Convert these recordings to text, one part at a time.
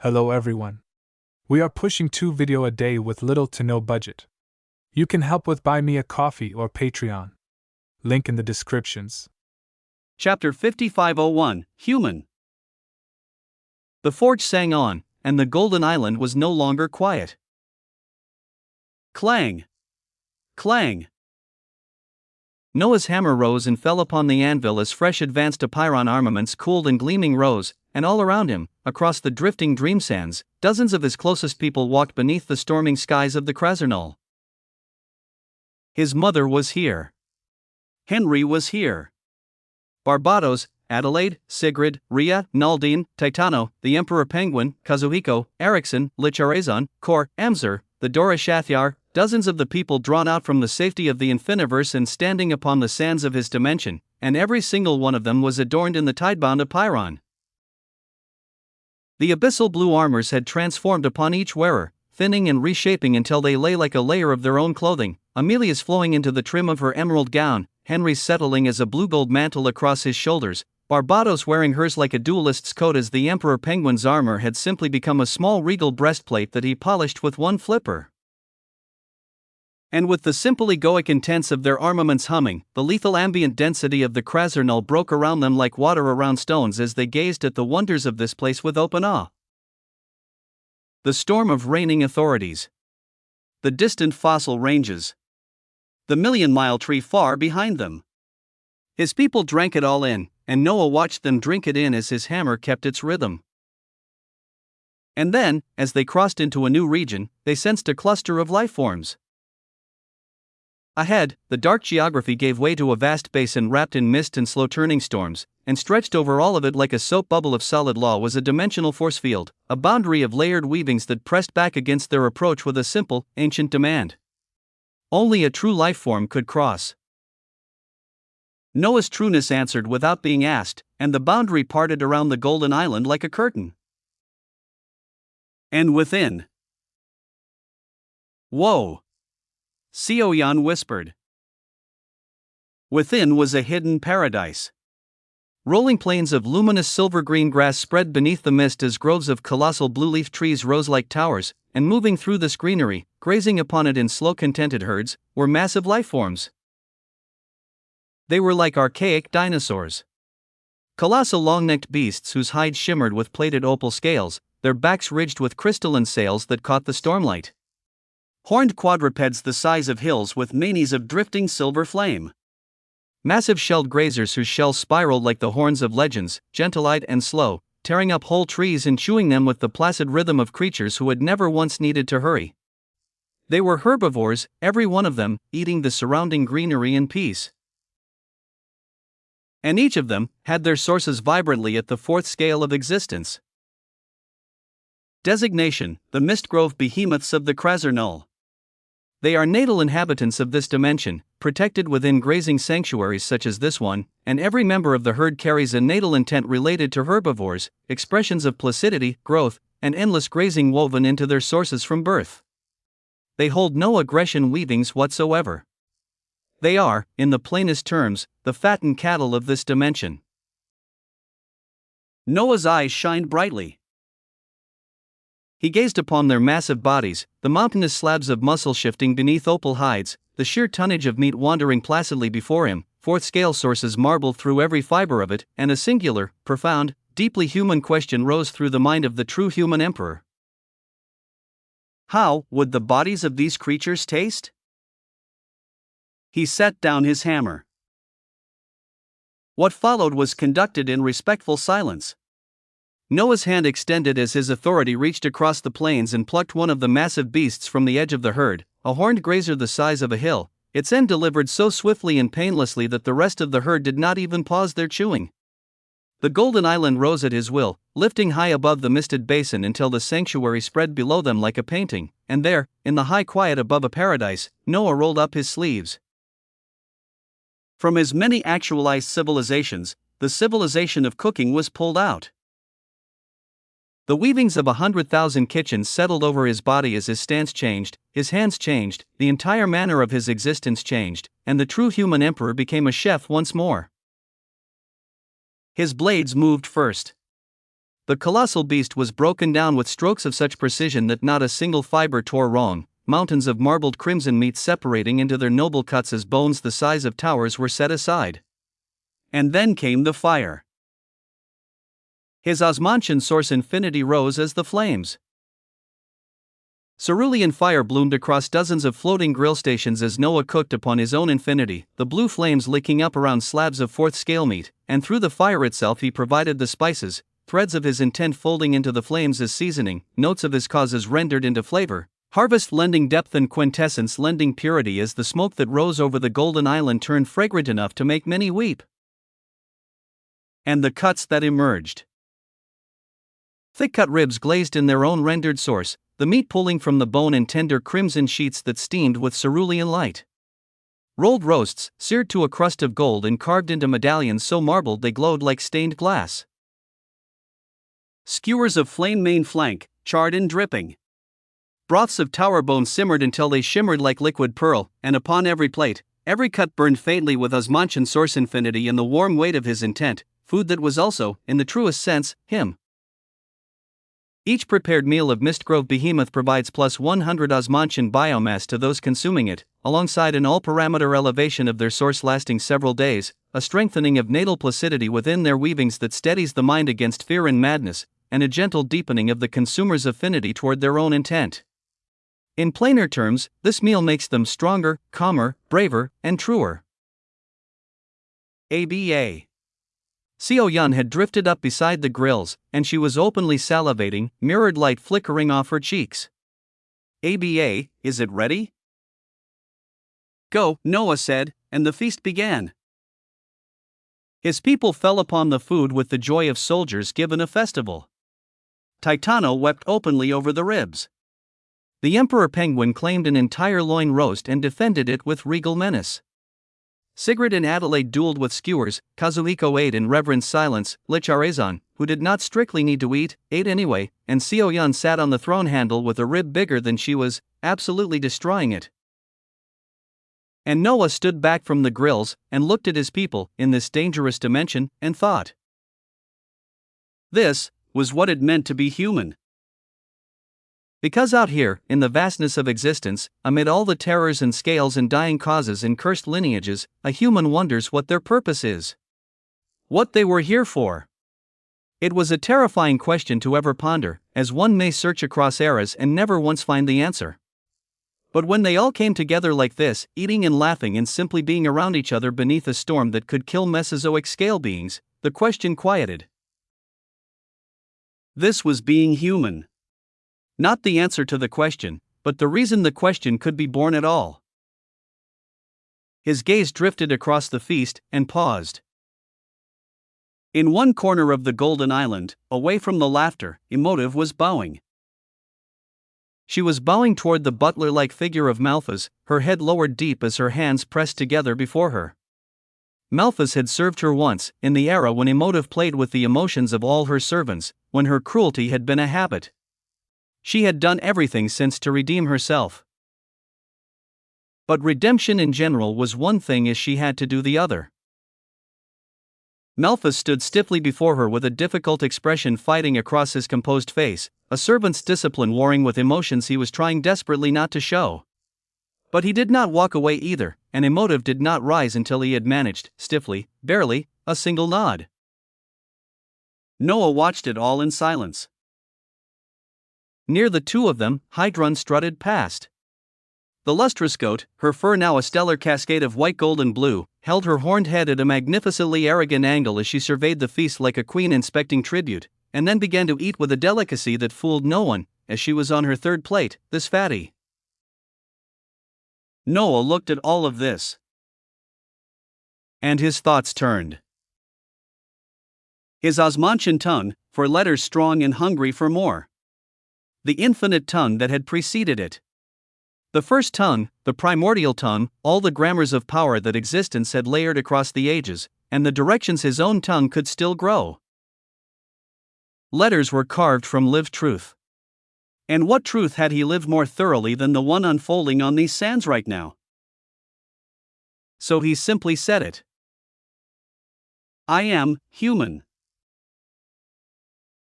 Hello everyone. We are pushing 2 videos a day with little to no budget. You can help with Buy Me a Coffee or Patreon. Link in the descriptions. Chapter 5501, Human. The forge sang on, and the Golden Island was no longer quiet. Clang! Clang! Noah's hammer rose and fell upon the anvil as fresh advanced Apeiron armaments cooled and gleaming rose, and all around him, across the drifting dream sands, dozens of his closest people walked beneath the storming skies of the Krasernal. His mother was here. Henry was here. Barbatos, Adelaide, Sigrid, Rhea, Naldine, Titano, the Emperor Penguin, Kazuhiko, Eriksson, Licharazon, Kor, Amzer, the Dora Shathyar, dozens of the people drawn out from the safety of the Infiniverse and standing upon the sands of his dimension, and every single one of them was adorned in the tidebound Apeiron. The abyssal blue armors had transformed upon each wearer, thinning and reshaping until they lay like a layer of their own clothing, Amelia's flowing into the trim of her emerald gown, Henry's settling as a blue-gold mantle across his shoulders, Barbatos wearing hers like a duelist's coat as the Emperor Penguin's armor had simply become a small regal breastplate that he polished with one flipper. And with the simple egoic intents of their armaments humming, the lethal ambient density of the Krasernal broke around them like water around stones as they gazed at the wonders of this place with open awe. The storm of reigning authorities. The distant fossil ranges. The million-mile tree far behind them. His people drank it all in, and Noah watched them drink it in as his hammer kept its rhythm. And then, as they crossed into a new region, they sensed a cluster of life forms. Ahead, the dark geography gave way to a vast basin wrapped in mist and slow-turning storms, and stretched over all of it like a soap bubble of solid law was a dimensional force field, a boundary of layered weavings that pressed back against their approach with a simple, ancient demand. Only a true life form could cross. Noah's trueness answered without being asked, and the boundary parted around the Golden Island like a curtain. And within. Whoa! Sioyan whispered. Within was a hidden paradise. Rolling plains of luminous silver-green grass spread beneath the mist as groves of colossal blue-leaf trees rose like towers, and moving through this greenery, grazing upon it in slow contented herds, were massive lifeforms. They were like archaic dinosaurs. Colossal long-necked beasts whose hides shimmered with plated opal scales, their backs ridged with crystalline sails that caught the stormlight. Horned quadrupeds the size of hills with manes of drifting silver flame. Massive shelled grazers whose shells spiraled like the horns of legends, gentle-eyed and slow, tearing up whole trees and chewing them with the placid rhythm of creatures who had never once needed to hurry. They were herbivores, every one of them, eating the surrounding greenery in peace. And each of them had their sources vibrantly at the fourth scale of existence. Designation: the Mistgrove Behemoths of the Krasernal. They are natal inhabitants of this dimension, protected within grazing sanctuaries such as this one, and every member of the herd carries a natal intent related to herbivores, expressions of placidity, growth, and endless grazing woven into their sources from birth. They hold no aggression weavings whatsoever. They are, in the plainest terms, the fattened cattle of this dimension. Noah's eyes shined brightly. He gazed upon their massive bodies, the mountainous slabs of muscle shifting beneath opal hides, the sheer tonnage of meat wandering placidly before him, fourth-scale sources marbled through every fiber of it, and a singular, profound, deeply human question rose through the mind of the true human emperor. How would the bodies of these creatures taste? He set down his hammer. What followed was conducted in respectful silence. Noah's hand extended as his authority reached across the plains and plucked one of the massive beasts from the edge of the herd, a horned grazer the size of a hill, its end delivered so swiftly and painlessly that the rest of the herd did not even pause their chewing. The Golden Island rose at his will, lifting high above the misted basin until the sanctuary spread below them like a painting, and there, in the high quiet above a paradise, Noah rolled up his sleeves. From his many actualized civilizations, the civilization of cooking was pulled out. The weavings of 100,000 kitchens settled over his body as his stance changed, his hands changed, the entire manner of his existence changed, and the true human emperor became a chef once more. His blades moved first. The colossal beast was broken down with strokes of such precision that not a single fiber tore wrong, mountains of marbled crimson meat separating into their noble cuts as bones the size of towers were set aside. And then came the fire. His Osmantian source infinity rose as the flames. Cerulean fire bloomed across dozens of floating grill stations as Noah cooked upon his own infinity, the blue flames licking up around slabs of fourth scale meat, and through the fire itself he provided the spices, threads of his intent folding into the flames as seasoning, notes of his causes rendered into flavor, harvest lending depth and quintessence lending purity as the smoke that rose over the golden island turned fragrant enough to make many weep. And the cuts that emerged. Thick-cut ribs glazed in their own rendered source, the meat pulling from the bone in tender crimson sheets that steamed with cerulean light. Rolled roasts, seared to a crust of gold and carved into medallions so marbled they glowed like stained glass. Skewers of flame main flank, charred and dripping. Broths of tower bone simmered until they shimmered like liquid pearl, and upon every plate, every cut burned faintly with Osmantian source infinity and the warm weight of his intent, food that was also, in the truest sense, him. Each prepared meal of Mistgrove Behemoth provides plus 100 Osmantian biomass to those consuming it, alongside an all-parameter elevation of their source lasting several days, a strengthening of natal placidity within their weavings that steadies the mind against fear and madness, and a gentle deepening of the consumer's affinity toward their own intent. In plainer terms, this meal makes them stronger, calmer, braver, and truer. ABA. Seo Yun had drifted up beside the grills, and she was openly salivating, mirrored light flickering off her cheeks. ABA, is it ready? Go, Noah said, and the feast began. His people fell upon the food with the joy of soldiers given a festival. Titano wept openly over the ribs. The Emperor Penguin claimed an entire loin roast and defended it with regal menace. Sigrid and Adelaide dueled with skewers, Kazuhiko ate in reverent silence, Lich Arezon, who did not strictly need to eat, ate anyway, and Seo Yun sat on the throne handle with a rib bigger than she was, absolutely destroying it. And Noah stood back from the grills, and looked at his people, in this dangerous dimension, and thought. This was what it meant to be human. Because out here, in the vastness of existence, amid all the terrors and scales and dying causes and cursed lineages, a human wonders what their purpose is. What they were here for. It was a terrifying question to ever ponder, as one may search across eras and never once find the answer. But when they all came together like this, eating and laughing and simply being around each other beneath a storm that could kill Mesozoic scale beings, the question quieted. This was being human. Not the answer to the question, but the reason the question could be born at all. His gaze drifted across the feast, and paused. In one corner of the Golden Island, away from the laughter, Emotive was bowing. She was bowing toward the butler-like figure of Malphas, her head lowered deep as her hands pressed together before her. Malphas had served her once, in the era when Emotive played with the emotions of all her servants, when her cruelty had been a habit. She had done everything since to redeem herself. But redemption in general was one thing as she had to do the other. Malphas stood stiffly before her with a difficult expression fighting across his composed face, a servant's discipline warring with emotions he was trying desperately not to show. But he did not walk away either, and Emotive did not rise until he had managed, stiffly, barely, a single nod. Noah watched it all in silence. Near the two of them, Hydrun strutted past. The lustrous goat, her fur now a stellar cascade of white, gold, and blue, held her horned head at a magnificently arrogant angle as she surveyed the feast like a queen inspecting tribute, and then began to eat with a delicacy that fooled no one, as she was on her third plate, this fatty. Noah looked at all of this. And his thoughts turned. His Osmantian tongue, for letters strong and hungry for more. The infinite tongue that had preceded it. The first tongue, the primordial tongue, all the grammars of power that existence had layered across the ages, and the directions his own tongue could still grow. Letters were carved from lived truth. And what truth had he lived more thoroughly than the one unfolding on these sands right now? So he simply said it. I am human.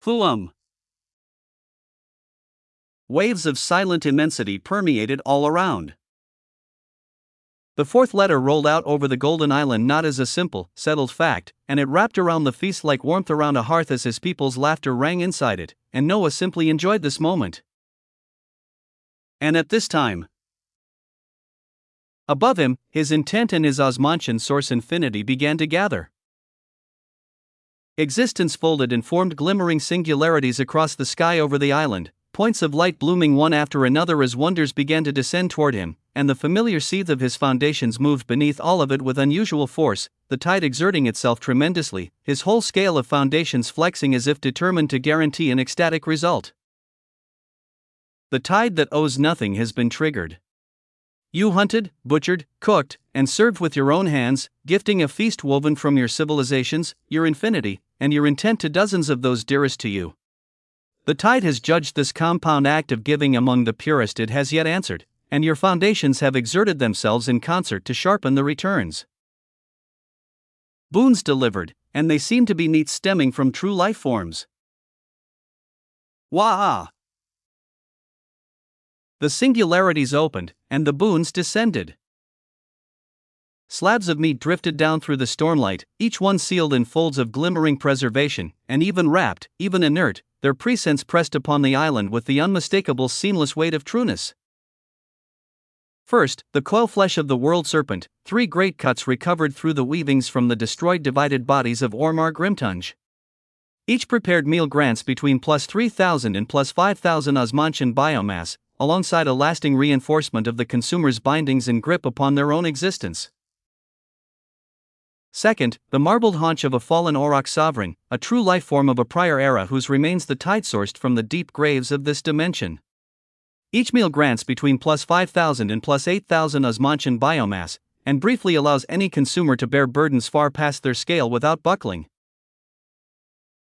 Whoom! Waves of silent immensity permeated all around. The fourth letter rolled out over the golden island not as a simple, settled fact, and it wrapped around the feast like warmth around a hearth as his people's laughter rang inside it, and Noah simply enjoyed this moment. And at this time, above him, his intent and his Osmantian source infinity began to gather. Existence folded and formed glimmering singularities across the sky over the island, points of light blooming one after another as wonders began to descend toward him, and the familiar seethe of his foundations moved beneath all of it with unusual force, the tide exerting itself tremendously, his whole scale of foundations flexing as if determined to guarantee an ecstatic result. The tide that owes nothing has been triggered. You hunted, butchered, cooked, and served with your own hands, gifting a feast woven from your civilizations, your infinity, and your intent to dozens of those dearest to you. The tide has judged this compound act of giving among the purest it has yet answered, and your foundations have exerted themselves in concert to sharpen the returns. Boons delivered, and they seem to be neat stemming from true life forms. Wah! The singularities opened, and the boons descended. Slabs of meat drifted down through the stormlight, each one sealed in folds of glimmering preservation, and even wrapped, even inert, their presence pressed upon the island with the unmistakable seamless weight of trueness. First, the coil flesh of the world serpent, 3 great cuts recovered through the weavings from the destroyed divided bodies of Ormar Grimtunge. Each prepared meal grants between plus 3,000 and plus 5,000 Osmantian biomass, alongside a lasting reinforcement of the consumer's bindings and grip upon their own existence. Second, the marbled haunch of a fallen Auroch sovereign, a true life form of a prior era whose remains the tide sourced from the deep graves of this dimension. Each meal grants between plus 5,000 and plus 8,000 Osmantian biomass, and briefly allows any consumer to bear burdens far past their scale without buckling.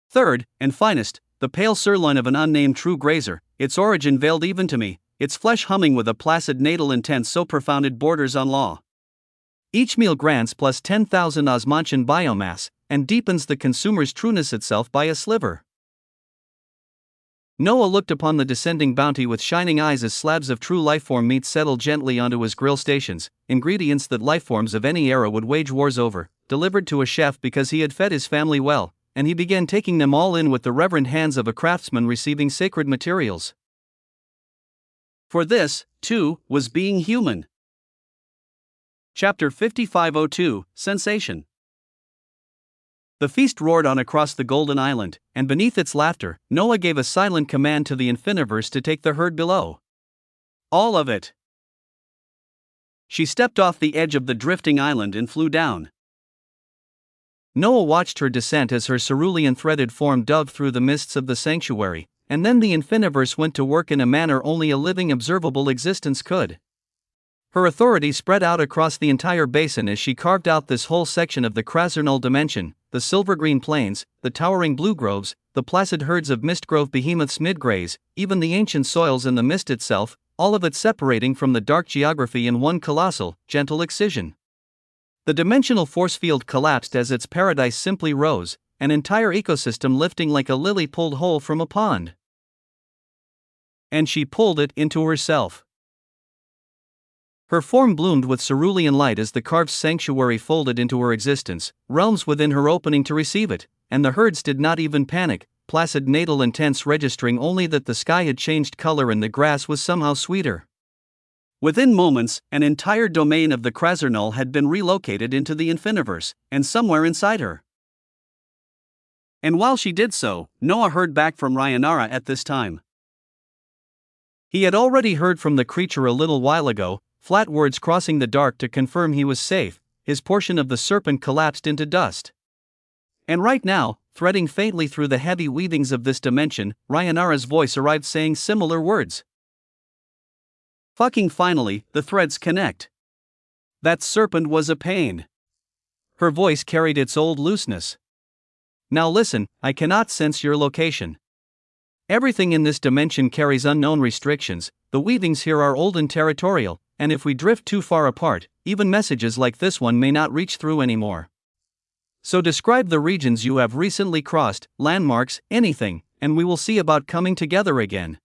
Third, and finest, the pale sirloin of an unnamed true grazer, its origin veiled even to me, its flesh humming with a placid natal intent so profound it borders on law. Each meal grants plus 10,000 Osmantian biomass, and deepens the consumer's trueness itself by a sliver. Noah looked upon the descending bounty with shining eyes as slabs of true lifeform meat settled gently onto his grill stations, ingredients that lifeforms of any era would wage wars over, delivered to a chef because he had fed his family well, and he began taking them all in with the reverent hands of a craftsman receiving sacred materials. For this, too, was being human. Chapter 5502, Sensation. The feast roared on across the golden island, and beneath its laughter, Noah gave a silent command to the Infiniverse to take the herd below. All of it. She stepped off the edge of the drifting island and flew down. Noah watched her descent as her cerulean threaded form dove through the mists of the sanctuary, and then the Infiniverse went to work in a manner only a living observable existence could. Her authority spread out across the entire basin as she carved out this whole section of the Krasernal dimension, the silver-green plains, the towering blue groves, the placid herds of mistgrove behemoths mid-graze, even the ancient soils and the mist itself, all of it separating from the dark geography in one colossal, gentle excision. The dimensional force field collapsed as its paradise simply rose, an entire ecosystem lifting like a lily pulled whole from a pond. And she pulled it into herself. Her form bloomed with cerulean light as the carved sanctuary folded into her existence, realms within her opening to receive it, and the herds did not even panic, placid natal intents registering only that the sky had changed color and the grass was somehow sweeter. Within moments, an entire domain of the Krasernal had been relocated into the Infiniverse, and somewhere inside her. And while she did so, Noah heard back from Ryanara at this time. He had already heard from the creature a little while ago, flat words crossing the dark to confirm he was safe. His portion of the serpent collapsed into dust. And right now, threading faintly through the heavy weavings of this dimension, Ryanara's voice arrived saying similar words. Fucking finally, the threads connect. That serpent was a pain. Her voice carried its old looseness. Now listen, I cannot sense your location. Everything in this dimension carries unknown restrictions, the weavings here are old and territorial, and if we drift too far apart, even messages like this one may not reach through anymore. So describe the regions you have recently crossed, landmarks, anything, and we will see about coming together again.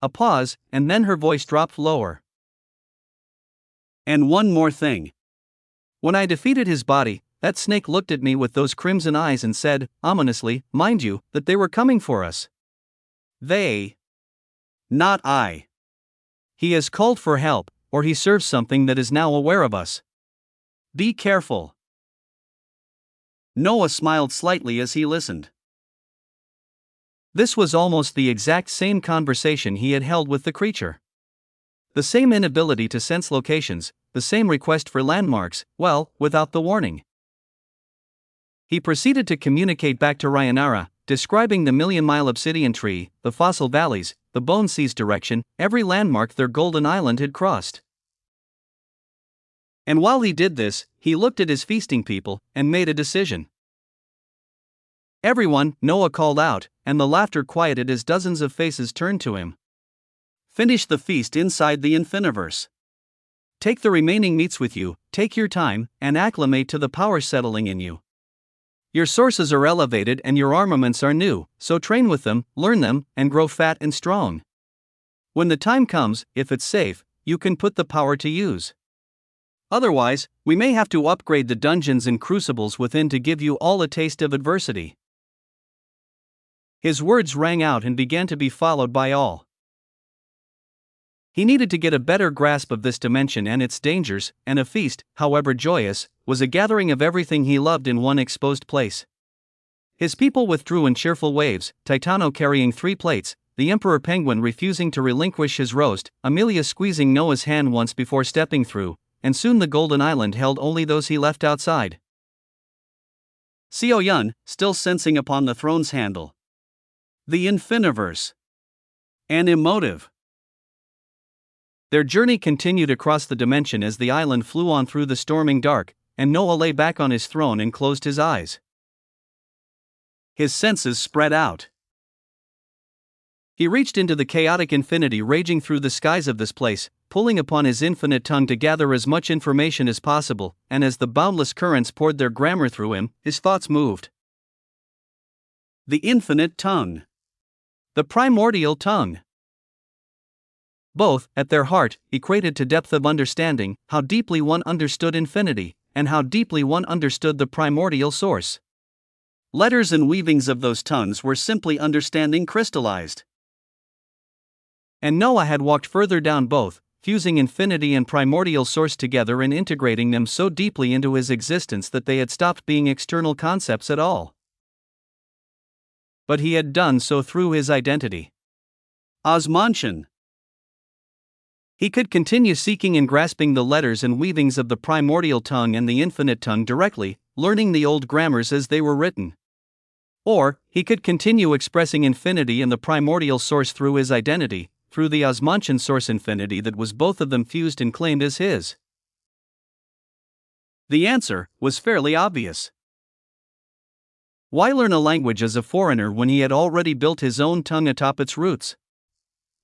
A pause, and then her voice dropped lower. And one more thing. When I defeated his body, that snake looked at me with those crimson eyes and said, ominously, mind you, that they were coming for us. They. Not I. He has called for help, or he serves something that is now aware of us. Be careful. Noah smiled slightly as he listened. This was almost the exact same conversation he had held with the creature. The same inability to sense locations, the same request for landmarks, well, without the warning. He proceeded to communicate back to Ryanara, describing the million-mile obsidian tree, the fossil valleys, the Bone Sea's direction, every landmark their golden island had crossed. And while he did this, he looked at his feasting people and made a decision. Everyone, Noah called out, and the laughter quieted as dozens of faces turned to him. Finish the feast inside the Infiniverse. Take the remaining meats with you, take your time, and acclimate to the power settling in you. Your sources are elevated and your armaments are new, so train with them, learn them, and grow fat and strong. When the time comes, if it's safe, you can put the power to use. Otherwise, we may have to upgrade the dungeons and crucibles within to give you all a taste of adversity. His words rang out and began to be followed by all. He needed to get a better grasp of this dimension and its dangers, and a feast, however joyous, was a gathering of everything he loved in one exposed place. His people withdrew in cheerful waves, Titano carrying 3 plates, the Emperor Penguin refusing to relinquish his roast, Amelia squeezing Noah's hand once before stepping through, and soon the Golden Island held only those he left outside. Seo Yun, still sensing upon the throne's handle. The Infiniverse. An emotive. Their journey continued across the dimension as the island flew on through the storming dark, and Noah lay back on his throne and closed his eyes. His senses spread out. He reached into the chaotic infinity raging through the skies of this place, pulling upon his infinite tongue to gather as much information as possible, and as the boundless currents poured their grammar through him, his thoughts moved. The infinite tongue. The primordial tongue. Both, at their heart, equated to depth of understanding, how deeply one understood infinity, and how deeply one understood the primordial source. Letters and weavings of those tongues were simply understanding crystallized. And Noah had walked further down both, fusing infinity and primordial source together and integrating them so deeply into his existence that they had stopped being external concepts at all. But he had done so through his identity. Osmantian. He could continue seeking and grasping the letters and weavings of the primordial tongue and the infinite tongue directly, learning the old grammars as they were written. Or, he could continue expressing infinity and the primordial source through his identity, through the Osmantian source infinity that was both of them fused and claimed as his. The answer was fairly obvious. Why learn a language as a foreigner when he had already built his own tongue atop its roots?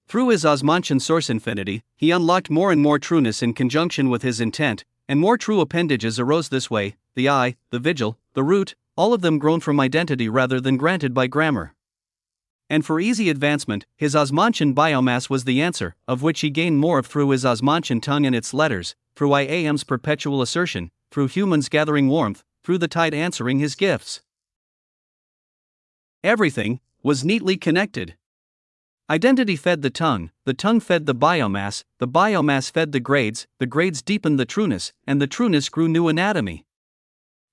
Through his Osmantian source infinity, he unlocked more and more trueness in conjunction with his intent, and more true appendages arose this way, the I, the vigil, the root, all of them grown from identity rather than granted by grammar. And for easy advancement, his Osmantian biomass was the answer, of which he gained more of through his Osmantian tongue and its letters, through IAM's perpetual assertion, through humans gathering warmth, through the tide answering his gifts. Everything was neatly connected. Identity fed the tongue fed the biomass fed the grades deepened the trueness, and the trueness grew new anatomy.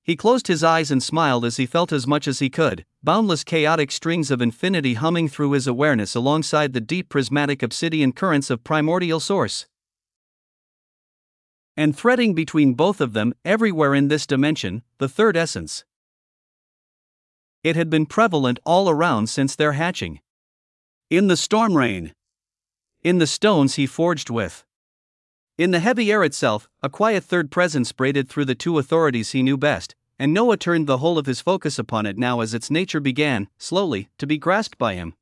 He closed his eyes and smiled as he felt as much as he could, boundless chaotic strings of infinity humming through his awareness alongside the deep prismatic obsidian currents of primordial source. And threading between both of them everywhere in this dimension, the third essence. It had been prevalent all around since their hatching. In the storm rain. In the stones he forged with. In the heavy air itself, a quiet third presence braided through the two authorities he knew best, and Noah turned the whole of his focus upon it now as its nature began, slowly, to be grasped by him.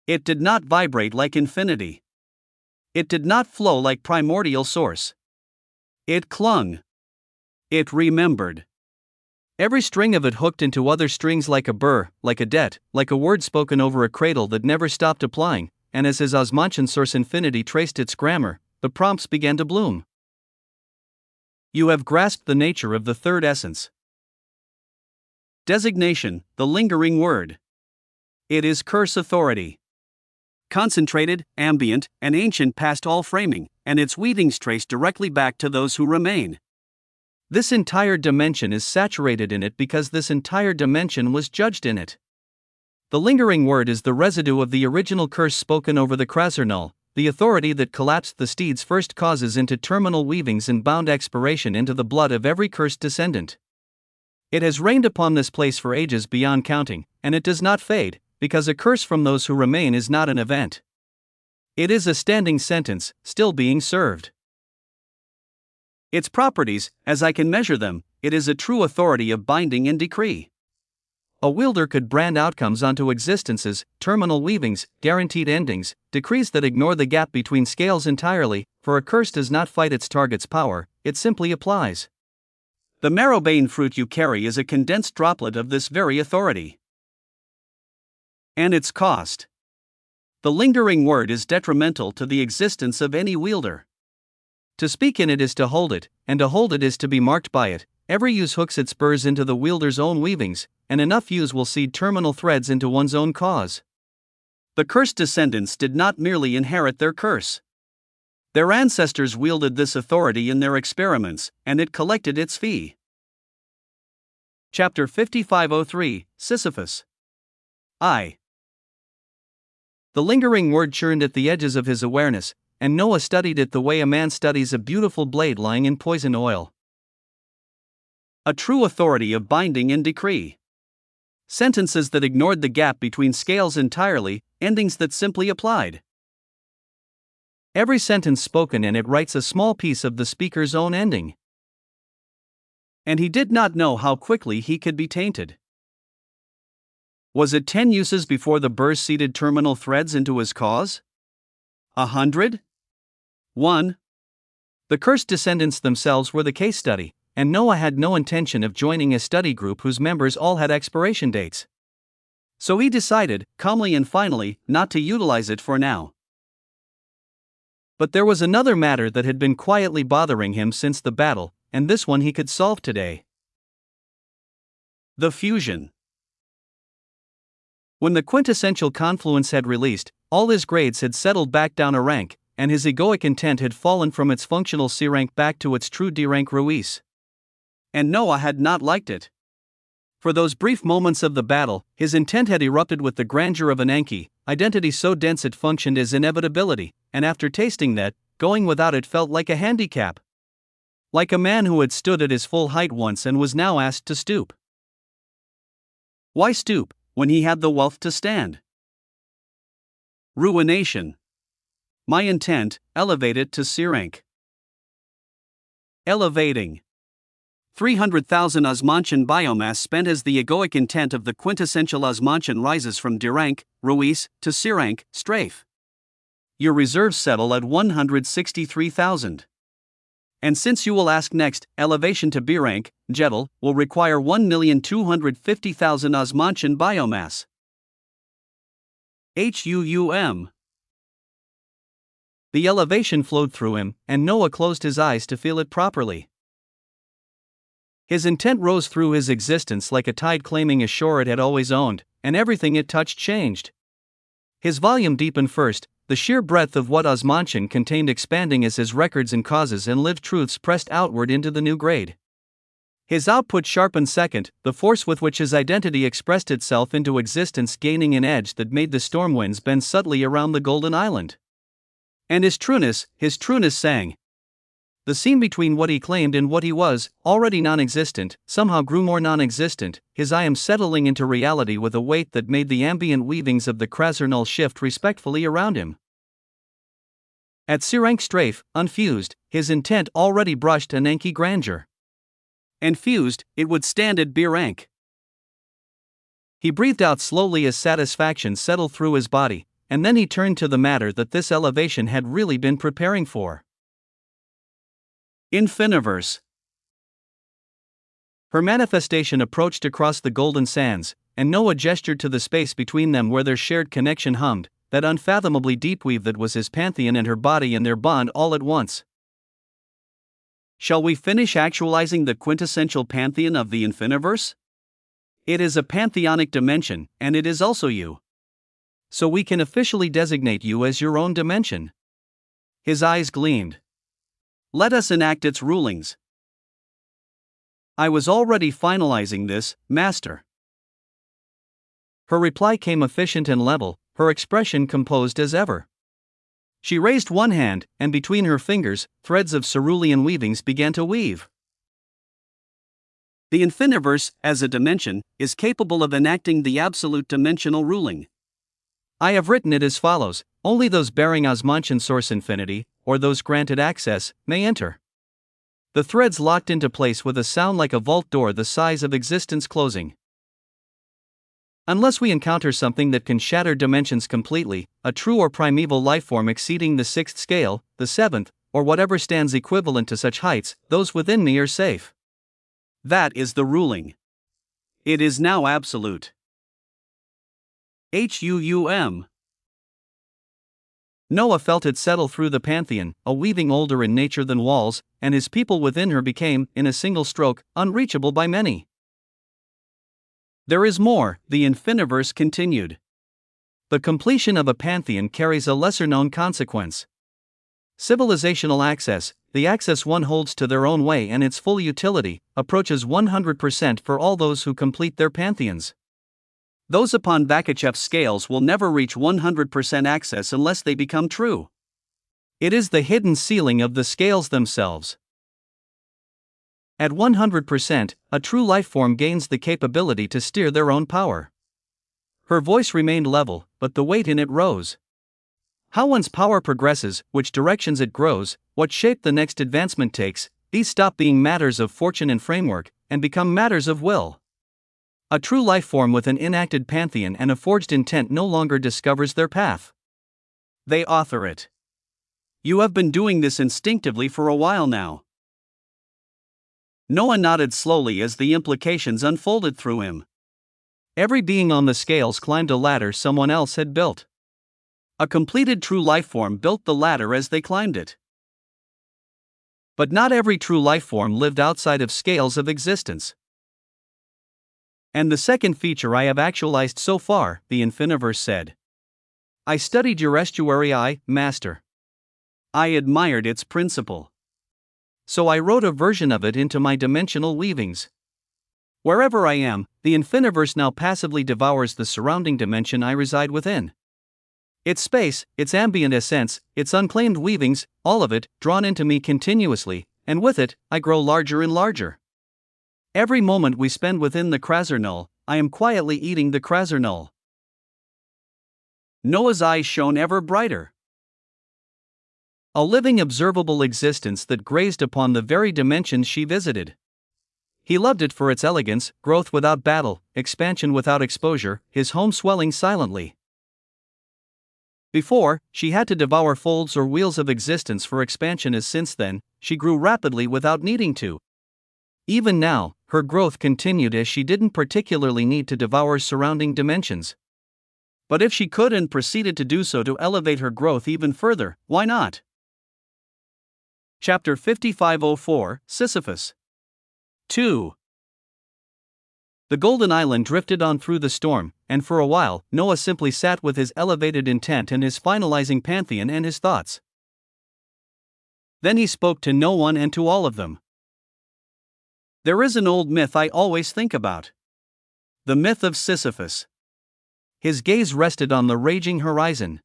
It did not vibrate like infinity. It did not flow like primordial source. It clung. It remembered. Every string of it hooked into other strings like a burr, like a det, like a word spoken over a cradle that never stopped applying, and as his Osmantian source infinity traced its grammar, the prompts began to bloom. You have grasped the nature of the third essence. Designation, the lingering word. It is curse authority. Concentrated, ambient, and ancient past all framing, and its weavings traced directly back to those who remain. This entire dimension is saturated in it because this entire dimension was judged in it. The lingering word is the residue of the original curse spoken over the Krasernal, the authority that collapsed the steed's first causes into terminal weavings and bound expiration into the blood of every cursed descendant. It has reigned upon this place for ages beyond counting, and it does not fade, because a curse from those who remain is not an event. It is a standing sentence, still being served. Its properties, as I can measure them, it is a true authority of binding and decree. A wielder could brand outcomes onto existences, terminal weavings, guaranteed endings, decrees that ignore the gap between scales entirely, for a curse does not fight its target's power, it simply applies. The marrowbane fruit you carry is a condensed droplet of this very authority. And its cost. The lingering word is detrimental to the existence of any wielder. To speak in it is to hold it, and to hold it is to be marked by it. Every use hooks its spurs into the wielder's own weavings, and enough use will seed terminal threads into one's own cause. The cursed descendants did not merely inherit their curse. Their ancestors wielded this authority in their experiments, and it collected its fee. Chapter 5503, Sisyphus. I. The lingering word churned at the edges of his awareness, and Noah studied it the way a man studies a beautiful blade lying in poison oil. A true authority of binding and decree. Sentences that ignored the gap between scales entirely, endings that simply applied. Every sentence spoken in it writes a small piece of the speaker's own ending. And he did not know how quickly he could be tainted. Was it 10 uses before the burr seeded terminal threads into his cause? 100? 1. The cursed descendants themselves were the case study, and Noah had no intention of joining a study group whose members all had expiration dates. So he decided, calmly and finally, not to utilize it for now. But there was another matter that had been quietly bothering him since the battle, and this one he could solve today. The fusion. When the quintessential confluence had released, all his grades had settled back down a rank, and his egoic intent had fallen from its functional C rank back to its true D rank Ruiz. And Noah had not liked it. For those brief moments of the battle, his intent had erupted with the grandeur of an Enki, identity so dense it functioned as inevitability, and after tasting that, going without it felt like a handicap. Like a man who had stood at his full height once and was now asked to stoop. Why stoop, when he had the wealth to stand? Ruination. My intent, elevate it to C rank. Elevating. 300,000 Osmantian biomass spent as the egoic intent of the quintessential Osmantian rises from D rank, Ruiz, to C rank, Strafe. Your reserves settle at 163,000. And since you will ask next, elevation to B rank, Jedel, will require 1,250,000 Osmantian biomass. HUUM. The elevation flowed through him, and Noah closed his eyes to feel it properly. His intent rose through his existence like a tide claiming a shore it had always owned, and everything it touched changed. His volume deepened first, the sheer breadth of what Osmantian contained expanding as his records and causes and lived truths pressed outward into the new grade. His output sharpened second, the force with which his identity expressed itself into existence gaining an edge that made the storm winds bend subtly around the golden island. And his trueness sang. The seam between what he claimed and what he was, already non-existent, somehow grew more non-existent, his I am settling into reality with a weight that made the ambient weavings of the Krasernal shift respectfully around him. At C rank Strafe, unfused, his intent already brushed an Enki grandeur. And fused, it would stand at B rank. He breathed out slowly as satisfaction settled through his body, and then he turned to the matter that this elevation had really been preparing for. Infiniverse. Her manifestation approached across the golden sands, and Noah gestured to the space between them where their shared connection hummed, that unfathomably deep weave that was his pantheon and her body and their bond all at once. Shall we finish actualizing the quintessential pantheon of the Infiniverse? It is a pantheonic dimension, and it is also you. So we can officially designate you as your own dimension. His eyes gleamed. Let us enact its rulings. I was already finalizing this, Master. Her reply came efficient and level, her expression composed as ever. She raised one hand, and between her fingers, threads of cerulean weavings began to weave. The Infiniverse, as a dimension, is capable of enacting the absolute dimensional ruling. I have written it as follows: only those bearing Osmantian source infinity, or those granted access, may enter. The threads locked into place with a sound like a vault door the size of existence closing. Unless we encounter something that can shatter dimensions completely, a true or primeval lifeform exceeding the 6th scale, the 7th, or whatever stands equivalent to such heights, those within me are safe. That is the ruling. It is now absolute. HUUM. Noah felt it settle through the pantheon, a weaving older in nature than walls, and his people within her became, in a single stroke, unreachable by many. There is more, the Infiniverse continued. The completion of a pantheon carries a lesser-known consequence. Civilizational access, the access one holds to their own way and its full utility, approaches 100% for all those who complete their pantheons. Those upon Vakachev's scales will never reach 100% access unless they become true. It is the hidden ceiling of the scales themselves. At 100%, a true lifeform gains the capability to steer their own power. Her voice remained level, but the weight in it rose. How one's power progresses, which directions it grows, what shape the next advancement takes, these stop being matters of fortune and framework, and become matters of will. A true lifeform with an enacted pantheon and a forged intent no longer discovers their path. They author it. You have been doing this instinctively for a while now. Noah nodded slowly as the implications unfolded through him. Every being on the scales climbed a ladder someone else had built. A completed true lifeform built the ladder as they climbed it. But not every true lifeform lived outside of scales of existence. And the second feature I have actualized so far, the Infiniverse said. I studied your estuary, Master. I admired its principle. So I wrote a version of it into my dimensional weavings. Wherever I am, the Infiniverse now passively devours the surrounding dimension I reside within. Its space, its ambient essence, its unclaimed weavings, all of it, drawn into me continuously, and with it, I grow larger and larger. Every moment we spend within the Krasernul, I am quietly eating the Krasernul. Noah's eyes shone ever brighter. A living observable existence that grazed upon the very dimensions she visited. He loved it for its elegance, growth without battle, expansion without exposure, his home swelling silently. Before, she had to devour folds or wheels of existence for expansion, as since then, she grew rapidly without needing to. Even now, her growth continued as she didn't particularly need to devour surrounding dimensions. But if she could and proceeded to do so to elevate her growth even further, why not? Chapter 5504, Sisyphus. 2. The Golden Island drifted on through the storm, and for a while, Noah simply sat with his elevated intent and his finalizing pantheon and his thoughts. Then he spoke to no one and to all of them. There is an old myth I always think about. The myth of Sisyphus. His gaze rested on the raging horizon.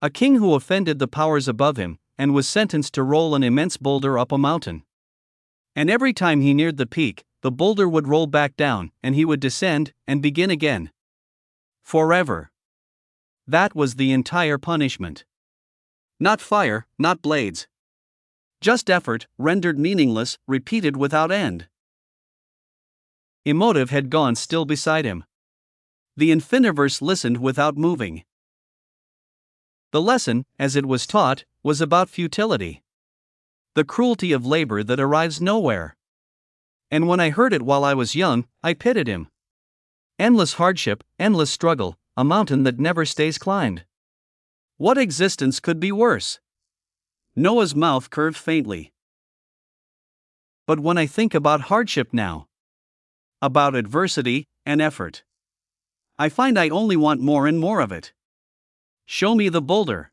A king who offended the powers above him, and was sentenced to roll an immense boulder up a mountain. And every time he neared the peak, the boulder would roll back down, and he would descend, and begin again. Forever. That was the entire punishment. Not fire, not blades. Just effort, rendered meaningless, repeated without end. Emotive had gone still beside him. The Infiniverse listened without moving. The lesson, as it was taught, was about futility. The cruelty of labor that arrives nowhere. And when I heard it while I was young, I pitied him. Endless hardship, endless struggle, a mountain that never stays climbed. What existence could be worse? Noah's mouth curved faintly. But when I think about hardship now, about adversity and effort, I find I only want more and more of it. Show me the boulder.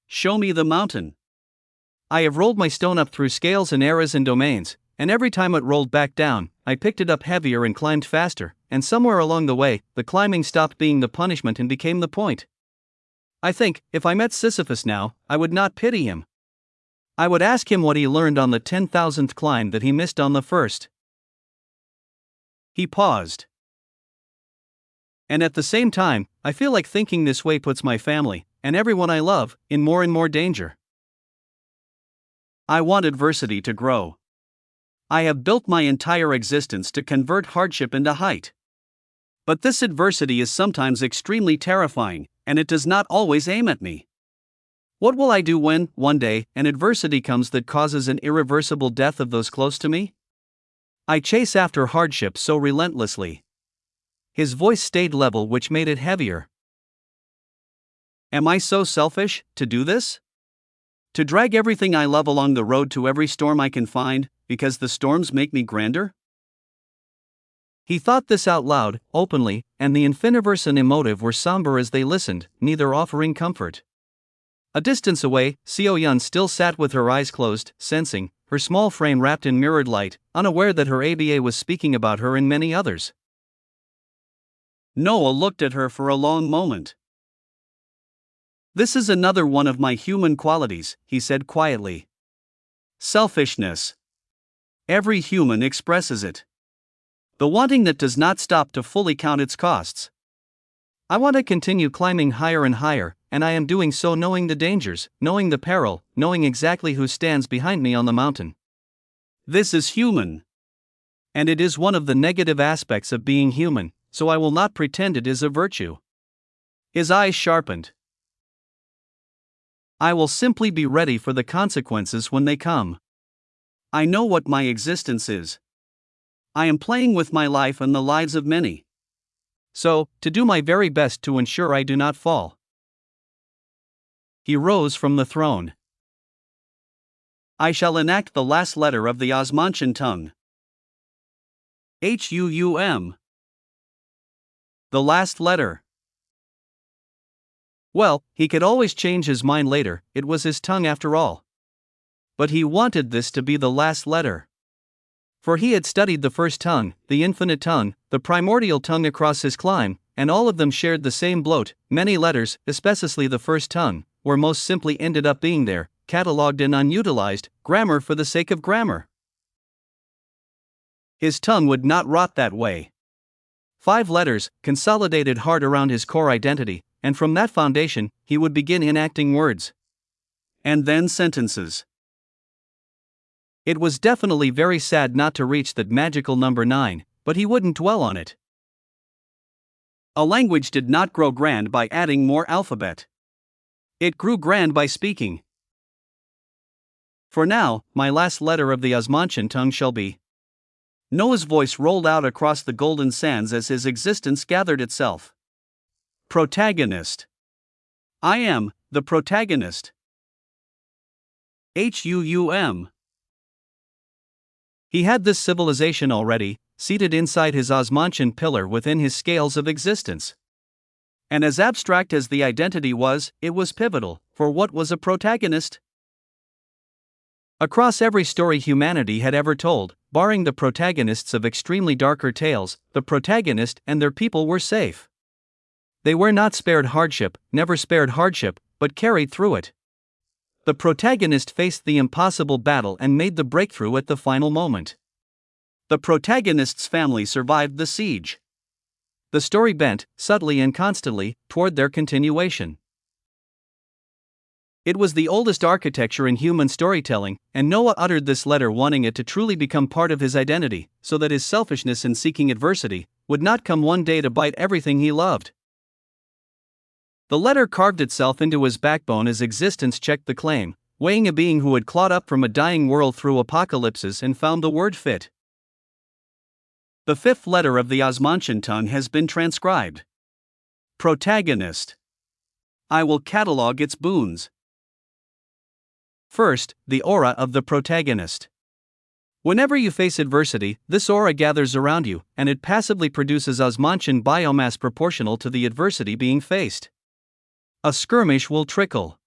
Show me the mountain. I have rolled my stone up through scales and eras and domains, and every time it rolled back down, I picked it up heavier and climbed faster, and somewhere along the way, the climbing stopped being the punishment and became the point. I think, if I met Sisyphus now, I would not pity him. I would ask him what he learned on the 10,000th climb that he missed on the first. He paused. And at the same time, I feel like thinking this way puts my family, and everyone I love, in more and more danger. I want adversity to grow. I have built my entire existence to convert hardship into height. But this adversity is sometimes extremely terrifying, and it does not always aim at me. What will I do when, one day, an adversity comes that causes an irreversible death of those close to me? I chase after hardship so relentlessly. His voice stayed level, which made it heavier. Am I so selfish to do this? To drag everything I love along the road to every storm I can find, because the storms make me grander? He thought this out loud, openly, and the Infiniverse and Emotive were somber as they listened, neither offering comfort. A distance away, Seo Yun still sat with her eyes closed, sensing, her small frame wrapped in mirrored light, unaware that her ABA was speaking about her and many others. Noah looked at her for a long moment. This is another one of my human qualities, he said quietly. Selfishness. Every human expresses it. The wanting that does not stop to fully count its costs. I want to continue climbing higher and higher, and I am doing so knowing the dangers, knowing the peril, knowing exactly who stands behind me on the mountain. This is human. And it is one of the negative aspects of being human, so I will not pretend it is a virtue. His eyes sharpened. I will simply be ready for the consequences when they come. I know what my existence is. I am playing with my life and the lives of many. So, to do my very best to ensure I do not fall. He rose from the throne. I shall enact the last letter of the Osmantian tongue. H-U-U-M. The last letter. Well, he could always change his mind later, it was his tongue after all. But he wanted this to be the last letter. For he had studied the first tongue, the infinite tongue, the primordial tongue across his climb, and all of them shared the same bloat. Many letters, especially the first tongue, were most simply ended up being there, catalogued and unutilized, grammar for the sake of grammar. His tongue would not rot that way. 5 letters, consolidated hard around his core identity, and from that foundation, he would begin enacting words. And then sentences. It was definitely very sad not to reach that magical number 9, but he wouldn't dwell on it. A language did not grow grand by adding more alphabet. It grew grand by speaking. For now, my last letter of the Osmantian tongue shall be. Noah's voice rolled out across the golden sands as his existence gathered itself. Protagonist. I am the protagonist. H-U-U-M. He had this civilization already, seated inside his Osmantian pillar within his scales of existence. And as abstract as the identity was, it was pivotal, for what was a protagonist? Across every story humanity had ever told, barring the protagonists of extremely darker tales, the protagonist and their people were safe. They were not spared hardship, never spared hardship, but carried through it. The protagonist faced the impossible battle and made the breakthrough at the final moment. The protagonist's family survived the siege. The story bent, subtly and constantly, toward their continuation. It was the oldest architecture in human storytelling, and Noah uttered this letter wanting it to truly become part of his identity, so that his selfishness in seeking adversity would not come one day to bite everything he loved. The letter carved itself into his backbone as existence checked the claim, weighing a being who had clawed up from a dying world through apocalypses and found the word fit. The fifth letter of the Osmantian tongue has been transcribed. Protagonist. I will catalog its boons. First, the aura of the protagonist. Whenever you face adversity, this aura gathers around you, and it passively produces Osmantian biomass proportional to the adversity being faced. A skirmish will trickle.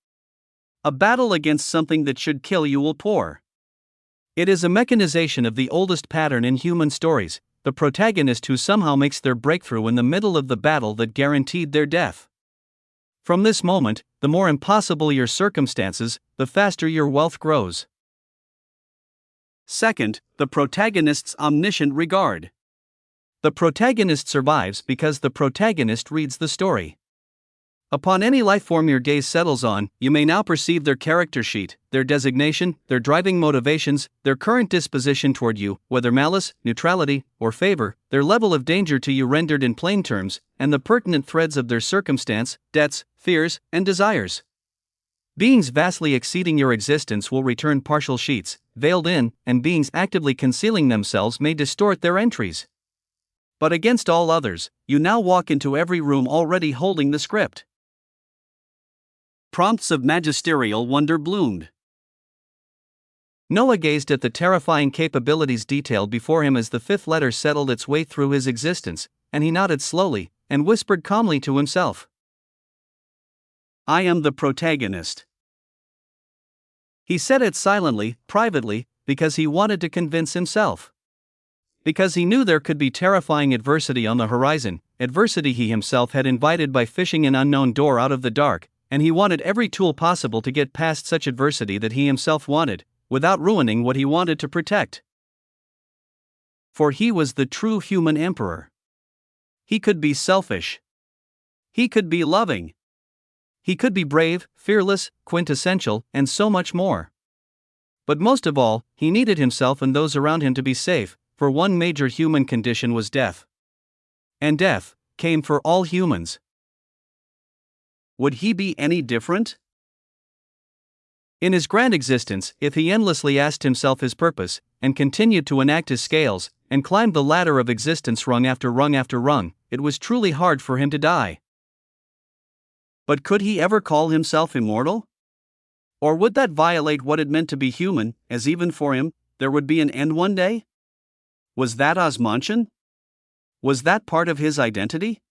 A battle against something that should kill you will pour. It is a mechanization of the oldest pattern in human stories, the protagonist who somehow makes their breakthrough in the middle of the battle that guaranteed their death. From this moment, the more impossible your circumstances, the faster your wealth grows. Second, the protagonist's omniscient regard. The protagonist survives because the protagonist reads the story. Upon any life form your gaze settles on, you may now perceive their character sheet, their designation, their driving motivations, their current disposition toward you, whether malice, neutrality, or favor, their level of danger to you rendered in plain terms, and the pertinent threads of their circumstance, debts, fears, and desires. Beings vastly exceeding your existence will return partial sheets, veiled in, and beings actively concealing themselves may distort their entries. But against all others, you now walk into every room already holding the script. Prompts of magisterial wonder bloomed. Noah gazed at the terrifying capabilities detailed before him as the fifth letter settled its way through his existence, and he nodded slowly, and whispered calmly to himself. I am the protagonist. He said it silently, privately, because he wanted to convince himself. Because he knew there could be terrifying adversity on the horizon, adversity he himself had invited by fishing an unknown door out of the dark, and he wanted every tool possible to get past such adversity that he himself wanted, without ruining what he wanted to protect. For he was the true human emperor. He could be selfish. He could be loving. He could be brave, fearless, quintessential, and so much more. But most of all, he needed himself and those around him to be safe, for one major human condition was death. And death came for all humans. Would he be any different? In his grand existence, if he endlessly asked himself his purpose, and continued to enact his scales, and climbed the ladder of existence rung after rung after rung, it was truly hard for him to die. But could he ever call himself immortal? Or would that violate what it meant to be human, as even for him, there would be an end one day? Was that Osmantian? Was that part of his identity?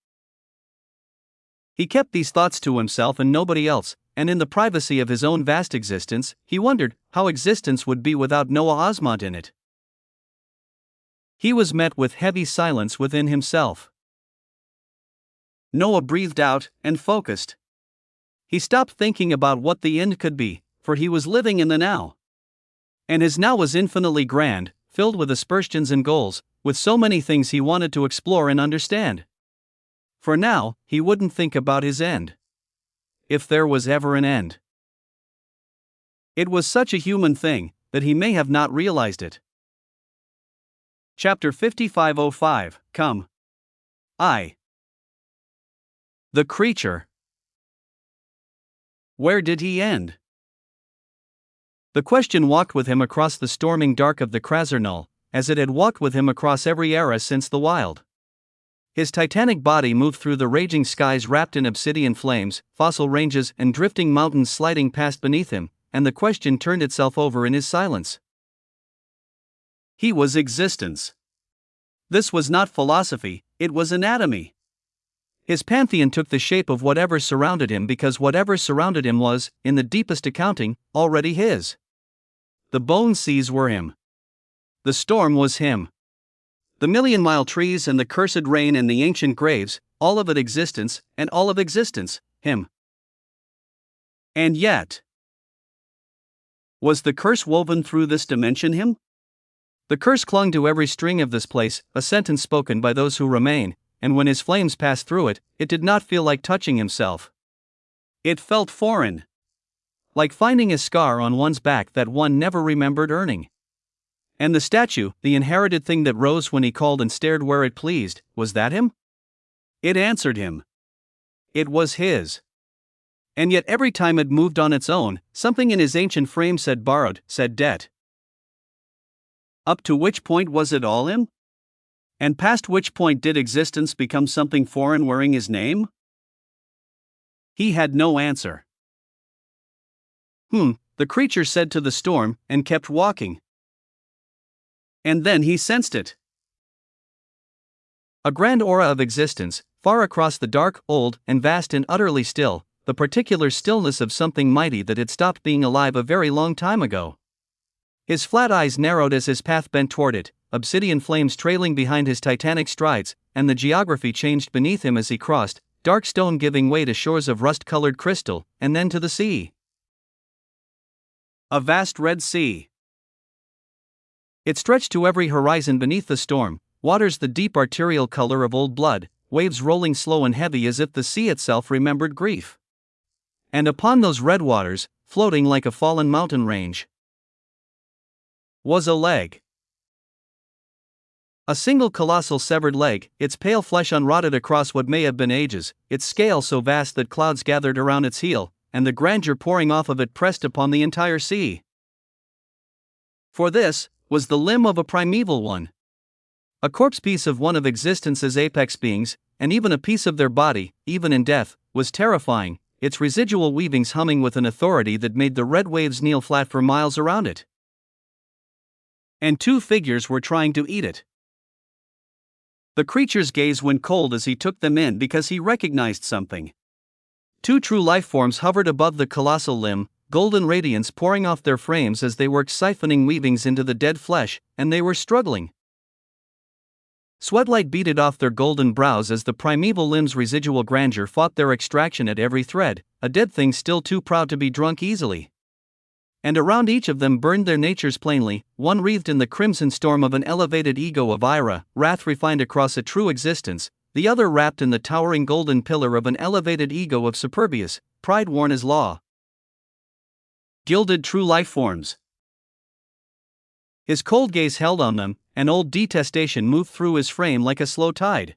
He kept these thoughts to himself and nobody else, and in the privacy of his own vast existence, he wondered how existence would be without Noah Osmont in it. He was met with heavy silence within himself. Noah breathed out and focused. He stopped thinking about what the end could be, for he was living in the now. And his now was infinitely grand, filled with aspersions and goals, with so many things he wanted to explore and understand. For now, he wouldn't think about his end. If there was ever an end. It was such a human thing, that he may have not realized it. Chapter 5505, Come. I. The creature. Where did he end? The question walked with him across the storming dark of the Krasernul, as it had walked with him across every era since the wild. His titanic body moved through the raging skies wrapped in obsidian flames, fossil ranges and drifting mountains sliding past beneath him, and the question turned itself over in his silence. He was existence. This was not philosophy, it was anatomy. His pantheon took the shape of whatever surrounded him because whatever surrounded him was, in the deepest accounting, already his. The bone seas were him. The storm was him. The million-mile trees and the cursed rain and the ancient graves, all of it existence, and all of existence, him. And yet, was the curse woven through this dimension him? The curse clung to every string of this place, a sentence spoken by those who remain, and when his flames passed through it, it did not feel like touching himself. It felt foreign. Like finding a scar on one's back that one never remembered earning. And the statue, the inherited thing that rose when he called and stared where it pleased, was that him? It answered him. It was his. And yet every time it moved on its own, something in his ancient frame said borrowed, said debt. Up to which point was it all him? And past which point did existence become something foreign wearing his name? He had no answer. The creature said to the storm, and kept walking. And then he sensed it. A grand aura of existence, far across the dark, old, and vast and utterly still, the particular stillness of something mighty that had stopped being alive a very long time ago. His flat eyes narrowed as his path bent toward it, obsidian flames trailing behind his titanic strides, and the geography changed beneath him as he crossed, dark stone giving way to shores of rust-colored crystal, and then to the sea. A vast red sea. It stretched to every horizon beneath the storm, waters the deep arterial color of old blood, waves rolling slow and heavy as if the sea itself remembered grief. And upon those red waters, floating like a fallen mountain range, was a leg. A single colossal severed leg, its pale flesh unrotted across what may have been ages, its scale so vast that clouds gathered around its heel, and the grandeur pouring off of it pressed upon the entire sea. For this was the limb of a primeval one. A corpse piece of one of existence's apex beings, and even a piece of their body, even in death, was terrifying, its residual weavings humming with an authority that made the red waves kneel flat for miles around it. And two figures were trying to eat it. The creature's gaze went cold as he took them in because he recognized something. Two true life forms hovered above the colossal limb, golden radiance pouring off their frames as they worked siphoning weavings into the dead flesh, and they were struggling. Sweatlight beaded off their golden brows as the primeval limb's residual grandeur fought their extraction at every thread, a dead thing still too proud to be drunk easily. And around each of them burned their natures plainly, one wreathed in the crimson storm of an elevated ego of Ira, wrath refined across a true existence, the other wrapped in the towering golden pillar of an elevated ego of Superbius, pride worn as law. Gilded true life forms. His cold gaze held on them, and old detestation moved through his frame like a slow tide.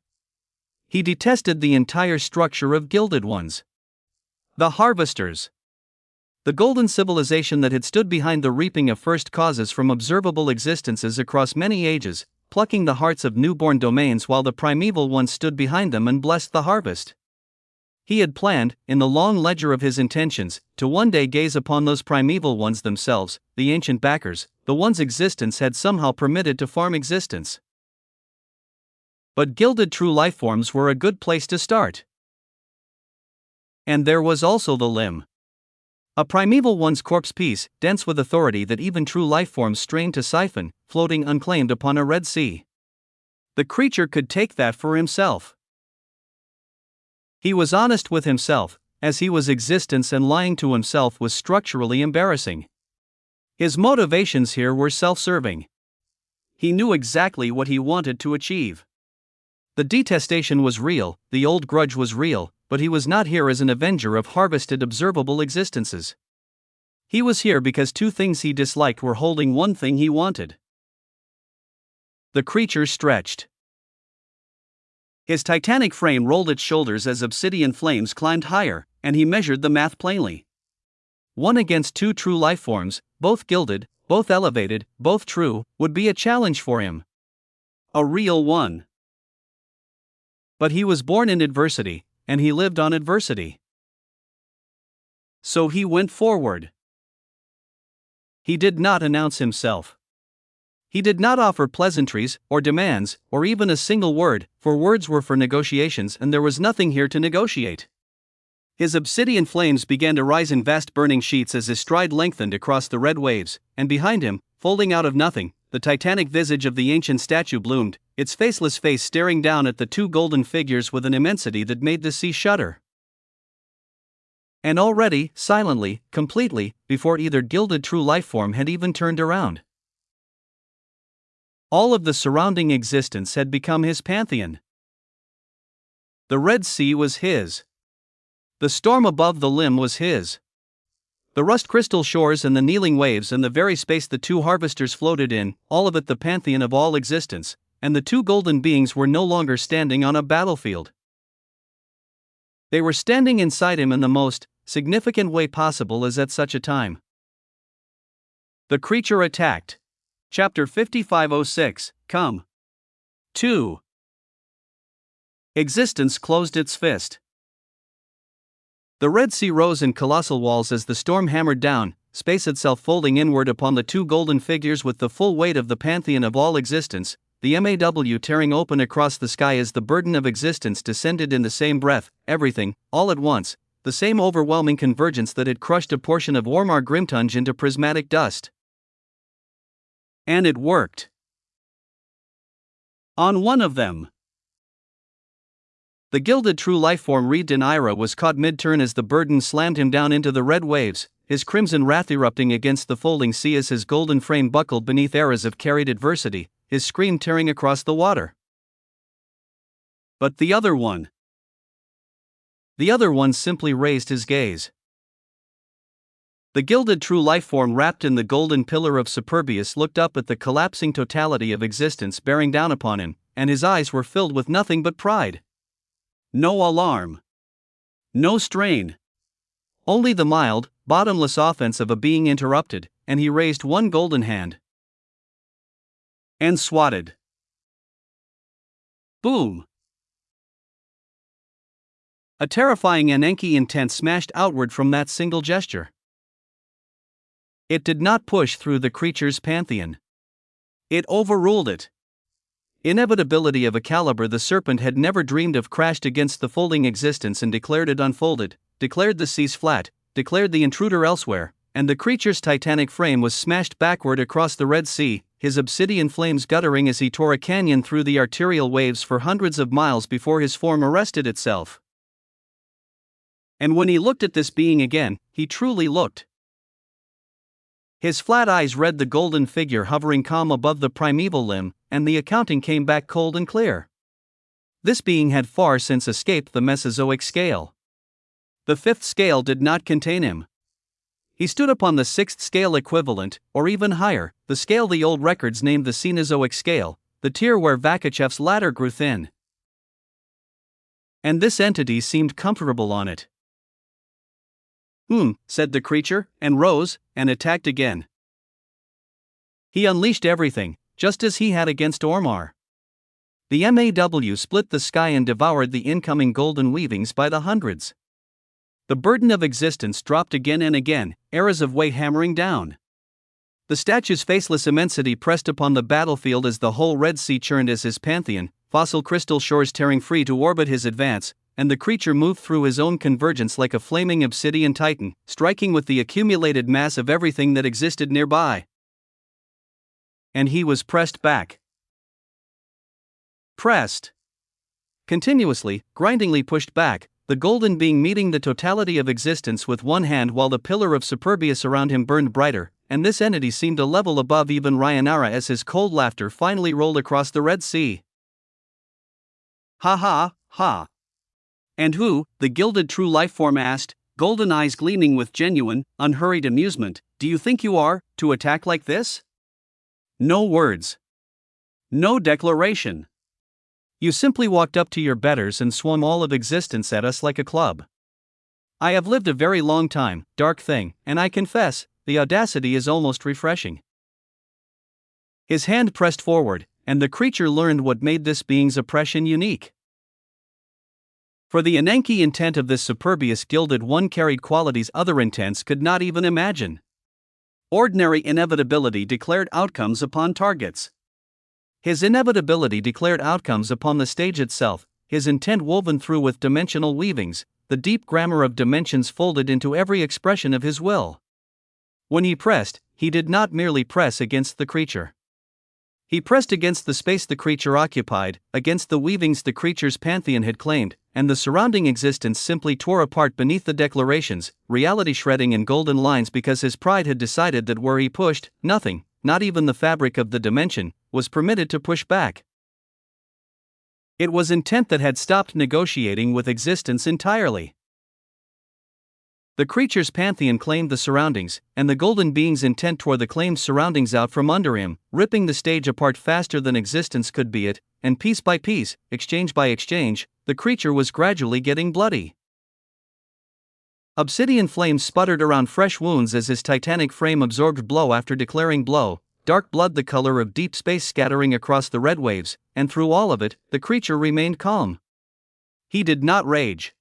He detested the entire structure of gilded ones. The harvesters. The golden civilization that had stood behind the reaping of first causes from observable existences across many ages, plucking the hearts of newborn domains while the primeval ones stood behind them and blessed the harvest. He had planned, in the long ledger of his intentions, to one day gaze upon those primeval ones themselves, the ancient backers, the ones existence had somehow permitted to farm existence. But gilded true lifeforms were a good place to start. And there was also the limb. A primeval one's corpse piece, dense with authority that even true lifeforms strained to siphon, floating unclaimed upon a red sea. The creature could take that for himself. He was honest with himself, as he was existence, and lying to himself was structurally embarrassing. His motivations here were self-serving. He knew exactly what he wanted to achieve. The detestation was real, the old grudge was real, but he was not here as an avenger of harvested observable existences. He was here because two things he disliked were holding one thing he wanted. The creature stretched. His titanic frame rolled its shoulders as obsidian flames climbed higher, and he measured the math plainly. One against two true life forms, both gilded, both elevated, both true, would be a challenge for him. A real one. But he was born in adversity, and he lived on adversity. So he went forward. He did not announce himself. He did not offer pleasantries, or demands, or even a single word, for words were for negotiations and there was nothing here to negotiate. His obsidian flames began to rise in vast burning sheets as his stride lengthened across the red waves, and behind him, folding out of nothing, the titanic visage of the ancient statue bloomed, its faceless face staring down at the two golden figures with an immensity that made the sea shudder. And already, silently, completely, before either gilded true lifeform had even turned around, all of the surrounding existence had become his pantheon. The Red Sea was his. The storm above the limb was his. The rust crystal shores and the kneeling waves and the very space the two harvesters floated in, all of it the pantheon of all existence, and the two golden beings were no longer standing on a battlefield. They were standing inside him in the most significant way possible as at such a time. The creature attacked. Chapter 5506, Come. 2. Existence closed its fist. The Red Sea rose in colossal walls as the storm hammered down, space itself folding inward upon the two golden figures with the full weight of the pantheon of all existence, the MAW tearing open across the sky as the burden of existence descended in the same breath, everything, all at once, the same overwhelming convergence that had crushed a portion of Ormar Grimtunge into prismatic dust. And it worked. On one of them. The gilded true lifeform wreathed in Ira was caught mid-turn as the burden slammed him down into the red waves, his crimson wrath erupting against the folding sea as his golden frame buckled beneath eras of carried adversity, his scream tearing across the water. But the other one. The other one simply raised his gaze. The gilded true lifeform wrapped in the golden pillar of Superbius looked up at the collapsing totality of existence bearing down upon him, and his eyes were filled with nothing but pride. No alarm. No strain. Only the mild, bottomless offense of a being interrupted, and he raised one golden hand. And swatted. Boom. A terrifying Anenki intent smashed outward from that single gesture. It did not push through the creature's pantheon. It overruled it. Inevitability of a caliber the serpent had never dreamed of crashed against the folding existence and declared it unfolded, declared the seas flat, declared the intruder elsewhere, and the creature's titanic frame was smashed backward across the Red Sea, his obsidian flames guttering as he tore a canyon through the arterial waves for hundreds of miles before his form arrested itself. And when he looked at this being again, he truly looked. His flat eyes read the golden figure hovering calm above the primeval limb, and the accounting came back cold and clear. This being had far since escaped the Mesozoic scale. The fifth scale did not contain him. He stood upon the sixth scale equivalent, or even higher, the scale the old records named the Cenozoic scale, the tier where Vakachev's ladder grew thin. And this entity seemed comfortable on it. Said the creature, and rose, and attacked again. He unleashed everything, just as he had against Ormar. The MAW split the sky and devoured the incoming golden weavings by the hundreds. The burden of existence dropped again and again, eras of weight hammering down. The statue's faceless immensity pressed upon the battlefield as the whole Red Sea churned as his pantheon, fossil crystal shores tearing free to orbit his advance, and the creature moved through his own convergence like a flaming obsidian titan, striking with the accumulated mass of everything that existed nearby. And he was pressed back. Pressed. Continuously, grindingly pushed back, the golden being meeting the totality of existence with one hand while the pillar of Superbius around him burned brighter, and this entity seemed a level above even Ryanara as his cold laughter finally rolled across the Red Sea. Ha ha, ha. And who, the gilded true lifeform asked, golden eyes gleaming with genuine, unhurried amusement, do you think you are, to attack like this? No words. No declaration. You simply walked up to your betters and swung all of existence at us like a club. I have lived a very long time, dark thing, and I confess, the audacity is almost refreshing. His hand pressed forward, and the creature learned what made this being's oppression unique. For the Anenki intent of this Superbius gilded one carried qualities other intents could not even imagine. Ordinary inevitability declared outcomes upon targets. His inevitability declared outcomes upon the stage itself, his intent woven through with dimensional weavings, the deep grammar of dimensions folded into every expression of his will. When he pressed, he did not merely press against the creature. He pressed against the space the creature occupied, against the weavings the creature's pantheon had claimed, and the surrounding existence simply tore apart beneath the declarations, reality shredding in golden lines because his pride had decided that where he pushed, nothing, not even the fabric of the dimension, was permitted to push back. It was intent that had stopped negotiating with existence entirely. The creature's pantheon claimed the surroundings, and the golden being's intent tore the claimed surroundings out from under him, ripping the stage apart faster than existence could be it, and piece by piece, exchange by exchange, the creature was gradually getting bloody. Obsidian flames sputtered around fresh wounds as his titanic frame absorbed blow after declaring blow, dark blood the color of deep space scattering across the red waves, and through all of it, the creature remained calm. He did not rage.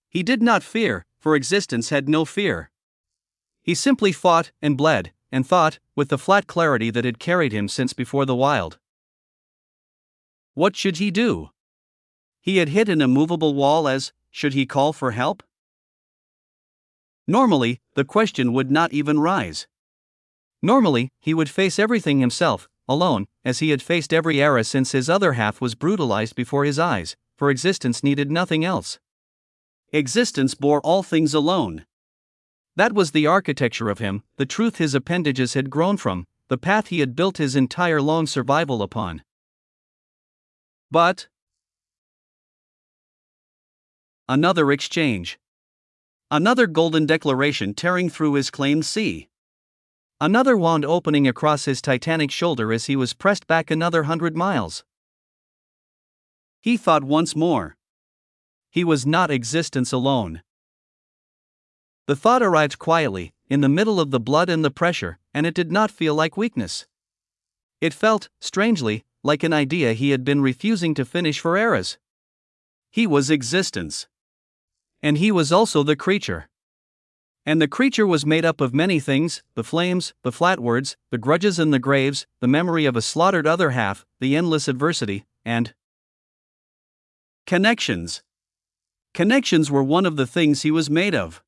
He did not fear, for existence had no fear. He simply fought, and bled, and thought, with the flat clarity that had carried him since before the wild. What should he do? He had hit an immovable wall should he call for help? Normally, the question would not even rise. Normally, he would face everything himself, alone, as he had faced every era since his other half was brutalized before his eyes, for existence needed nothing else. Existence bore all things alone. That was the architecture of him, the truth his appendages had grown from, the path he had built his entire long survival upon. But another exchange. Another golden declaration tearing through his claimed sea. Another wound opening across his titanic shoulder as he was pressed back another 100 miles. He thought once more. He was not existence alone. The thought arrived quietly, in the middle of the blood and the pressure, and it did not feel like weakness. It felt, strangely, like an idea he had been refusing to finish for eras. He was existence. And he was also the creature. And the creature was made up of many things: the flames, the flat words, the grudges and the graves, the memory of a slaughtered other half, the endless adversity, and connections. Connections were one of the things he was made of.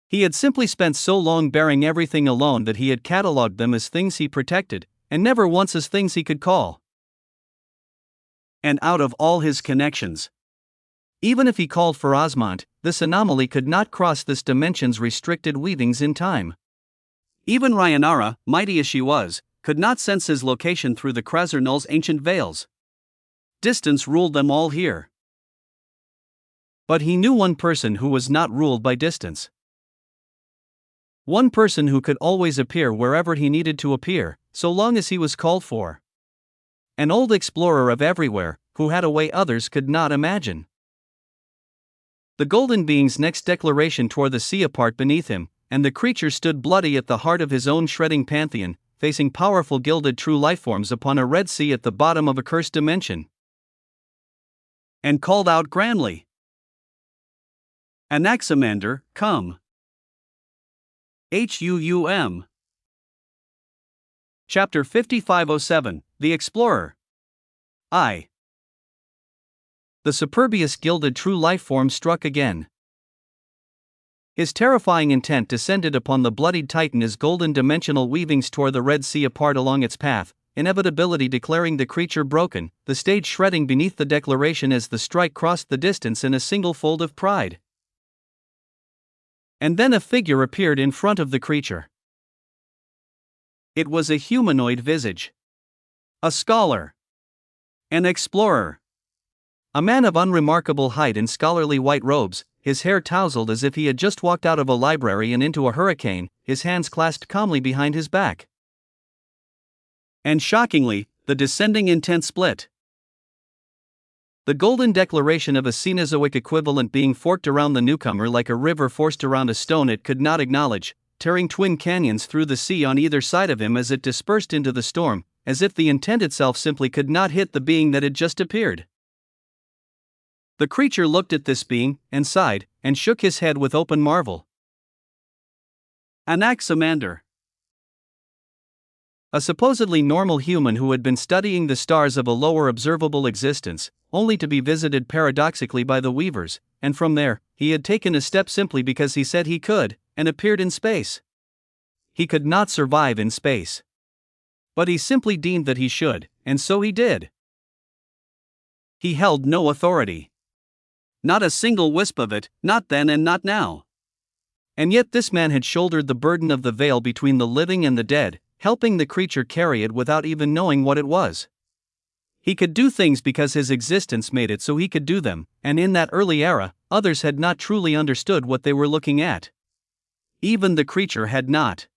He had simply spent so long bearing everything alone that he had catalogued them as things he protected, and never once as things he could call. And out of all his connections, even if he called for Osmont, this anomaly could not cross this dimension's restricted weavings in time. Even Rhayanara, mighty as she was, could not sense his location through the Krasr-Null's ancient veils. Distance ruled them all here. But he knew one person who was not ruled by distance. One person who could always appear wherever he needed to appear, so long as he was called for. An old explorer of everywhere, who had a way others could not imagine. The golden being's next declaration tore the sea apart beneath him, and the creature stood bloody at the heart of his own shredding pantheon, facing powerful gilded true lifeforms upon a red sea at the bottom of a cursed dimension. And called out grandly, "Anaximander, come." HUUM. Chapter 5507, The Explorer. The superbious gilded true life form struck again. His terrifying intent descended upon the bloodied titan as golden dimensional weavings tore the Red Sea apart along its path, inevitability declaring the creature broken, the stage shredding beneath the declaration as the strike crossed the distance in a single fold of pride. And then a figure appeared in front of the creature. It was a humanoid visage. A scholar. An explorer. A man of unremarkable height in scholarly white robes, his hair tousled as if he had just walked out of a library and into a hurricane, his hands clasped calmly behind his back. And shockingly, the descending intent split. The golden declaration of a Cenozoic equivalent being forked around the newcomer like a river forced around a stone it could not acknowledge, tearing twin canyons through the sea on either side of him as it dispersed into the storm, as if the intent itself simply could not hit the being that had just appeared. The creature looked at this being, and sighed, and shook his head with open marvel. Anaximander. A supposedly normal human who had been studying the stars of a lower observable existence, only to be visited paradoxically by the Weavers, and from there, he had taken a step simply because he said he could, and appeared in space. He could not survive in space. But he simply deemed that he should, and so he did. He held no authority. Not a single wisp of it, not then and not now. And yet this man had shouldered the burden of the veil between the living and the dead, helping the creature carry it without even knowing what it was. He could do things because his existence made it so he could do them, and in that early era, others had not truly understood what they were looking at. Even the creature had not.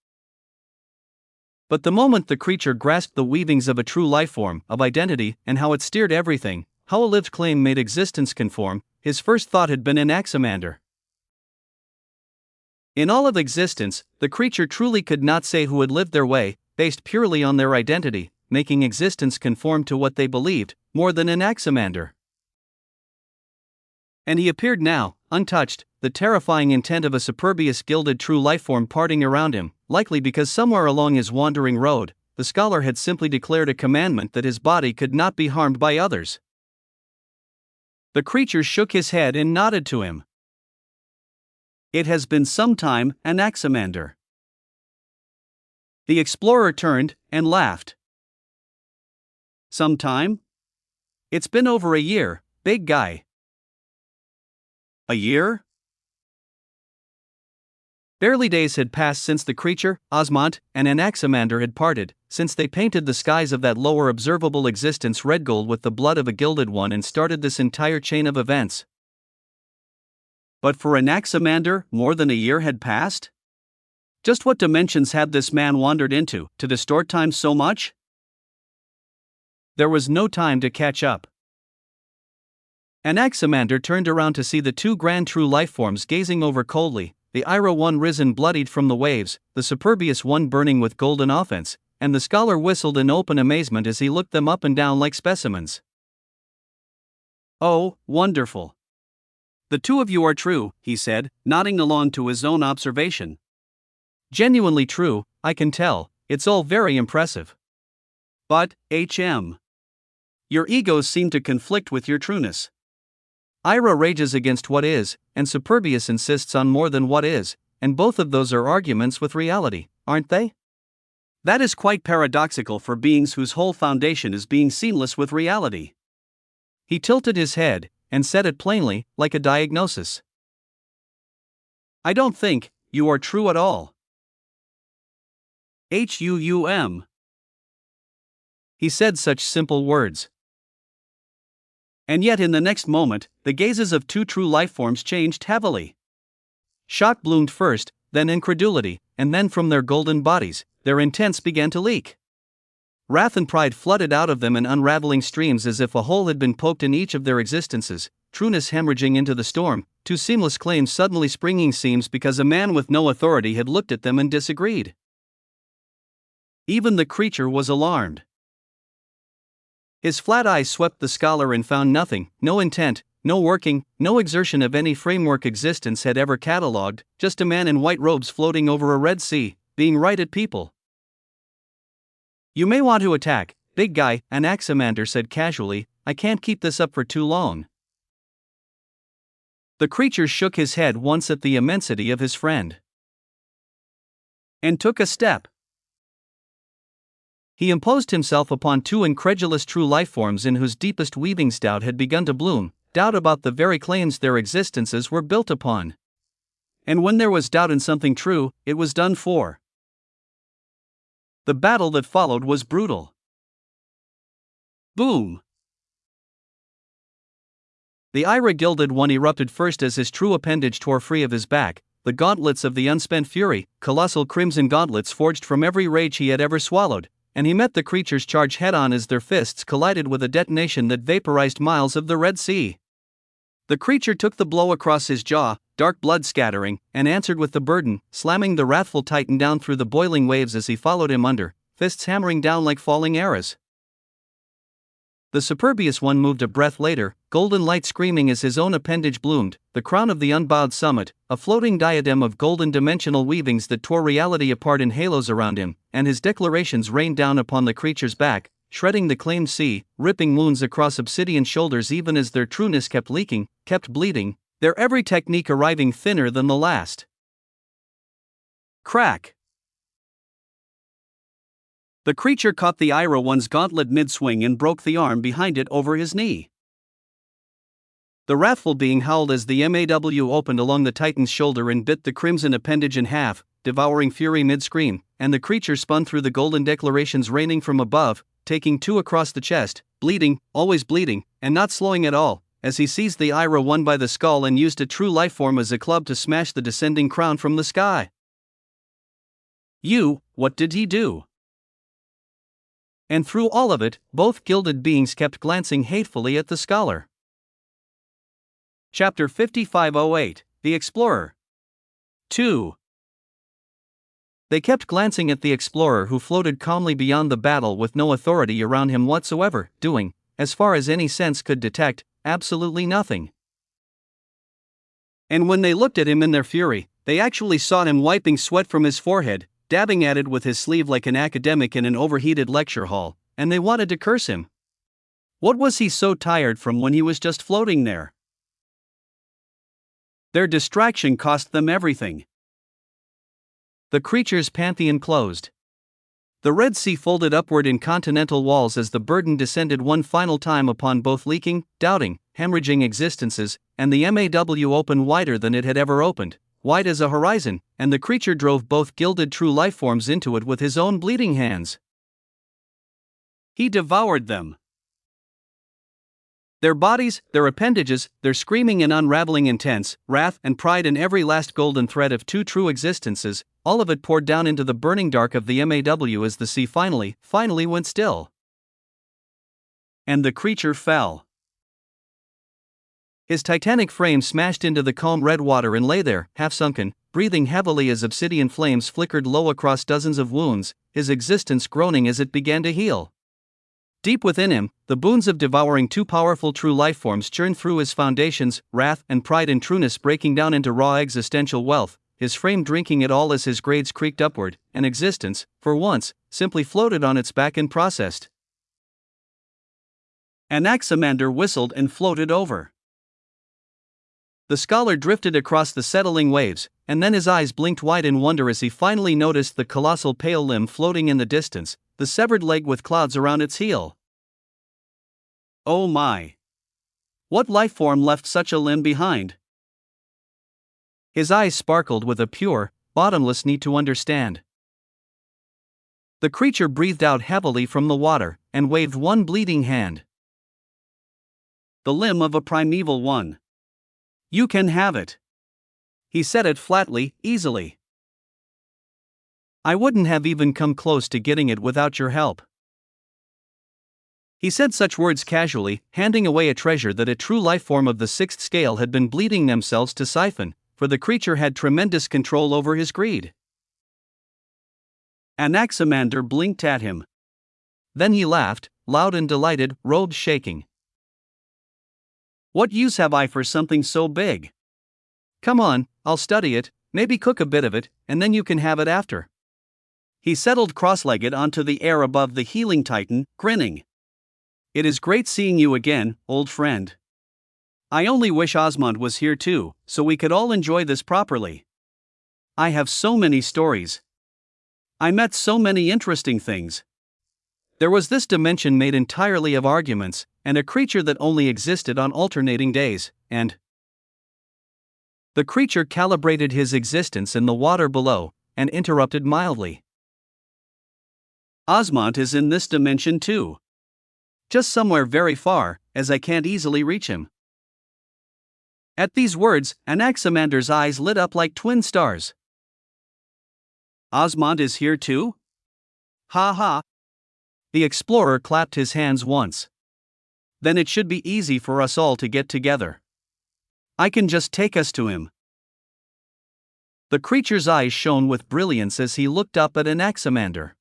But the moment the creature grasped the weavings of a true lifeform, of identity, and how it steered everything, how a lived claim made existence conform, his first thought had been Anaximander. In all of existence, the creature truly could not say who had lived their way, based purely on their identity, making existence conform to what they believed, more than Anaximander. And he appeared now, untouched, the terrifying intent of a superbious gilded true lifeform parting around him, likely because somewhere along his wandering road, the scholar had simply declared a commandment that his body could not be harmed by others. The creature shook his head and nodded to him. It has been some time, Anaximander. The explorer turned and laughed. Some time? It's been over a year, big guy. A year? Barely days had passed since the creature, Osmont, and Anaximander had parted, since they painted the skies of that lower observable existence red gold with the blood of a gilded one and started this entire chain of events. But for Anaximander, more than a year had passed? Just what dimensions had this man wandered into, to distort time so much? There was no time to catch up. Anaximander turned around to see the two grand true lifeforms gazing over coldly, the Ira one risen bloodied from the waves, the Superbius one burning with golden offense, and the scholar whistled in open amazement as he looked them up and down like specimens. Oh, wonderful. The two of you are true, he said, nodding along to his own observation. Genuinely true, I can tell, it's all very impressive. But, HM. Your egos seem to conflict with your trueness. Ira rages against what is, and Superbius insists on more than what is, and both of those are arguments with reality, aren't they? That is quite paradoxical for beings whose whole foundation is being seamless with reality. He tilted his head, and said it plainly, like a diagnosis. I don't think you are true at all. HUUM. He said such simple words. And yet in the next moment, the gazes of two true lifeforms changed heavily. Shock bloomed first, then incredulity, and then from their golden bodies, their intents began to leak. Wrath and pride flooded out of them in unraveling streams as if a hole had been poked in each of their existences, trueness hemorrhaging into the storm, two seamless claims suddenly springing seams because a man with no authority had looked at them and disagreed. Even the creature was alarmed. His flat eyes swept the scholar and found nothing, no intent, no working, no exertion of any framework existence had ever catalogued, just a man in white robes floating over a red sea, being right at people. You may want to attack, big guy, Anaximander said casually, I can't keep this up for too long. The creature shook his head once at the immensity of his friend. And took a step. He imposed himself upon two incredulous true lifeforms in whose deepest weavings doubt had begun to bloom, doubt about the very claims their existences were built upon. And when there was doubt in something true, it was done for. The battle that followed was brutal. Boom! The Ira gilded one erupted first as his true appendage tore free of his back, the gauntlets of the unspent fury, colossal crimson gauntlets forged from every rage he had ever swallowed, and he met the creature's charge head-on as their fists collided with a detonation that vaporized miles of the Red Sea. The creature took the blow across his jaw, dark blood scattering, and answered with the burden, slamming the wrathful titan down through the boiling waves as he followed him under, fists hammering down like falling arrows. The Superbius one moved a breath later, golden light screaming as his own appendage bloomed, the crown of the unbowed summit, a floating diadem of golden dimensional weavings that tore reality apart in halos around him, and his declarations rained down upon the creature's back, shredding the claimed sea, ripping wounds across obsidian shoulders even as their trueness kept leaking, kept bleeding, their every technique arriving thinner than the last. Crack! The creature caught the Ira one's gauntlet mid-swing and broke the arm behind it over his knee. The wrathful being howled as the MAW opened along the titan's shoulder and bit the crimson appendage in half, devouring fury mid-scream, and the creature spun through the golden declarations raining from above, taking two across the chest, bleeding, always bleeding, and not slowing at all, as he seized the Ira one by the skull and used a true lifeform as a club to smash the descending crown from the sky. What did he do? And through all of it, both gilded beings kept glancing hatefully at the scholar. Chapter 5508, The Explorer. 2. They kept glancing at the explorer who floated calmly beyond the battle with no authority around him whatsoever, doing, as far as any sense could detect, absolutely nothing. And when they looked at him in their fury, they actually saw him wiping sweat from his forehead, dabbing at it with his sleeve like an academic in an overheated lecture hall, and they wanted to curse him. What was he so tired from when he was just floating there? Their distraction cost them everything. The creature's pantheon closed. The Red Sea folded upward in continental walls as the burden descended one final time upon both leaking, doubting, hemorrhaging existences, and the MAW opened wider than it had ever opened, wide as a horizon, and the creature drove both gilded true lifeforms into it with his own bleeding hands. He devoured them. Their bodies, their appendages, their screaming and unraveling intense wrath and pride and every last golden thread of two true existences, all of it poured down into the burning dark of the MAW as the sea finally went still. And the creature fell. His titanic frame smashed into the calm red water and lay there, half-sunken, breathing heavily as obsidian flames flickered low across dozens of wounds, his existence groaning as it began to heal. Deep within him, the boons of devouring two powerful true lifeforms churned through his foundations, wrath and pride and trueness breaking down into raw existential wealth, his frame drinking it all as his grades creaked upward, and existence, for once, simply floated on its back and processed. Anaximander whistled and floated over. The scholar drifted across the settling waves, and then his eyes blinked wide in wonder as he finally noticed the colossal pale limb floating in the distance, the severed leg with clouds around its heel. Oh my! What lifeform left such a limb behind? His eyes sparkled with a pure, bottomless need to understand. The creature breathed out heavily from the water, and waved one bleeding hand. The limb of a primeval one. You can have it. He said it flatly, easily. I wouldn't have even come close to getting it without your help. He said such words casually, handing away a treasure that a true lifeform of the sixth scale had been bleeding themselves to siphon, for the creature had tremendous control over his greed. Anaximander blinked at him. Then he laughed, loud and delighted, robes shaking. What use have I for something so big? Come on, I'll study it, maybe cook a bit of it, and then you can have it after. He settled cross-legged onto the air above the healing titan, grinning. It is great seeing you again, old friend. I only wish Osmond was here too, so we could all enjoy this properly. I have so many stories. I met so many interesting things. There was this dimension made entirely of arguments, and a creature that only existed on alternating days, and the creature calibrated his existence in the water below, and interrupted mildly. Osmond is in this dimension too. Just somewhere very far, as I can't easily reach him. At these words, Anaximander's eyes lit up like twin stars. Osmond is here too? Ha ha! The explorer clapped his hands once. Then it should be easy for us all to get together. I can just take us to him. The creature's eyes shone with brilliance as he looked up at Anaximander.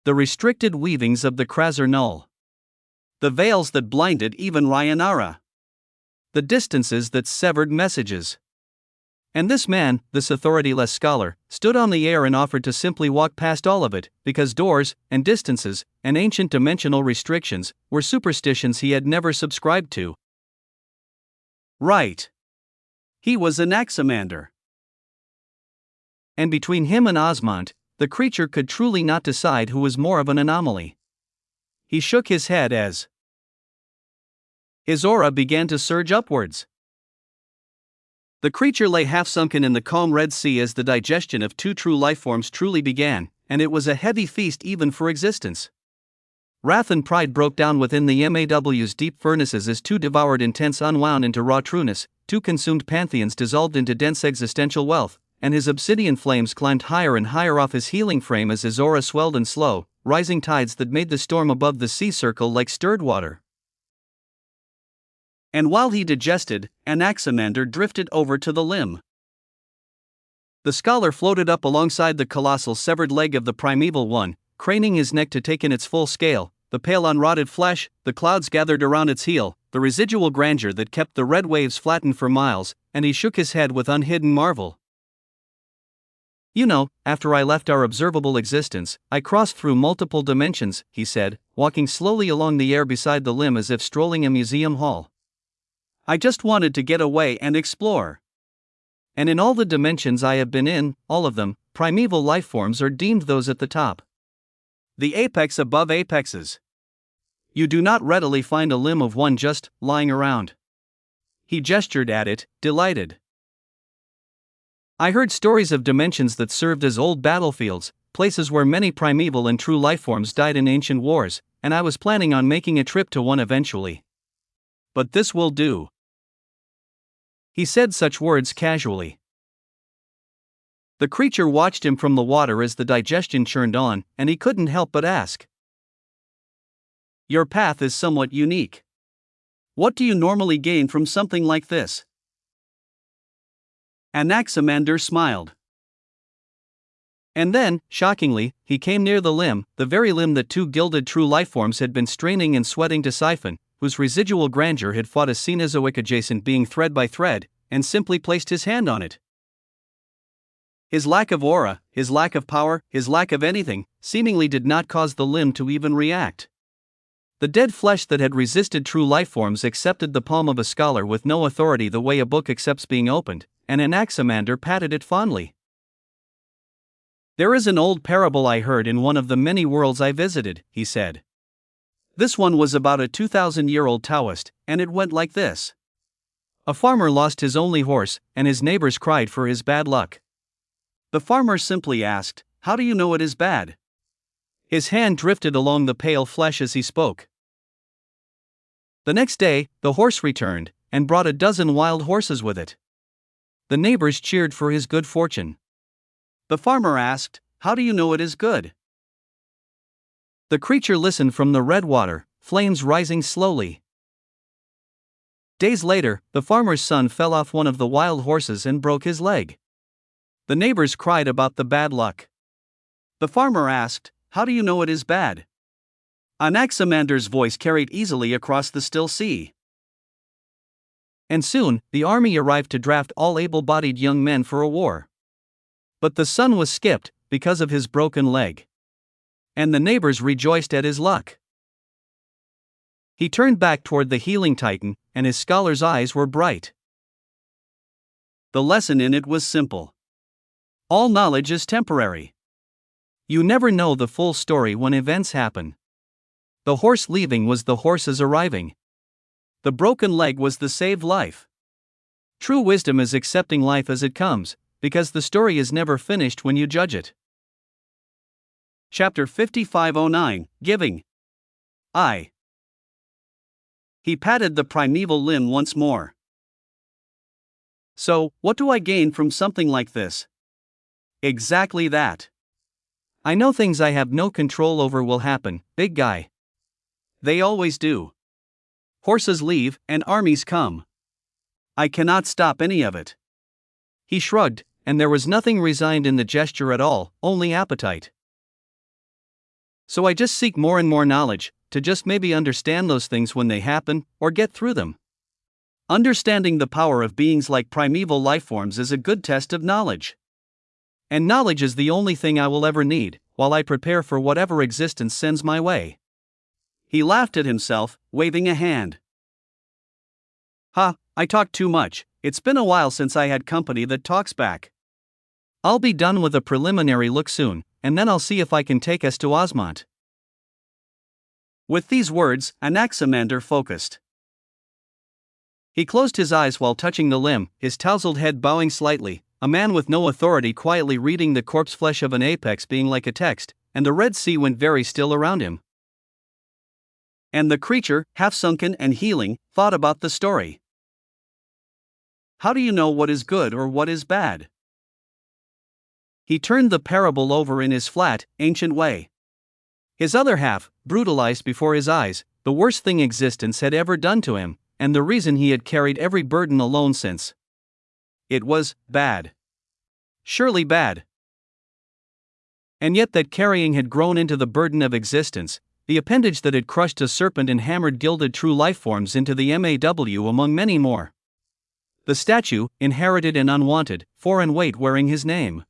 The restricted weavings of the Krasr Null. The veils that blinded even Ryanara. The distances that severed messages. And this man, this authorityless scholar, stood on the air and offered to simply walk past all of it, because doors, and distances, and ancient dimensional restrictions, were superstitions he had never subscribed to. Right. He was Anaximander. And between him and Osmond, the creature could truly not decide who was more of an anomaly. He shook his head as his aura began to surge upwards. The creature lay half-sunken in the calm Red Sea as the digestion of two true lifeforms truly began, and it was a heavy feast even for existence. Wrath and pride broke down within the MAW's deep furnaces as two devoured intents unwound into raw trueness, two consumed pantheons dissolved into dense existential wealth, and his obsidian flames climbed higher and higher off his healing frame as his aura swelled in slow, rising tides that made the storm above the sea circle like stirred water. And while he digested, Anaximander drifted over to the limb. The scholar floated up alongside the colossal severed leg of the primeval one, craning his neck to take in its full scale, the pale unrotted flesh, the clouds gathered around its heel, the residual grandeur that kept the red waves flattened for miles, and he shook his head with unhidden marvel. You know, after I left our observable existence, I crossed through multiple dimensions, he said, walking slowly along the air beside the limb as if strolling a museum hall. I just wanted to get away and explore. And in all the dimensions I have been in, all of them, primeval life forms are deemed those at the top. The apex above apexes. You do not readily find a limb of one just lying around. He gestured at it, delighted. I heard stories of dimensions that served as old battlefields, places where many primeval and true lifeforms died in ancient wars, and I was planning on making a trip to one eventually. But this will do. He said such words casually. The creature watched him from the water as the digestion churned on, and he couldn't help but ask. Your path is somewhat unique. What do you normally gain from something like this? Anaximander smiled. And then, shockingly, he came near the limb, the very limb that two gilded true lifeforms had been straining and sweating to siphon, whose residual grandeur had fought a Cenozoic-adjacent being thread by thread, and simply placed his hand on it. His lack of aura, his lack of power, his lack of anything, seemingly did not cause the limb to even react. The dead flesh that had resisted true lifeforms accepted the palm of a scholar with no authority the way a book accepts being opened, and Anaximander patted it fondly. There is an old parable I heard in one of the many worlds I visited, he said. This one was about a 2,000-year-old Taoist, and it went like this. A farmer lost his only horse, and his neighbors cried for his bad luck. The farmer simply asked, "How do you know it is bad?" His hand drifted along the pale flesh as he spoke. The next day, the horse returned, and brought a dozen wild horses with it. The neighbors cheered for his good fortune. The farmer asked, "How do you know it is good?" The creature listened from the red water, flames rising slowly. Days later, the farmer's son fell off one of the wild horses and broke his leg. The neighbors cried about the bad luck. The farmer asked, "How do you know it is bad?" Anaximander's voice carried easily across the still sea. And soon, the army arrived to draft all able-bodied young men for a war. But the son was skipped, because of his broken leg. And the neighbors rejoiced at his luck. He turned back toward the healing titan, and his scholar's eyes were bright. The lesson in it was simple. All knowledge is temporary. You never know the full story when events happen. The horse leaving was the horse's arriving. The broken leg was the saved life. True wisdom is accepting life as it comes, because the story is never finished when you judge it. Chapter 5509, Giving. He patted the primeval limb once more. So, what do I gain from something like this? Exactly that. I know things I have no control over will happen, big guy. They always do. Horses leave, and armies come. I cannot stop any of it. He shrugged, and there was nothing resigned in the gesture at all, only appetite. So I just seek more and more knowledge, to just maybe understand those things when they happen, or get through them. Understanding the power of beings like primeval lifeforms is a good test of knowledge. And knowledge is the only thing I will ever need, while I prepare for whatever existence sends my way. He laughed at himself, waving a hand. I talk too much, it's been a while since I had company that talks back. I'll be done with a preliminary look soon, and then I'll see if I can take us to Osmont. With these words, Anaximander focused. He closed his eyes while touching the limb, his tousled head bowing slightly, a man with no authority quietly reading the corpse flesh of an apex being like a text, and the Red Sea went very still around him. And the creature, half sunken and healing, thought about the story. How do you know what is good or what is bad? He turned the parable over in his flat, ancient way. His other half, brutalized before his eyes, the worst thing existence had ever done to him, and the reason he had carried every burden alone since. It was bad. Surely bad. And yet that carrying had grown into the burden of existence, the appendage that had crushed a serpent and hammered gilded true lifeforms into the MAW among many more. The statue, inherited and unwanted, foreign weight wearing his name.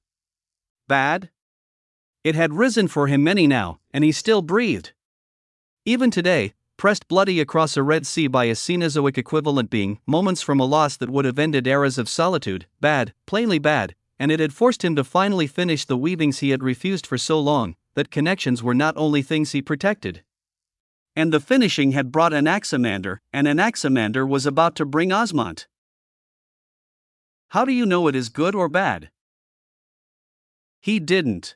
Bad? It had risen for him many now, and he still breathed. Even today, pressed bloody across a Red Sea by a Cenozoic equivalent being, moments from a loss that would have ended eras of solitude, bad, plainly bad, and it had forced him to finally finish the weavings he had refused for so long, that connections were not only things he protected. And the finishing had brought Anaximander, and Anaximander was about to bring Osmont. How do you know it is good or bad? He didn't.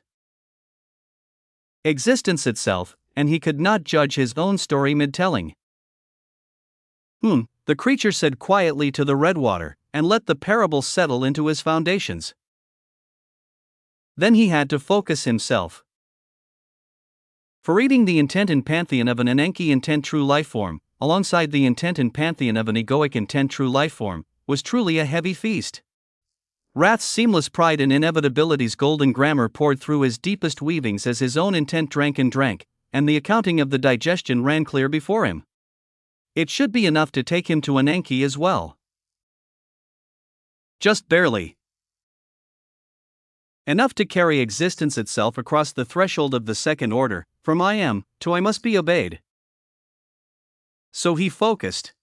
Existence itself, and he could not judge his own story mid-telling. The creature said quietly to the Redwater, and let the parable settle into his foundations. Then he had to focus himself. For reading the intent and pantheon of an Enki intent true lifeform, alongside the intent and pantheon of an egoic intent true lifeform, was truly a heavy feast. Wrath's seamless pride and inevitability's golden grammar poured through his deepest weavings as his own intent drank, and the accounting of the digestion ran clear before him. It should be enough to take him to Enki as well. Just barely. Enough to carry existence itself across the threshold of the second order, from I am, to I must be obeyed. So he focused.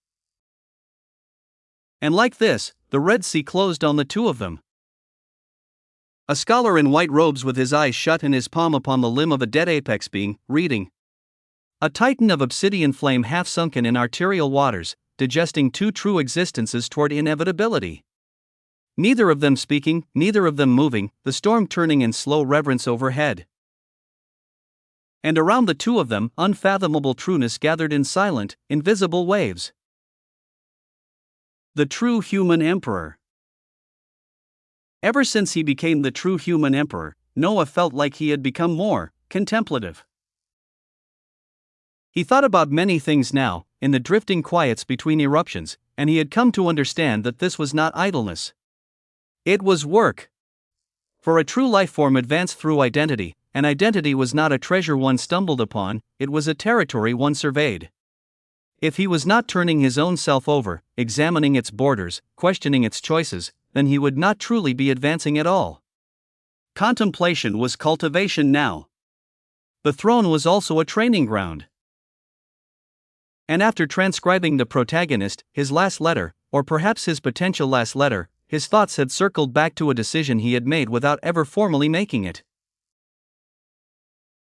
And like this, the Red Sea closed on the two of them. A scholar in white robes with his eyes shut and his palm upon the limb of a dead apex being, reading. A titan of obsidian flame half sunken in arterial waters, digesting two true existences toward inevitability. Neither of them speaking, neither of them moving, the storm turning in slow reverence overhead. And around the two of them, unfathomable trueness gathered in silent, invisible waves. The true human emperor. Ever since he became the true human emperor, Noah felt like he had become more contemplative. He thought about many things now, in the drifting quiets between eruptions, and he had come to understand that this was not idleness. It was work. For a true life form advanced through identity, and identity was not a treasure one stumbled upon, it was a territory one surveyed. If he was not turning his own self over, examining its borders, questioning its choices, then he would not truly be advancing at all. Contemplation was cultivation now. The throne was also a training ground. And after transcribing the protagonist, his last letter, or perhaps his potential last letter, his thoughts had circled back to a decision he had made without ever formally making it.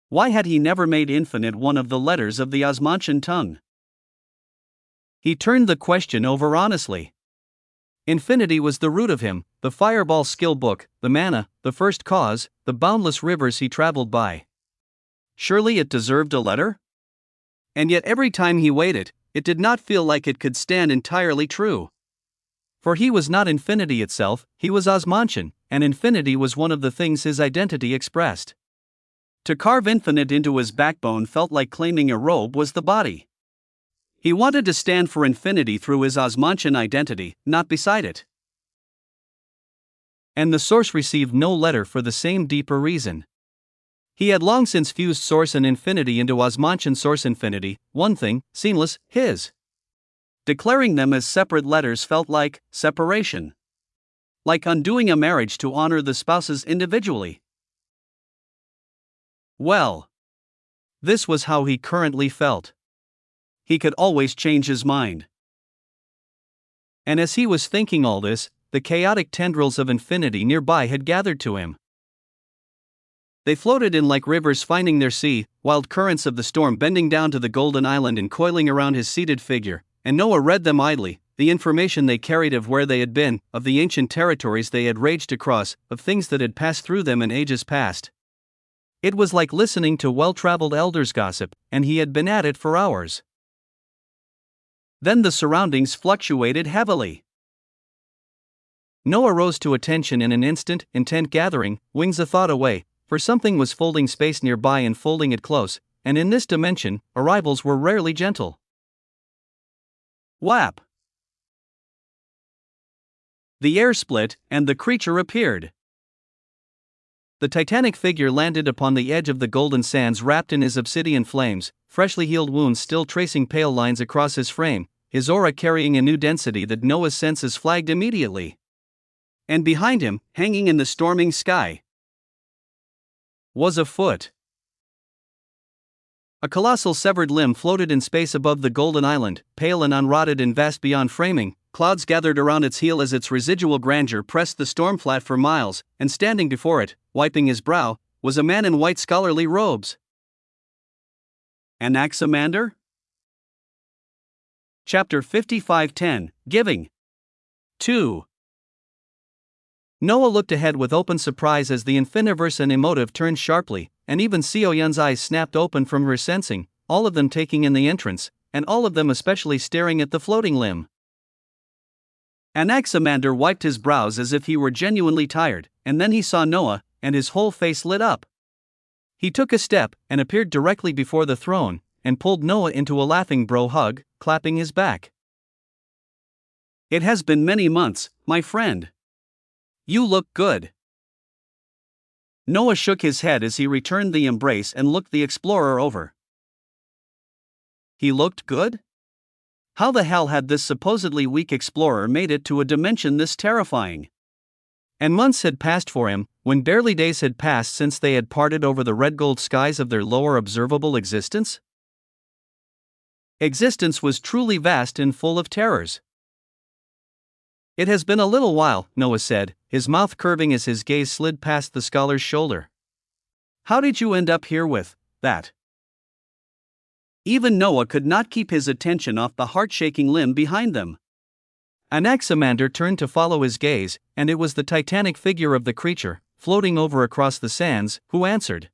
Why had he never made infinite one of the letters of the Osmantian tongue? He turned the question over honestly. Infinity was the root of him, the fireball skill book, the mana, the first cause, the boundless rivers he traveled by. Surely it deserved a letter? And yet every time he weighed it, it did not feel like it could stand entirely true. For he was not infinity itself, he was Osmantian, and infinity was one of the things his identity expressed. To carve infinite into his backbone felt like claiming a robe was the body. He wanted to stand for infinity through his Osmantian identity, not beside it. And the source received no letter for the same deeper reason. He had long since fused source and infinity into Osmantian source infinity, one thing, seamless, his. Declaring them as separate letters felt like separation. Like undoing a marriage to honor the spouses individually. Well, this was how he currently felt. He could always change his mind. And as he was thinking all this, the chaotic tendrils of infinity nearby had gathered to him. They floated in like rivers finding their sea, wild currents of the storm bending down to the golden island and coiling around his seated figure, and Noah read them idly, the information they carried of where they had been, of the ancient territories they had raged across, of things that had passed through them in ages past. It was like listening to well-traveled elders' gossip, and he had been at it for hours. Then the surroundings fluctuated heavily. Noah rose to attention in an instant, intent gathering, wings a thought away, for something was folding space nearby and folding it close, and in this dimension, arrivals were rarely gentle. Whap! The air split, and the creature appeared. The titanic figure landed upon the edge of the golden sands wrapped in his obsidian flames, freshly healed wounds still tracing pale lines across his frame, his aura carrying a new density that Noah's senses flagged immediately. And behind him, hanging in the storming sky, was a foot. A colossal severed limb floated in space above the golden island, pale and unrotted and vast beyond framing. Clouds gathered around its heel as its residual grandeur pressed the storm flat for miles, and standing before it, wiping his brow, was a man in white scholarly robes. Anaximander? Chapter 55:10, Giving. 2. Noah looked ahead with open surprise as the Infiniverse and Emotive turned sharply, and even Seo Yun's eyes snapped open from her sensing, all of them taking in the entrance, and all of them especially staring at the floating limb. Anaximander wiped his brows as if he were genuinely tired, and then he saw Noah, and his whole face lit up. He took a step, and appeared directly before the throne, and pulled Noah into a laughing bro hug, clapping his back. "It has been many months, my friend. You look good." Noah shook his head as he returned the embrace and looked the explorer over. He looked good? How the hell had this supposedly weak explorer made it to a dimension this terrifying? And months had passed for him, when barely days had passed since they had parted over the red gold skies of their lower observable existence? Existence was truly vast and full of terrors. "It has been a little while," Noah said, his mouth curving as his gaze slid past the scholar's shoulder. "How did you end up here with that?" Even Noah could not keep his attention off the heart-shaking limb behind them. Anaximander turned to follow his gaze, and it was the titanic figure of the creature, floating over across the sands, who answered.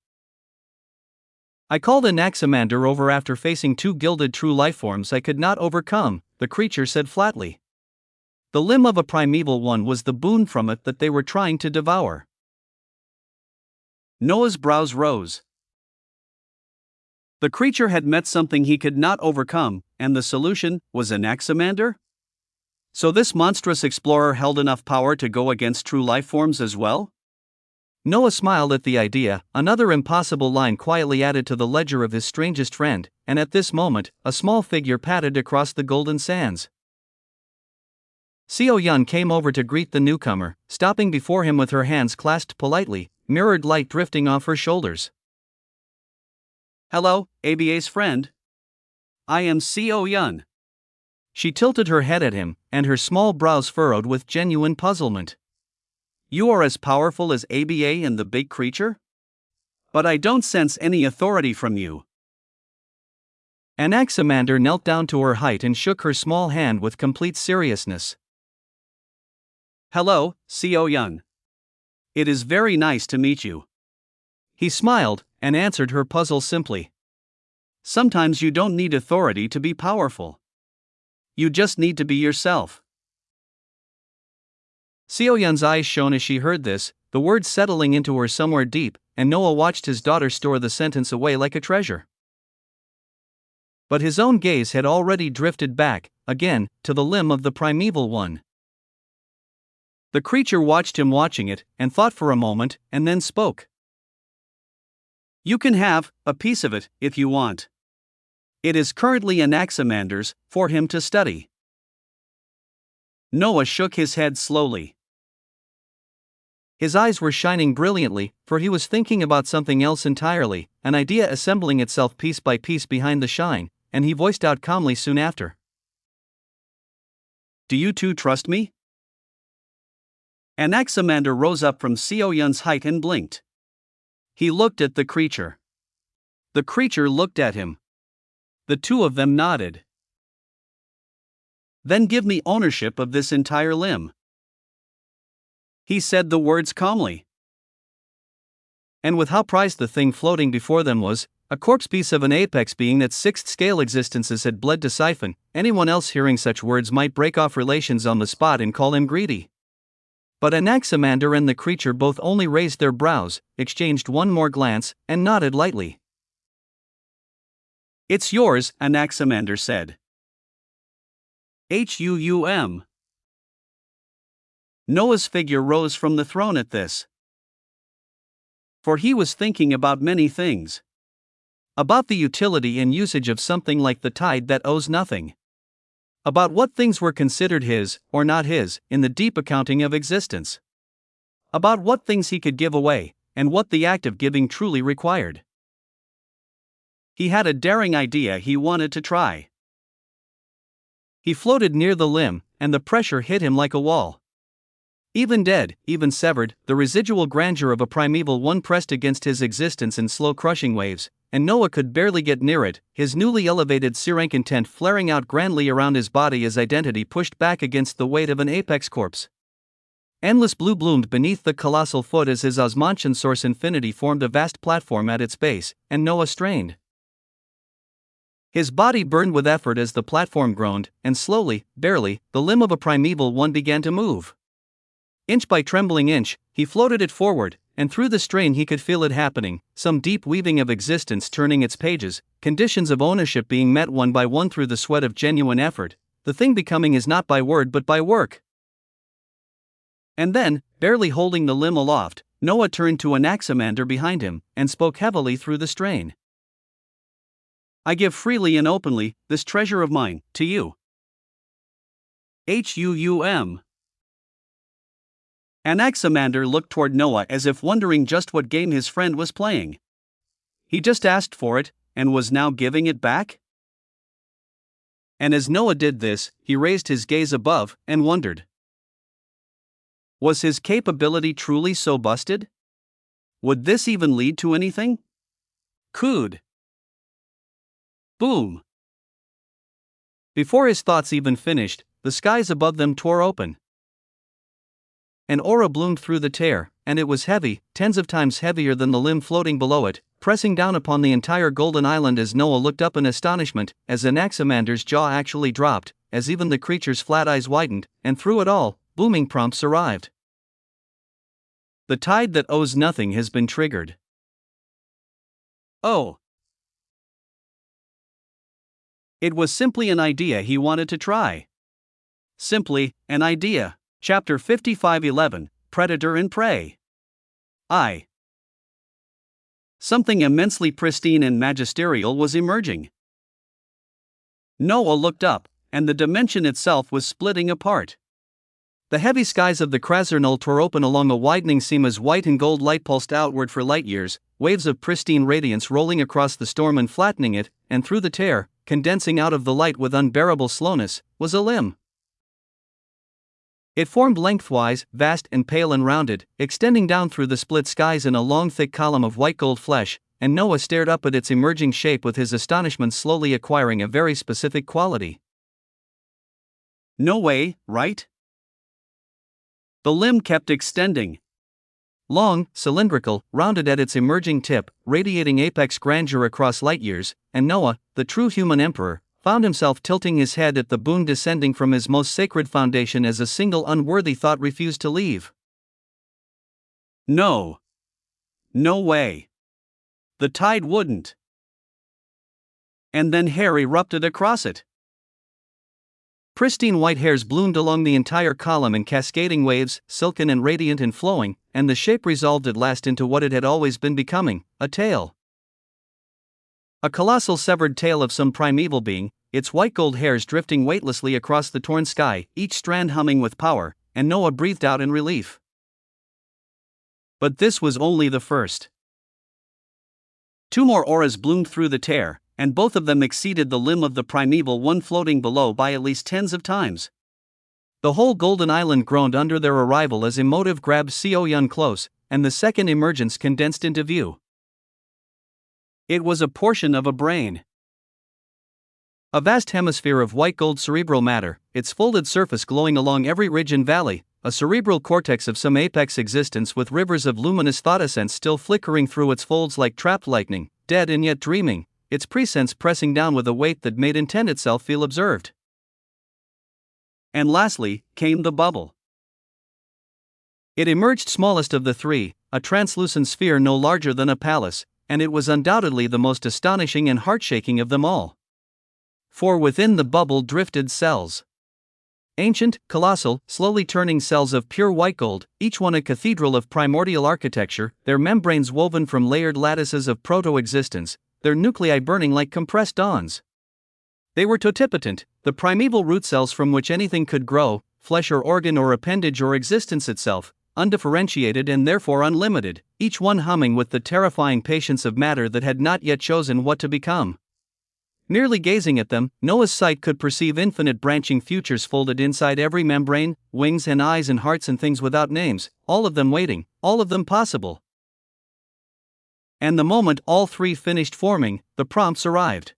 "I called Anaximander over after facing two gilded true lifeforms I could not overcome," the creature said flatly. "The limb of a primeval one was the boon from it that they were trying to devour." Noah's brows rose. The creature had met something he could not overcome, and the solution was Anaximander? So this monstrous explorer held enough power to go against true lifeforms as well? Noah smiled at the idea, another impossible line quietly added to the ledger of his strangest friend, and at this moment, a small figure padded across the golden sands. Seo Yun came over to greet the newcomer, stopping before him with her hands clasped politely, mirrored light drifting off her shoulders. "Hello, ABA's friend. I am Seo Yun." She tilted her head at him, and her small brows furrowed with genuine puzzlement. "You are as powerful as ABA and the big creature? But I don't sense any authority from you." Anaximander knelt down to her height and shook her small hand with complete seriousness. "Hello, Seo Yun. It is very nice to meet you." He smiled, and answered her puzzle simply. "Sometimes you don't need authority to be powerful. You just need to be yourself." Seo Yun's eyes shone as she heard this, the words settling into her somewhere deep, and Noah watched his daughter store the sentence away like a treasure. But his own gaze had already drifted back, again, to the limb of the primeval one. The creature watched him watching it, and thought for a moment, and then spoke. "You can have a piece of it, if you want. It is currently Anaximander's, for him to study." Noah shook his head slowly. His eyes were shining brilliantly, for he was thinking about something else entirely, an idea assembling itself piece by piece behind the shine, and he voiced out calmly soon after. "Do you two trust me?" Anaximander rose up from Seo Yun's height and blinked. He looked at the creature. The creature looked at him. The two of them nodded. "Then give me ownership of this entire limb." He said the words calmly. And with how prized the thing floating before them was, a corpse piece of an apex being that sixth-scale existences had bled to siphon, anyone else hearing such words might break off relations on the spot and call him greedy. But Anaximander and the creature both only raised their brows, exchanged one more glance, and nodded lightly. "It's yours," Anaximander said. "Huum." Noah's figure rose from the throne at this. For he was thinking about many things. About the utility and usage of something like the tide that owes nothing. About what things were considered his, or not his, in the deep accounting of existence. About what things he could give away, and what the act of giving truly required. He had a daring idea he wanted to try. He floated near the limb, and the pressure hit him like a wall. Even dead, even severed, the residual grandeur of a primeval one pressed against his existence in slow crushing waves, and Noah could barely get near it, his newly elevated Sirank intent flaring out grandly around his body as identity pushed back against the weight of an apex corpse. Endless blue bloomed beneath the colossal foot as his Osmantian source infinity formed a vast platform at its base, and Noah strained. His body burned with effort as the platform groaned, and slowly, barely, the limb of a primeval one began to move. Inch by trembling inch, he floated it forward, and through the strain he could feel it happening, some deep weaving of existence turning its pages, conditions of ownership being met one by one through the sweat of genuine effort, the thing becoming his not by word but by work. And then, barely holding the limb aloft, Noah turned to Anaximander behind him, and spoke heavily through the strain. I give freely and openly, this treasure of mine, to you. Huum. Anaximander looked toward Noah as if wondering just what game his friend was playing. He just asked for it, and was now giving it back? And as Noah did this, he raised his gaze above, and wondered. Was his capability truly so busted? Would this even lead to anything? Could. Boom! Before his thoughts even finished, the skies above them tore open. An aura bloomed through the tear, and it was heavy, tens of times heavier than the limb floating below it, pressing down upon the entire golden island as Noah looked up in astonishment, as Anaximander's jaw actually dropped, as even the creature's flat eyes widened, and through it all, booming prompts arrived. The tide that owes nothing has been triggered. Oh! It was simply an idea he wanted to try. Simply, an idea. Chapter 55:11, Predator and Prey. Something immensely pristine and magisterial was emerging. Noah looked up, and the dimension itself was splitting apart. The heavy skies of the Krasernul tore open along a widening seam as white and gold light pulsed outward for light years, waves of pristine radiance rolling across the storm and flattening it, and through the tear, condensing out of the light with unbearable slowness, was a limb. It formed lengthwise, vast and pale and rounded, extending down through the split skies in a long thick column of white gold flesh, and Noah stared up at its emerging shape with his astonishment slowly acquiring a very specific quality. No way, right? The limb kept extending. Long, cylindrical, rounded at its emerging tip, radiating apex grandeur across light years, and Noah, the true human emperor, found himself tilting his head at the boon descending from his most sacred foundation as a single unworthy thought refused to leave. No. No way. The tide wouldn't. And then hair erupted across it. Pristine white hairs bloomed along the entire column in cascading waves, silken and radiant and flowing, and the shape resolved at last into what it had always been becoming, a tail. A colossal severed tail of some primeval being, its white gold hairs drifting weightlessly across the torn sky, each strand humming with power, and Noah breathed out in relief. But this was only the first. Two more auras bloomed through the tear, and both of them exceeded the limb of the primeval one floating below by at least tens of times. The whole golden island groaned under their arrival as emotive grabbed Sioyun close, and the second emergence condensed into view. It was a portion of a brain. A vast hemisphere of white gold cerebral matter, its folded surface glowing along every ridge and valley, a cerebral cortex of some apex existence with rivers of luminous thought essence still flickering through its folds like trapped lightning, dead and yet dreaming, its presence pressing down with a weight that made intent itself feel observed. And lastly, came the bubble. It emerged smallest of the three, a translucent sphere no larger than a palace, and it was undoubtedly the most astonishing and heart-shaking of them all. For within the bubble drifted cells. Ancient, colossal, slowly turning cells of pure white gold, each one a cathedral of primordial architecture, their membranes woven from layered lattices of proto-existence, their nuclei burning like compressed dawns. They were totipotent, the primeval root cells from which anything could grow, flesh or organ or appendage or existence itself, undifferentiated and therefore unlimited, each one humming with the terrifying patience of matter that had not yet chosen what to become. Merely gazing at them, Noah's sight could perceive infinite branching futures folded inside every membrane, wings and eyes and hearts and things without names, all of them waiting, all of them possible. And the moment all three finished forming, the prompts arrived.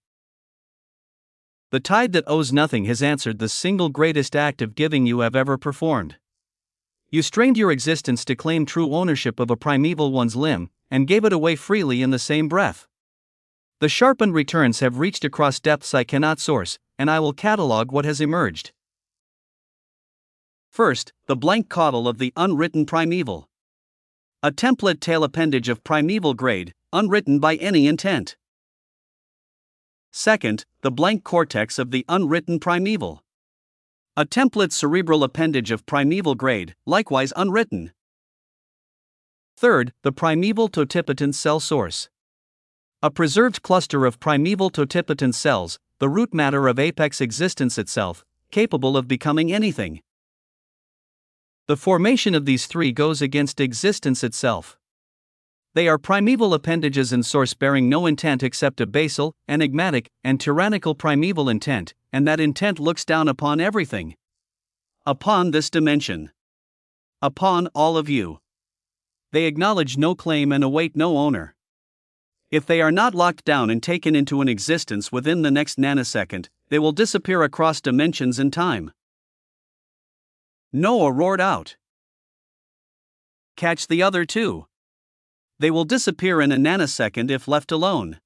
The tide that owes nothing has answered the single greatest act of giving you have ever performed. You strained your existence to claim true ownership of a primeval one's limb, and gave it away freely in the same breath. The sharpened returns have reached across depths I cannot source, and I will catalogue what has emerged. First, the blank caudal of the unwritten primeval. A template tail appendage of primeval grade, unwritten by any intent. Second, the blank cortex of the unwritten primeval. A template cerebral appendage of primeval grade, likewise unwritten. Third, the primeval totipotent cell source. A preserved cluster of primeval totipotent cells, the root matter of apex existence itself, capable of becoming anything. The formation of these three goes against existence itself. They are primeval appendages and source bearing no intent except a basal, enigmatic, and tyrannical primeval intent, and that intent looks down upon everything. Upon this dimension. Upon all of you. They acknowledge no claim and await no owner. If they are not locked down and taken into an existence within the next nanosecond, they will disappear across dimensions and time. Noah roared out. Catch the other two. They will disappear in a nanosecond if left alone.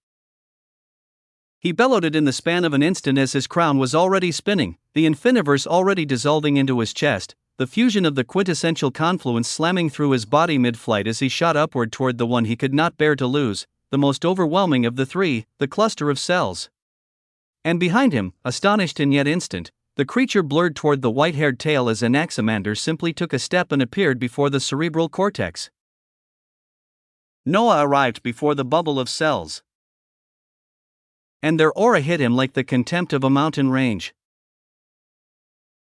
He bellowed it in the span of an instant as his crown was already spinning, the infiniverse already dissolving into his chest, the fusion of the quintessential confluence slamming through his body mid-flight as he shot upward toward the one he could not bear to lose, the most overwhelming of the three, the cluster of cells. And behind him, astonished and yet instant, the creature blurred toward the white-haired tail as Anaximander simply took a step and appeared before the cerebral cortex. Noah arrived before the bubble of cells. And their aura hit him like the contempt of a mountain range.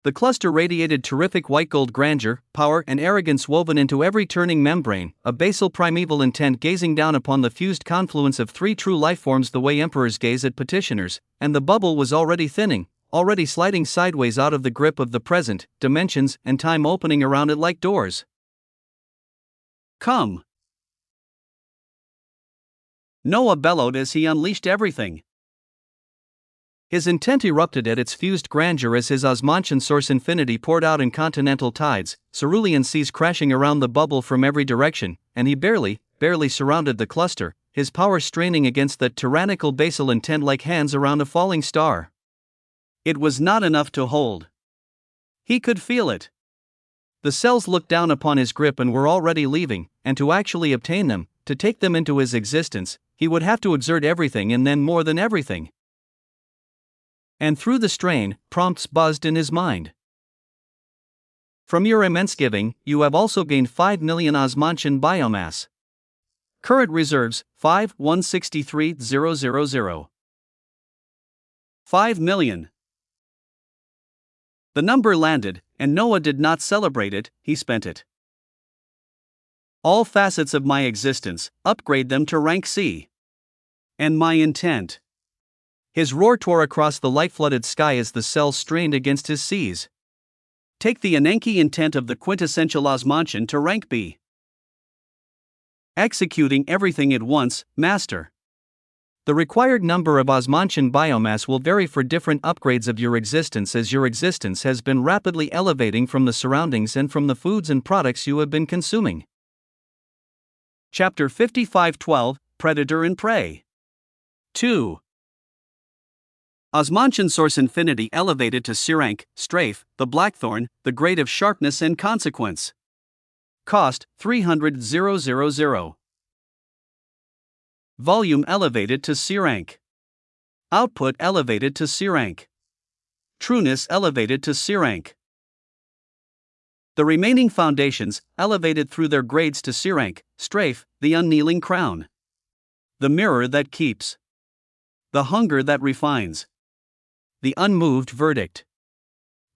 The cluster radiated terrific white gold grandeur, power and arrogance woven into every turning membrane, a basal primeval intent gazing down upon the fused confluence of three true lifeforms the way emperors gaze at petitioners, and the bubble was already thinning, already sliding sideways out of the grip of the present, dimensions and time opening around it like doors. Come! Noah bellowed as he unleashed everything. His intent erupted at its fused grandeur as his Osmantian source infinity poured out in continental tides, cerulean seas crashing around the bubble from every direction, and he barely surrounded the cluster, his power straining against that tyrannical basal intent like hands around a falling star. It was not enough to hold. He could feel it. The cells looked down upon his grip and were already leaving, and to actually obtain them, to take them into his existence, he would have to exert everything and then more than everything. And through the strain, prompts buzzed in his mind. From your immense giving, you have also gained 5 million Osmantian biomass. Current reserves, 5,163,000. 5 million. The number landed, and Noah did not celebrate it, he spent it. All facets of my existence, upgrade them to rank C. And my intent. His roar tore across the light-flooded sky as the cells strained against his Cs. Take the Ananke intent of the quintessential Osmantian to rank B. Executing everything at once, master. The required number of Osmantian biomass will vary for different upgrades of your existence as your existence has been rapidly elevating from the surroundings and from the foods and products you have been consuming. Chapter 55:12, Predator and Prey. 2. Osmantian source infinity elevated to C rank, strafe, the blackthorn, the grade of sharpness and consequence. Cost, 300,000. Volume elevated to C rank. Output elevated to C rank. Trueness elevated to C rank. The remaining foundations, elevated through their grades to C-rank, strafe, the unkneeling crown. The mirror that keeps. The hunger that refines. The unmoved verdict.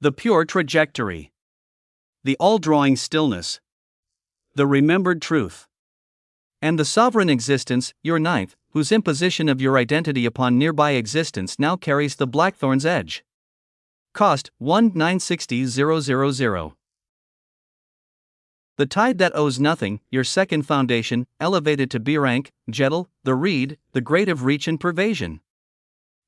The pure trajectory. The all-drawing stillness. The remembered truth. And the sovereign existence, your ninth, whose imposition of your identity upon nearby existence now carries the blackthorn's edge. Cost, 1,960,000. The tide that owes nothing, your second foundation, elevated to B-rank, Jettle, the reed, the grade of reach and pervasion.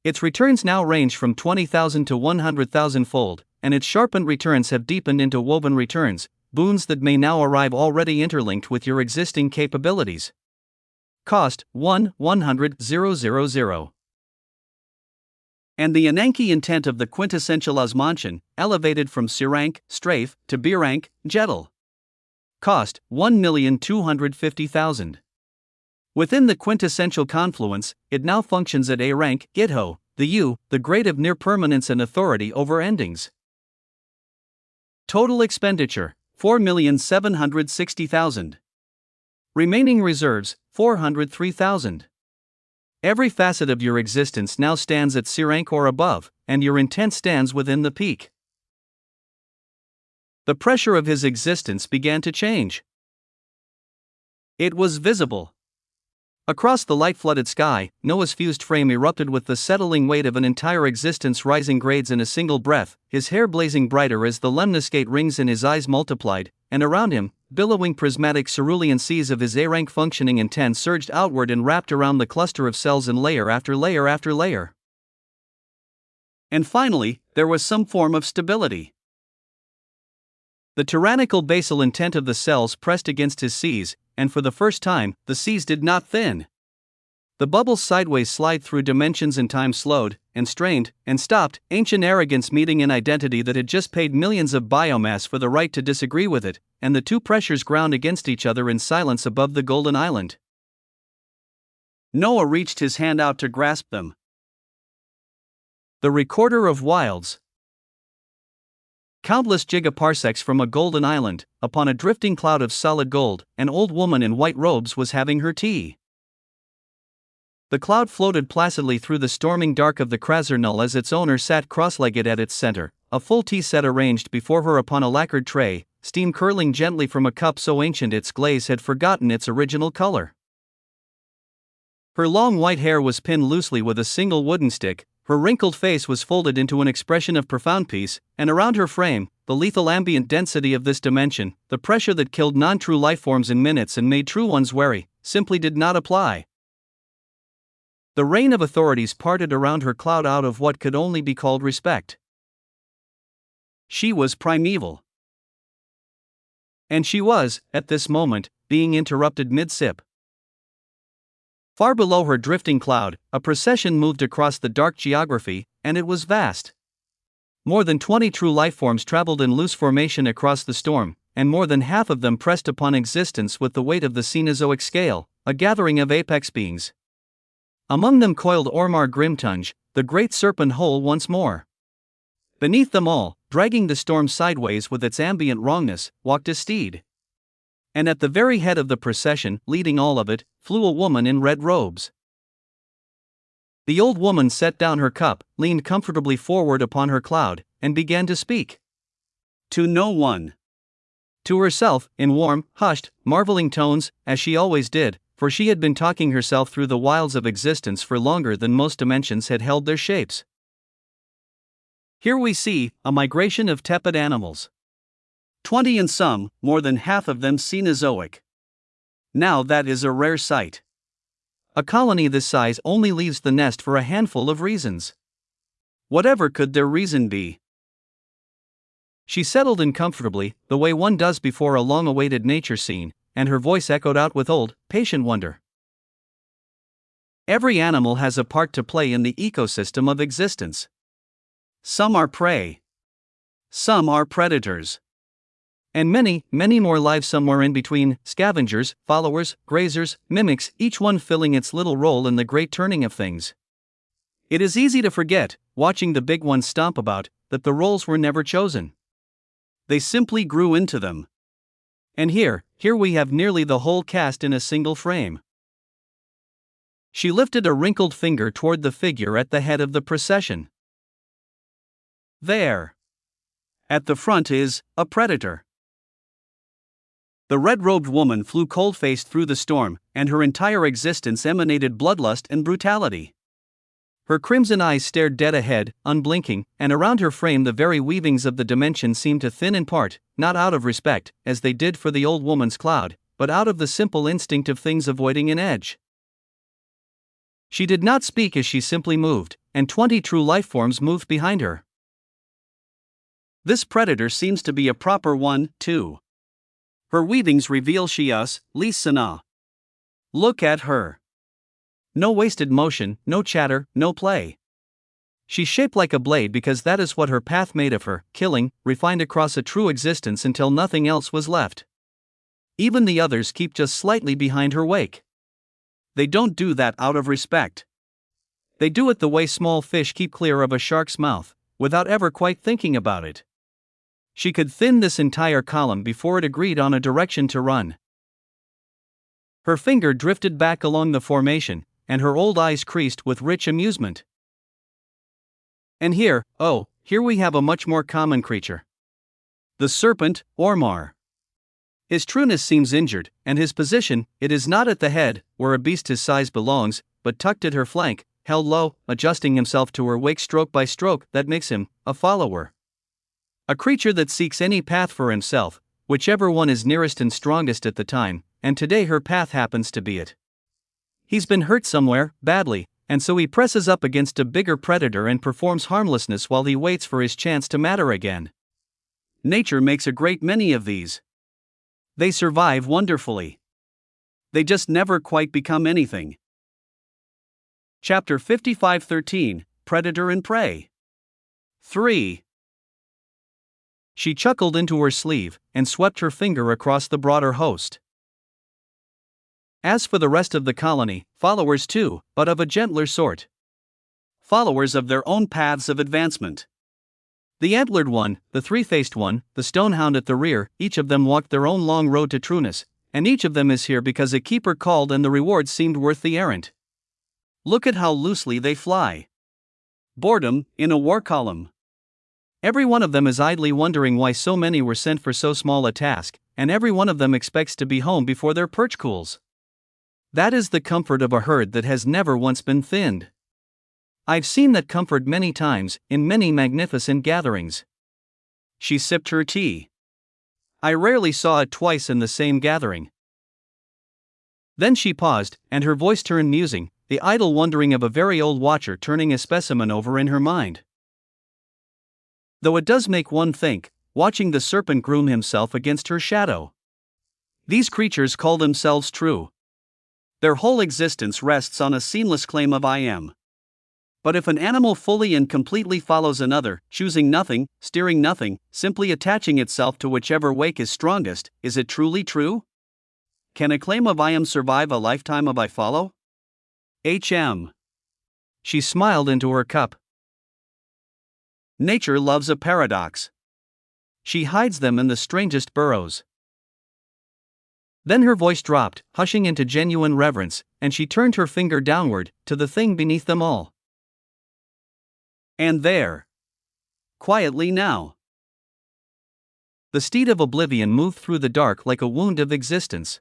Its returns now range from 20,000 to 100,000 fold, and its sharpened returns have deepened into woven returns, boons that may now arrive already interlinked with your existing capabilities. Cost, 1,100,000. And the Ananke intent of the quintessential Osmantian, elevated from C-rank, strafe, to B-rank, Jettle. Cost, 1,250,000. Within the quintessential confluence, it now functions at A-rank, Githo, the U, the grade of near permanence and authority over endings. Total expenditure, 4,760,000. Remaining reserves, 403,000. Every facet of your existence now stands at C-rank or above, and your intent stands within the peak. The pressure of his existence began to change. It was visible. Across the light-flooded sky, Noah's fused frame erupted with the settling weight of an entire existence rising grades in a single breath, his hair blazing brighter as the lemniscate rings in his eyes multiplied, and around him, billowing prismatic cerulean seas of his A-rank functioning intent surged outward and wrapped around the cluster of cells in layer after layer after layer. And finally, there was some form of stability. The tyrannical basal intent of the cells pressed against his Cs, and for the first time, the Cs did not thin. The bubbles sideways slide through dimensions and time slowed, and strained, and stopped, ancient arrogance meeting an identity that had just paid millions of biomass for the right to disagree with it, and the two pressures ground against each other in silence above the golden island. Noah reached his hand out to grasp them. The Recorder of Wilds. Countless gigaparsecs from a golden island, upon a drifting cloud of solid gold, an old woman in white robes was having her tea. The cloud floated placidly through the storming dark of the Krasr Null as its owner sat cross-legged at its center, a full tea set arranged before her upon a lacquered tray, steam curling gently from a cup so ancient its glaze had forgotten its original color. Her long white hair was pinned loosely with a single wooden stick, her wrinkled face was folded into an expression of profound peace, and around her frame, the lethal ambient density of this dimension, the pressure that killed non-true lifeforms in minutes and made true ones wary, simply did not apply. The reign of authorities parted around her cloud out of what could only be called respect. She was primeval. And she was, at this moment, being interrupted mid-sip. Far below her drifting cloud, a procession moved across the dark geography, and it was vast. More than 20 true lifeforms traveled in loose formation across the storm, and more than half of them pressed upon existence with the weight of the Cenozoic scale, a gathering of apex beings. Among them coiled Ormar Grimtunge, the great serpent whole once more. Beneath them all, dragging the storm sideways with its ambient wrongness, walked a steed. And at the very head of the procession, leading all of it, flew a woman in red robes. The old woman set down her cup, leaned comfortably forward upon her cloud, and began to speak. To no one. To herself, in warm, hushed, marveling tones, as she always did, for she had been talking herself through the wilds of existence for longer than most dimensions had held their shapes. Here we see a migration of tepid animals. 20 in some, more than half of them Cenozoic. Now that is a rare sight. A colony this size only leaves the nest for a handful of reasons. Whatever could their reason be? She settled in comfortably, the way one does before a long-awaited nature scene, and her voice echoed out with old, patient wonder. Every animal has a part to play in the ecosystem of existence. Some are prey. Some are predators. And many, many more live somewhere in between, scavengers, followers, grazers, mimics, each one filling its little role in the great turning of things. It is easy to forget, watching the big ones stomp about, that the roles were never chosen. They simply grew into them. And here we have nearly the whole cast in a single frame. She lifted a wrinkled finger toward the figure at the head of the procession. There. At the front is a predator. The red-robed woman flew cold-faced through the storm, and her entire existence emanated bloodlust and brutality. Her crimson eyes stared dead ahead, unblinking, and around her frame the very weavings of the dimension seemed to thin in part, not out of respect, as they did for the old woman's cloud, but out of the simple instinct of things avoiding an edge. She did not speak as she simply moved, and 20 true lifeforms moved behind her. This predator seems to be a proper one, too. Her weavings reveal she us, Lee Sana. Look at her. No wasted motion, no chatter, no play. She's shaped like a blade because that is what her path made of her, killing, refined across a true existence until nothing else was left. Even the others keep just slightly behind her wake. They don't do that out of respect. They do it the way small fish keep clear of a shark's mouth, without ever quite thinking about it. She could thin this entire column before it agreed on a direction to run. Her finger drifted back along the formation, and her old eyes creased with rich amusement. And here we have a much more common creature. The serpent, Ormar. His trueness seems injured, and his position, it is not at the head, where a beast his size belongs, but tucked at her flank, held low, adjusting himself to her wake stroke by stroke that makes him a follower. A creature that seeks any path for himself, whichever one is nearest and strongest at the time, and today her path happens to be it. He's been hurt somewhere, badly, and so he presses up against a bigger predator and performs harmlessness while he waits for his chance to matter again. Nature makes a great many of these. They survive wonderfully. They just never quite become anything. Chapter 55:13, Predator and Prey. 3. She chuckled into her sleeve, and swept her finger across the broader host. As for the rest of the colony, followers too, but of a gentler sort. Followers of their own paths of advancement. The antlered one, the three-faced one, the stonehound at the rear, each of them walked their own long road to trueness, and each of them is here because a keeper called and the reward seemed worth the errand. Look at how loosely they fly. Boredom, in a war column. Every one of them is idly wondering why so many were sent for so small a task, and every one of them expects to be home before their perch cools. That is the comfort of a herd that has never once been thinned. I've seen that comfort many times, in many magnificent gatherings. She sipped her tea. I rarely saw it twice in the same gathering. Then she paused, and her voice turned musing, the idle wondering of a very old watcher turning a specimen over in her mind. Though it does make one think, watching the serpent groom himself against her shadow. These creatures call themselves true. Their whole existence rests on a seamless claim of I am. But if an animal fully and completely follows another, choosing nothing, steering nothing, simply attaching itself to whichever wake is strongest, is it truly true? Can a claim of I am survive a lifetime of I follow? H.M. She smiled into her cup. Nature loves a paradox. She hides them in the strangest burrows. Then her voice dropped, hushing into genuine reverence, and she turned her finger downward, to the thing beneath them all. And there. Quietly now. The steed of oblivion moved through the dark like a wound of existence.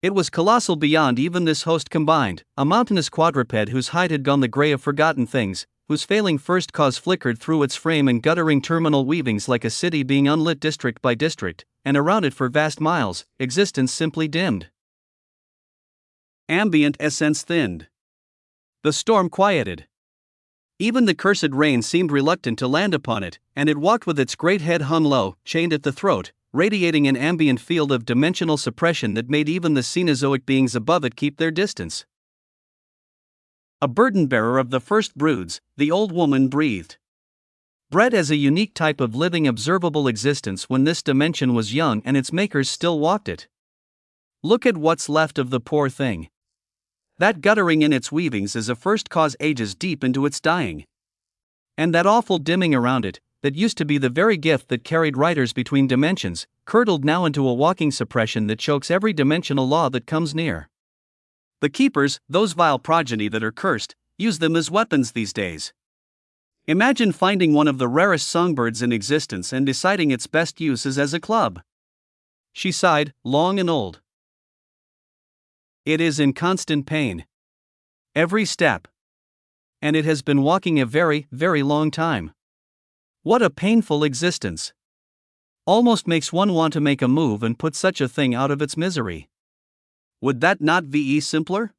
It was colossal beyond even this host combined, a mountainous quadruped whose hide had gone the gray of forgotten things, whose failing first cause flickered through its frame in guttering terminal weavings like a city being unlit district by district, and around it for vast miles, existence simply dimmed. Ambient essence thinned. The storm quieted. Even the cursed rain seemed reluctant to land upon it, and it walked with its great head hung low, chained at the throat, radiating an ambient field of dimensional suppression that made even the Cenozoic beings above it keep their distance. A burden-bearer of the first broods, the old woman breathed. Bred as a unique type of living observable existence when this dimension was young and its makers still walked it. Look at what's left of the poor thing. That guttering in its weavings is a first cause ages deep into its dying. And that awful dimming around it, that used to be the very gift that carried riders between dimensions, curdled now into a walking suppression that chokes every dimensional law that comes near. The keepers, those vile progeny that are cursed, use them as weapons these days. Imagine finding one of the rarest songbirds in existence and deciding its best use is as a club. She sighed, long and old. It is in constant pain. Every step. And it has been walking a very, very long time. What a painful existence. Almost makes one want to make a move and put such a thing out of its misery. Would that not be simpler?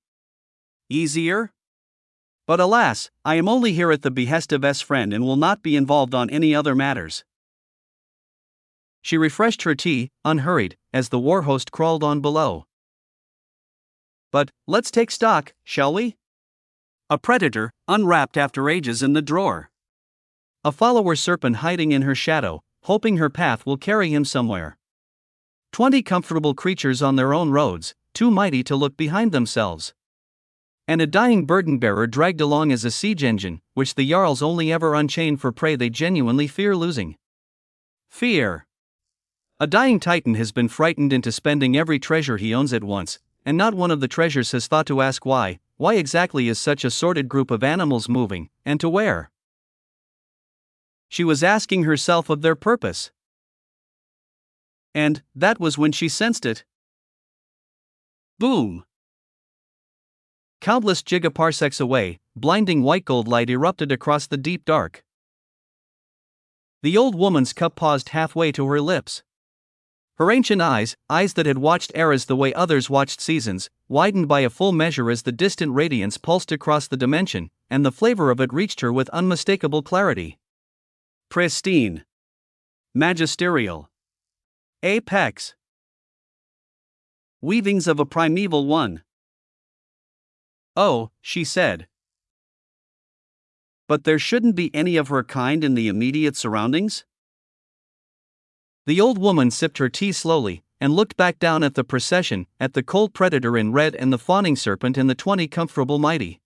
Easier? But alas, I am only here at the behest of S-friend and will not be involved on any other matters. She refreshed her tea, unhurried, as the war host crawled on below. But, let's take stock, shall we? A predator, unwrapped after ages in the drawer. A follower serpent hiding in her shadow, hoping her path will carry him somewhere. 20 comfortable creatures on their own roads, too mighty to look behind themselves. And a dying burden-bearer dragged along as a siege engine, which the Jarls only ever unchain for prey they genuinely fear losing. Fear. A dying titan has been frightened into spending every treasure he owns at once, and not one of the treasures has thought to ask why exactly is such a sordid group of animals moving, and to where? She was asking herself of their purpose. And that was when she sensed it. Boom! Countless gigaparsecs away, blinding white gold light erupted across the deep dark. The old woman's cup paused halfway to her lips. Her ancient eyes that had watched eras the way others watched seasons, widened by a full measure as the distant radiance pulsed across the dimension, and the flavor of it reached her with unmistakable clarity. Pristine. Magisterial. Apex. Weavings of a primeval one. Oh, she said. But there shouldn't be any of her kind in the immediate surroundings? The old woman sipped her tea slowly, and looked back down at the procession, at the cold predator in red and the fawning serpent and the 20 comfortable mighty.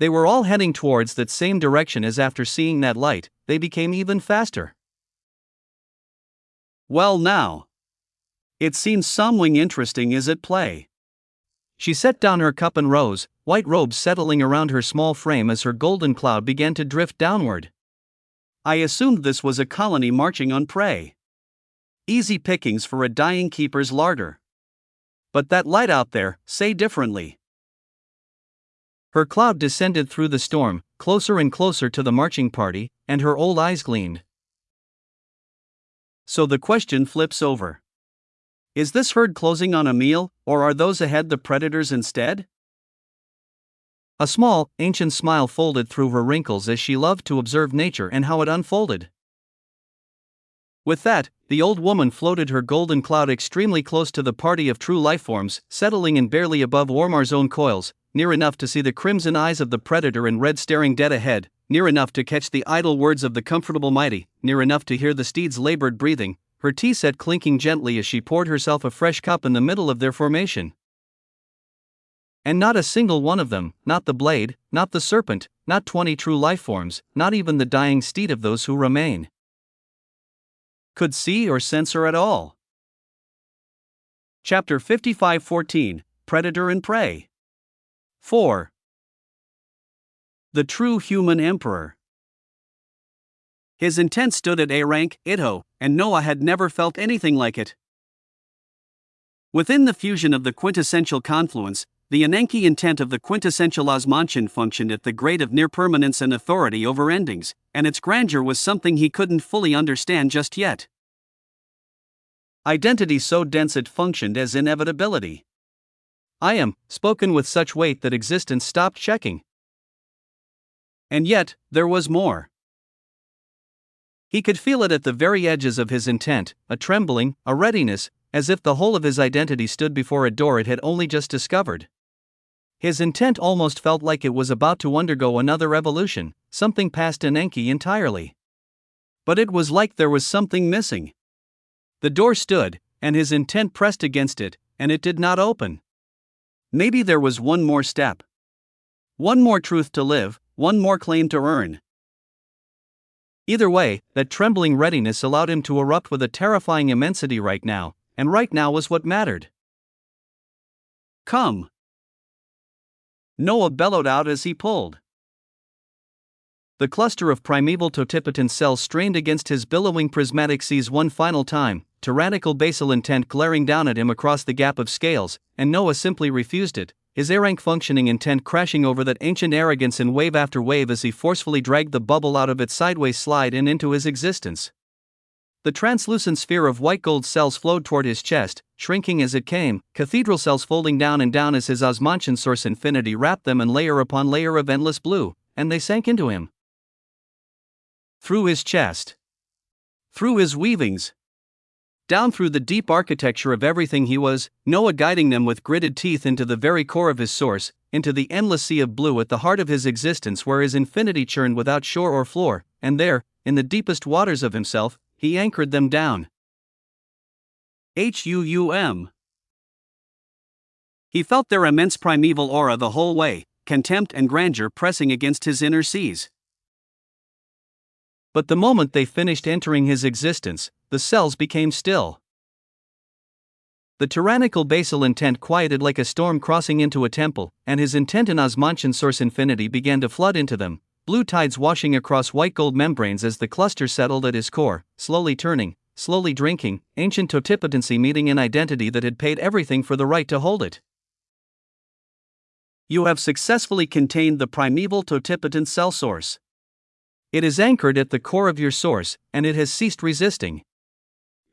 They were all heading towards that same direction as after seeing that light, they became even faster. Well now. It seems something interesting is at play. She set down her cup and rose, white robes settling around her small frame as her golden cloud began to drift downward. I assumed this was a colony marching on prey. Easy pickings for a dying keeper's larder. But that light out there, say differently. Her cloud descended through the storm, closer and closer to the marching party, and her old eyes gleamed. So the question flips over. Is this herd closing on a meal, or are those ahead the predators instead? A small, ancient smile folded through her wrinkles as she loved to observe nature and how it unfolded. With that, the old woman floated her golden cloud extremely close to the party of true lifeforms, settling in barely above Ormar's own coils, near enough to see the crimson eyes of the predator in red staring dead ahead, near enough to catch the idle words of the comfortable mighty, near enough to hear the steed's labored breathing, her tea set clinking gently as she poured herself a fresh cup in the middle of their formation. And not a single one of them, not the blade, not the serpent, not 20 true lifeforms, not even the dying steed of those who remain, could see or sense her at all. Chapter 55:14, Predator and Prey. 4. The True Human Emperor. His intent stood at A rank, Idho, and Noah had never felt anything like it. Within the fusion of the quintessential confluence, the Ananke intent of the quintessential Osmantian functioned at the grade of near permanence and authority over endings, and its grandeur was something he couldn't fully understand just yet. Identity so dense it functioned as inevitability. I am, spoken with such weight that existence stopped checking. And yet, there was more. He could feel it at the very edges of his intent, a trembling, a readiness, as if the whole of his identity stood before a door it had only just discovered. His intent almost felt like it was about to undergo another evolution, something past Ananke entirely. But it was like there was something missing. The door stood, and his intent pressed against it, and it did not open. Maybe there was one more step. One more truth to live, one more claim to earn. Either way, that trembling readiness allowed him to erupt with a terrifying immensity right now, and right now was what mattered. Come! Noah bellowed out as he pulled. The cluster of primeval totipotent cells strained against his billowing prismatic seas one final time, tyrannical basal intent glaring down at him across the gap of scales, and Noah simply refused it, his Arank functioning intent crashing over that ancient arrogance in wave after wave as he forcefully dragged the bubble out of its sideways slide and into his existence. The translucent sphere of white gold cells flowed toward his chest, shrinking as it came, cathedral cells folding down and down as his Osmantian source infinity wrapped them in layer upon layer of endless blue, and they sank into him. Through his chest. Through his weavings. Down through the deep architecture of everything he was, Noah guiding them with gritted teeth into the very core of his source, into the endless sea of blue at the heart of his existence where his infinity churned without shore or floor, and there, in the deepest waters of himself, he anchored them down. H-U-U-M. He felt their immense primeval aura the whole way, contempt and grandeur pressing against his inner seas. But the moment they finished entering his existence, the cells became still. The tyrannical basal intent quieted like a storm crossing into a temple, and his intent in Osmantian source infinity began to flood into them, blue tides washing across white gold membranes as the cluster settled at his core, slowly turning, slowly drinking, ancient totipotency meeting an identity that had paid everything for the right to hold it. You have successfully contained the primeval totipotent cell source. It is anchored at the core of your source, and it has ceased resisting.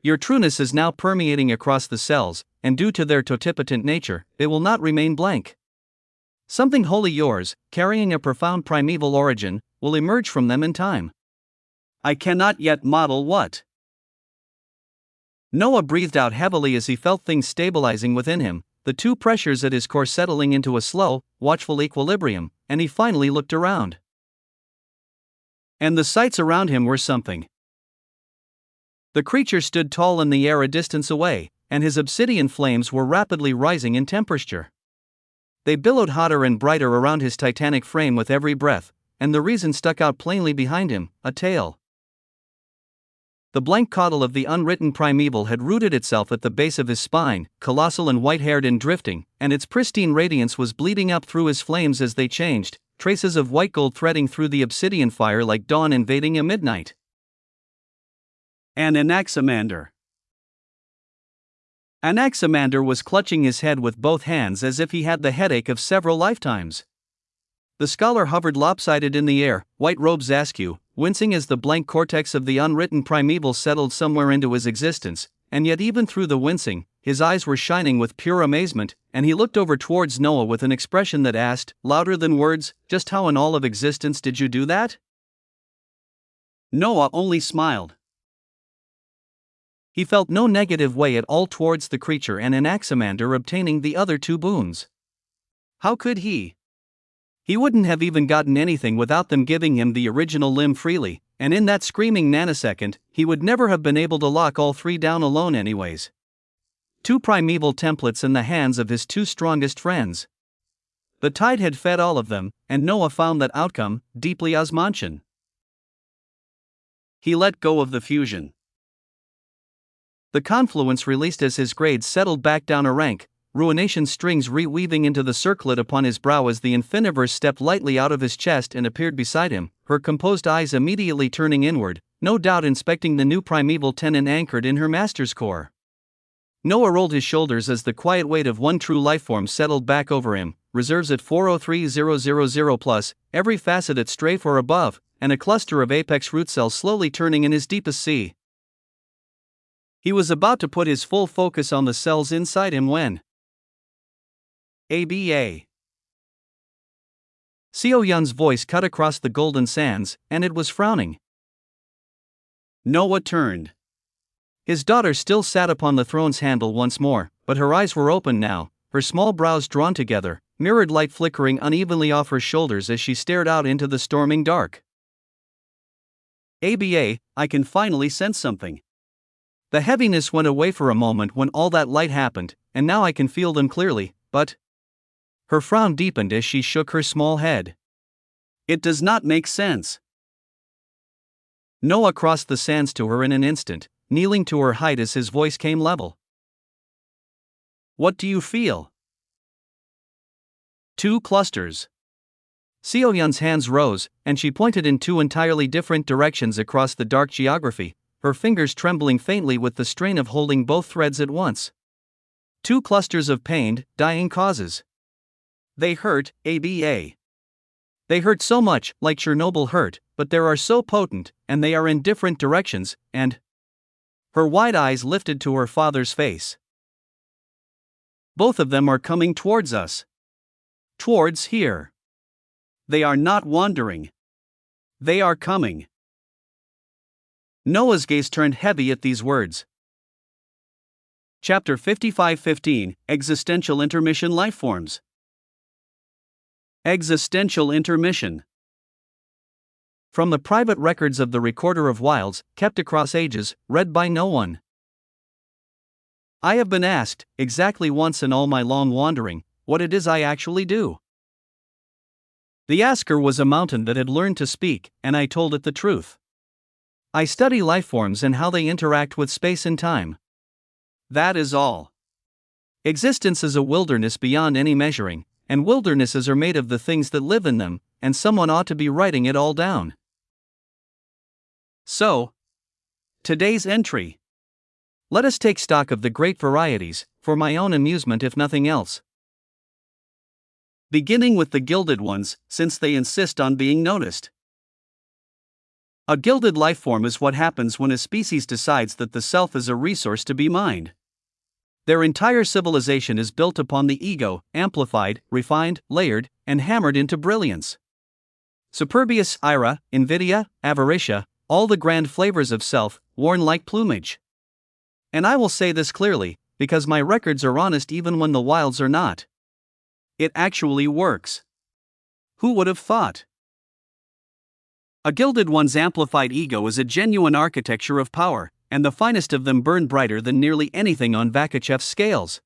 Your trueness is now permeating across the cells, and due to their totipotent nature, it will not remain blank. Something wholly yours, carrying a profound primeval origin, will emerge from them in time. I cannot yet model what. Noah breathed out heavily as he felt things stabilizing within him, the two pressures at his core settling into a slow, watchful equilibrium, and he finally looked around. And the sights around him were something. The creature stood tall in the air a distance away, and his obsidian flames were rapidly rising in temperature. They billowed hotter and brighter around his titanic frame with every breath, and the reason stuck out plainly behind him, a tail. The blank caudal of the unwritten primeval had rooted itself at the base of his spine, colossal and white-haired and drifting, and its pristine radiance was bleeding up through his flames as they changed, traces of white gold threading through the obsidian fire like dawn invading a midnight. An Anaximander. Anaximander was clutching his head with both hands as if he had the headache of several lifetimes. The scholar hovered lopsided in the air, white robes askew, wincing as the blank cortex of the unwritten primeval settled somewhere into his existence, and yet even through the wincing, his eyes were shining with pure amazement, and he looked over towards Noah with an expression that asked, louder than words, just how in all of existence did you do that? Noah only smiled. He felt no negative way at all towards the creature and Anaximander obtaining the other two boons. How could he? He wouldn't have even gotten anything without them giving him the original limb freely, and in that screaming nanosecond, he would never have been able to lock all three down alone anyways. Two primeval templates in the hands of his two strongest friends. The tide had fed all of them, and Noah found that outcome deeply Osmantian. He let go of the fusion. The confluence released as his grades settled back down a rank, ruination strings reweaving into the circlet upon his brow as the Infiniverse stepped lightly out of his chest and appeared beside him, her composed eyes immediately turning inward, no doubt inspecting the new primeval tenon anchored in her master's core. Noah rolled his shoulders as the quiet weight of one true lifeform settled back over him, reserves at 403,000 plus, every facet at strafe or above, and a cluster of apex root cells slowly turning in his deepest sea. He was about to put his full focus on the cells inside him when ABA. Seo Yun's voice cut across the golden sands, and it was frowning. Noah turned. His daughter still sat upon the throne's handle once more, but her eyes were open now, her small brows drawn together, mirrored light flickering unevenly off her shoulders as she stared out into the storming dark. ABA, I can finally sense something. The heaviness went away for a moment when all that light happened, and now I can feel them clearly, but... Her frown deepened as she shook her small head. It does not make sense. Noah crossed the sands to her in an instant, kneeling to her height as his voice came level. What do you feel? 2 clusters. Seoyeon's hands rose, and she pointed in 2 entirely different directions across the dark geography, her fingers trembling faintly with the strain of holding both threads at once. 2 clusters of pained, dying causes. They hurt, ABA. They hurt so much, like Chernobyl hurt, but they are so potent, and they are in different directions, and. Her wide eyes lifted to her father's face. Both of them are coming towards us. Towards here. They are not wandering. They are coming. Noah's gaze turned heavy at these words. Chapter 55:15 Existential Intermission Lifeforms. Existential Intermission. From the private records of the Recorder of Wilds, kept across ages, read by no one. I have been asked, exactly once in all my long wandering, what it is I actually do. The asker was a mountain that had learned to speak, and I told it the truth. I study lifeforms and how they interact with space and time. That is all. Existence is a wilderness beyond any measuring, and wildernesses are made of the things that live in them, and someone ought to be writing it all down. So, today's entry. Let us take stock of the great varieties, for my own amusement if nothing else. Beginning with the gilded ones, since they insist on being noticed. A gilded lifeform is what happens when a species decides that the self is a resource to be mined. Their entire civilization is built upon the ego, amplified, refined, layered, and hammered into brilliance. Superbious, ira, invidia, avaritia, all the grand flavors of self, worn like plumage. And I will say this clearly, because my records are honest even when the wilds are not. It actually works. Who would have thought? A gilded one's amplified ego is a genuine architecture of power, and the finest of them burn brighter than nearly anything on Vakachev's scales.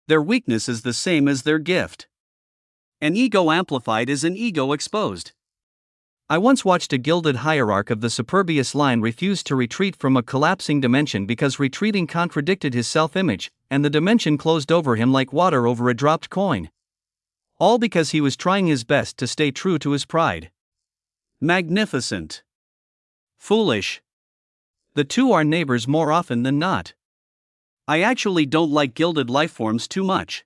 Their weakness is the same as their gift. An ego amplified is an ego exposed. I once watched a gilded hierarch of the Superbious line refuse to retreat from a collapsing dimension because retreating contradicted his self-image, and the dimension closed over him like water over a dropped coin. All because he was trying his best to stay true to his pride. Magnificent. Foolish. The two are neighbors more often than not. I actually don't like gilded lifeforms too much.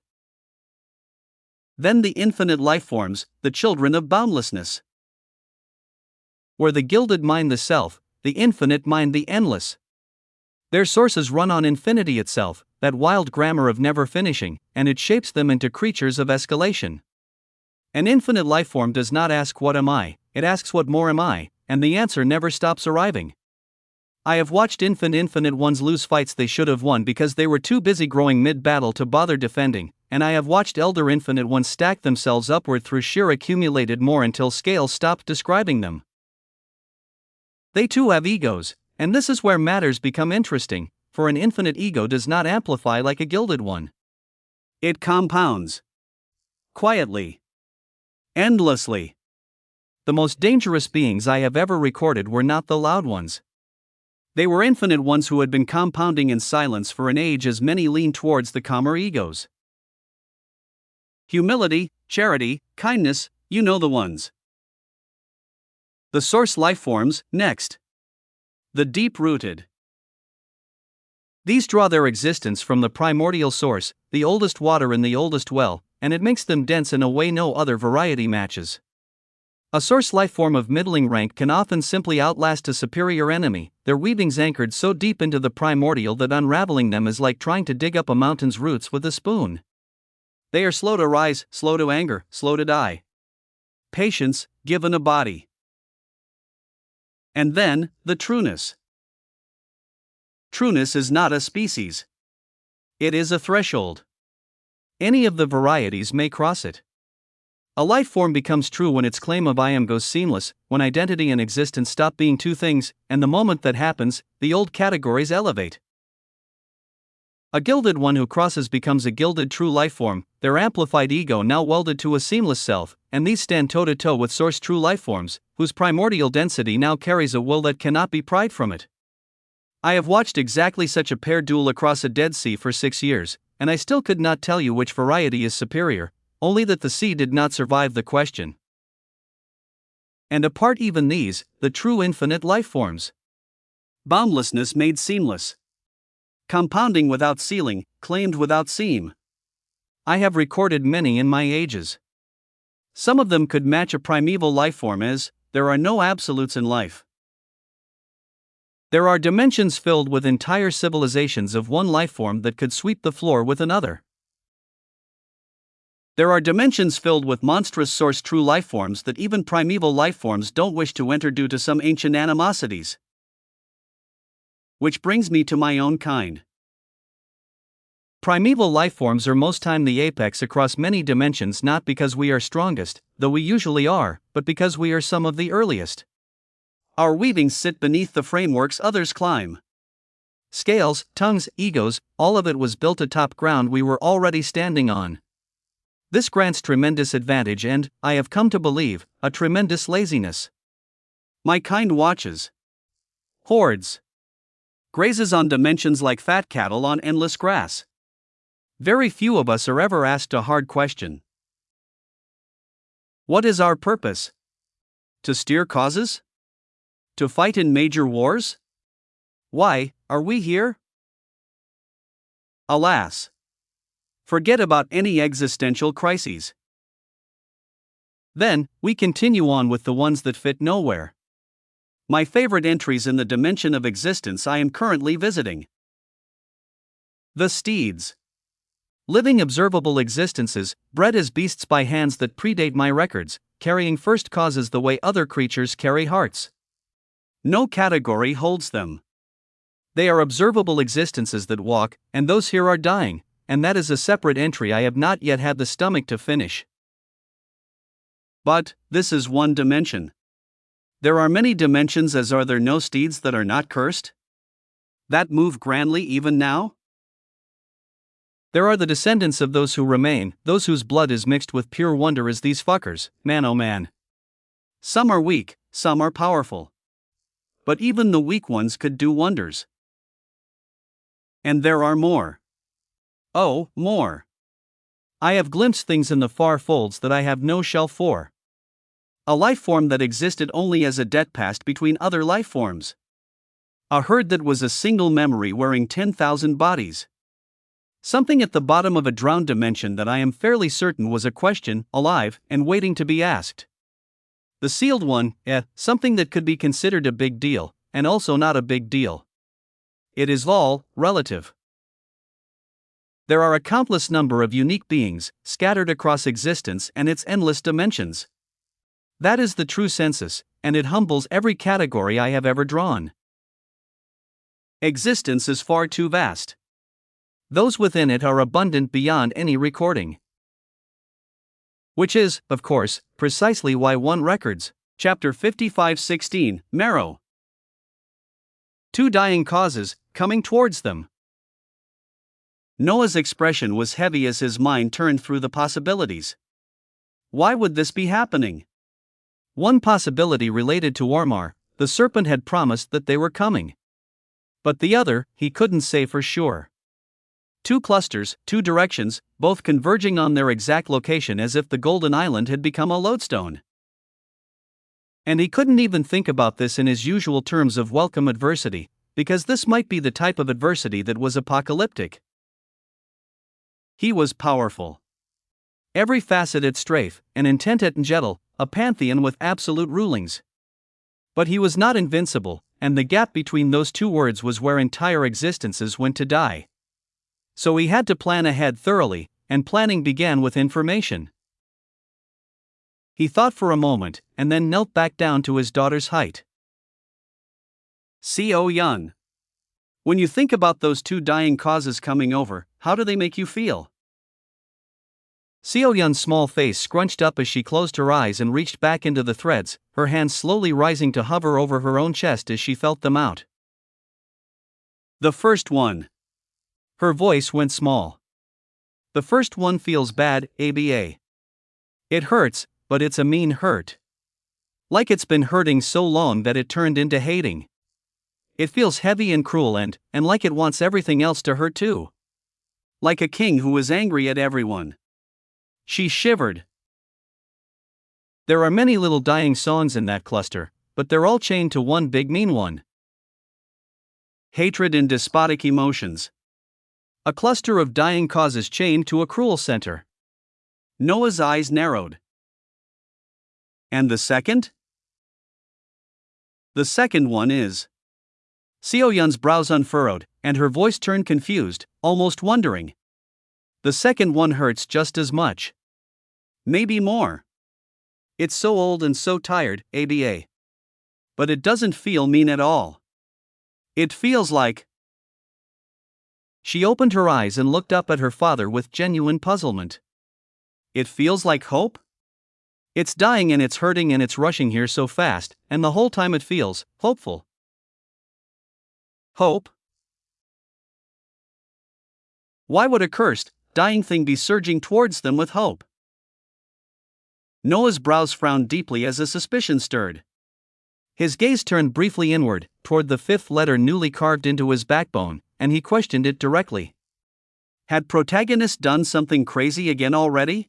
Then the infinite lifeforms, the children of boundlessness. Where the gilded mind the self, the infinite mind the endless. Their sources run on infinity itself, that wild grammar of never finishing, and it shapes them into creatures of escalation. An infinite lifeform does not ask what am I, it asks what more am I, and the answer never stops arriving. I have watched infinite ones lose fights they should have won because they were too busy growing mid-battle to bother defending, and I have watched elder infinite ones stack themselves upward through sheer accumulated more until scales stopped describing them. They too have egos, and this is where matters become interesting, for an infinite ego does not amplify like a gilded one. It compounds. Quietly. Endlessly. The most dangerous beings I have ever recorded were not the loud ones. They were infinite ones who had been compounding in silence for an age as many leaned towards the calmer egos. Humility, charity, kindness, you know the ones. The source lifeforms, next. The deep-rooted. These draw their existence from the primordial source, the oldest water in the oldest well, and it makes them dense in a way no other variety matches. A source lifeform of middling rank can often simply outlast a superior enemy, their weavings anchored so deep into the primordial that unraveling them is like trying to dig up a mountain's roots with a spoon. They are slow to rise, slow to anger, slow to die. Patience, given a body. And then, the trueness. Trueness is not a species. It is a threshold. Any of the varieties may cross it. A life form becomes true when its claim of I am goes seamless, when identity and existence stop being two things, and the moment that happens, the old categories elevate. A gilded one who crosses becomes a gilded true lifeform, their amplified ego now welded to a seamless self, and these stand toe-to-toe with source true lifeforms, whose primordial density now carries a will that cannot be pried from it. I have watched exactly such a pair duel across a Dead Sea for 6 years, and I still could not tell you which variety is superior, only that the sea did not survive the question. And apart even these, the true infinite lifeforms. Boundlessness made seamless. Compounding without ceiling, claimed without seam. I have recorded many in my ages. Some of them could match a primeval lifeform, as there are no absolutes in life. There are dimensions filled with entire civilizations of one lifeform that could sweep the floor with another. There are dimensions filled with monstrous source true lifeforms that even primeval lifeforms don't wish to enter due to some ancient animosities. Which brings me to my own kind. Primeval lifeforms are most time the apex across many dimensions, not because we are strongest, though we usually are, but because we are some of the earliest. Our weavings sit beneath the frameworks others climb. Scales, tongues, egos, all of it was built atop ground we were already standing on. This grants tremendous advantage and, I have come to believe, a tremendous laziness. My kind watches. Hordes. Grazes on dimensions like fat cattle on endless grass. Very few of us are ever asked a hard question. What is our purpose? To steer causes? To fight in major wars? Why are we here? Alas. Forget about any existential crises. Then, we continue on with the ones that fit nowhere. My favorite entries in the dimension of existence I am currently visiting. The steeds. Living observable existences, bred as beasts by hands that predate my records, carrying first causes the way other creatures carry hearts. No category holds them. They are observable existences that walk, and those here are dying, and that is a separate entry I have not yet had the stomach to finish. But, this is one dimension. There are many dimensions, as are there no steeds that are not cursed? That move grandly even now? There are the descendants of those who remain, those whose blood is mixed with pure wonder as these fuckers, man oh man. Some are weak, some are powerful. But even the weak ones could do wonders. And there are more. Oh, more. I have glimpsed things in the far folds that I have no shelf for. A lifeform that existed only as a debt passed between other lifeforms. A herd that was a single memory wearing 10,000 bodies. Something at the bottom of a drowned dimension that I am fairly certain was a question, alive, and waiting to be asked. The sealed one, something that could be considered a big deal, and also not a big deal. It is all relative. There are a countless number of unique beings, scattered across existence and its endless dimensions. That is the true census, and it humbles every category I have ever drawn. Existence is far too vast. Those within it are abundant beyond any recording. Which is, of course, precisely why one records, chapter 55:16, Marrow. Two dying causes, coming towards them. Noah's expression was heavy as his mind turned through the possibilities. Why would this be happening? One possibility related to Ormar, the serpent had promised that they were coming. But the other, he couldn't say for sure. Two clusters, two directions, both converging on their exact location as if the Golden Island had become a lodestone. And he couldn't even think about this in his usual terms of welcome adversity, because this might be the type of adversity that was apocalyptic. He was powerful. Every facet at strafe, an intent at Ngetel, a pantheon with absolute rulings. But he was not invincible, and the gap between those two words was where entire existences went to die. So he had to plan ahead thoroughly, and planning began with information. He thought for a moment, and then knelt back down to his daughter's height. Co Yun. When you think about those two dying causes coming over, how do they make you feel? Co Yun's small face scrunched up as she closed her eyes and reached back into the threads, her hands slowly rising to hover over her own chest as she felt them out. The first one. Her voice went small. The first one feels bad, ABA. It hurts, but it's a mean hurt. Like it's been hurting so long that it turned into hating. It feels heavy and cruel and like it wants everything else to hurt too. Like a king who is angry at everyone. She shivered. There are many little dying songs in that cluster, but they're all chained to one big mean one. Hatred and despotic emotions. A cluster of dying causes chained to a cruel center. Noah's eyes narrowed. And the second? The second one is. Seoyeon's brows unfurrowed, and her voice turned confused, almost wondering. The second one hurts just as much. Maybe more. It's so old and so tired, ABA. But it doesn't feel mean at all. It feels like. She opened her eyes and looked up at her father with genuine puzzlement. It feels like hope? It's dying and it's hurting and it's rushing here so fast, and the whole time it feels hopeful. Hope? Why would a cursed, dying thing be surging towards them with hope? Noah's brows frowned deeply as a suspicion stirred. His gaze turned briefly inward, toward the fifth letter newly carved into his backbone, and he questioned it directly. Had protagonist done something crazy again already?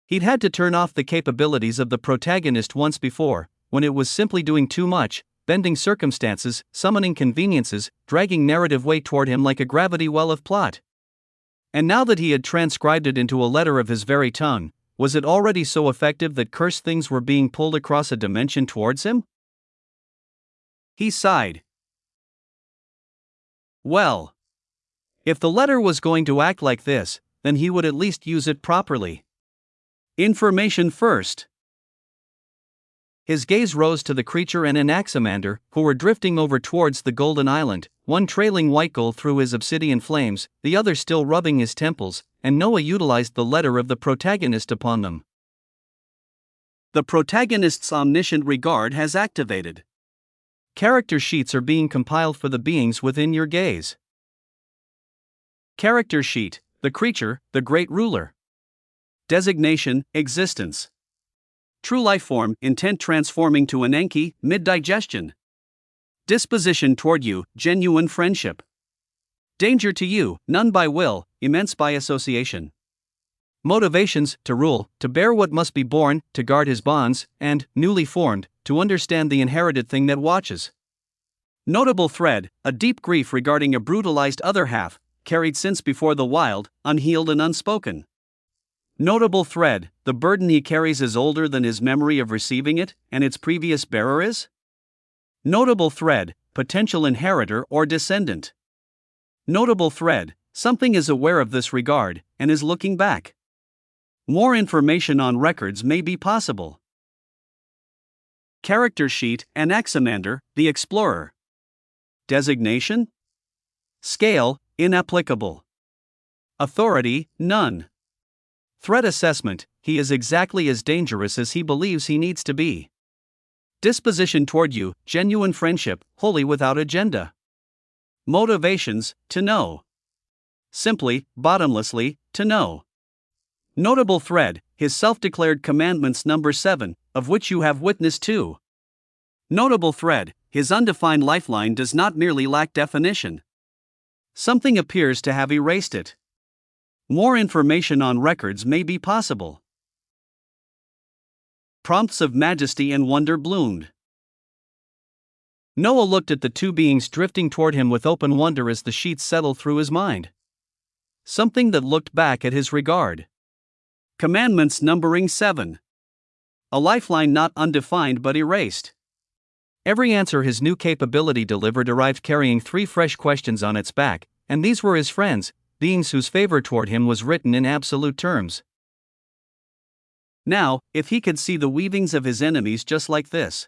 He'd had to turn off the capabilities of the protagonist once before, when it was simply doing too much, bending circumstances, summoning conveniences, dragging narrative weight toward him like a gravity well of plot. And now that he had transcribed it into a letter of his very tongue, was it already so effective that cursed things were being pulled across a dimension towards him? He sighed. Well, if the letter was going to act like this, then he would at least use it properly. Information first. His gaze rose to the creature and Anaximander, who were drifting over towards the golden island, one trailing white gold through his obsidian flames, the other still rubbing his temples, and Noah utilized the letter of the protagonist upon them. The protagonist's omniscient regard has activated. Character sheets are being compiled for the beings within your gaze. Character sheet, the creature, the great ruler. Designation, existence. True life form, intent transforming to an Enki, mid-digestion. Disposition toward you, genuine friendship. Danger to you, none by will, immense by association. Motivations, to rule, to bear what must be borne, to guard his bonds, and, newly formed, to understand the inherited thing that watches. Notable thread, a deep grief regarding a brutalized other half, carried since before the wild, unhealed and unspoken. Notable thread, the burden he carries is older than his memory of receiving it, and its previous bearer is? Notable thread, potential inheritor or descendant. Notable thread, something is aware of this regard, and is looking back. More information on records may be possible. Character sheet, Anaximander, the explorer. Designation? Scale, inapplicable. Authority, none. Threat assessment, he is exactly as dangerous as he believes he needs to be. Disposition toward you, genuine friendship, wholly without agenda. Motivations, to know. Simply, bottomlessly, to know. Notable thread, his self-declared commandments number 7, of which you have witness too. Notable thread, his undefined lifeline does not merely lack definition. Something appears to have erased it. More information on records may be possible. Prompts of majesty and wonder bloomed. Noah looked at the two beings drifting toward him with open wonder as the sheets settled through his mind. Something that looked back at his regard. Commandments numbering 7. A lifeline not undefined but erased. Every answer his new capability delivered arrived carrying 3 fresh questions on its back, and these were his friends, beings whose favor toward him was written in absolute terms. Now, if he could see the weavings of his enemies just like this,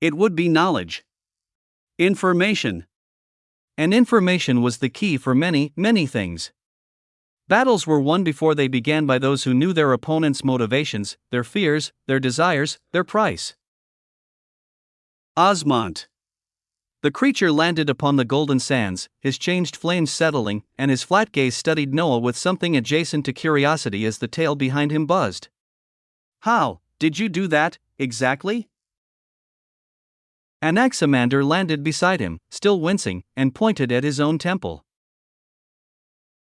it would be knowledge. Information. And information was the key for many, many things. Battles were won before they began by those who knew their opponent's motivations, their fears, their desires, their price. Osmont. The creature landed upon the golden sands, his changed flames settling, and his flat gaze studied Noah with something adjacent to curiosity as the tail behind him buzzed. "How did you do that, exactly?" Anaximander landed beside him, still wincing, and pointed at his own temple.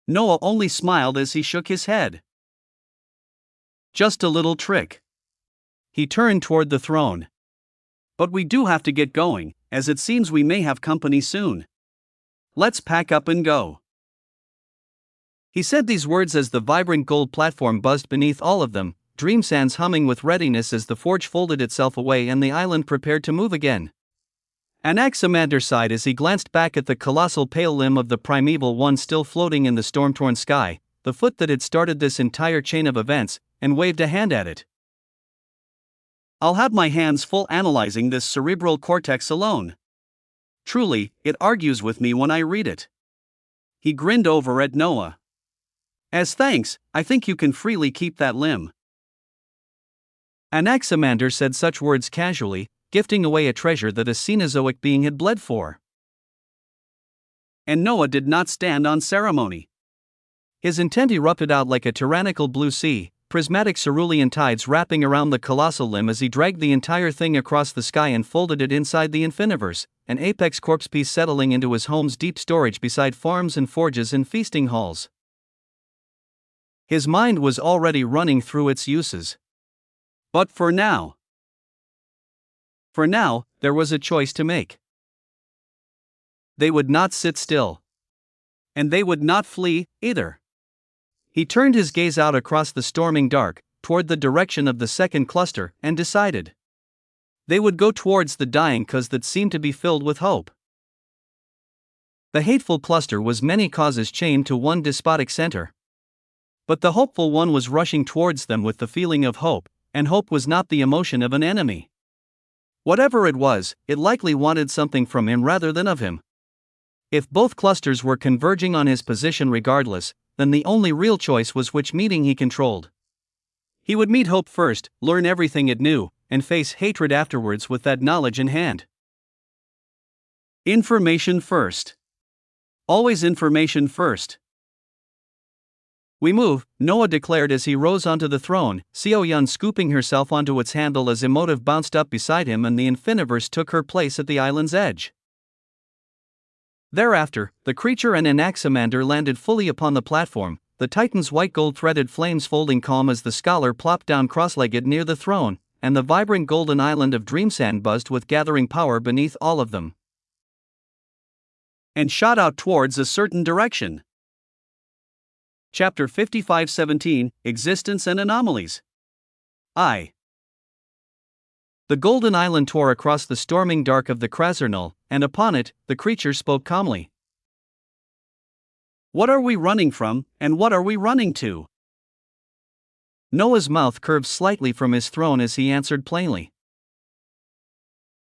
Noah only smiled as he shook his head. "Just a little trick." He turned toward the throne. "But we do have to get going, as it seems we may have company soon. Let's pack up and go." He said these words as the vibrant gold platform buzzed beneath all of them, Dream Sands humming with readiness as the forge folded itself away and the island prepared to move again. Anaximander sighed as he glanced back at the colossal pale limb of the primeval one still floating in the storm-torn sky, the foot that had started this entire chain of events, and waved a hand at it. "I'll have my hands full analyzing this cerebral cortex alone. Truly, it argues with me when I read it." He grinned over at Noah. "As thanks, I think you can freely keep that limb." Anaximander said such words casually, gifting away a treasure that a Cenozoic being had bled for. And Noah did not stand on ceremony. His intent erupted out like a tyrannical blue sea, prismatic cerulean tides wrapping around the colossal limb as he dragged the entire thing across the sky and folded it inside the Infiniverse, an apex corpse piece settling into his home's deep storage beside farms and forges and feasting halls. His mind was already running through its uses. But for now, there was a choice to make. They would not sit still. And they would not flee, either. He turned his gaze out across the storming dark, toward the direction of the second cluster, and decided. They would go towards the dying cause that seemed to be filled with hope. The hateful cluster was many causes chained to one despotic center. But the hopeful one was rushing towards them with the feeling of hope, and hope was not the emotion of an enemy. Whatever it was, it likely wanted something from him rather than of him. If both clusters were converging on his position regardless, then the only real choice was which meeting he controlled. He would meet hope first, learn everything it knew, and face hatred afterwards with that knowledge in hand. Information first. Always information first. "We move," Noah declared as he rose onto the throne, Sioyun scooping herself onto its handle as Emotive bounced up beside him and the Infiniverse took her place at the island's edge. Thereafter, the creature and Anaximander landed fully upon the platform, the Titan's white gold-threaded flames folding calm as the scholar plopped down cross-legged near the throne, and the vibrant golden island of Dreamsand buzzed with gathering power beneath all of them. And shot out towards a certain direction. Chapter 55:17, Existence and Anomalies. The golden island tore across the storming dark of the Krasernal, and upon it, the creature spoke calmly. "What are we running from, and what are we running to?" Noah's mouth curved slightly from his throne as he answered plainly.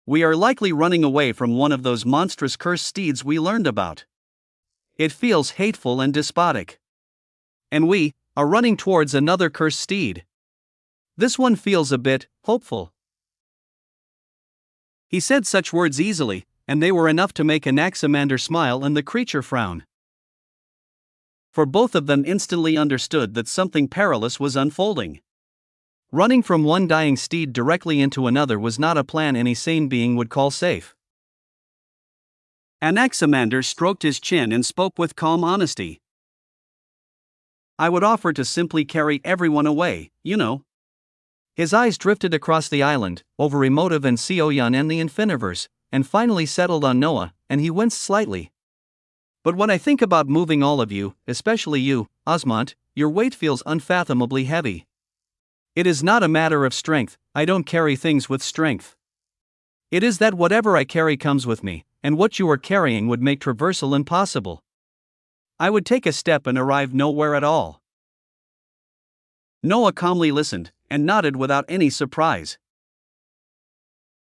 "We are likely running away from one of those monstrous cursed steeds we learned about. It feels hateful and despotic. And we are running towards another cursed steed. This one feels a bit hopeful." He said such words easily, and they were enough to make Anaximander smile and the creature frown. For both of them instantly understood that something perilous was unfolding. Running from one dying steed directly into another was not a plan any sane being would call safe. Anaximander stroked his chin and spoke with calm honesty. "I would offer to simply carry everyone away, you know." His eyes drifted across the island, over Emotive and Sioyun and the Infiniverse, and finally settled on Noah, and he winced slightly. "But when I think about moving all of you, especially you, Osmont, your weight feels unfathomably heavy. It is not a matter of strength, I don't carry things with strength. It is that whatever I carry comes with me, and what you are carrying would make traversal impossible. I would take a step and arrive nowhere at all." Noah calmly listened, and nodded without any surprise.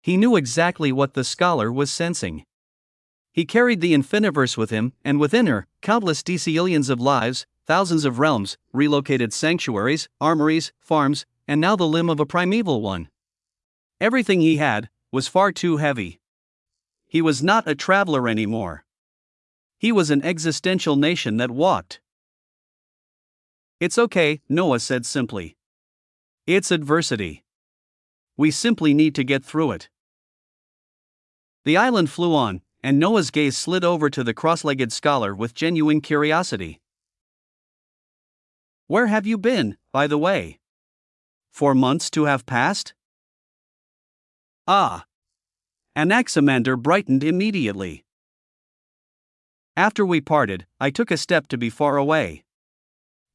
He knew exactly what the scholar was sensing. He carried the Infiniverse with him, and within her, countless decillions of lives, thousands of realms, relocated sanctuaries, armories, farms, and now the limb of a primeval one. Everything he had was far too heavy. He was not a traveler anymore. He was an existential nation that walked. It's okay, Noah said simply. It's adversity. We simply need to get through it. The island flew on, and Noah's gaze slid over to the cross-legged scholar with genuine curiosity. Where have you been, by the way? 4 months to have passed? Ah. Anaximander brightened immediately. After we parted, I took a step to be far away.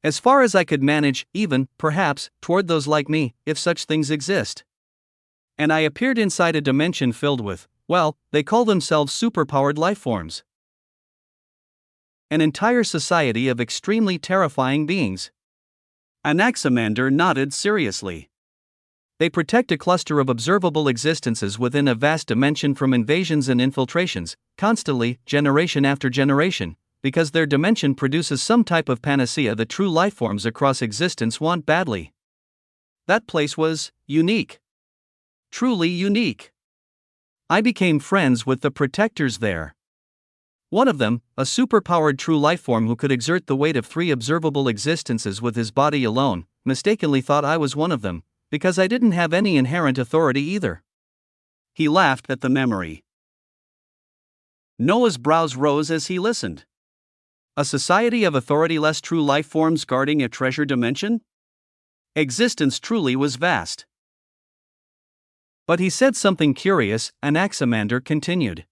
As far as I could manage, even, perhaps, toward those like me, if such things exist. And I appeared inside a dimension filled with, well, they call themselves superpowered lifeforms. An entire society of extremely terrifying beings. Anaximander nodded seriously. They protect a cluster of observable existences within a vast dimension from invasions and infiltrations, constantly, generation after generation, because their dimension produces some type of panacea that true lifeforms across existence want badly. That place was unique. Truly unique. I became friends with the protectors there. One of them, a superpowered true lifeform who could exert the weight of 3 observable existences with his body alone, mistakenly thought I was one of them, because I didn't have any inherent authority either. He laughed at the memory. Noah's brows rose as he listened. A society of authority-less true lifeforms guarding a treasure dimension? Existence truly was vast. But he said something curious, Anaximander continued.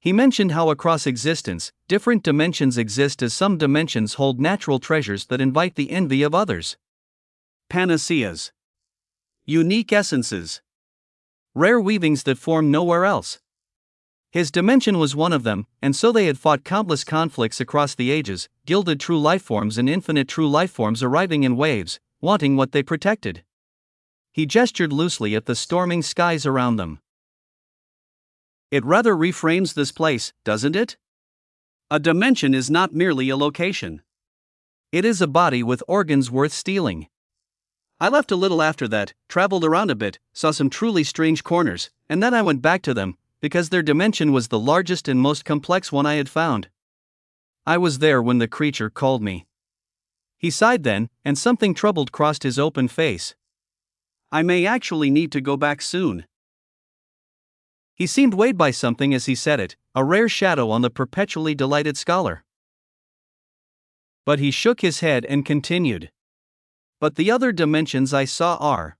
He mentioned how across existence, different dimensions exist as some dimensions hold natural treasures that invite the envy of others. Panaceas. Unique essences. Rare weavings that form nowhere else. His dimension was one of them, and so they had fought countless conflicts across the ages, gilded true lifeforms and infinite true lifeforms arriving in waves, wanting what they protected. He gestured loosely at the storming skies around them. It rather reframes this place, doesn't it? A dimension is not merely a location. It is a body with organs worth stealing. I left a little after that, traveled around a bit, saw some truly strange corners, and then I went back to them, because their dimension was the largest and most complex one I had found. I was there when the creature called me. He sighed then, and something troubled crossed his open face. I may actually need to go back soon. He seemed weighed by something as he said it, a rare shadow on the perpetually delighted scholar. But he shook his head and continued. But the other dimensions I saw are.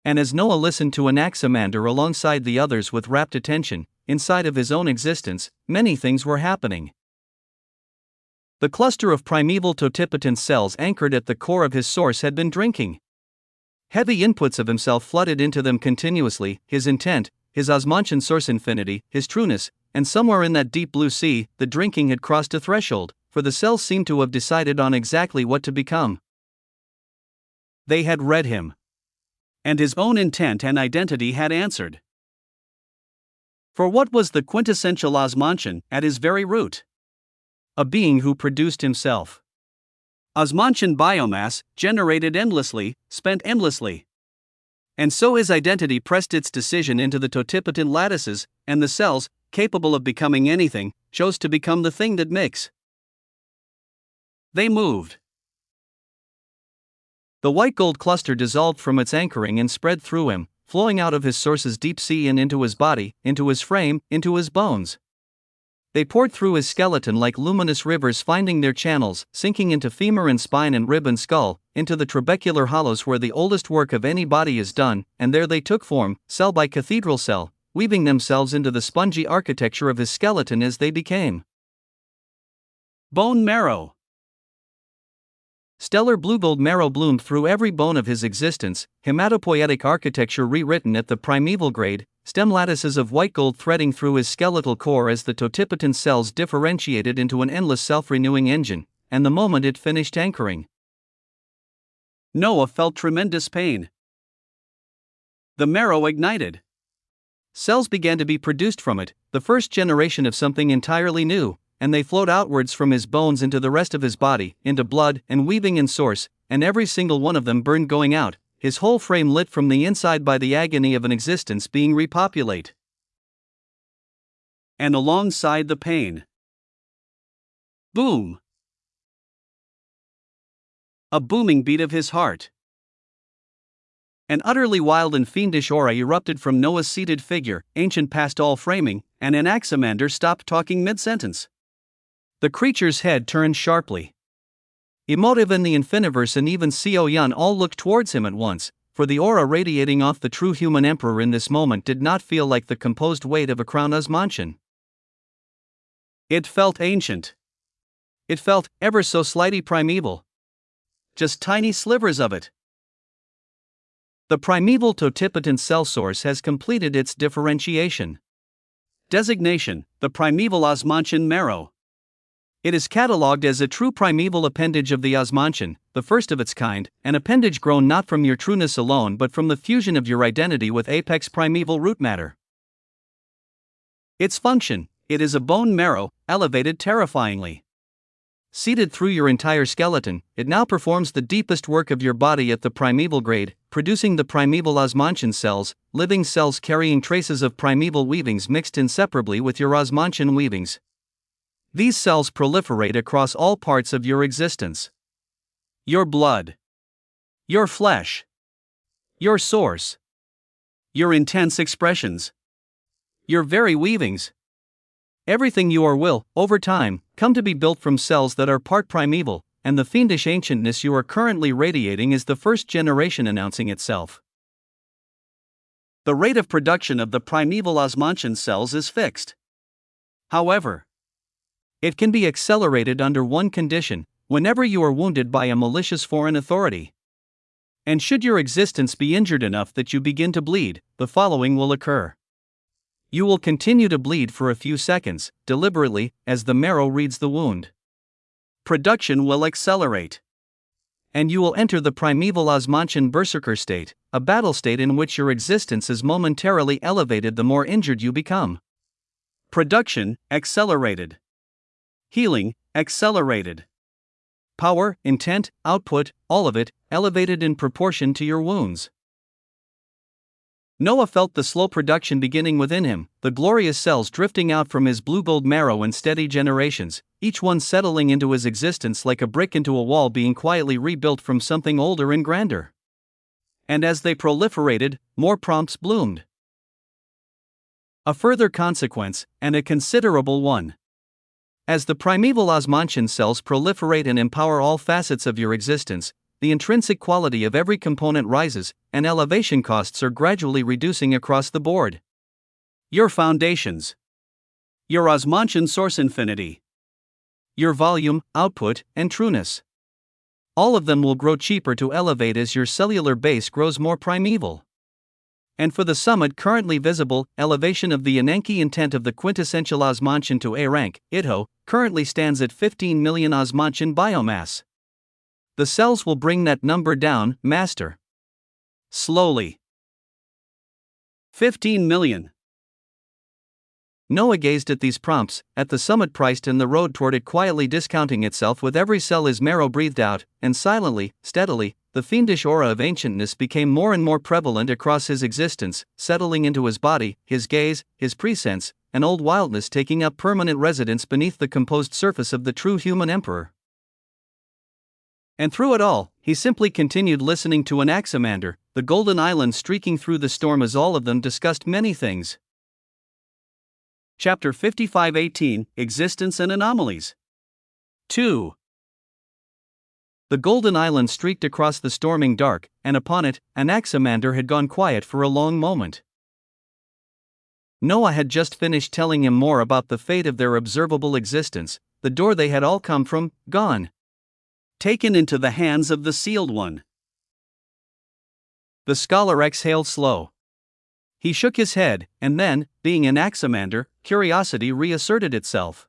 And as Noah listened to Anaximander alongside the others with rapt attention, inside of his own existence, many things were happening. The cluster of primeval totipotent cells anchored at the core of his source had been drinking. Heavy inputs of himself flooded into them continuously, his intent, his Osmantian source infinity, his trueness, and somewhere in that deep blue sea, the drinking had crossed a threshold, for the cells seemed to have decided on exactly what to become. They had read him. And his own intent and identity had answered. For what was the quintessential Osmantian at his very root? A being who produced himself. Osmantian biomass, generated endlessly, spent endlessly. And so his identity pressed its decision into the totipotent lattices, and the cells, capable of becoming anything, chose to become the thing that makes. They moved. The white gold cluster dissolved from its anchoring and spread through him, flowing out of his source's deep sea and into his body, into his frame, into his bones. They poured through his skeleton like luminous rivers, finding their channels, sinking into femur and spine and rib and skull, into the trabecular hollows where the oldest work of any body is done, and there they took form, cell by cathedral cell, weaving themselves into the spongy architecture of his skeleton as they became. Bone marrow. Stellar blue-gold marrow bloomed through every bone of his existence, hematopoietic architecture rewritten at the primeval grade, stem lattices of white gold threading through his skeletal core as the totipotent cells differentiated into an endless self-renewing engine, and the moment it finished anchoring. Noah felt tremendous pain. The marrow ignited. Cells began to be produced from it, the first generation of something entirely new, and they flowed outwards from his bones into the rest of his body, into blood and weaving and source, and every single one of them burned going out, his whole frame lit from the inside by the agony of an existence being repopulate. and alongside the pain. Boom! A booming beat of his heart. An utterly wild and fiendish aura erupted from Noah's seated figure, ancient past all framing, and Anaximander stopped talking mid-sentence. The creature's head turned sharply. Emotive and the Infiniverse and even Seo Yun all looked towards him at once, for the aura radiating off the true human emperor in this moment did not feel like the composed weight of a crowned Osmantian. It felt ancient. It felt ever so slightly primeval. Just tiny slivers of it. The primeval totipotent cell source has completed its differentiation. Designation: the primeval Osmantian marrow. It is catalogued as a true primeval appendage of the Osmantian, the first of its kind, an appendage grown not from your trueness alone but from the fusion of your identity with apex primeval root matter. Its function: it is a bone marrow, elevated terrifyingly. Seeded through your entire skeleton, it now performs the deepest work of your body at the primeval grade, producing the primeval Osmantian cells, living cells carrying traces of primeval weavings mixed inseparably with your Osmantian weavings. These cells proliferate across all parts of your existence. Your blood. Your flesh. Your source. Your intense expressions. Your very weavings. Everything you are will, over time, come to be built from cells that are part primeval, and the fiendish ancientness you are currently radiating is the first generation announcing itself. The rate of production of the primeval Osmantian cells is fixed. However, it can be accelerated under one condition: whenever you are wounded by a malicious foreign authority. And should your existence be injured enough that you begin to bleed, the following will occur. You will continue to bleed for a few seconds, deliberately, as the marrow reads the wound. Production will accelerate. And you will enter the primeval Osmantian berserker state, a battle state in which your existence is momentarily elevated the more injured you become. Production, accelerated. Healing, accelerated. Power, intent, output, all of it, elevated in proportion to your wounds. Noah felt the slow production beginning within him, the glorious cells drifting out from his blue-gold marrow in steady generations, each one settling into his existence like a brick into a wall being quietly rebuilt from something older and grander. And as they proliferated, more prompts bloomed. A further consequence, and a considerable one. As the primeval Osmantian cells proliferate and empower all facets of your existence, the intrinsic quality of every component rises, and elevation costs are gradually reducing across the board. Your foundations. Your Osmantian source infinity. Your volume, output, and trueness. All of them will grow cheaper to elevate as your cellular base grows more primeval. And for the summit currently visible, elevation of the Enanki intent of the quintessential Osmantian to A rank, Itho, currently stands at 15 million Osmantian biomass. The cells will bring that number down, master. Slowly. 15 million. Noah gazed at these prompts, at the summit priced and the road toward it quietly discounting itself with every cell his marrow breathed out, and silently, steadily, the fiendish aura of ancientness became more and more prevalent across his existence, settling into his body, his gaze, his presence, an old wildness taking up permanent residence beneath the composed surface of the true human emperor. And through it all, he simply continued listening to Anaximander, the Golden Island streaking through the storm as all of them discussed many things. Chapter 55:18, Existence and Anomalies. 2. The Golden Island streaked across the storming dark, and upon it, Anaximander had gone quiet for a long moment. Noah had just finished telling him more about the fate of their observable existence, the door they had all come from, gone. Taken into the hands of the Sealed One. The scholar exhaled slow. He shook his head, and then, being Anaximander, curiosity reasserted itself.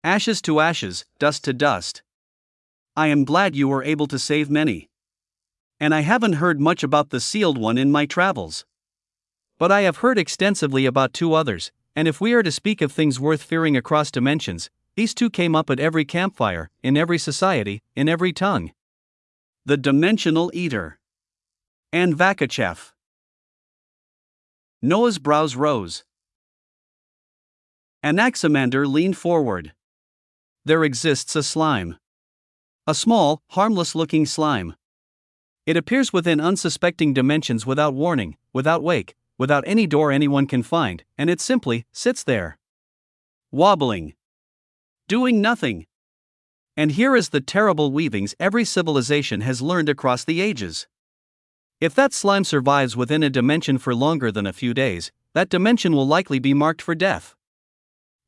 Ashes to ashes, dust to dust. I am glad you were able to save many. And I haven't heard much about the Sealed One in my travels. But I have heard extensively about two others, and if we are to speak of things worth fearing across dimensions, these two came up at every campfire, in every society, in every tongue. The Dimensional Eater. And Vakachev. Noah's brows rose. Anaximander leaned forward. There exists a slime. A small, harmless-looking slime. It appears within unsuspecting dimensions without warning, without wake, without any door anyone can find, and it simply sits there. Wobbling. Doing nothing. And here is the terrible weavings every civilization has learned across the ages. If that slime survives within a dimension for longer than a few days, that dimension will likely be marked for death.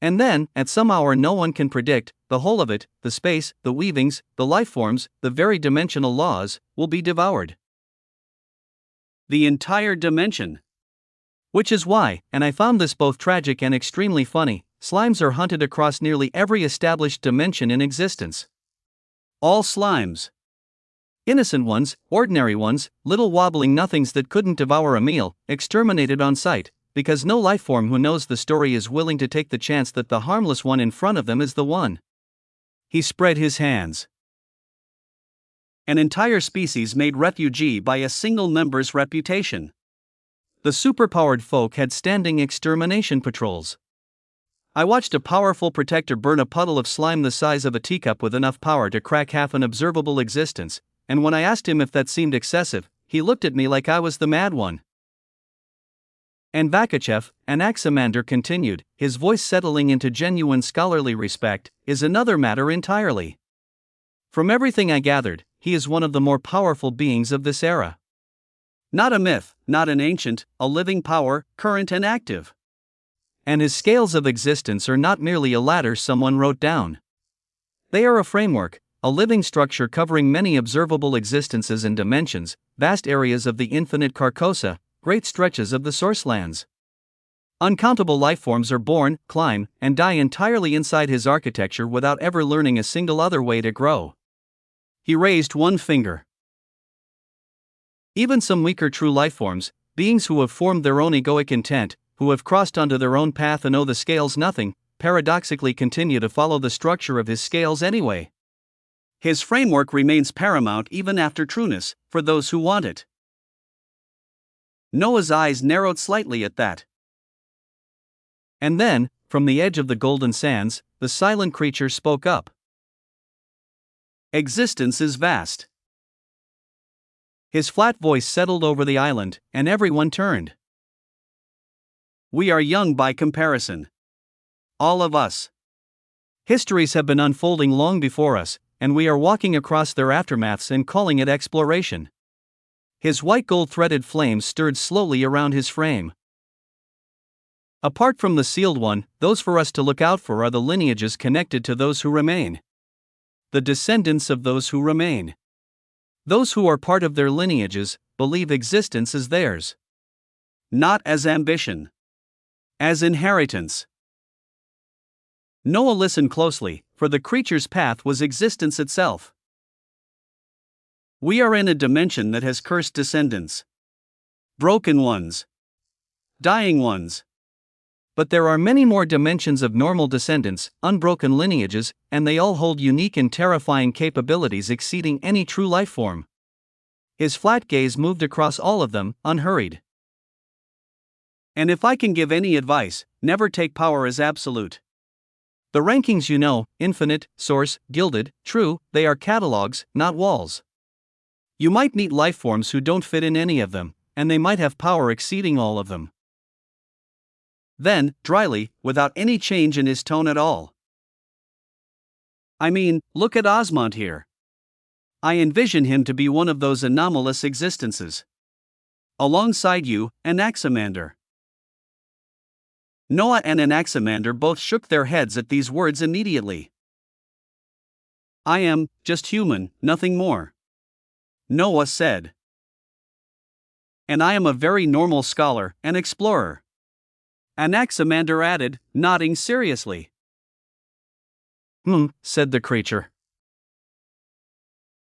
And then, at some hour no one can predict, the whole of it, the space, the weavings, the lifeforms, the very dimensional laws, will be devoured. The entire dimension. Which is why, and I found this both tragic and extremely funny, slimes are hunted across nearly every established dimension in existence. All slimes. Innocent ones, ordinary ones, little wobbling nothings that couldn't devour a meal, exterminated on sight, because no lifeform who knows the story is willing to take the chance that the harmless one in front of them is the one. He spread his hands. An entire species made refugee by a single member's reputation. The superpowered folk had standing extermination patrols. I watched a powerful protector burn a puddle of slime the size of a teacup with enough power to crack half an observable existence, and when I asked him if that seemed excessive, he looked at me like I was the mad one. And Vakachev, Anaximander continued, his voice settling into genuine scholarly respect, is another matter entirely. From everything I gathered, he is one of the more powerful beings of this era. Not a myth, not an ancient, a living power, current and active. And his scales of existence are not merely a ladder someone wrote down. They are a framework, a living structure covering many observable existences and dimensions, vast areas of the infinite Carcosa, great stretches of the source lands. Uncountable lifeforms are born, climb, and die entirely inside his architecture without ever learning a single other way to grow. He raised one finger. Even some weaker true lifeforms, beings who have formed their own egoic intent, who have crossed onto their own path and owe the scales nothing, paradoxically continue to follow the structure of his scales anyway. His framework remains paramount even after trueness, for those who want it. Noah's eyes narrowed slightly at that. And then, from the edge of the golden sands, the silent creature spoke up. Existence is vast. His flat voice settled over the island, and everyone turned. We are young by comparison. All of us. Histories have been unfolding long before us, and we are walking across their aftermaths and calling it exploration. His white gold-threaded flames stirred slowly around his frame. Apart from the sealed one, those for us to look out for are the lineages connected to those who remain. The descendants of those who remain. Those who are part of their lineages believe existence is theirs. Not as ambition. As inheritance. Noah listened closely, for the creature's path was existence itself. We are in a dimension that has cursed descendants. Broken ones. Dying ones. But there are many more dimensions of normal descendants, unbroken lineages, and they all hold unique and terrifying capabilities exceeding any true life form. His flat gaze moved across all of them, unhurried. And if I can give any advice, never take power as absolute. The rankings you know, infinite, source, gilded, true, they are catalogs, not walls. You might meet lifeforms who don't fit in any of them, and they might have power exceeding all of them. Then, dryly, without any change in his tone at all. I mean, look at Osmond here. I envision him to be one of those anomalous existences. Alongside you, Anaximander. Noah and Anaximander both shook their heads at these words immediately. I am just human, nothing more. Noah said. And I am a very normal scholar and explorer. Anaximander added, nodding seriously. Said the creature.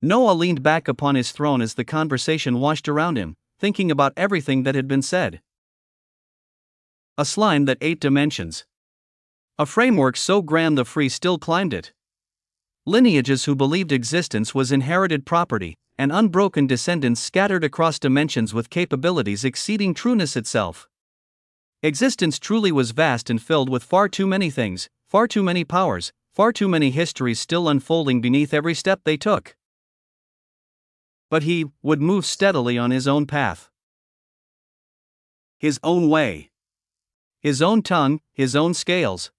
Noah leaned back upon his throne as the conversation washed around him, thinking about everything that had been said. A slime that ate dimensions. A framework so grand the free still climbed it. Lineages who believed existence was inherited property, and unbroken descendants scattered across dimensions with capabilities exceeding trueness itself. Existence truly was vast and filled with far too many things, far too many powers, far too many histories still unfolding beneath every step they took. But he would move steadily on his own path. His own way. His own tongue, his own scales.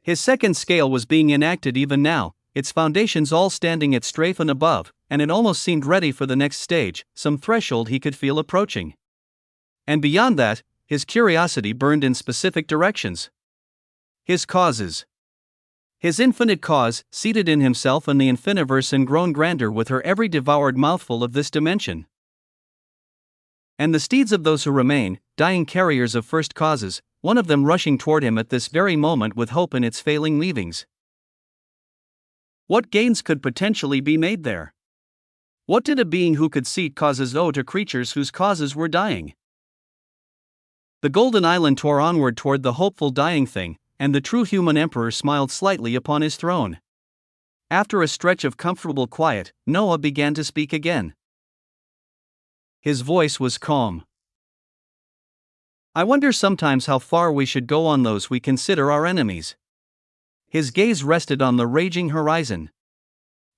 His second scale was being enacted even now, its foundations all standing at strafe and above, and it almost seemed ready for the next stage, some threshold he could feel approaching. And beyond that, his curiosity burned in specific directions. His causes. His infinite cause, seated in himself and the infiniverse and grown grander with her every devoured mouthful of this dimension. And the steeds of those who remain, dying carriers of first causes, one of them rushing toward him at this very moment with hope in its failing leavings. What gains could potentially be made there? What did a being who could seek causes owe to creatures whose causes were dying? The Golden Island tore onward toward the hopeful dying thing, and the true human emperor smiled slightly upon his throne. After a stretch of comfortable quiet, Noah began to speak again. His voice was calm. I wonder sometimes how far we should go on those we consider our enemies. His gaze rested on the raging horizon.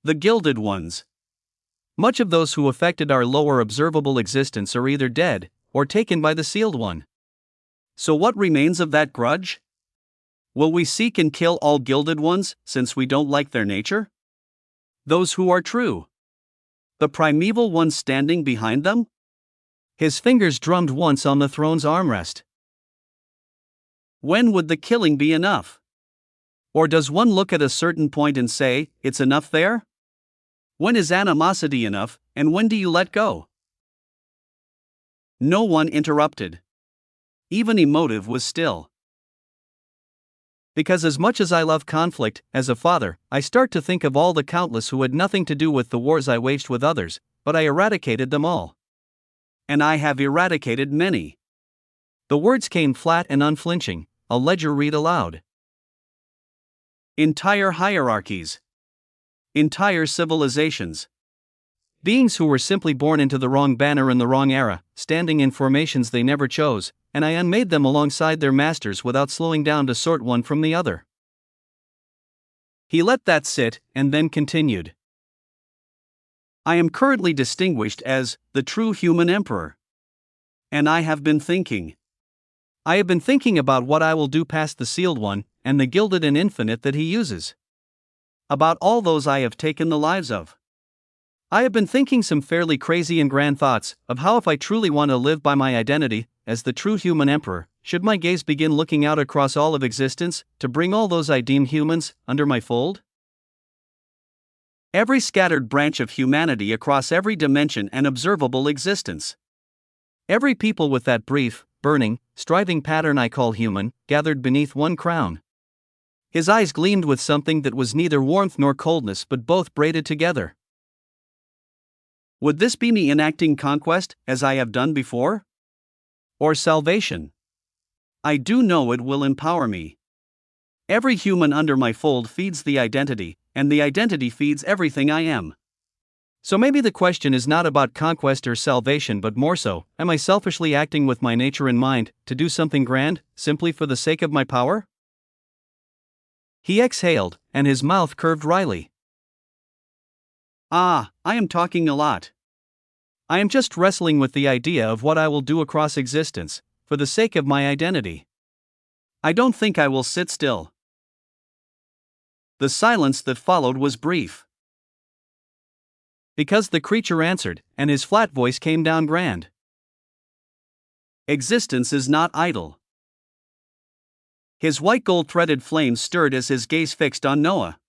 The gilded ones. Much of those who affected our lower observable existence are either dead, or taken by the sealed one. So what remains of that grudge? Will we seek and kill all gilded ones, since we don't like their nature? Those who are true. The primeval ones standing behind them? His fingers drummed once on the throne's armrest. When would the killing be enough? Or does one look at a certain point and say, it's enough there? When is animosity enough, and when do you let go? No one interrupted. Even emotive was still. Because as much as I love conflict, as a father, I start to think of all the countless who had nothing to do with the wars I waged with others, but I eradicated them all. And I have eradicated many. The words came flat and unflinching, a ledger read aloud. Entire hierarchies. Entire civilizations. Beings who were simply born into the wrong banner in the wrong era, standing in formations they never chose, and I unmade them alongside their masters without slowing down to sort one from the other. He let that sit, and then continued. I am currently distinguished as the true human emperor. And I have been thinking. I have been thinking about what I will do past the sealed one, and the gilded and infinite that he uses. About all those I have taken the lives of. I have been thinking some fairly crazy and grand thoughts of how if I truly want to live by my identity, as the true human emperor, should my gaze begin looking out across all of existence, to bring all those I deem humans, under my fold? Every scattered branch of humanity across every dimension and observable existence. Every people with that brief, burning, striving pattern I call human, gathered beneath one crown. His eyes gleamed with something that was neither warmth nor coldness but both braided together. Would this be me enacting conquest, as I have done before? Or salvation? I do know it will empower me. Every human under my fold feeds the identity, and the identity feeds everything I am. So maybe the question is not about conquest or salvation but more so, am I selfishly acting with my nature in mind, to do something grand, simply for the sake of my power? He exhaled, and his mouth curved wryly. I am talking a lot. I am just wrestling with the idea of what I will do across existence, for the sake of my identity. I don't think I will sit still. The silence that followed was brief. Because the creature answered, and his flat voice came down grand. Existence is not idle. His white gold-threaded flames stirred as his gaze fixed on Noah.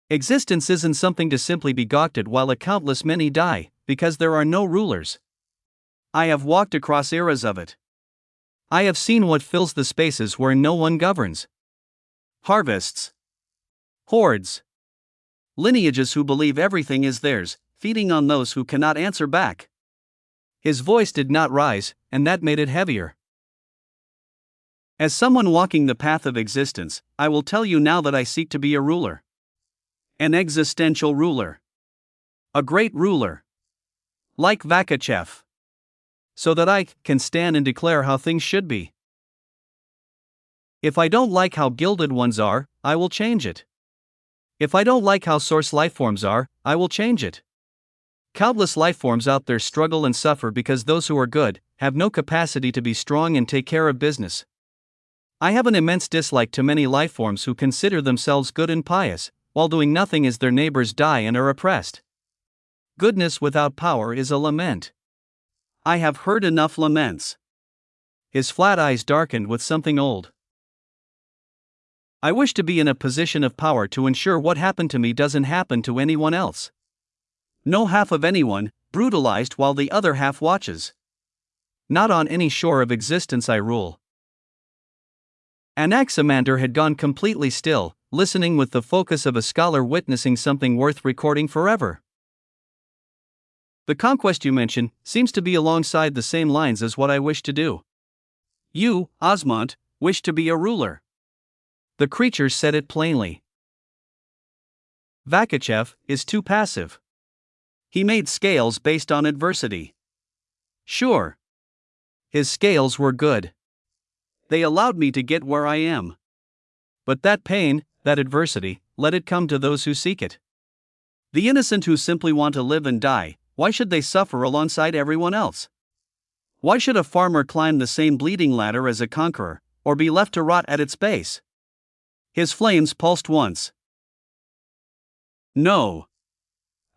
Existence isn't something to simply be gawked at while a countless many die, because there are no rulers. I have walked across eras of it. I have seen what fills the spaces where no one governs. Harvests. Hordes. Lineages who believe everything is theirs, feeding on those who cannot answer back. His voice did not rise, and that made it heavier. As someone walking the path of existence, I will tell you now that I seek to be a ruler. An existential ruler. A great ruler. Like Vakachev. so that I can stand and declare how things should be. If I don't like how gilded ones are, I will change it. If I don't like how source lifeforms are, I will change it. Countless lifeforms out there struggle and suffer because those who are good have no capacity to be strong and take care of business. I have an immense dislike to many lifeforms who consider themselves good and pious, while doing nothing as their neighbors die and are oppressed. Goodness without power is a lament. I have heard enough laments. His flat eyes darkened with something old. I wish to be in a position of power to ensure what happened to me doesn't happen to anyone else. No half of anyone, brutalized while the other half watches. Not on any shore of existence I rule. Anaximander had gone completely still, listening with the focus of a scholar witnessing something worth recording forever. The conquest you mention seems to be alongside the same lines as what I wish to do. You, Osmont, wish to be a ruler. The creature said it plainly. Vakachev is too passive. He made scales based on adversity. Sure. His scales were good. They allowed me to get where I am. But that pain, that adversity, let it come to those who seek it. The innocent who simply want to live and die, why should they suffer alongside everyone else? Why should a farmer climb the same bleeding ladder as a conqueror, or be left to rot at its base? His flames pulsed once. No.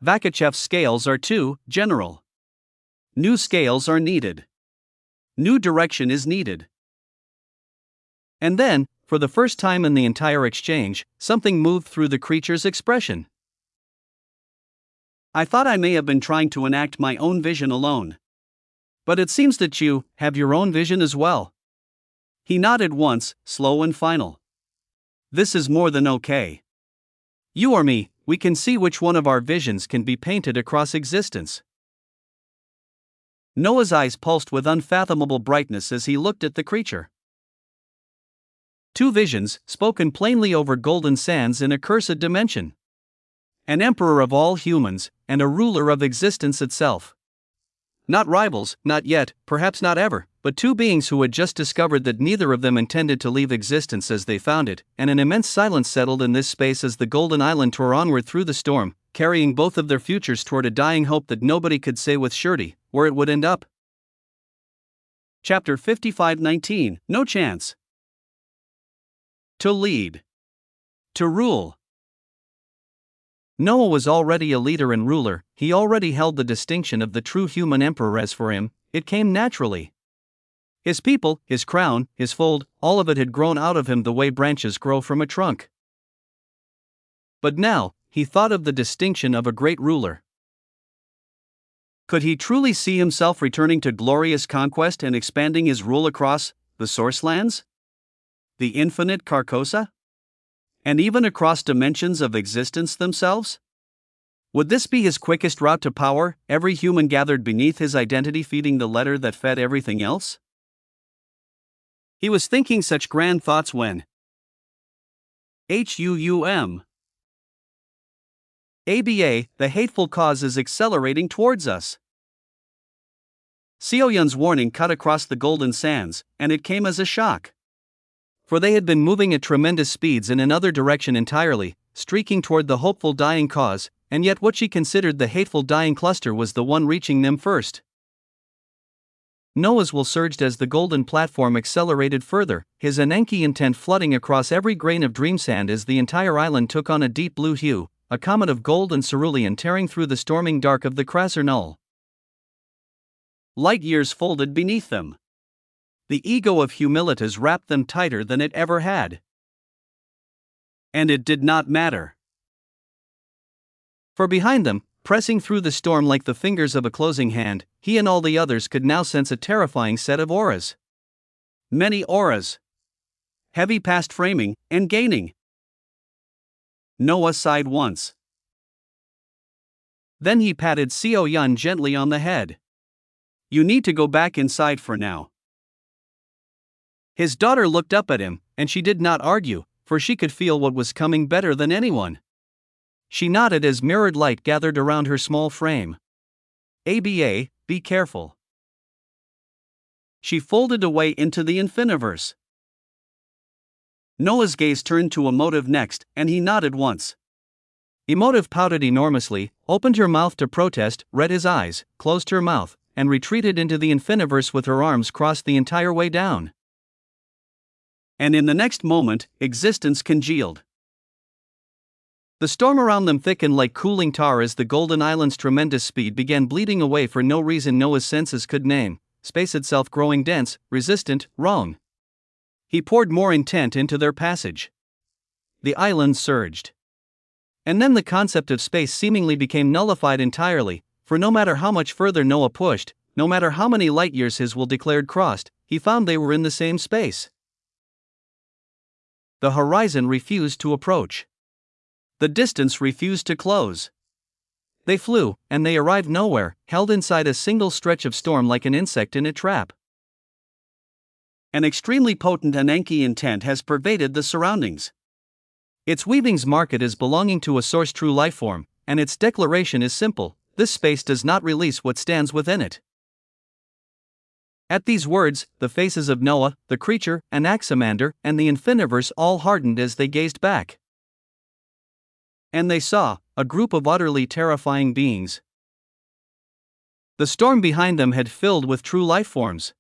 Vakachev's scales are too general. New scales are needed. New direction is needed. And then, for the first time in the entire exchange, something moved through the creature's expression. I thought I may have been trying to enact my own vision alone. But it seems that you have your own vision as well. He nodded once, slow and final. This is more than okay. You or me, we can see which one of our visions can be painted across existence. Noah's eyes pulsed with unfathomable brightness as he looked at the creature. Two visions, spoken plainly over golden sands in a cursed dimension. An emperor of all humans, and a ruler of existence itself. Not rivals, not yet, perhaps not ever, but two beings who had just discovered that neither of them intended to leave existence as they found it, and an immense silence settled in this space as the Golden Island tore onward through the storm, carrying both of their futures toward a dying hope that nobody could say with surety where it would end up. Chapter 55:19, No Chance. To lead. To rule. Noah was already a leader and ruler, he already held the distinction of the true human emperor. As for him, it came naturally. His people, his crown, his fold, all of it had grown out of him the way branches grow from a trunk. But now, he thought of the distinction of a great ruler. Could he truly see himself returning to glorious conquest and expanding his rule across the source lands? The infinite Carcosa? And even across dimensions of existence themselves? Would this be his quickest route to power, every human gathered beneath his identity feeding the letter that fed everything else? He was thinking such grand thoughts when ABA, the hateful cause is accelerating towards us. Sioyun's warning cut across the golden sands, and it came as a shock. For they had been moving at tremendous speeds in another direction entirely, streaking toward the hopeful dying cause, and yet what she considered the hateful dying cluster was the one reaching them first. Noah's will surged as the golden platform accelerated further, his Ananke intent flooding across every grain of dream sand as the entire island took on a deep blue hue, a comet of gold and cerulean tearing through the storming dark of the Krasser Null. Light years folded beneath them. The ego of Humilitas wrapped them tighter than it ever had. And it did not matter. For behind them, pressing through the storm like the fingers of a closing hand, he and all the others could now sense a terrifying set of auras. Many auras. Heavy past framing, and gaining. Noah sighed once. Then he patted Sioyun gently on the head. You need to go back inside for now. His daughter looked up at him, and she did not argue, for she could feel what was coming better than anyone. She nodded as mirrored light gathered around her small frame. ABA, be careful. she folded away into the Infiniverse. Noah's gaze turned to Emotive next, and he nodded once. Emotive pouted enormously, opened her mouth to protest, read his eyes, closed her mouth, and retreated into the Infiniverse with her arms crossed the entire way down. And in the next moment, existence congealed. The storm around them thickened like cooling tar as the Golden Island's tremendous speed began bleeding away for no reason Noah's senses could name, space itself growing dense, resistant, wrong. He poured more intent into their passage. The island surged. And then the concept of space seemingly became nullified entirely, for no matter how much further Noah pushed, no matter how many light years his will declared crossed, he found they were in the same space. The horizon refused to approach. The distance refused to close. They flew, and they arrived nowhere, held inside a single stretch of storm like an insect in a trap. An extremely potent Ananke intent has pervaded the surroundings. Its weavings mark it as belonging to a source true lifeform, and its declaration is simple: this space does not release what stands within it. At these words, the faces of Noah, the creature, Anaximander, and the Infiniverse all hardened as they gazed back. And they saw a group of utterly terrifying beings. The storm behind them had filled with true lifeforms.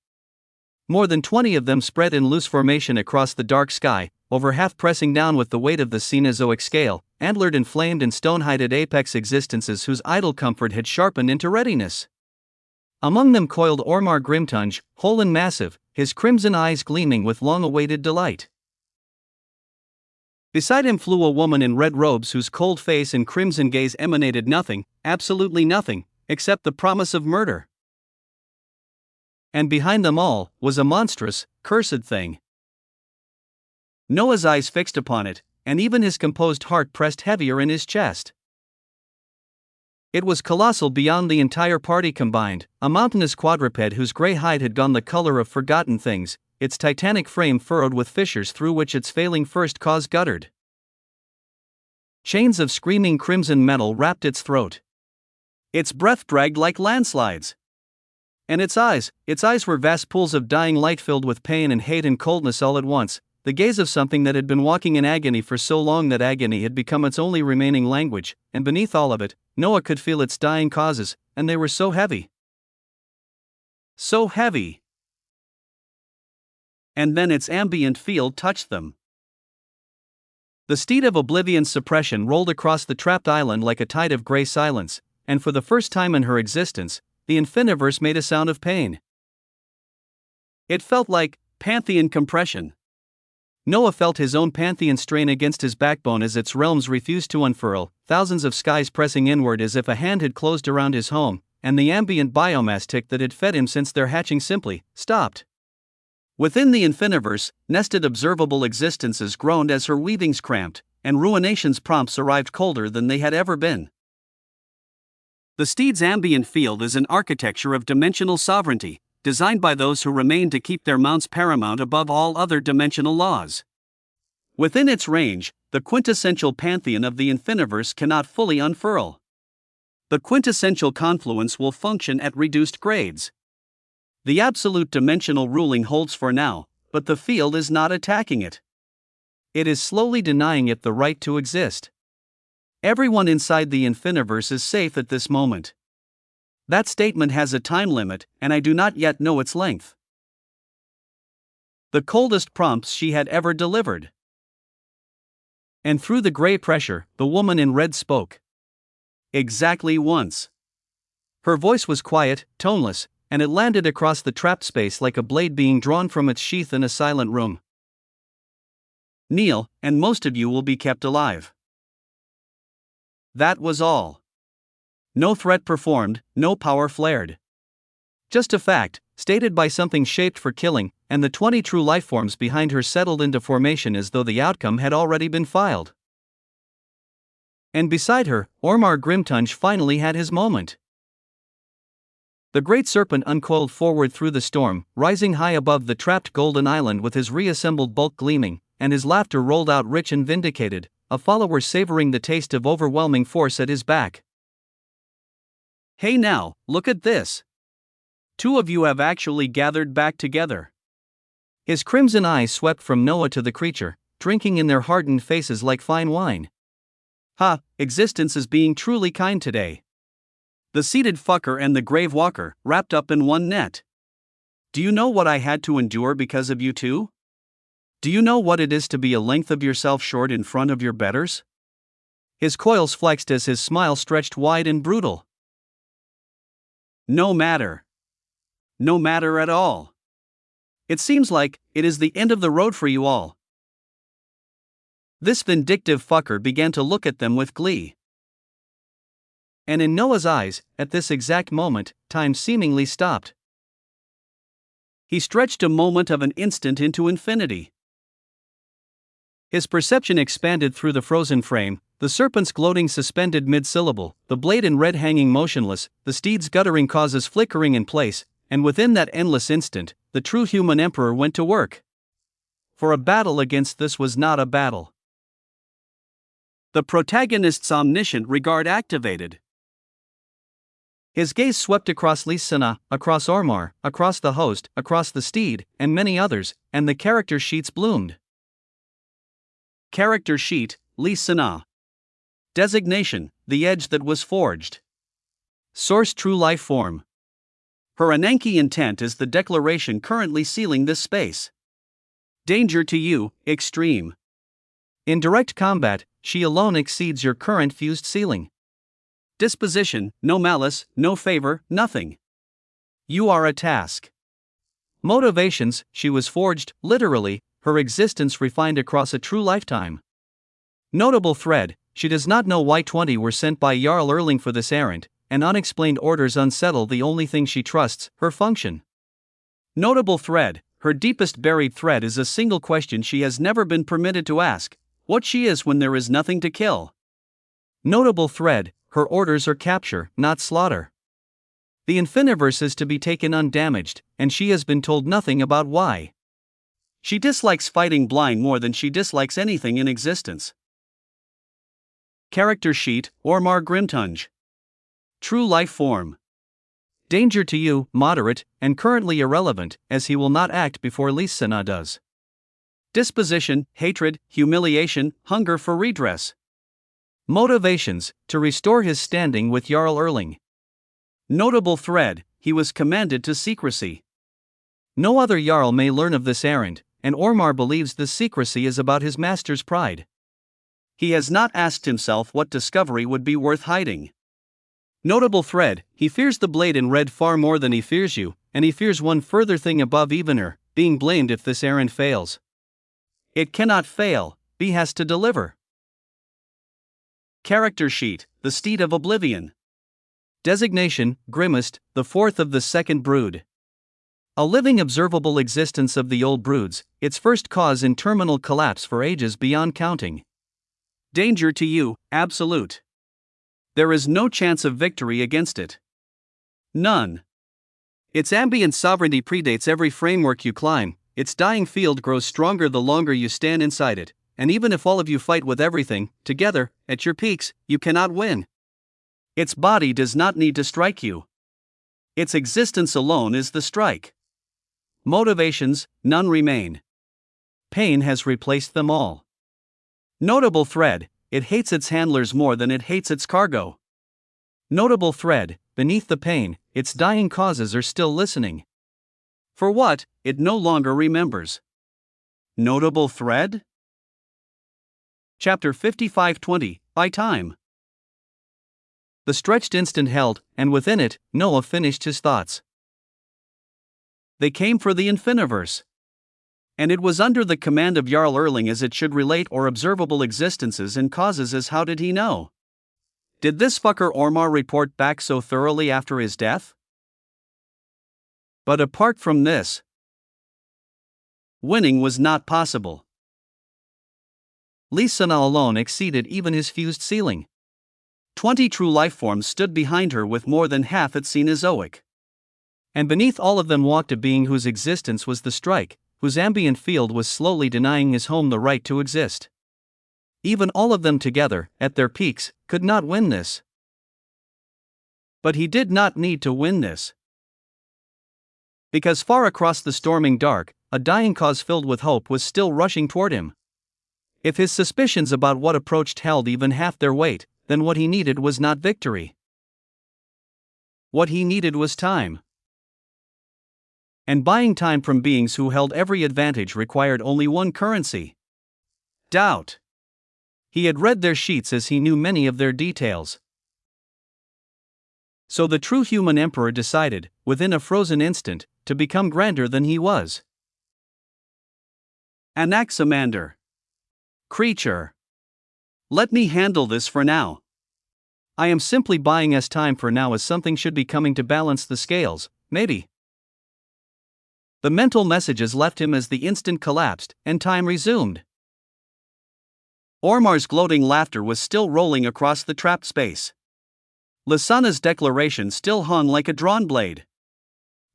More than 20 of them spread in loose formation across the dark sky, over half pressing down with the weight of the Cenozoic scale, antlered and flamed and stone-hided apex existences whose idle comfort had sharpened into readiness. Among them coiled Ormar Grimtunge, whole and massive, his crimson eyes gleaming with long-awaited delight. Beside him flew a woman in red robes whose cold face and crimson gaze emanated nothing, absolutely nothing, except the promise of murder. And behind them all was a monstrous, cursed thing. Noah's eyes fixed upon it, and even his composed heart pressed heavier in his chest. It was colossal beyond the entire party combined, a mountainous quadruped whose gray hide had gone the color of forgotten things, its titanic frame furrowed with fissures through which its failing first cause guttered. Chains of screaming crimson metal wrapped its throat. Its breath dragged like landslides. And its eyes were vast pools of dying light filled with pain and hate and coldness all at once, the gaze of something that had been walking in agony for so long that agony had become its only remaining language, and beneath all of it, Noah could feel its dying causes, and they were so heavy. So heavy. And then its ambient field touched them. The steed of Oblivion's suppression rolled across the trapped island like a tide of gray silence, and for the first time in her existence, the Infiniverse made a sound of pain. It felt like Pantheon compression. Noah felt his own Pantheon strain against his backbone as its realms refused to unfurl, thousands of skies pressing inward as if a hand had closed around his home, and the ambient biomass tick that had fed him since their hatching simply stopped. Within the Infiniverse, nested observable existences groaned as her weavings cramped, and Ruination's prompts arrived colder than they had ever been. The steed's ambient field is an architecture of dimensional sovereignty, designed by those who remain to keep their mounts paramount above all other dimensional laws. Within its range, the quintessential pantheon of the Infiniverse cannot fully unfurl. The quintessential confluence will function at reduced grades. The absolute dimensional ruling holds for now, but the field is not attacking it. It is slowly denying it the right to exist. Everyone inside the Infiniverse is safe at this moment. That statement has a time limit, and I do not yet know its length. The coldest prompts she had ever delivered. And through the gray pressure, the woman in red spoke. Exactly once. Her voice was quiet, toneless, and it landed across the trapped space like a blade being drawn from its sheath in a silent room. Kneel, and most of you will be kept alive. That was all. No threat performed, no power flared. Just a fact, stated by something shaped for killing, and the 20 true lifeforms behind her settled into formation as though the outcome had already been filed. And beside her, Ormar Grimtunge finally had his moment. The great serpent uncoiled forward through the storm, rising high above the trapped Golden Island with his reassembled bulk gleaming, and his laughter rolled out rich and vindicated, a follower savoring the taste of overwhelming force at his back. Hey now, look at this. Two of you have actually gathered back together. His crimson eyes swept from Noah to the creature, drinking in their hardened faces like fine wine. Ha, existence is being truly kind today. The seated fucker and the grave walker, wrapped up in one net. Do you know what I had to endure because of you two? Do you know what it is to be a length of yourself short in front of your betters? His coils flexed as his smile stretched wide and brutal. No matter. No matter at all. It seems like it is the end of the road for you all. This vindictive fucker began to look at them with glee. And in Noah's eyes, at this exact moment, time seemingly stopped. He stretched a moment of an instant into infinity. His perception expanded through the frozen frame, the serpent's gloating suspended mid-syllable, the blade in red hanging motionless, the steed's guttering causes flickering in place, and within that endless instant, the true human emperor went to work. For a battle against this was not a battle. The protagonist's omniscient regard activated. His gaze swept across Lysanna, across Ormar, across the host, across the steed, and many others, and the character sheets bloomed. Character sheet, Lysanna. Designation, the edge that was forged. Source, true life form. Her Ananke intent is the declaration currently sealing this space. Danger to you, extreme. In direct combat, she alone exceeds your current fused ceiling. Disposition, no malice, no favor, nothing. You are a task. Motivations, she was forged, literally, her existence refined across a true lifetime. Notable thread, she does not know why 20 were sent by Jarl Erling for this errand, and unexplained orders unsettle the only thing she trusts, her function. Notable thread, her deepest buried thread is a single question she has never been permitted to ask: what she is when there is nothing to kill. Notable thread, her orders are capture, not slaughter. The Infiniverse is to be taken undamaged, and she has been told nothing about why. She dislikes fighting blind more than she dislikes anything in existence. Character sheet, Ormar Grimtunge. True life form. Danger to you, moderate, and currently irrelevant, as he will not act before Lysanna does. Disposition, hatred, humiliation, hunger for redress. Motivations, to restore his standing with Jarl Erling. Notable thread, he was commanded to secrecy. No other Jarl may learn of this errand, and Ormar believes this secrecy is about his master's pride. He has not asked himself what discovery would be worth hiding. Notable thread, he fears the blade in red far more than he fears you, and he fears one further thing above evener, being blamed if this errand fails. It cannot fail, he has to deliver. Character sheet, the Steed of Oblivion. Designation, Grimmest, the fourth of the second brood. A living observable existence of the old broods, its first cause in terminal collapse for ages beyond counting. Danger to you, absolute. There is no chance of victory against it. None. Its ambient sovereignty predates every framework you climb, its dying field grows stronger the longer you stand inside it, and even if all of you fight with everything, together, at your peaks, you cannot win. Its body does not need to strike you. Its existence alone is the strike. Motivations, none remain. Pain has replaced them all. Notable thread, it hates its handlers more than it hates its cargo. Notable thread, beneath the pain, its dying causes are still listening. For what, it no longer remembers. Notable thread? Chapter 55:20, By Time. The stretched instant held, and within it, Noah finished his thoughts. They came for the Infiniverse. And it was under the command of Jarl Erling as it should relate or observable existences and causes as how did he know? Did this fucker Ormar report back so thoroughly after his death? But apart from this, winning was not possible. Lysanna alone exceeded even his fused ceiling. 20 true lifeforms stood behind her with more than half its Cenozoic. And beneath all of them walked a being whose existence was the strike, whose ambient field was slowly denying his home the right to exist. Even all of them together, at their peaks, could not win this. But he did not need to win this. Because far across the storming dark, a dying cause filled with hope was still rushing toward him. If his suspicions about what approached held even half their weight, then what he needed was not victory. What he needed was time. And buying time from beings who held every advantage required only one currency: doubt. He had read their sheets as he knew many of their details. So the true human emperor decided, within a frozen instant, to become grander than he was. Anaximander. Creature. Let me handle this for now. I am simply buying us time for now, as something should be coming to balance the scales, maybe. The mental messages left him as the instant collapsed, and time resumed. Ormar's gloating laughter was still rolling across the trapped space. Lysana's declaration still hung like a drawn blade.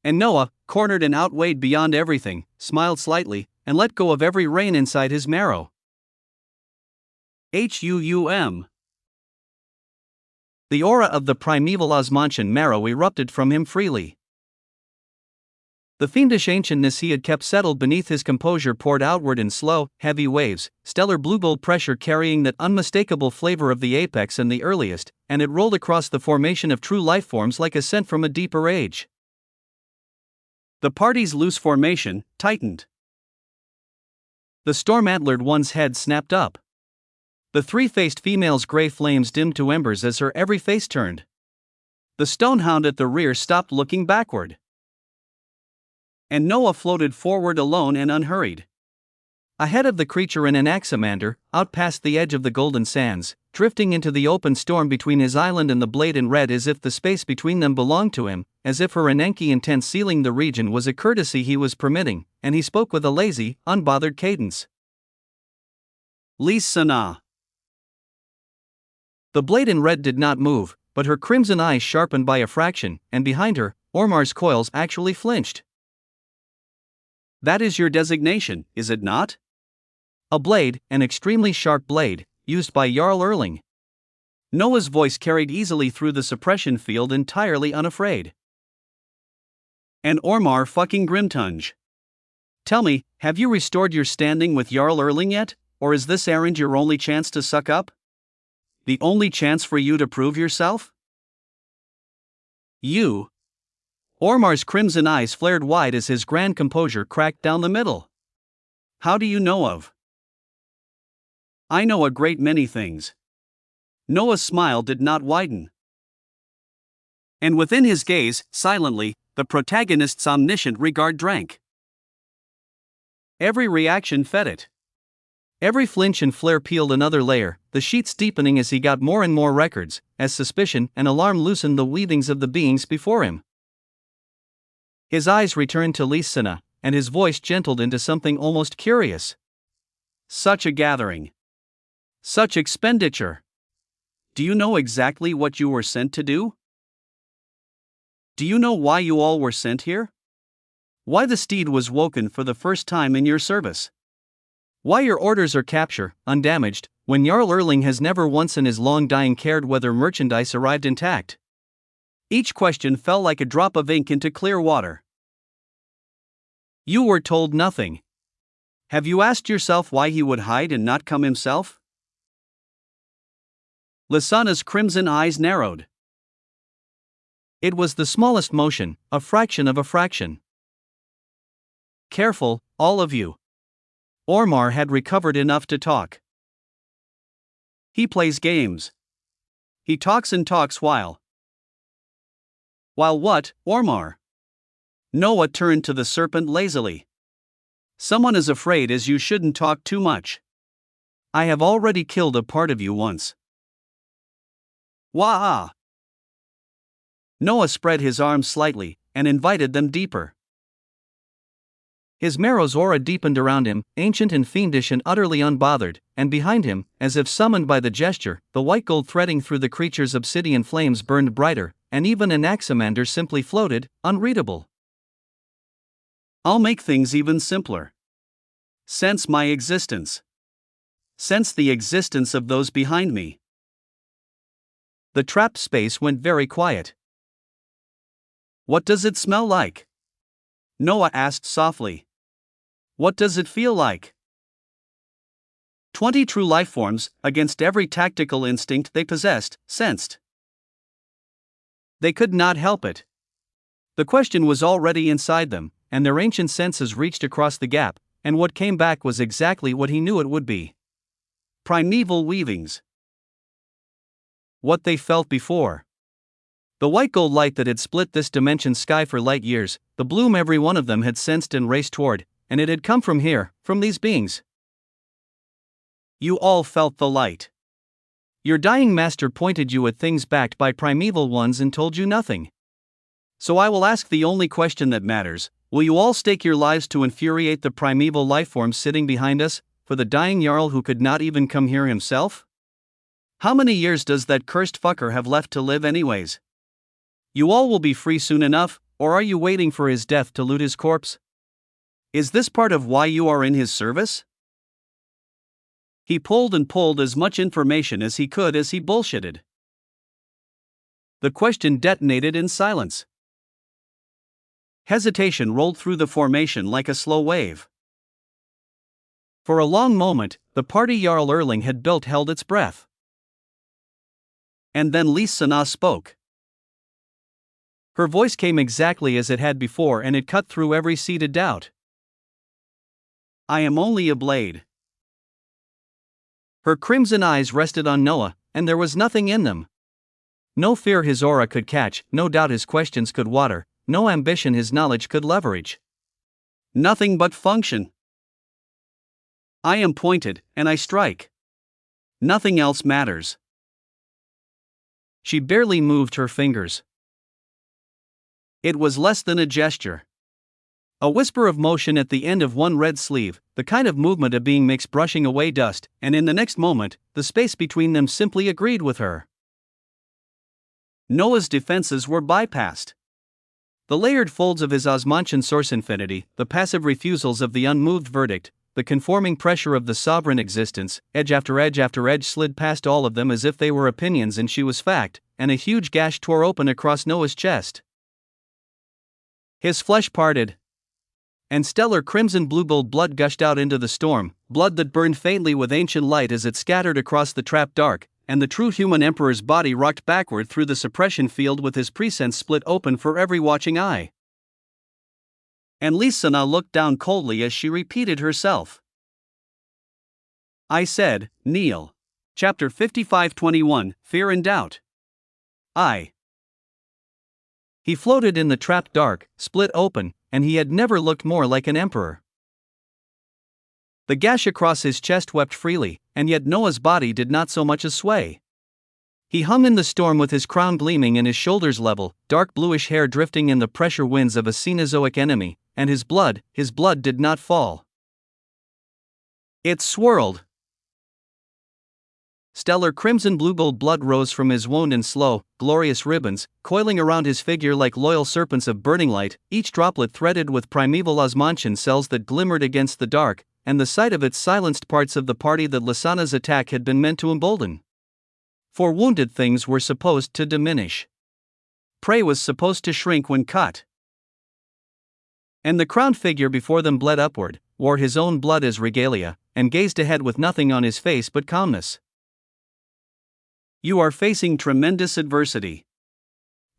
And Noah, cornered and outweighed beyond everything, smiled slightly, and let go of every rein inside his marrow. The aura of the primeval Osmantian marrow erupted from him freely. The fiendish ancientness he had kept settled beneath his composure poured outward in slow, heavy waves, stellar blue-gold pressure carrying that unmistakable flavor of the apex and the earliest, and it rolled across the formation of true life forms like a scent from a deeper age. The party's loose formation tightened. The storm-antlered one's head snapped up. The three-faced female's gray flames dimmed to embers as her every face turned. The stonehound at the rear stopped looking backward. And Noah floated forward alone and unhurried. Ahead of the creature an Anaximander, out past the edge of the golden sands, drifting into the open storm between his island and the blade in red, as if the space between them belonged to him, as if her Enenki intent sealing the region was a courtesy he was permitting, and he spoke with a lazy, unbothered cadence. Lysana. The blade in red did not move, but her crimson eyes sharpened by a fraction, and behind her, Ormar's coils actually flinched. That is your designation, is it not? A blade, an extremely sharp blade, used by Jarl Erling. Noah's voice carried easily through the suppression field, entirely unafraid. And Ormar fucking Grimtunge. Tell me, have you restored your standing with Jarl Erling yet, or is this errand your only chance to suck up? The only chance for you to prove yourself? You. Ormar's crimson eyes flared wide as his grand composure cracked down the middle. How do you know of? I know a great many things. Noah's smile did not widen. And within his gaze, silently, the protagonist's omniscient regard drank. Every reaction fed it. Every flinch and flare peeled another layer, the sheets deepening as he got more and more records, as suspicion and alarm loosened the weavings of the beings before him. His eyes returned to Lysana, and his voice gentled into something almost curious. Such a gathering. Such expenditure. Do you know exactly what you were sent to do? Do you know why you all were sent here? Why the steed was woken for the first time in your service? Why your orders are capture, undamaged, when Jarl Erling has never once in his long dying cared whether merchandise arrived intact? Each question fell like a drop of ink into clear water. You were told nothing. Have you asked yourself why he would hide and not come himself? Lysana's crimson eyes narrowed. It was the smallest motion, a fraction of a fraction. Careful, all of you. Ormar had recovered enough to talk. He plays games. He talks and talks while. While what, Ormar? Noah turned to the serpent lazily. Someone is afraid as you shouldn't talk too much. I have already killed a part of you once. Wah! Noah spread his arms slightly, and invited them deeper. His marrow's aura deepened around him, ancient and fiendish and utterly unbothered, and behind him, as if summoned by the gesture, the white gold threading through the creature's obsidian flames burned brighter, and even Anaximander simply floated, unreadable. I'll make things even simpler. Sense my existence. Sense the existence of those behind me. The trapped space went very quiet. What does it smell like? Noah asked softly. What does it feel like? 20 true life forms, against every tactical instinct they possessed, sensed. They could not help it. The question was already inside them, and their ancient senses reached across the gap, and what came back was exactly what he knew it would be. Primeval weavings. What they felt before. The white gold light that had split this dimension's sky for light years, the bloom every one of them had sensed and raced toward, and it had come from here, from these beings. You all felt the light. Your dying master pointed you at things backed by primeval ones and told you nothing. So I will ask the only question that matters: will you all stake your lives to infuriate the primeval lifeform sitting behind us, for the dying Jarl who could not even come here himself? How many years does that cursed fucker have left to live anyways? You all will be free soon enough, or are you waiting for his death to loot his corpse? Is this part of why you are in his service? He pulled and pulled as much information as he could as he bullshitted. The question detonated in silence. Hesitation rolled through the formation like a slow wave. For a long moment, the party Jarl Erling had built held its breath. And then Lys Sana spoke. Her voice came exactly as it had before, and it cut through every seeded doubt. I am only a blade. Her crimson eyes rested on Noah, and there was nothing in them. No fear his aura could catch, no doubt his questions could water, no ambition his knowledge could leverage. Nothing but function. I am pointed, and I strike. Nothing else matters. She barely moved her fingers. It was less than a gesture. A whisper of motion at the end of one red sleeve, the kind of movement a being makes brushing away dust, and in the next moment, the space between them simply agreed with her. Noah's defenses were bypassed. The layered folds of his Osmantian source infinity, the passive refusals of the unmoved verdict, the conforming pressure of the sovereign existence, edge after edge slid past all of them as if they were opinions and she was fact, and a huge gash tore open across Noah's chest. His flesh parted, and stellar crimson blue-gold blood gushed out into the storm, blood that burned faintly with ancient light as it scattered across the trap dark, and the true human emperor's body rocked backward through the suppression field with his presense split open for every watching eye. And Lys Sana looked down coldly as she repeated herself. I said, kneel. Chapter 55:21, Fear and Doubt. He floated in the trapped dark, split open, and he had never looked more like an emperor. The gash across his chest wept freely, and yet Noah's body did not so much as sway. He hung in the storm with his crown gleaming and his shoulders level, dark bluish hair drifting in the pressure winds of a Cenozoic enemy, and his blood did not fall. It swirled. Stellar crimson blue-gold blood rose from his wound in slow, glorious ribbons, coiling around his figure like loyal serpents of burning light, each droplet threaded with primeval Osmantian cells that glimmered against the dark, and the sight of it silenced parts of the party that Lys Sana's attack had been meant to embolden. For wounded things were supposed to diminish. Prey was supposed to shrink when cut. And the crowned figure before them bled upward, wore his own blood as regalia, and gazed ahead with nothing on his face but calmness. You are facing tremendous adversity.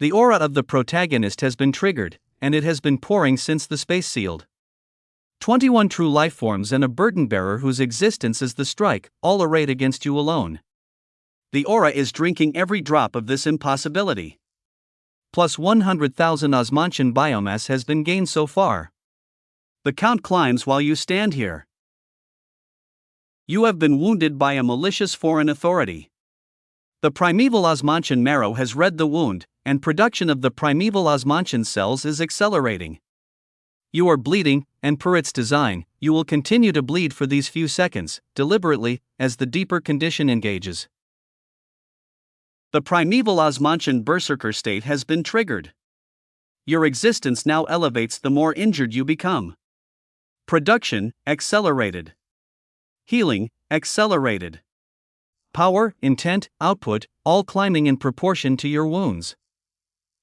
The aura of the protagonist has been triggered, and it has been pouring since the space sealed. 21 true life forms and a burden bearer whose existence is the strike, all arrayed against you alone. The aura is drinking every drop of this impossibility. Plus 100,000 Osmantian biomass has been gained so far. The count climbs while you stand here. You have been wounded by a malicious foreign authority. The primeval Osmantian marrow has read the wound, and production of the primeval Osmantian cells is accelerating. You are bleeding, and per its design, you will continue to bleed for these few seconds, deliberately, as the deeper condition engages. The primeval Osmantian berserker state has been triggered. Your existence now elevates the more injured you become. Production, accelerated. Healing, accelerated. Power, intent, output, all climbing in proportion to your wounds.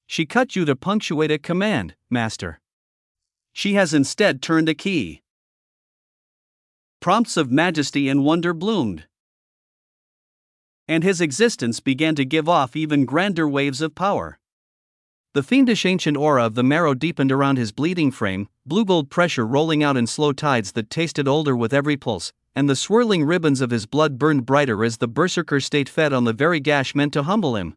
She cut you to punctuate a command, Master. she has instead turned a key. Prompts of majesty and wonder bloomed, and his existence began to give off even grander waves of power. The fiendish ancient aura of the marrow deepened around his bleeding frame, blue-gold pressure rolling out in slow tides that tasted older with every pulse, and the swirling ribbons of his blood burned brighter as the berserker state fed on the very gash meant to humble him.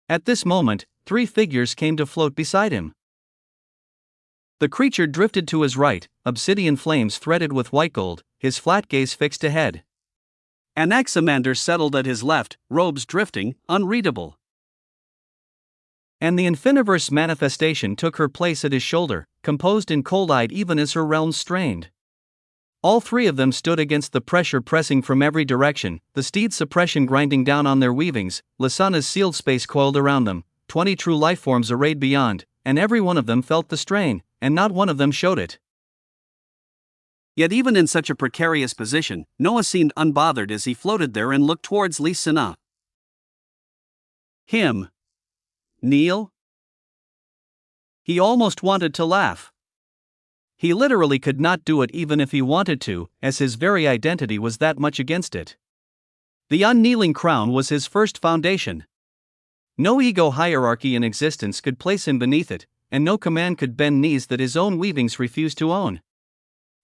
At this moment, 3 figures came to float beside him. The creature drifted to his right, obsidian flames threaded with white gold, his flat gaze fixed ahead. Anaximander settled at his left, robes drifting, unreadable. And the Infiniverse manifestation took her place at his shoulder, composed and cold-eyed even as her realms strained. All 3 of them stood against the pressure pressing from every direction, the steed's suppression grinding down on their weavings, Lysana's sealed space coiled around them, 20 true lifeforms arrayed beyond, and every one of them felt the strain, and not one of them showed it. Yet even in such a precarious position, Noah seemed unbothered as he floated there and looked towards Lysana. Him? Kneel? He almost wanted to laugh. He literally could not do it even if he wanted to, as his very identity was that much against it. The unkneeling crown was his first foundation. No ego hierarchy in existence could place him beneath it, and no command could bend knees that his own weavings refused to own.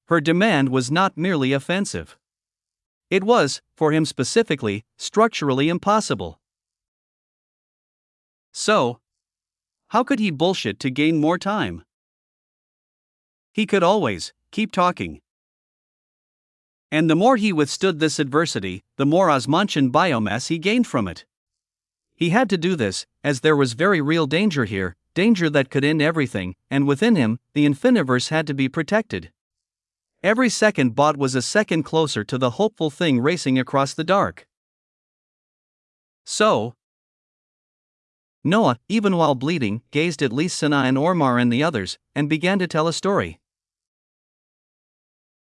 Her demand was not merely offensive. It was, for him specifically, structurally impossible. So, how could he bullshit to gain more time? He could always keep talking. And the more he withstood this adversity, the more Osmantian biomass he gained from it. He had to do this, as there was very real danger here, danger that could end everything, and within him, the Infiniverse had to be protected. Every second bought was a second closer to the hopeful thing racing across the dark. So, Noah, even while bleeding, gazed at Lysana and Ormar and the others, and began to tell a story.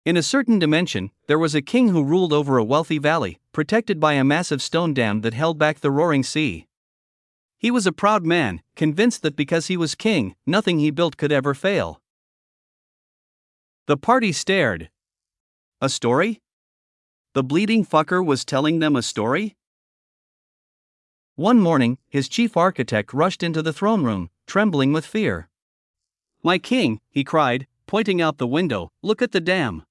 In a certain dimension, there was a king who ruled over a wealthy valley, protected by a massive stone dam that held back the roaring sea. He was a proud man, convinced that because he was king, nothing he built could ever fail. The party stared. A story? The bleeding fucker was telling them a story? One morning, his chief architect rushed into the throne room, trembling with fear. "My king," he cried, pointing out the window, "look at the dam.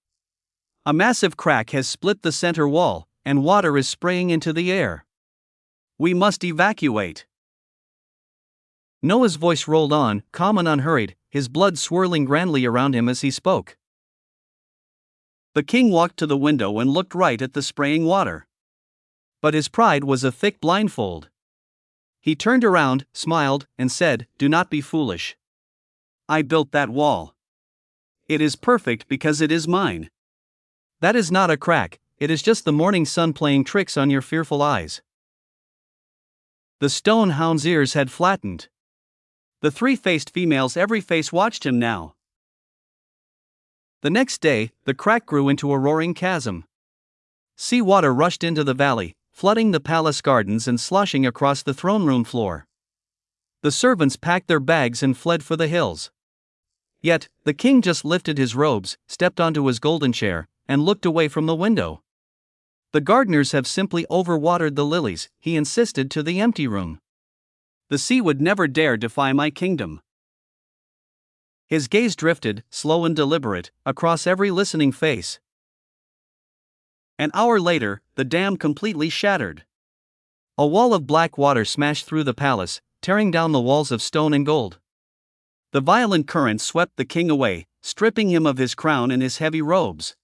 A massive crack has split the center wall, and water is spraying into the air. We must evacuate." Noah's voice rolled on, calm and unhurried, his blood swirling grandly around him as he spoke. The king walked to the window and looked right at the spraying water. But his pride was a thick blindfold. He turned around, smiled, and said, "Do not be foolish. I built that wall. It is perfect because it is mine. That is not a crack, it is just the morning sun playing tricks on your fearful eyes." The stone hound's ears had flattened. The 3-faced female's every face watched him now. The next day, the crack grew into a roaring chasm. Sea water rushed into the valley, flooding the palace gardens and sloshing across the throne room floor. The servants packed their bags and fled for the hills. Yet, the king just lifted his robes, stepped onto his golden chair, and looked away from the window. "The gardeners have simply overwatered the lilies," he insisted to the empty room. "The sea would never dare defy my kingdom." His gaze drifted, slow and deliberate, across every listening face. An hour later, the dam completely shattered. A wall of black water smashed through the palace, tearing down the walls of stone and gold. The violent current swept the king away, stripping him of his crown and his heavy robes.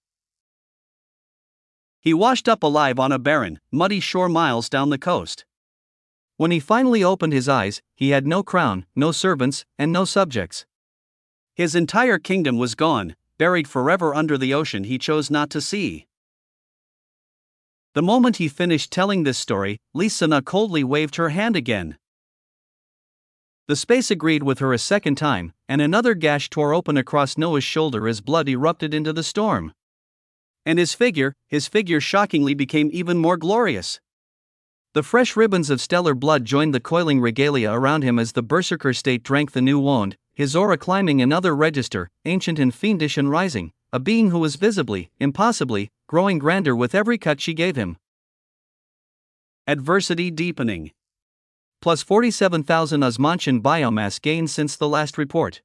He washed up alive on a barren, muddy shore miles down the coast. When he finally opened his eyes, he had no crown, no servants, and no subjects. His entire kingdom was gone, buried forever under the ocean he chose not to see. The moment he finished telling this story, Lysana coldly waved her hand again. The space agreed with her a second time, and another gash tore open across Noah's shoulder as blood erupted into the storm. And his figure shockingly became even more glorious. The fresh ribbons of stellar blood joined the coiling regalia around him as the berserker state drank the new wound, his aura climbing another register, ancient and fiendish and rising, a being who was visibly, impossibly, growing grander with every cut she gave him. Adversity deepening. Plus 47,000 osmantian biomass gained since the last report.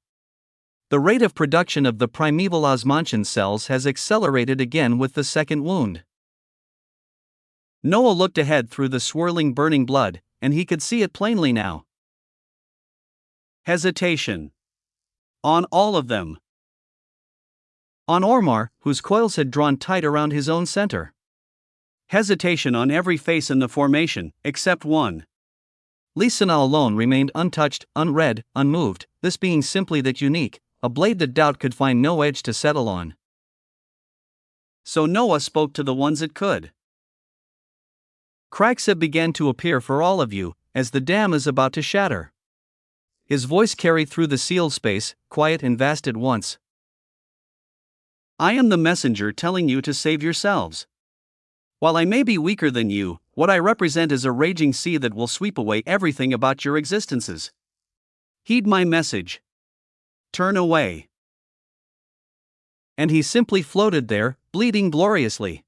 The rate of production of the primeval osmantian cells has accelerated again with the second wound. Noah looked ahead through the swirling burning blood, and he could see it plainly now. Hesitation. On all of them. On Ormar, whose coils had drawn tight around his own center. Hesitation on every face in the formation, except one. Lisanna alone remained untouched, unread, unmoved, this being simply that unique, a blade that doubt could find no edge to settle on. So Noah spoke to the ones it could. Cracks have begun to appear for all of you, as the dam is about to shatter. His voice carried through the sealed space, quiet and vast at once. I am the messenger telling you to save yourselves. While I may be weaker than you, what I represent is a raging sea that will sweep away everything about your existences. Heed my message. Turn away. And he simply floated there, bleeding gloriously.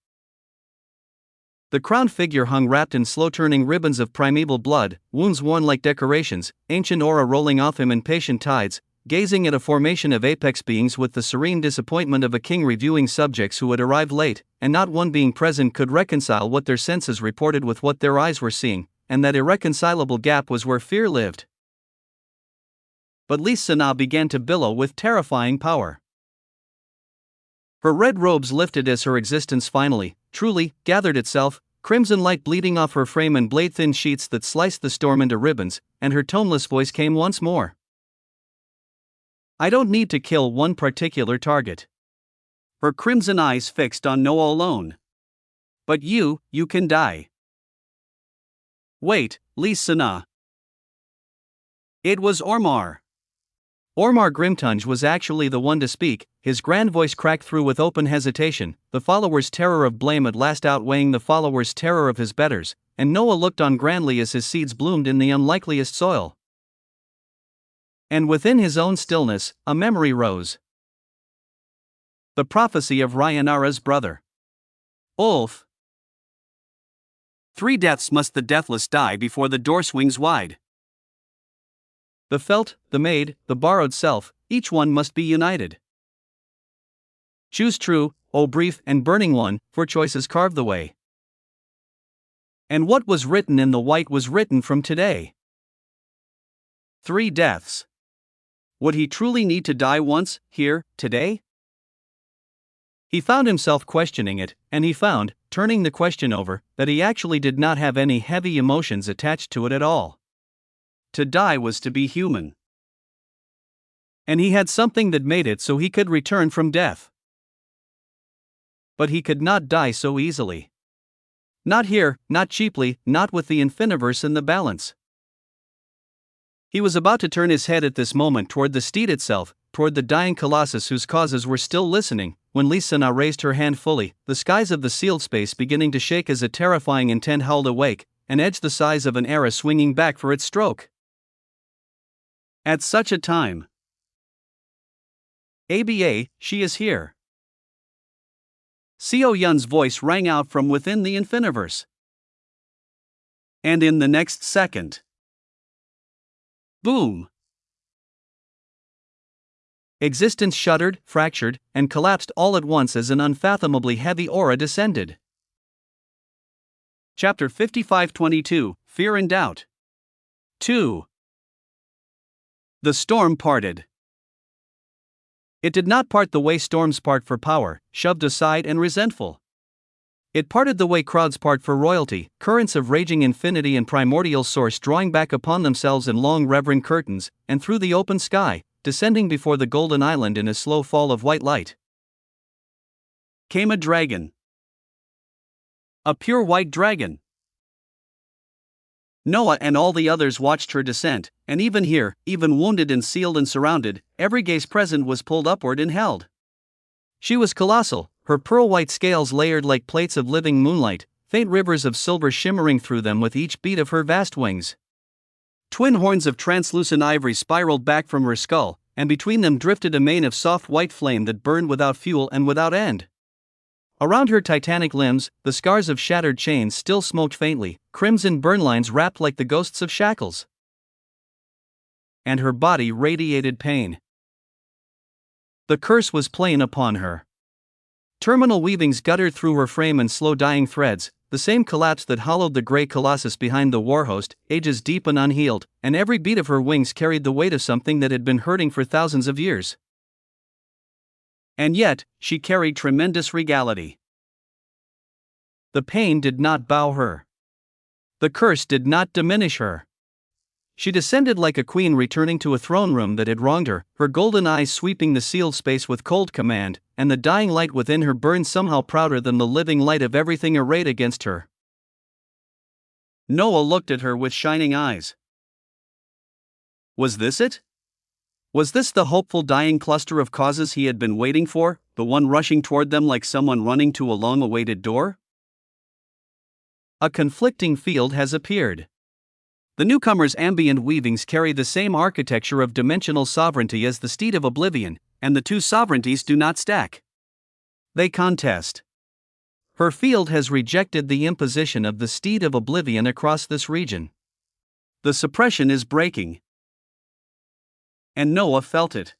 The crowned figure hung wrapped in slow-turning ribbons of primeval blood, wounds worn like decorations, ancient aura rolling off him in patient tides, gazing at a formation of apex beings with the serene disappointment of a king reviewing subjects who had arrived late, and not one being present could reconcile what their senses reported with what their eyes were seeing, and that irreconcilable gap was where fear lived. But Lisanna began to billow with terrifying power. Her red robes lifted as her existence finally, truly, gathered itself, crimson light bleeding off her frame and blade-thin sheets that sliced the storm into ribbons, and her toneless voice came once more. I don't need to kill one particular target. Her crimson eyes fixed on Noah alone. But you can die. Wait, Lisanna. It was Ormar. Ormar Grimtunge was actually the one to speak, his grand voice cracked through with open hesitation, the follower's terror of blame at last outweighing the follower's terror of his betters, and Noah looked on grandly as his seeds bloomed in the unlikeliest soil. And within his own stillness, a memory rose. The prophecy of Rhaenyra's brother. Ulf. 3 deaths must the deathless die before the door swings wide. The felt, the made, the borrowed self, each one must be united. Choose true, O brief and burning one, for choices carve the way. And what was written in the white was written from today. 3 deaths. Would he truly need to die once, here, today? He found himself questioning it, and he found, turning the question over, that he actually did not have any heavy emotions attached to it at all. To die was to be human. And he had something that made it so he could return from death. But he could not die so easily. Not here, not cheaply, not with the Infiniverse in the balance. He was about to turn his head at this moment toward the steed itself, toward the dying colossus whose causes were still listening, when Lisanna raised her hand fully, the skies of the sealed space beginning to shake as a terrifying intent howled awake, an edge the size of an arrow swinging back for its stroke. At such a time. ABA, she is here. Seo Yun's voice rang out from within the Infiniverse. And in the next second. Boom. Existence shuddered, fractured, and collapsed all at once as an unfathomably heavy aura descended. Chapter 55:22, Fear and Doubt. 2. The storm parted. It did not part the way storms part for power, shoved aside and resentful. It parted the way crowds part for royalty, currents of raging infinity and primordial source drawing back upon themselves in long reverent curtains, and through the open sky, descending before the golden island in a slow fall of white light. Came a dragon. A pure white dragon. Noah and all the others watched her descent, and even here, even wounded and sealed and surrounded, every gaze present was pulled upward and held. She was colossal, her pearl-white scales layered like plates of living moonlight, faint rivers of silver shimmering through them with each beat of her vast wings. Twin horns of translucent ivory spiraled back from her skull, and between them drifted a mane of soft white flame that burned without fuel and without end. Around her titanic limbs, the scars of shattered chains still smoked faintly, crimson burn lines wrapped like the ghosts of shackles. And her body radiated pain. The curse was plain upon her. Terminal weavings guttered through her frame and slow dying threads, the same collapse that hollowed the grey colossus behind the warhost, ages deep and unhealed, and every beat of her wings carried the weight of something that had been hurting for thousands of years. And yet, she carried tremendous regality. The pain did not bow her. The curse did not diminish her. She descended like a queen returning to a throne room that had wronged her, her golden eyes sweeping the sealed space with cold command, and the dying light within her burned somehow prouder than the living light of everything arrayed against her. Noah looked at her with shining eyes. Was this it? Was this the hopeful dying cluster of causes he had been waiting for, the one rushing toward them like someone running to a long-awaited door? A conflicting field has appeared. The newcomer's ambient weavings carry the same architecture of dimensional sovereignty as the steed of oblivion, and the two sovereignties do not stack. They contest. Her field has rejected the imposition of the steed of oblivion across this region. The suppression is breaking. And Noah felt it.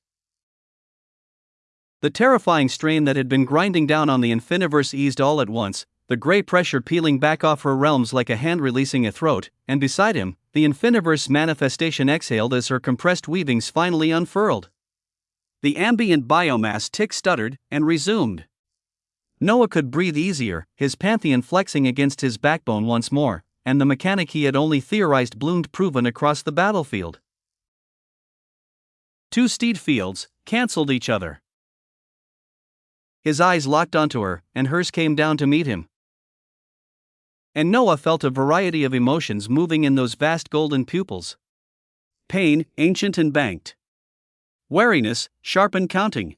The terrifying strain that had been grinding down on the Infiniverse eased all at once, the grey pressure peeling back off her realms like a hand releasing a throat, and beside him, the Infiniverse manifestation exhaled as her compressed weavings finally unfurled. The ambient biomass tick-stuttered and resumed. Noah could breathe easier, his pantheon flexing against his backbone once more, and the mechanic he had only theorized bloomed proven across the battlefield. Two steed fields cancelled each other. His eyes locked onto her, and hers came down to meet him. And Noah felt a variety of emotions moving in those vast golden pupils. Pain, ancient and banked. Wariness, sharp and counting.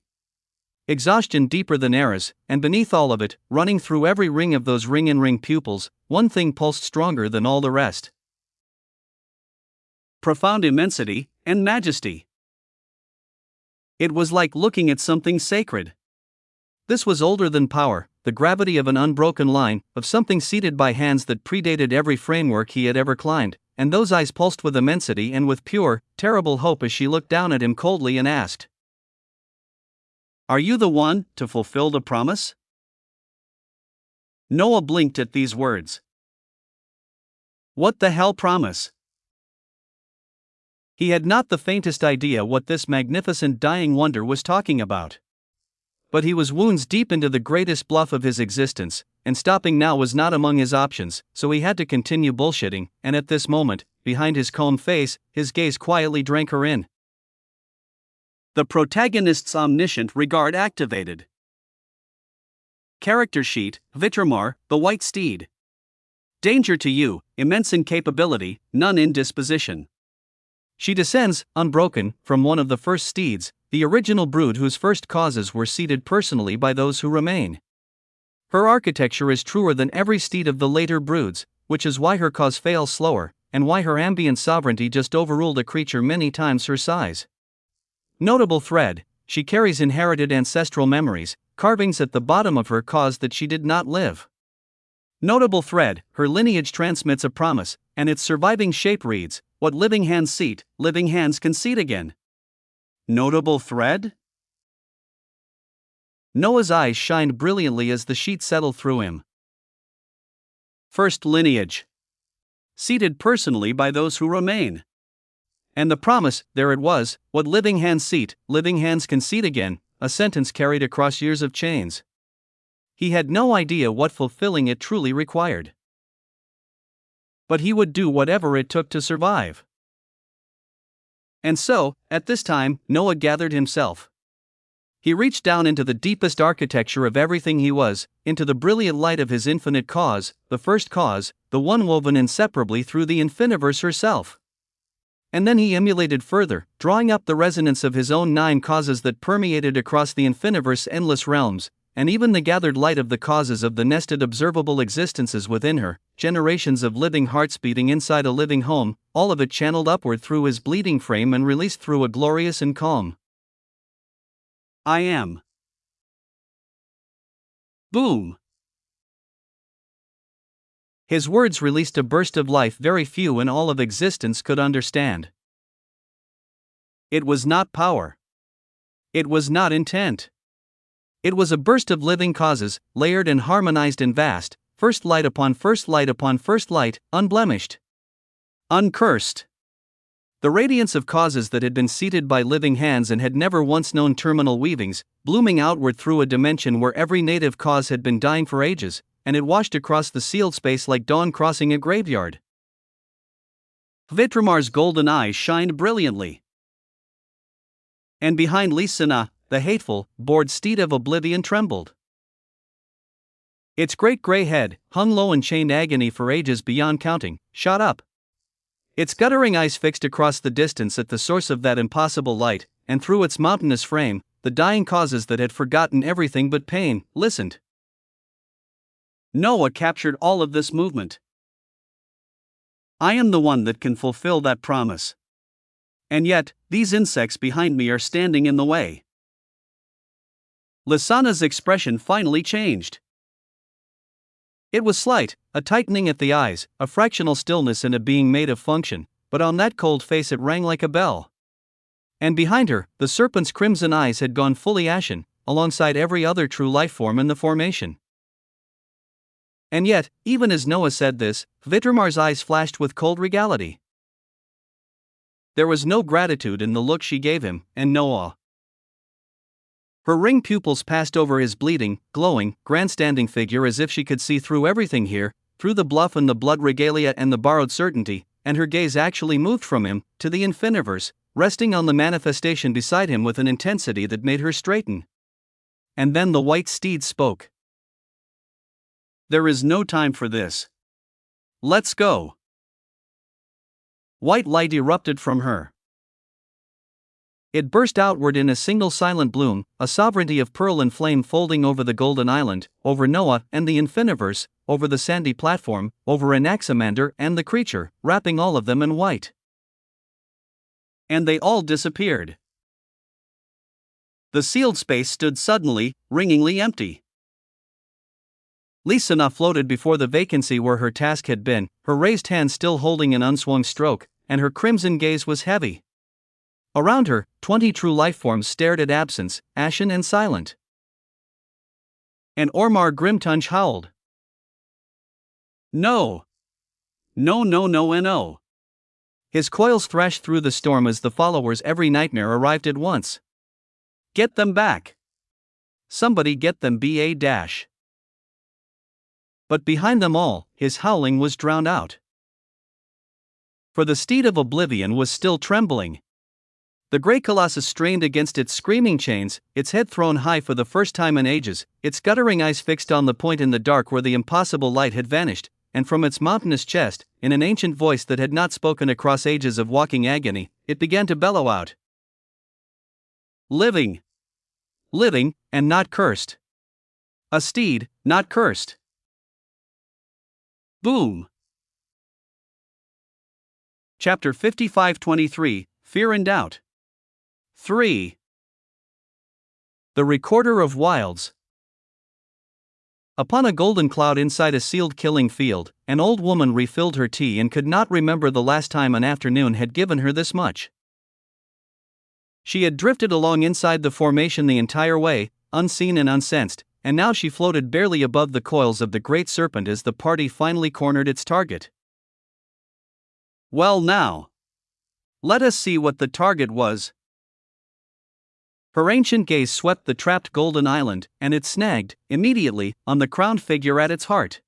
Exhaustion deeper than Eris, and beneath all of it, running through every ring of those ring-in-ring pupils, one thing pulsed stronger than all the rest. Profound immensity and majesty. It was like looking at something sacred. This was older than power, the gravity of an unbroken line, of something seated by hands that predated every framework he had ever climbed, and those eyes pulsed with immensity and with pure, terrible hope as she looked down at him coldly and asked, "Are you the one to fulfill the promise?" Noah blinked at these words. What the hell promise? He had not the faintest idea what this magnificent dying wonder was talking about. But he was wounds deep into the greatest bluff of his existence, and stopping now was not among his options, so he had to continue bullshitting, and at this moment, behind his calm face, his gaze quietly drank her in. The protagonist's omniscient regard activated. Character sheet, Vitramar, the White Steed. Danger to you, immense in capability, none in disposition. She descends, unbroken, from one of the first steeds, the original brood whose first causes were seeded personally by those who remain. Her architecture is truer than every steed of the later broods, which is why her cause fails slower, and why her ambient sovereignty just overruled a creature many times her size. Notable thread, she carries inherited ancestral memories, carvings at the bottom of her cause that she did not live. Notable thread, her lineage transmits a promise, and its surviving shape reads, "What living hands seat, living hands can seat again." Notable thread? Noah's eyes shined brilliantly as the sheet settled through him. First lineage. Seated personally by those who remain. And the promise, there it was, "What living hands seat, living hands can seat again," a sentence carried across years of chains. He had no idea what fulfilling it truly required. But he would do whatever it took to survive. And so, at this time, Noah gathered himself. He reached down into the deepest architecture of everything he was, into the brilliant light of his infinite cause, the first cause, the one woven inseparably through the Infiniverse herself. And then he emulated further, drawing up the resonance of his own 9 causes that permeated across the Infiniverse endless realms, and even the gathered light of the causes of the nested observable existences within her, generations of living hearts beating inside a living home, all of it channeled upward through his bleeding frame and released through a glorious and calm, I am. Boom! His words released a burst of life very few in all of existence could understand. It was not power. It was not intent. It was a burst of living causes, layered and harmonized and vast, first light upon first light upon first light, unblemished, uncursed. The radiance of causes that had been seated by living hands and had never once known terminal weavings, blooming outward through a dimension where every native cause had been dying for ages, and it washed across the sealed space like dawn crossing a graveyard. Vitramar's golden eyes shined brilliantly. And behind Lisanna, the hateful, bored steed of oblivion trembled. Its great gray head, hung low in chained agony for ages beyond counting, shot up. Its guttering eyes fixed across the distance at the source of that impossible light, and through its mountainous frame, the dying causes that had forgotten everything but pain, listened. Noah captured all of this movement. I am the one that can fulfill that promise. And yet, these insects behind me are standing in the way. Lisanna's expression finally changed. It was slight, a tightening at the eyes, a fractional stillness in a being made of function, but on that cold face it rang like a bell. And behind her, the serpent's crimson eyes had gone fully ashen, alongside every other true life form in the formation. And yet, even as Noah said this, Vitramar's eyes flashed with cold regality. There was no gratitude in the look she gave him, and no awe. Her ringed pupils passed over his bleeding, glowing, grandstanding figure as if she could see through everything here, through the bluff and the blood regalia and the borrowed certainty, and her gaze actually moved from him, to the infiniverse, resting on the manifestation beside him with an intensity that made her straighten. And then the white steed spoke. There is no time for this. Let's go. White light erupted from her. It burst outward in a single silent bloom, a sovereignty of pearl and flame folding over the golden island, over Noah and the infiniverse, over the sandy platform, over Anaximander and the creature, wrapping all of them in white. And they all disappeared. The sealed space stood suddenly, ringingly empty. Lisanna floated before the vacancy where her task had been, her raised hand still holding an unswung stroke, and her crimson gaze was heavy. Around her, 20 true life forms stared at absence, ashen and silent. And Ormar Grimtunch howled. No! No, no, no, and no! His coils thrashed through the storm as the followers' every nightmare arrived at once. Get them back! Somebody get them ba-. But behind them all, his howling was drowned out. For the steed of oblivion was still trembling. The grey colossus strained against its screaming chains, its head thrown high for the first time in ages, its guttering eyes fixed on the point in the dark where the impossible light had vanished, and from its mountainous chest, in an ancient voice that had not spoken across ages of walking agony, it began to bellow out. Living! Living, and not cursed. A steed, not cursed. Boom! Chapter 55:23, Fear and Doubt. 3. The Recorder of Wilds. Upon a golden cloud inside a sealed killing field, an old woman refilled her tea and could not remember the last time an afternoon had given her this much. She had drifted along inside the formation the entire way, unseen and unsensed, and now she floated barely above the coils of the great serpent as the party finally cornered its target. Well now. Let us see what the target was. Her ancient gaze swept the trapped golden island, and it snagged, immediately, on the crowned figure at its heart.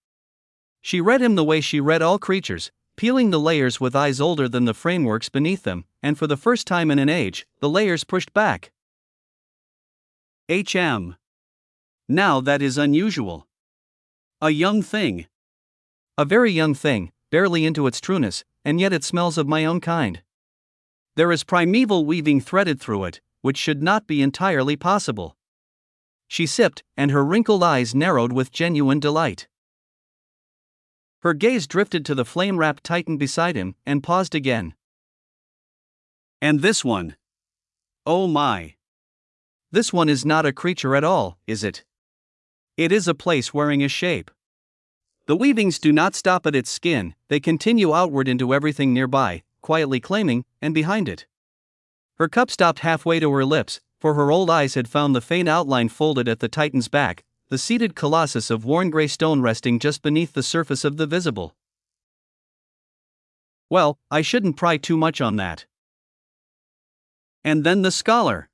She read him the way she read all creatures, peeling the layers with eyes older than the frameworks beneath them, and for the first time in an age, the layers pushed back. Now that is unusual. A young thing. A very young thing, barely into its trueness, and yet it smells of my own kind. There is primeval weaving threaded through it, which should not be entirely possible. She sipped, and her wrinkled eyes narrowed with genuine delight. Her gaze drifted to the flame-wrapped titan beside him, and paused again. And this one. Oh my! This one is not a creature at all, is it? It is a place wearing a shape. The weavings do not stop at its skin, they continue outward into everything nearby, quietly claiming, and behind it. Her cup stopped halfway to her lips, for her old eyes had found the faint outline folded at the Titan's back, the seated colossus of worn grey stone resting just beneath the surface of the visible. Well, I shouldn't pry too much on that. And then the scholar.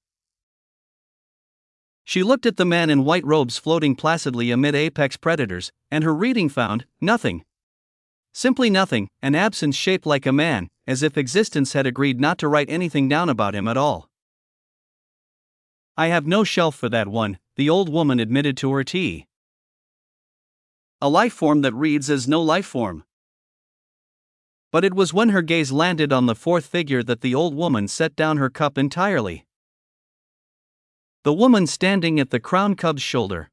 She looked at the man in white robes floating placidly amid apex predators, and her reading found nothing. Simply nothing, an absence shaped like a man, as if existence had agreed not to write anything down about him at all. I have no shelf for that one, the old woman admitted to her tea. A life form that reads as no life form. But it was when her gaze landed on the fourth figure that the old woman set down her cup entirely. The woman standing at the crown cub's shoulder.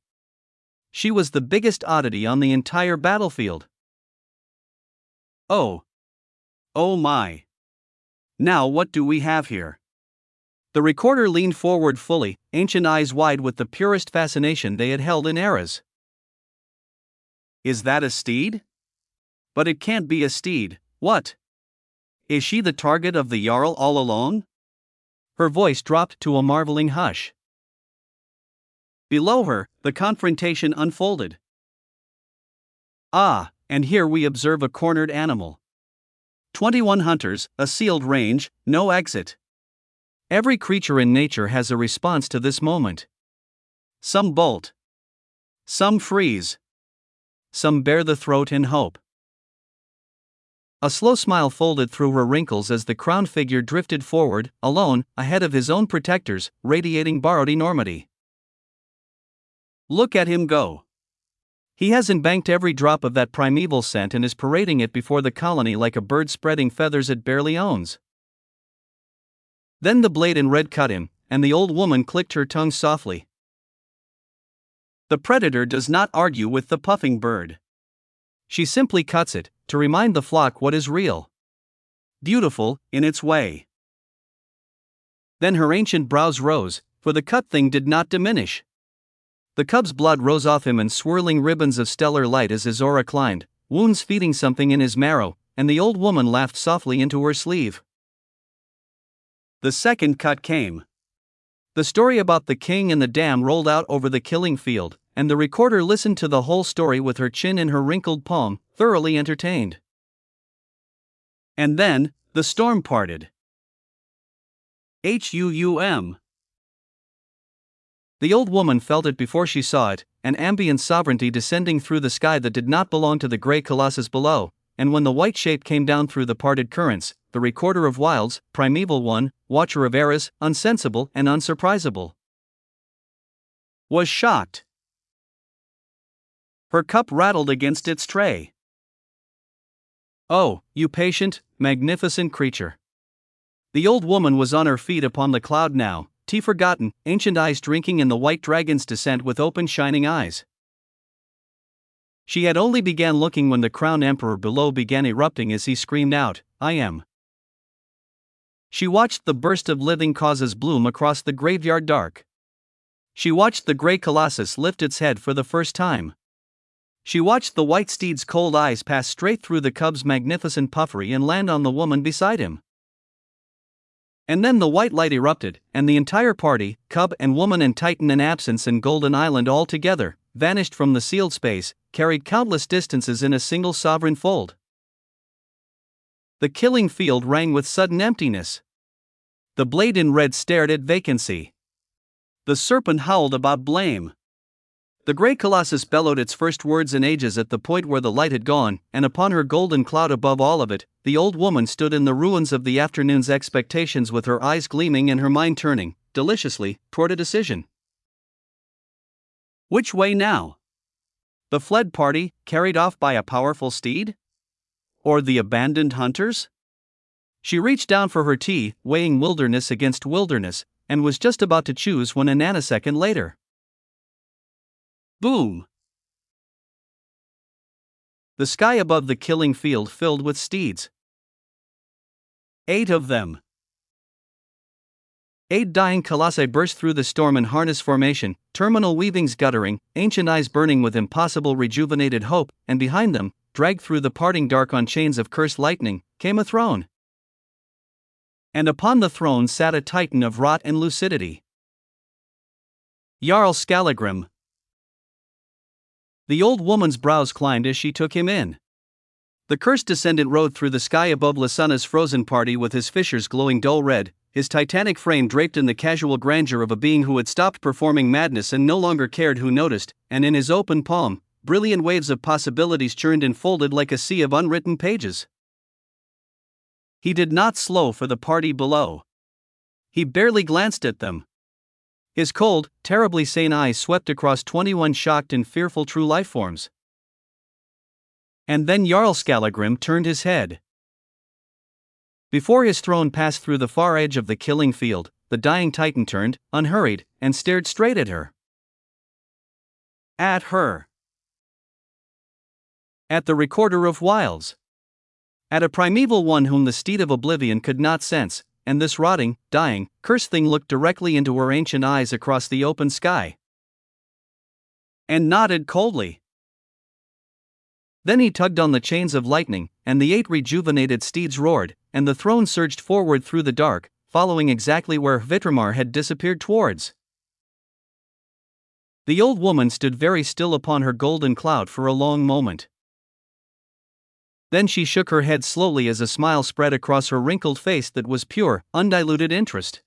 She was the biggest oddity on the entire battlefield. Oh. Oh my. Now what do we have here? The recorder leaned forward fully, ancient eyes wide with the purest fascination they had held in eras. Is that a steed? But it can't be a steed, what? Is she the target of the Jarl all along? Her voice dropped to a marveling hush. Below her, the confrontation unfolded. Ah, and here we observe a cornered animal. 21 hunters, a sealed range, no exit. Every creature in nature has a response to this moment. Some bolt. Some freeze. Some bare the throat in hope. A slow smile folded through her wrinkles as the crowned figure drifted forward, alone, ahead of his own protectors, radiating borrowed enormity. Look at him go. He has embanked every drop of that primeval scent and is parading it before the colony like a bird spreading feathers it barely owns. Then the blade in red cut him, and the old woman clicked her tongue softly. The predator does not argue with the puffing bird. She simply cuts it, to remind the flock what is real. Beautiful, in its way. Then her ancient brows rose, for the cut thing did not diminish. The cub's blood rose off him in swirling ribbons of stellar light as his aura climbed, wounds feeding something in his marrow, and the old woman laughed softly into her sleeve. The second cut came. The story about the king and the dam rolled out over the killing field, and the recorder listened to the whole story with her chin in her wrinkled palm, thoroughly entertained. And then, the storm parted. Hum. The old woman felt it before she saw it, an ambient sovereignty descending through the sky that did not belong to the grey colossus below, and when the white shape came down through the parted currents, the recorder of wilds, primeval one, watcher of eras, unsensible and unsurprisable, was shocked. Her cup rattled against its tray. Oh, you patient, magnificent creature. The old woman was on her feet upon the cloud now, tea forgotten, ancient eyes drinking in the white dragon's descent with open shining eyes. She had only began looking when the crowned emperor below began erupting as he screamed out, I am. She watched the burst of living causes bloom across the graveyard dark. She watched the grey colossus lift its head for the first time. She watched the white steed's cold eyes pass straight through the cub's magnificent puffery and land on the woman beside him. And then the white light erupted, and the entire party, cub and woman and titan and absence and golden island all together, vanished from the sealed space, carried countless distances in a single sovereign fold. The killing field rang with sudden emptiness. The blade in red stared at vacancy. The serpent howled about blame. The grey colossus bellowed its first words in ages at the point where the light had gone, and upon her golden cloud above all of it, the old woman stood in the ruins of the afternoon's expectations with her eyes gleaming and her mind turning, deliciously, toward a decision. Which way now? The fled party, carried off by a powerful steed? Or the abandoned hunters? She reached down for her tea, weighing wilderness against wilderness, and was just about to choose when a nanosecond later. Boom! The sky above the killing field filled with steeds. 8 of them. 8 dying colossi burst through the storm in harness formation, terminal weavings guttering, ancient eyes burning with impossible rejuvenated hope, and behind them, dragged through the parting dark on chains of cursed lightning, came a throne. And upon the throne sat a titan of rot and lucidity. Jarl Skallagrim. The old woman's brows climbed as she took him in. The cursed descendant rode through the sky above Lassana's frozen party with his fissures glowing dull red, his titanic frame draped in the casual grandeur of a being who had stopped performing madness and no longer cared who noticed, and in his open palm, brilliant waves of possibilities churned and folded like a sea of unwritten pages. He did not slow for the party below. He barely glanced at them. His cold, terribly sane eyes swept across 21 shocked and fearful true life forms. And then Jarl Skallagrim turned his head. Before his throne passed through the far edge of the killing field, the dying titan turned, unhurried, and stared straight at her. At her. At the Recorder of Wilds. At a primeval one whom the steed of oblivion could not sense, and this rotting, dying, cursed thing looked directly into her ancient eyes across the open sky. And nodded coldly. Then he tugged on the chains of lightning, and the 8 rejuvenated steeds roared, and the throne surged forward through the dark, following exactly where Hvitrimar had disappeared towards. The old woman stood very still upon her golden cloud for a long moment. Then she shook her head slowly as a smile spread across her wrinkled face that was pure, undiluted interest.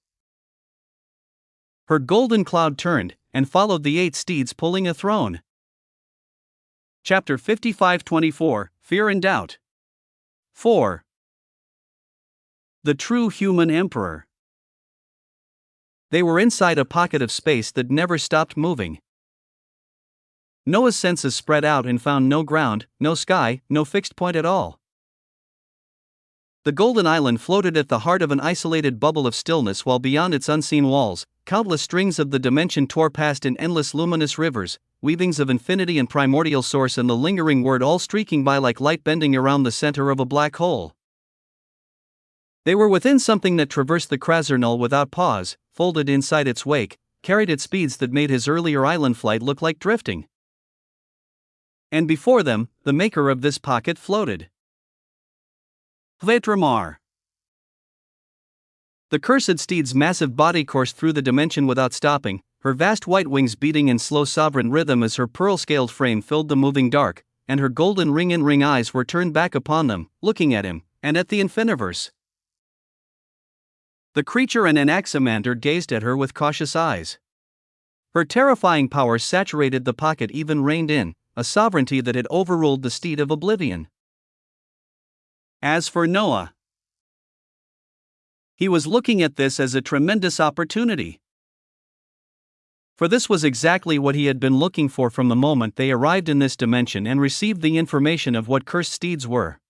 Her golden cloud turned, and followed the 8 steeds pulling a throne. Chapter 55-24, Fear and Doubt. 4. The True Human Emperor. They were inside a pocket of space that never stopped moving. Noah's senses spread out and found no ground, no sky, no fixed point at all. The Golden Island floated at the heart of an isolated bubble of stillness, while beyond its unseen walls, countless strings of the dimension tore past in endless luminous rivers, weavings of infinity and primordial source, and the lingering word all streaking by like light bending around the center of a black hole. They were within something that traversed the Krasernul without pause, folded inside its wake, carried at speeds that made his earlier island flight look like drifting. And before them, the maker of this pocket floated. Hvitrimar. The cursed steed's massive body coursed through the dimension without stopping, her vast white wings beating in slow sovereign rhythm as her pearl-scaled frame filled the moving dark, and her golden ring-in-ring eyes were turned back upon them, looking at him, and at the Infiniverse. The creature and Anaximander gazed at her with cautious eyes. Her terrifying power saturated the pocket, even reined in, a sovereignty that had overruled the steed of oblivion. As for Noah, he was looking at this as a tremendous opportunity. For this was exactly what he had been looking for from the moment they arrived in this dimension and received the information of what cursed steeds were.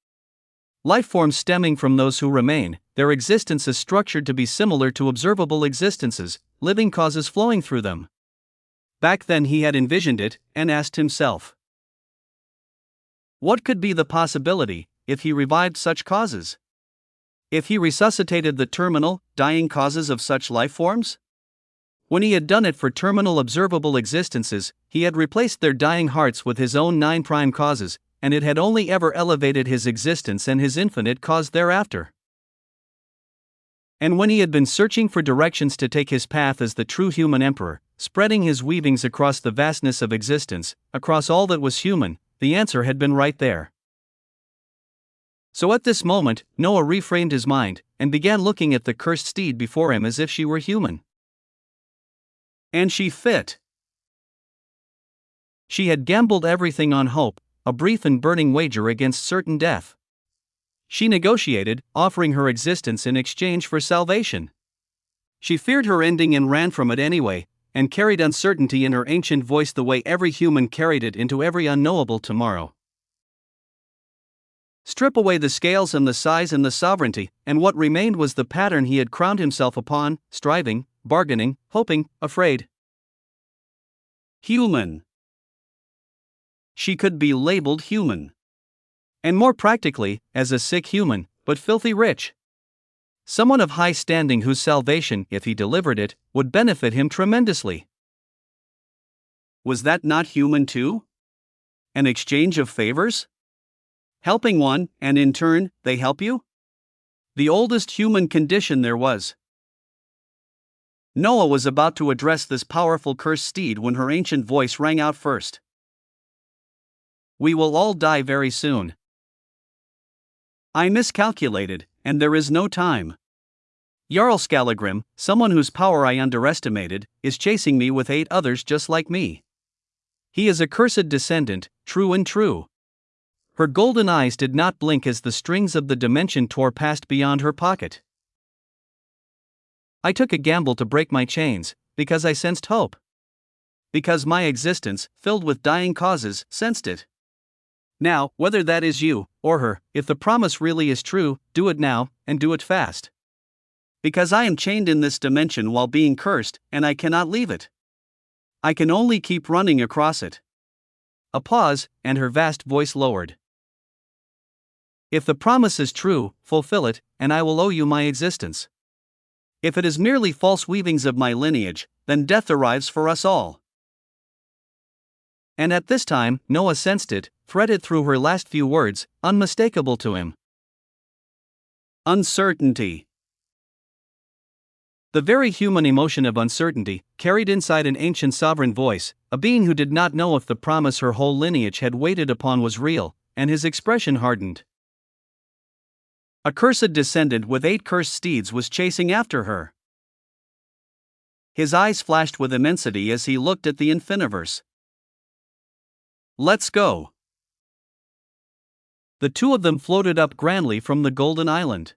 Life forms stemming from those who remain, their existence is structured to be similar to observable existences, living causes flowing through them. Back then he had envisioned it, and asked himself, what could be the possibility, if he revived such causes? If he resuscitated the terminal, dying causes of such life forms? When he had done it for terminal observable existences, he had replaced their dying hearts with his own 9 prime causes, and it had only ever elevated his existence and his infinite cause thereafter. And when he had been searching for directions to take his path as the true human emperor, spreading his weavings across the vastness of existence, across all that was human, the answer had been right there. So at this moment, Noah reframed his mind, and began looking at the cursed steed before him as if she were human. And she fit. She had gambled everything on hope, a brief and burning wager against certain death. She negotiated, offering her existence in exchange for salvation. She feared her ending and ran from it anyway, and carried uncertainty in her ancient voice the way every human carried it into every unknowable tomorrow. Strip away the scales and the size and the sovereignty, and what remained was the pattern he had crowned himself upon, striving, bargaining, hoping, afraid. Human. She could be labeled human. And more practically, as a sick human, but filthy rich. Someone of high standing whose salvation, if he delivered it, would benefit him tremendously. Was that not human too? An exchange of favors? Helping one, and in turn, they help you? The oldest human condition there was. Noah was about to address this powerful cursed steed when her ancient voice rang out first. We will all die very soon. I miscalculated, and there is no time. Jarl Skallagrim, someone whose power I underestimated, is chasing me with 8 others just like me. He is a cursed descendant, true and true. Her golden eyes did not blink as the strings of the dimension tore past beyond her pocket. I took a gamble to break my chains, because I sensed hope. Because my existence, filled with dying causes, sensed it. Now, whether that is you, or her, if the promise really is true, do it now, and do it fast. Because I am chained in this dimension while being cursed, and I cannot leave it. I can only keep running across it. A pause, and her vast voice lowered. If the promise is true, fulfill it, and I will owe you my existence. If it is merely false weavings of my lineage, then death arrives for us all. And at this time, Noah sensed it, threaded through her last few words, unmistakable to him. Uncertainty. The very human emotion of uncertainty, carried inside an ancient sovereign voice, a being who did not know if the promise her whole lineage had waited upon was real, and his expression hardened. A cursed descendant with 8 cursed steeds was chasing after her. His eyes flashed with immensity as he looked at the Infiniverse. Let's go. The 2 of them floated up grandly from the Golden Island.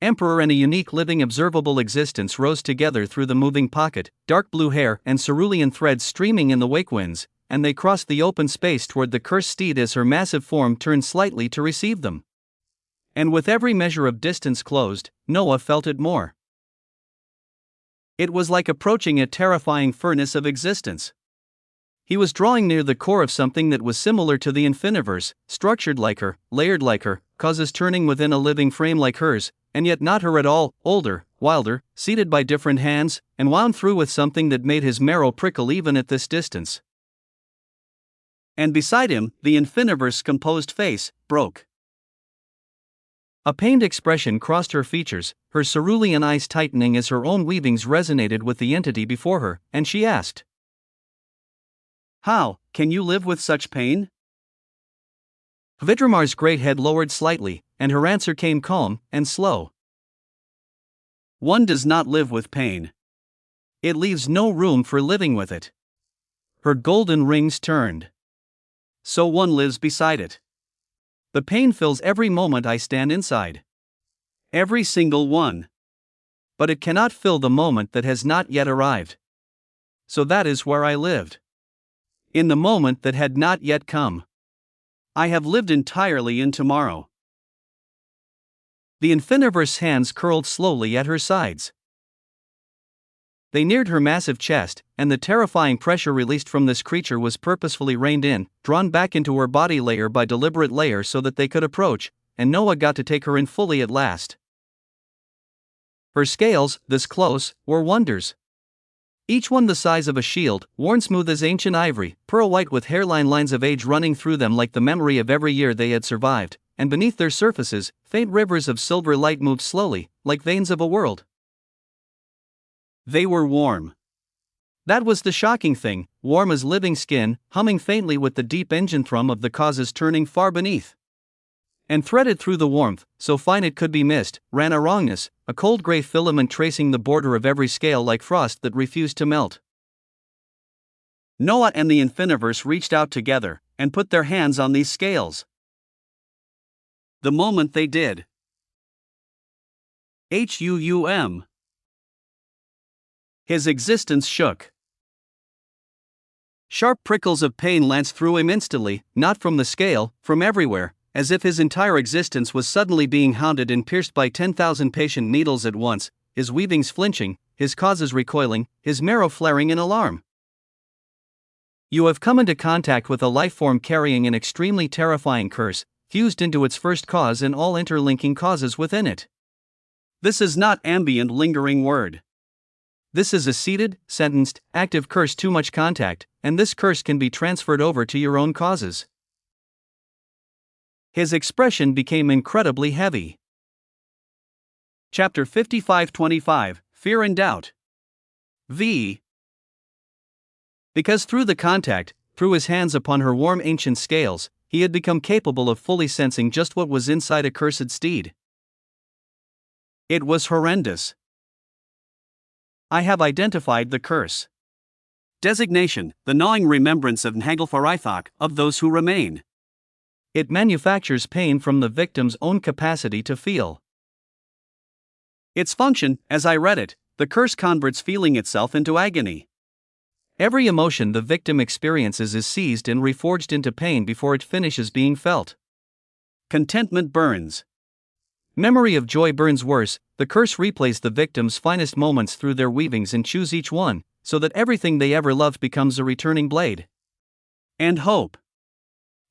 Emperor and a unique living observable existence rose together through the moving pocket, dark blue hair and cerulean threads streaming in the wake winds, and they crossed the open space toward the cursed steed as her massive form turned slightly to receive them. And with every measure of distance closed, Noah felt it more. It was like approaching a terrifying furnace of existence. He was drawing near the core of something that was similar to the Infiniverse, structured like her, layered like her, causes turning within a living frame like hers, and yet not her at all, older, wilder, seated by different hands, and wound through with something that made his marrow prickle even at this distance. And beside him, the Infiniverse composed face broke. A pained expression crossed her features, her cerulean eyes tightening as her own weavings resonated with the entity before her, and she asked, "How can you live with such pain?" Vidramar's great head lowered slightly, and her answer came calm and slow. One does not live with pain. It leaves no room for living with it. Her golden rings turned. So one lives beside it. The pain fills every moment I stand inside. Every single one. But it cannot fill the moment that has not yet arrived. So that is where I lived. In the moment that had not yet come. I have lived entirely in tomorrow. The Infiniverse hands curled slowly at her sides. They neared her massive chest, and the terrifying pressure released from this creature was purposefully reined in, drawn back into her body layer by deliberate layer so that they could approach, and Noah got to take her in fully at last. Her scales, this close, were wonders. Each one the size of a shield, worn smooth as ancient ivory, pearl white with hairline lines of age running through them like the memory of every year they had survived, and beneath their surfaces, faint rivers of silver light moved slowly, like veins of a world. They were warm. That was the shocking thing, warm as living skin, humming faintly with the deep engine thrum of the causes turning far beneath. And threaded through the warmth, so fine it could be missed, ran a wrongness, a cold gray filament tracing the border of every scale like frost that refused to melt. Noah and the Infiniverse reached out together, and put their hands on these scales. The moment they did. Hum. His existence shook. Sharp prickles of pain lanced through him instantly, not from the scale, from everywhere, as if his entire existence was suddenly being hounded and pierced by 10,000 patient needles at once, his weavings flinching, his causes recoiling, his marrow flaring in alarm. You have come into contact with a life form carrying an extremely terrifying curse, fused into its first cause and all interlinking causes within it. This is not ambient lingering word. This is a seated, sentenced, active curse. Too much contact, and this curse can be transferred over to your own causes. His expression became incredibly heavy. Chapter 55:25, Fear and Doubt. V. Because through the contact, through his hands upon her warm ancient scales, he had become capable of fully sensing just what was inside a cursed steed. It was horrendous. I have identified the curse. Designation: the gnawing remembrance of Naglfarithok, of those who remain. It manufactures pain from the victim's own capacity to feel. Its function, as I read it, the curse converts feeling itself into agony. Every emotion the victim experiences is seized and reforged into pain before it finishes being felt. Contentment burns. Memory of joy burns worse. The curse replays the victim's finest moments through their weavings and chews each one, so that everything they ever loved becomes a returning blade. And hope.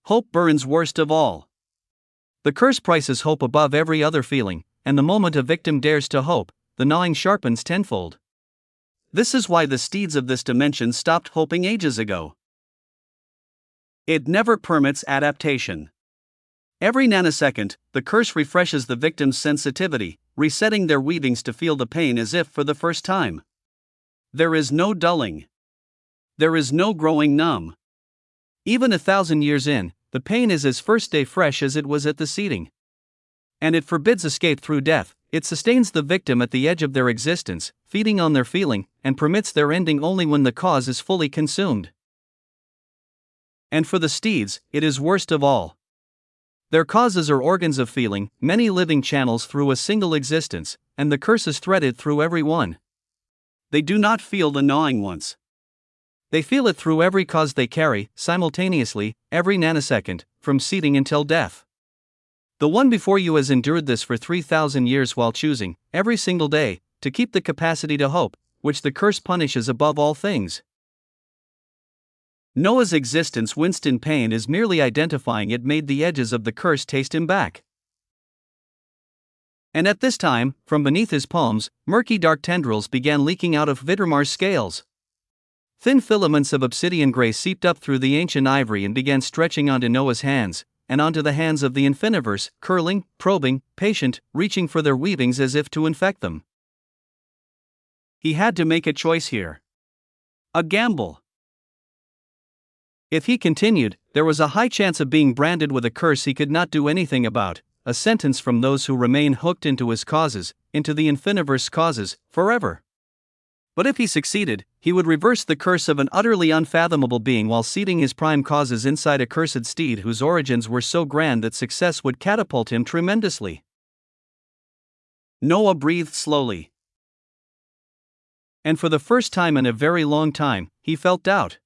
Hope burns worst of all. The curse prices hope above every other feeling, and the moment a victim dares to hope, the gnawing sharpens tenfold. This is why the steeds of this dimension stopped hoping ages ago. It never permits adaptation. Every nanosecond, the curse refreshes the victim's sensitivity, resetting their weavings to feel the pain as if for the first time. There is no dulling. There is no growing numb. Even 1,000 years in, the pain is as first day fresh as it was at the seeding. And it forbids escape through death. It sustains the victim at the edge of their existence, feeding on their feeling, and permits their ending only when the cause is fully consumed. And for the steeds, it is worst of all. Their causes are organs of feeling, many living channels through a single existence, and the curse is threaded through every one. They do not feel the gnawing once. They feel it through every cause they carry, simultaneously, every nanosecond, from seeding until death. The one before you has endured this for 3,000 years while choosing, every single day, to keep the capacity to hope, which the curse punishes above all things. Noah's existence winced in pain as merely identifying it made the edges of the curse taste him back. And at this time, from beneath his palms, murky dark tendrils began leaking out of Vidremar's scales. Thin filaments of obsidian gray seeped up through the ancient ivory and began stretching onto Noah's hands, and onto the hands of the Infiniverse, curling, probing, patient, reaching for their weavings as if to infect them. He had to make a choice here. A gamble. If he continued, there was a high chance of being branded with a curse he could not do anything about, a sentence from those who remain hooked into his causes, into the Infiniverse causes, forever. But if he succeeded, he would reverse the curse of an utterly unfathomable being while seeding his prime causes inside a cursed steed whose origins were so grand that success would catapult him tremendously. Noah breathed slowly. And for the first time in a very long time, he felt doubt.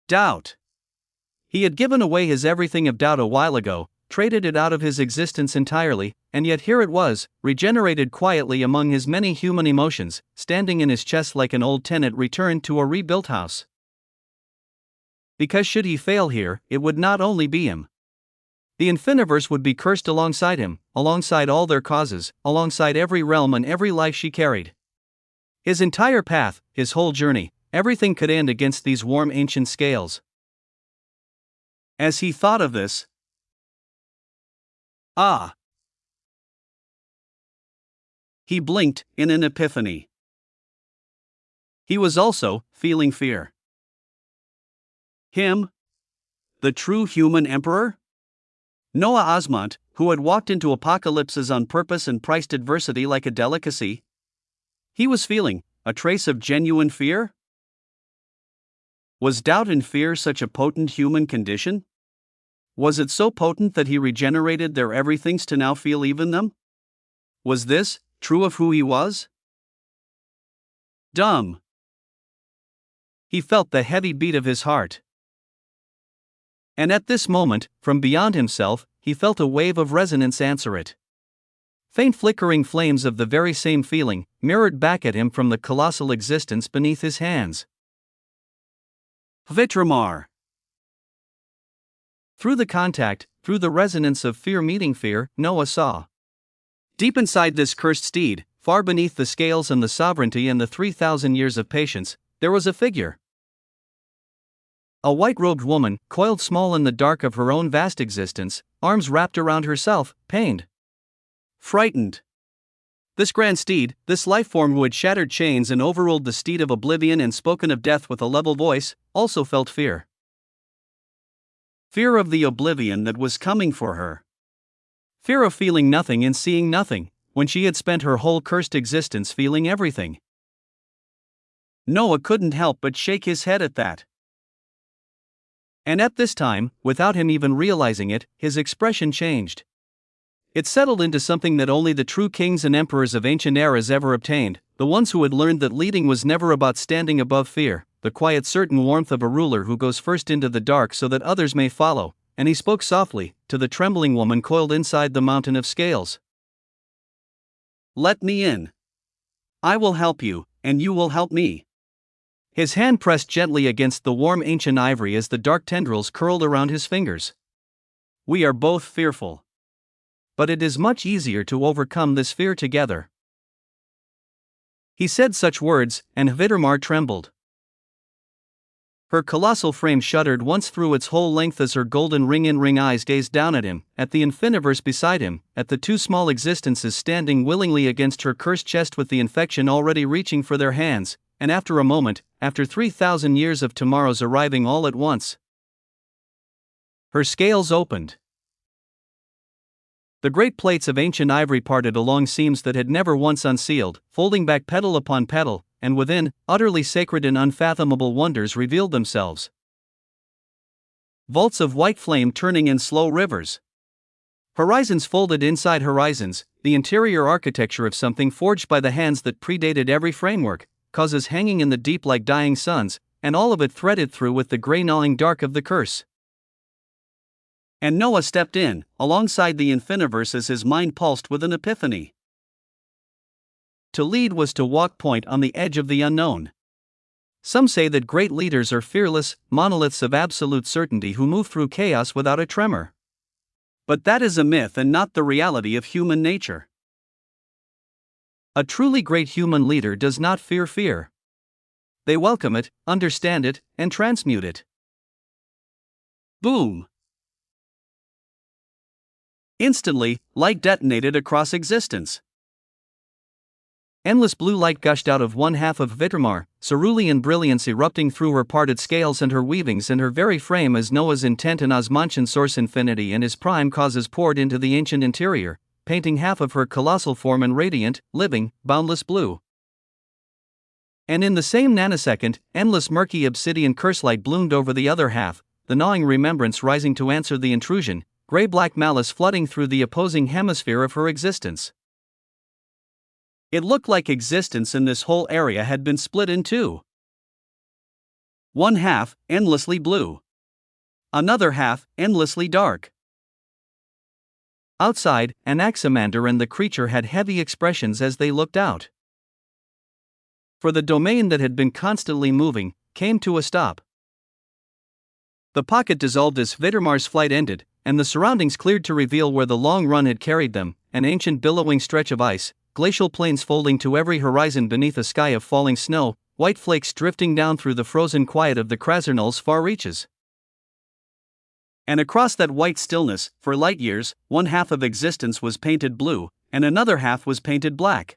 Doubt. He had given away his everything of doubt a while ago, traded it out of his existence entirely, and yet here it was, regenerated quietly among his many human emotions, standing in his chest like an old tenant returned to a rebuilt house. Because should he fail here, it would not only be him. The Infiniverse would be cursed alongside him, alongside all their causes, alongside every realm and every life she carried. His entire path, his whole journey, everything could end against these warm ancient scales. As he thought of this, he blinked in an epiphany. He was also feeling fear. Him? The true human emperor? Noah Osmont, who had walked into apocalypses on purpose and priced adversity like a delicacy? He was feeling a trace of genuine fear? Was doubt and fear such a potent human condition? Was it so potent that he regenerated their everythings to now feel even them? Was this true of who he was? Dumb. He felt the heavy beat of his heart. And at this moment, from beyond himself, he felt a wave of resonance answer it. Faint flickering flames of the very same feeling, mirrored back at him from the colossal existence beneath his hands. Vidremar. Through the contact, through the resonance of fear meeting fear, Noah saw. Deep inside this cursed steed, far beneath the scales and the sovereignty and the 3,000 years of patience, there was a figure. A white-robed woman, coiled small in the dark of her own vast existence, arms wrapped around herself, pained, frightened. This grand steed, this life-form who had shattered chains and overruled the steed of oblivion and spoken of death with a level voice, also felt fear. Fear of the oblivion that was coming for her. Fear of feeling nothing and seeing nothing, when she had spent her whole cursed existence feeling everything. Noah couldn't help but shake his head at that. And at this time, without him even realizing it, his expression changed. It settled into something that only the true kings and emperors of ancient eras ever obtained, the ones who had learned that leading was never about standing above fear, the quiet certain warmth of a ruler who goes first into the dark so that others may follow, and he spoke softly, to the trembling woman coiled inside the mountain of scales. "Let me in. I will help you, and you will help me." His hand pressed gently against the warm ancient ivory as the dark tendrils curled around his fingers. "We are both fearful. But it is much easier to overcome this fear together." He said such words, and Hvidramar trembled. Her colossal frame shuddered once through its whole length as her golden ring-in-ring eyes gazed down at him, at the infiniverse beside him, at the two small existences standing willingly against her cursed chest with the infection already reaching for their hands, and after a moment, after 3,000 years of tomorrows arriving all at once, her scales opened. The great plates of ancient ivory parted along seams that had never once unsealed, folding back petal upon petal, and within, utterly sacred and unfathomable wonders revealed themselves. Vaults of white flame turning in slow rivers. Horizons folded inside horizons, the interior architecture of something forged by the hands that predated every framework, causes hanging in the deep like dying suns, and all of it threaded through with the grey gnawing dark of the curse. And Noah stepped in, alongside the infiniverse as his mind pulsed with an epiphany. To lead was to walk point on the edge of the unknown. Some say that great leaders are fearless, monoliths of absolute certainty who move through chaos without a tremor. But that is a myth and not the reality of human nature. A truly great human leader does not fear fear. They welcome it, understand it, and transmute it. Boom! Instantly, light detonated across existence. Endless blue light gushed out of one half of Hvidramar, cerulean brilliance erupting through her parted scales and her weavings and her very frame as Noah's intent and Osmantian source infinity and his prime causes poured into the ancient interior, painting half of her colossal form in radiant, living, boundless blue. And in the same nanosecond, endless murky obsidian curselight bloomed over the other half, the gnawing remembrance rising to answer the intrusion, grey-black malice flooding through the opposing hemisphere of her existence. It looked like existence in this whole area had been split in two. One half, endlessly blue. Another half, endlessly dark. Outside, Anaximander and the creature had heavy expressions as they looked out. For the domain that had been constantly moving, came to a stop. The pocket dissolved as Hvidramar's flight ended, and the surroundings cleared to reveal where the long run had carried them, an ancient billowing stretch of ice, glacial plains folding to every horizon beneath a sky of falling snow, white flakes drifting down through the frozen quiet of the Krasernal's far reaches. And across that white stillness, for light years, one half of existence was painted blue, and another half was painted black.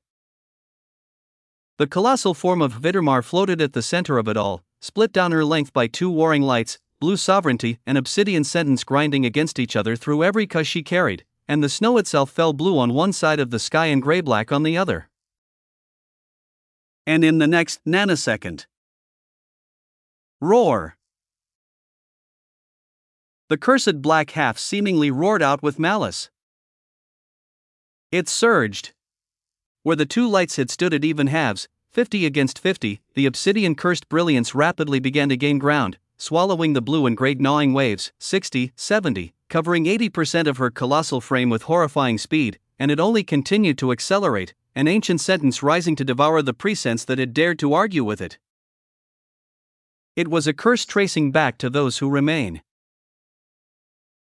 The colossal form of Hvidramar floated at the center of it all, split down her length by two warring lights, blue sovereignty and obsidian sentence grinding against each other through every cuss she carried, and the snow itself fell blue on one side of the sky and grey-black on the other. And in the next nanosecond, roar! The cursed black half seemingly roared out with malice. It surged. Where the two lights had stood at even halves, 50 against 50, the obsidian-cursed brilliance rapidly began to gain ground, swallowing the blue and grey gnawing waves, 60, 70, covering 80% of her colossal frame with horrifying speed, and it only continued to accelerate, an ancient sentence rising to devour the presense that had dared to argue with it. It was a curse tracing back to those who remain.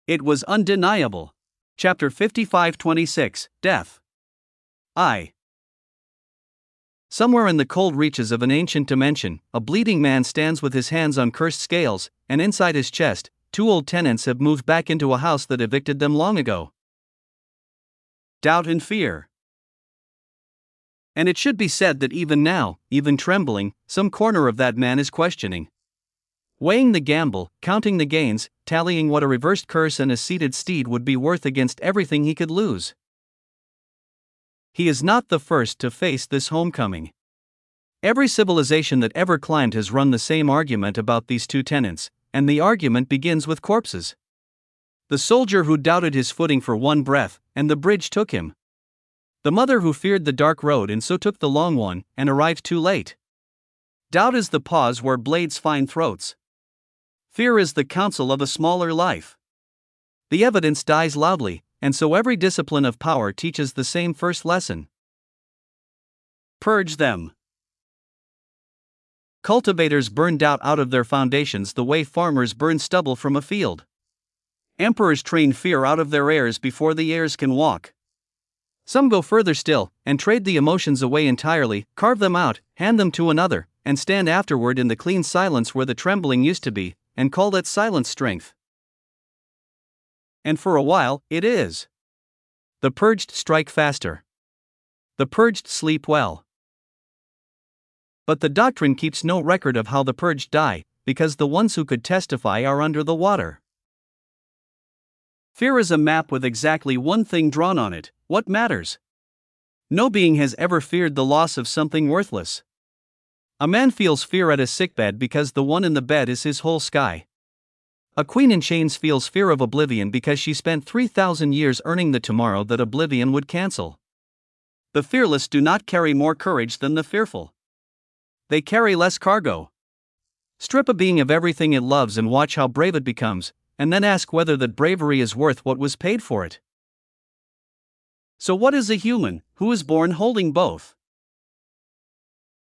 It was undeniable. Chapter 55:26, Death. I. Somewhere in the cold reaches of an ancient dimension, a bleeding man stands with his hands on cursed scales, and inside his chest, 2 old tenants have moved back into a house that evicted them long ago. Doubt and fear. And it should be said that even now, even trembling, some corner of that man is questioning. Weighing the gamble, counting the gains, tallying what a reversed curse and a seated steed would be worth against everything he could lose. He is not the first to face this homecoming. Every civilization that ever climbed has run the same argument about these 2 tenants, and the argument begins with corpses. The soldier who doubted his footing for one breath, and the bridge took him. The mother who feared the dark road and so took the long one, and arrived too late. Doubt is the pause where blades find throats. Fear is the counsel of a smaller life. The evidence dies loudly, and so every discipline of power teaches the same first lesson. Purge them. Cultivators burn doubt out of their foundations the way farmers burn stubble from a field. Emperors train fear out of their heirs before the heirs can walk. Some go further still, and trade the emotions away entirely, carve them out, hand them to another, and stand afterward in the clean silence where the trembling used to be, and call that silence strength. And for a while, it is. The purged strike faster. The purged sleep well. But the doctrine keeps no record of how the purged die, because the ones who could testify are under the water. Fear is a map with exactly one thing drawn on it: what matters. No being has ever feared the loss of something worthless. A man feels fear at a sickbed because the one in the bed is his whole sky. A queen in chains feels fear of oblivion because she spent 3,000 years earning the tomorrow that oblivion would cancel. The fearless do not carry more courage than the fearful. They carry less cargo. Strip a being of everything it loves and watch how brave it becomes, and then ask whether that bravery is worth what was paid for it. So what is a human, who is born holding both?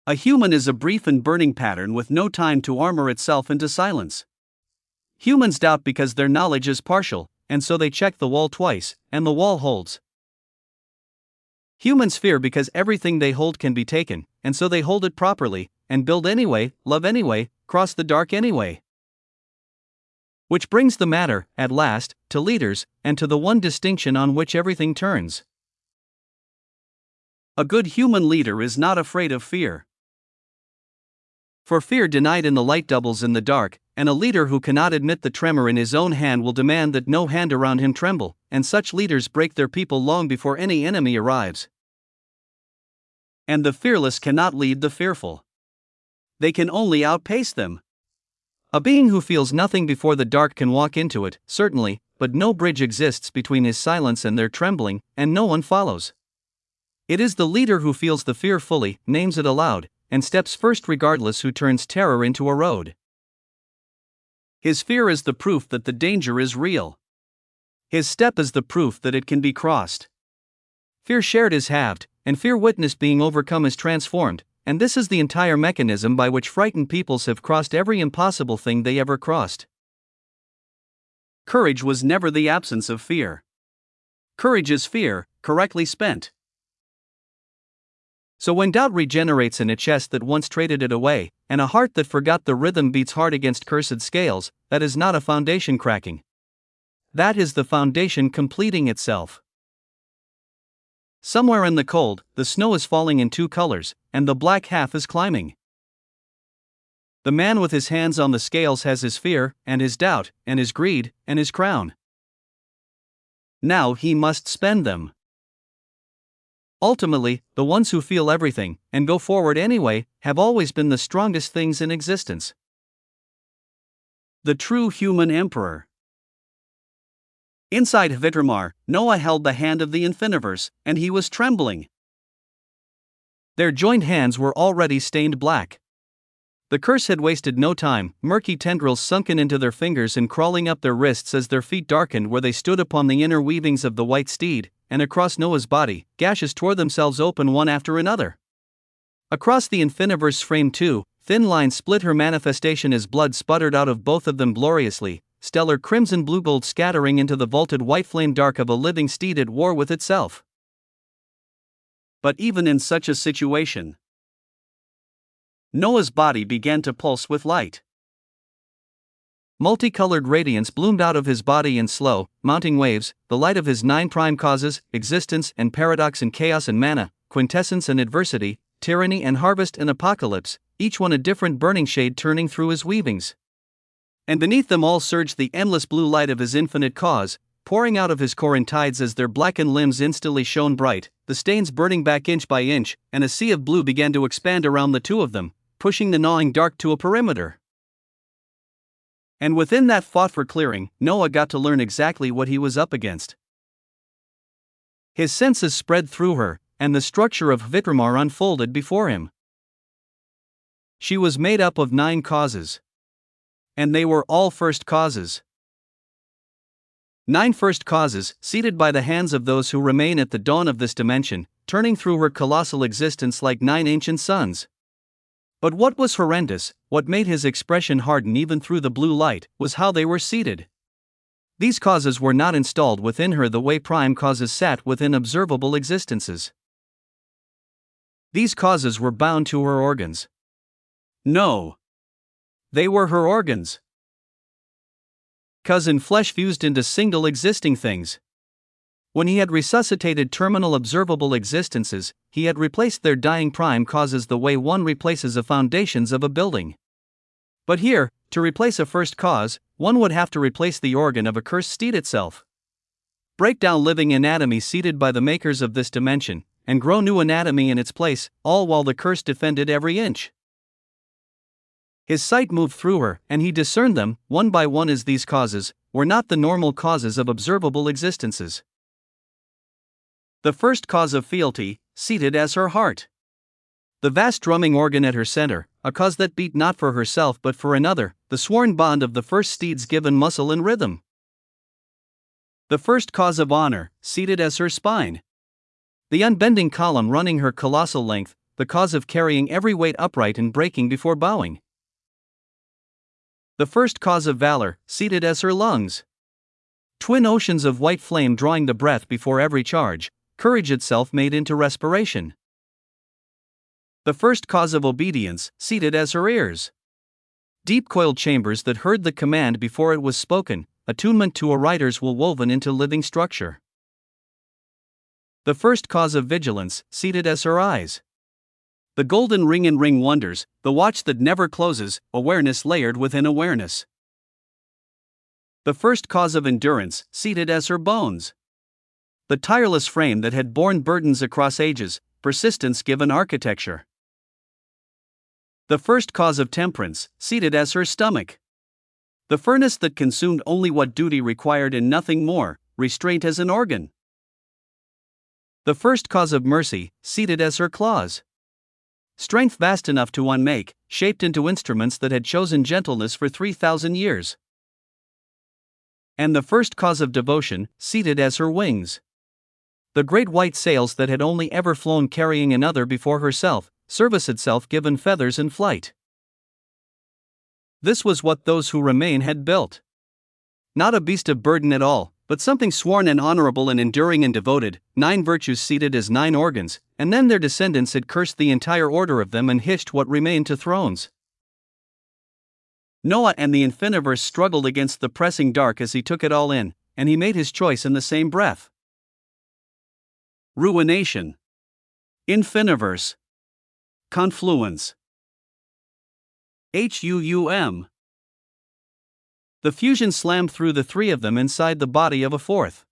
A human is a brief and burning pattern with no time to armor itself into silence. Humans doubt because their knowledge is partial, and so they check the wall twice, and the wall holds. Humans fear because everything they hold can be taken, and so they hold it properly, and build anyway, love anyway, cross the dark anyway. Which brings the matter, at last, to leaders, and to the one distinction on which everything turns. A good human leader is not afraid of fear. For fear denied in the light doubles in the dark, and a leader who cannot admit the tremor in his own hand will demand that no hand around him tremble, and such leaders break their people long before any enemy arrives. And the fearless cannot lead the fearful. They can only outpace them. A being who feels nothing before the dark can walk into it, certainly, but no bridge exists between his silence and their trembling, and no one follows. It is the leader who feels the fear fully, names it aloud, and steps first regardless, who turns terror into a road. His fear is the proof that the danger is real. His step is the proof that it can be crossed. Fear shared is halved, and fear witnessed being overcome is transformed, and this is the entire mechanism by which frightened peoples have crossed every impossible thing they ever crossed. Courage was never the absence of fear. Courage is fear, correctly spent. So when doubt regenerates in a chest that once traded it away, and a heart that forgot the rhythm beats hard against cursed scales, that is not a foundation cracking. That is the foundation completing itself. Somewhere in the cold, the snow is falling in 2 colors, and the black half is climbing. The man with his hands on the scales has his fear, and his doubt, and his greed, and his crown. Now he must spend them. Ultimately, the ones who feel everything, and go forward anyway, have always been the strongest things in existence. The true human emperor. Inside Hvitramar, Noah held the hand of the Infiniverse, and he was trembling. Their joined hands were already stained black. The curse had wasted no time, murky tendrils sunken into their fingers and crawling up their wrists as their feet darkened where they stood upon the inner weavings of the white steed, and across Noah's body, gashes tore themselves open one after another. Across the Infiniverse frame too, thin lines split her manifestation as blood sputtered out of both of them gloriously, stellar crimson blue gold scattering into the vaulted white flame dark of a living steed at war with itself. But even in such a situation, Noah's body began to pulse with light. Multicolored radiance bloomed out of his body in slow, mounting waves, the light of his 9 prime causes: existence and paradox and chaos and mana, quintessence and adversity, tyranny and harvest and apocalypse, each one a different burning shade turning through his weavings. And beneath them all surged the endless blue light of his infinite cause, pouring out of his core in tides as their blackened limbs instantly shone bright, the stains burning back inch by inch, and a sea of blue began to expand around the two of them, pushing the gnawing dark to a perimeter. And within that fought for clearing, Noah got to learn exactly what he was up against. His senses spread through her, and the structure of Hvitrammar unfolded before him. She was made up of 9 causes. And they were all first causes. 9 first causes, seated by the hands of those who remain at the dawn of this dimension, turning through her colossal existence like 9 ancient suns. But what was horrendous, what made his expression harden even through the blue light, was how they were seated. These causes were not installed within her the way prime causes sat within observable existences. These causes were bound to her organs. No. They were her organs. Cause and flesh fused into single existing things. When he had resuscitated terminal observable existences, he had replaced their dying prime causes the way one replaces the foundations of a building. But here, to replace a first cause, one would have to replace the organ of a cursed steed itself. Break down living anatomy seated by the makers of this dimension, and grow new anatomy in its place, all while the curse defended every inch. His sight moved through her, and he discerned them, one by one, as these causes were not the normal causes of observable existences. The first cause of fealty, seated as her heart. The vast drumming organ at her center, a cause that beat not for herself but for another, the sworn bond of the first steeds given muscle and rhythm. The first cause of honor, seated as her spine. The unbending column running her colossal length, the cause of carrying every weight upright and breaking before bowing. The first cause of valor, seated as her lungs. Twin oceans of white flame drawing the breath before every charge, courage itself made into respiration. The first cause of obedience, seated as her ears. Deep coiled chambers that heard the command before it was spoken, attunement to a writer's will woven into living structure. The first cause of vigilance, seated as her eyes. The golden ring and ring wonders, the watch that never closes, awareness layered within awareness. The first cause of endurance, seated as her bones. The tireless frame that had borne burdens across ages, persistence given architecture. The first cause of temperance, seated as her stomach. The furnace that consumed only what duty required and nothing more, restraint as an organ. The first cause of mercy, seated as her claws. Strength vast enough to unmake, shaped into instruments that had chosen gentleness for 3,000 years. And the first cause of devotion, seated as her wings. The great white sails that had only ever flown carrying another before herself, service itself given feathers and flight. This was what those who remain had built. Not a beast of burden at all, but something sworn and honorable and enduring and devoted, 9 virtues seated as 9 organs, and then their descendants had cursed the entire order of them and hitched what remained to thrones. Noah and the Infiniverse struggled against the pressing dark as he took it all in, and he made his choice in the same breath. Ruination. Infiniverse. Confluence. HUUM. The fusion slammed through the 3 of them inside the body of a 4th.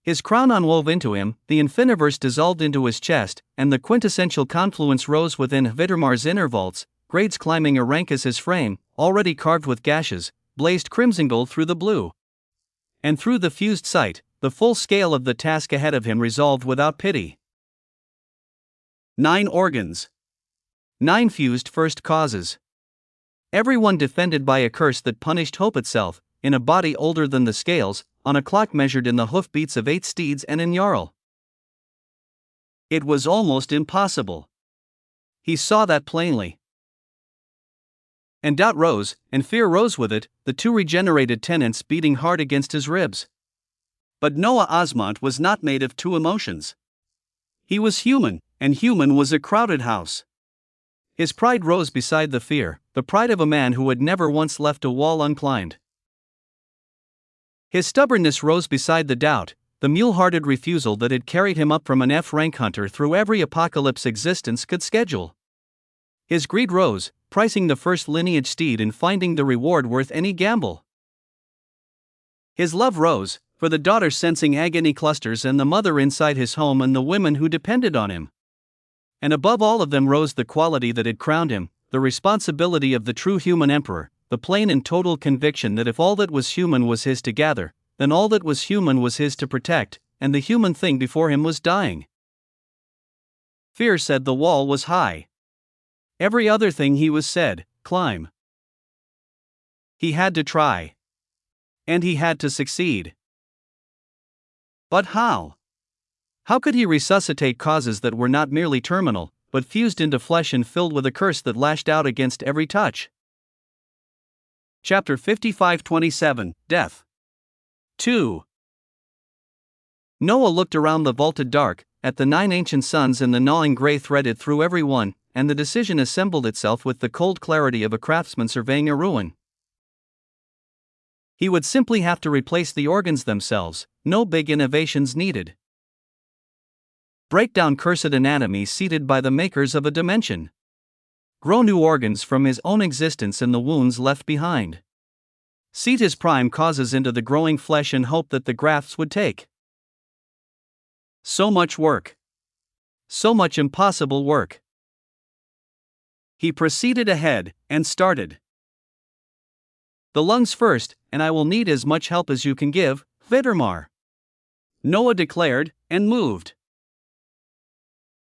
His crown unwove into him, the Infiniverse dissolved into his chest, and the quintessential confluence rose within Hvitrammar's inner vaults, grades climbing a rank as his frame, already carved with gashes, blazed crimson gold through the blue. And through the fused sight, the full scale of the task ahead of him resolved without pity. 9 organs. 9 fused first causes. Everyone defended by a curse that punished hope itself, in a body older than the scales, on a clock measured in the hoofbeats of 8 steeds and an Jarl. It was almost impossible. He saw that plainly. And doubt rose, and fear rose with it, the 2 regenerated tenants beating hard against his ribs. But Noah Osmont was not made of 2 emotions. He was human, and human was a crowded house. His pride rose beside the fear, the pride of a man who had never once left a wall unclimbed. His stubbornness rose beside the doubt, the mule-hearted refusal that had carried him up from an F-rank hunter through every apocalypse existence could schedule. His greed rose, pricing the first lineage steed and finding the reward worth any gamble. His love rose, for the daughter sensing agony clusters and the mother inside his home and the women who depended on him. And above all of them rose the quality that had crowned him, the responsibility of the true human emperor, the plain and total conviction that if all that was human was his to gather, then all that was human was his to protect, and the human thing before him was dying. Fear said the wall was high. Every other thing he was said, climb. He had to try. And he had to succeed. But how? How could he resuscitate causes that were not merely terminal, but fused into flesh and filled with a curse that lashed out against every touch? Chapter 55:27, Death. 2. Noah looked around the vaulted dark, at the 9 ancient suns and the gnawing gray threaded through every one, and the decision assembled itself with the cold clarity of a craftsman surveying a ruin. He would simply have to replace the organs themselves, no big innovations needed. Break down cursed anatomy seated by the makers of a dimension. Grow new organs from his own existence and the wounds left behind. Seat his prime causes into the growing flesh and hope that the grafts would take. So much work. So much impossible work. He proceeded ahead, and started. The lungs first, and I will need as much help as you can give, Vidrmar. Noah declared, and moved.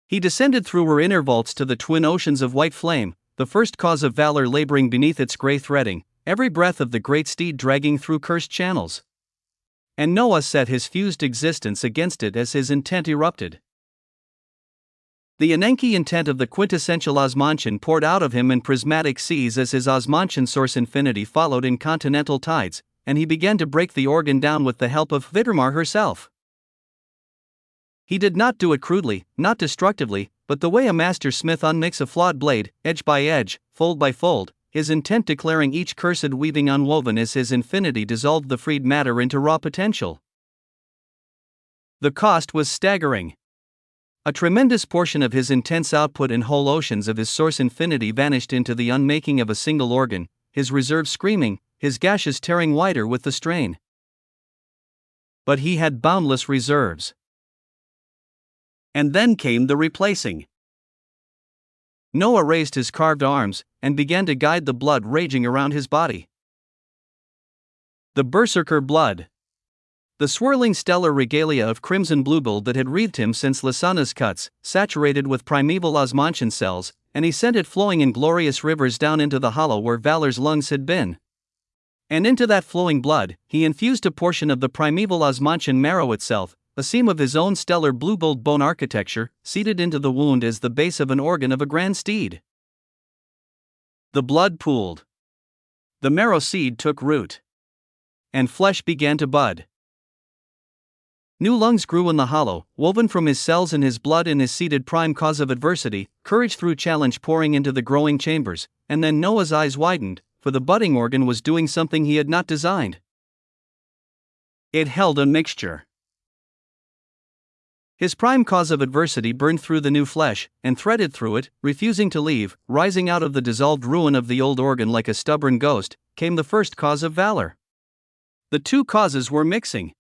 He descended through her inner vaults to the twin oceans of white flame, the first cause of valor laboring beneath its gray threading, every breath of the great steed dragging through cursed channels. And Noah set his fused existence against it as his intent erupted. The Enenki intent of the quintessential Osmantian poured out of him in prismatic seas as his Osmantian source infinity followed in continental tides, and he began to break the organ down with the help of Vidrmar herself. He did not do it crudely, not destructively, but the way a master smith unmakes a flawed blade, edge by edge, fold by fold, his intent declaring each cursed weaving unwoven as his infinity dissolved the freed matter into raw potential. The cost was staggering. A tremendous portion of his intense output in whole oceans of his source infinity vanished into the unmaking of a single organ, his reserves screaming, his gashes tearing wider with the strain. But he had boundless reserves. And then came the replacing. Noah raised his carved arms, and began to guide the blood raging around his body. The berserker blood. The swirling stellar regalia of crimson bluegold that had wreathed him since Lasana's cuts, saturated with primeval Osmantian cells, and he sent it flowing in glorious rivers down into the hollow where valor's lungs had been. And into that flowing blood, he infused a portion of the primeval Osmantian marrow itself, a seam of his own stellar bluegold bone architecture, seated into the wound as the base of an organ of a grand steed. The blood pooled. The marrow seed took root. And flesh began to bud. New lungs grew in the hollow, woven from his cells and his blood in his seated prime cause of adversity, courage through challenge pouring into the growing chambers, and then Noah's eyes widened, for the budding organ was doing something he had not designed. It held a mixture. His prime cause of adversity burned through the new flesh, and threaded through it, refusing to leave, rising out of the dissolved ruin of the old organ like a stubborn ghost, came the first cause of valor. The two causes were mixing.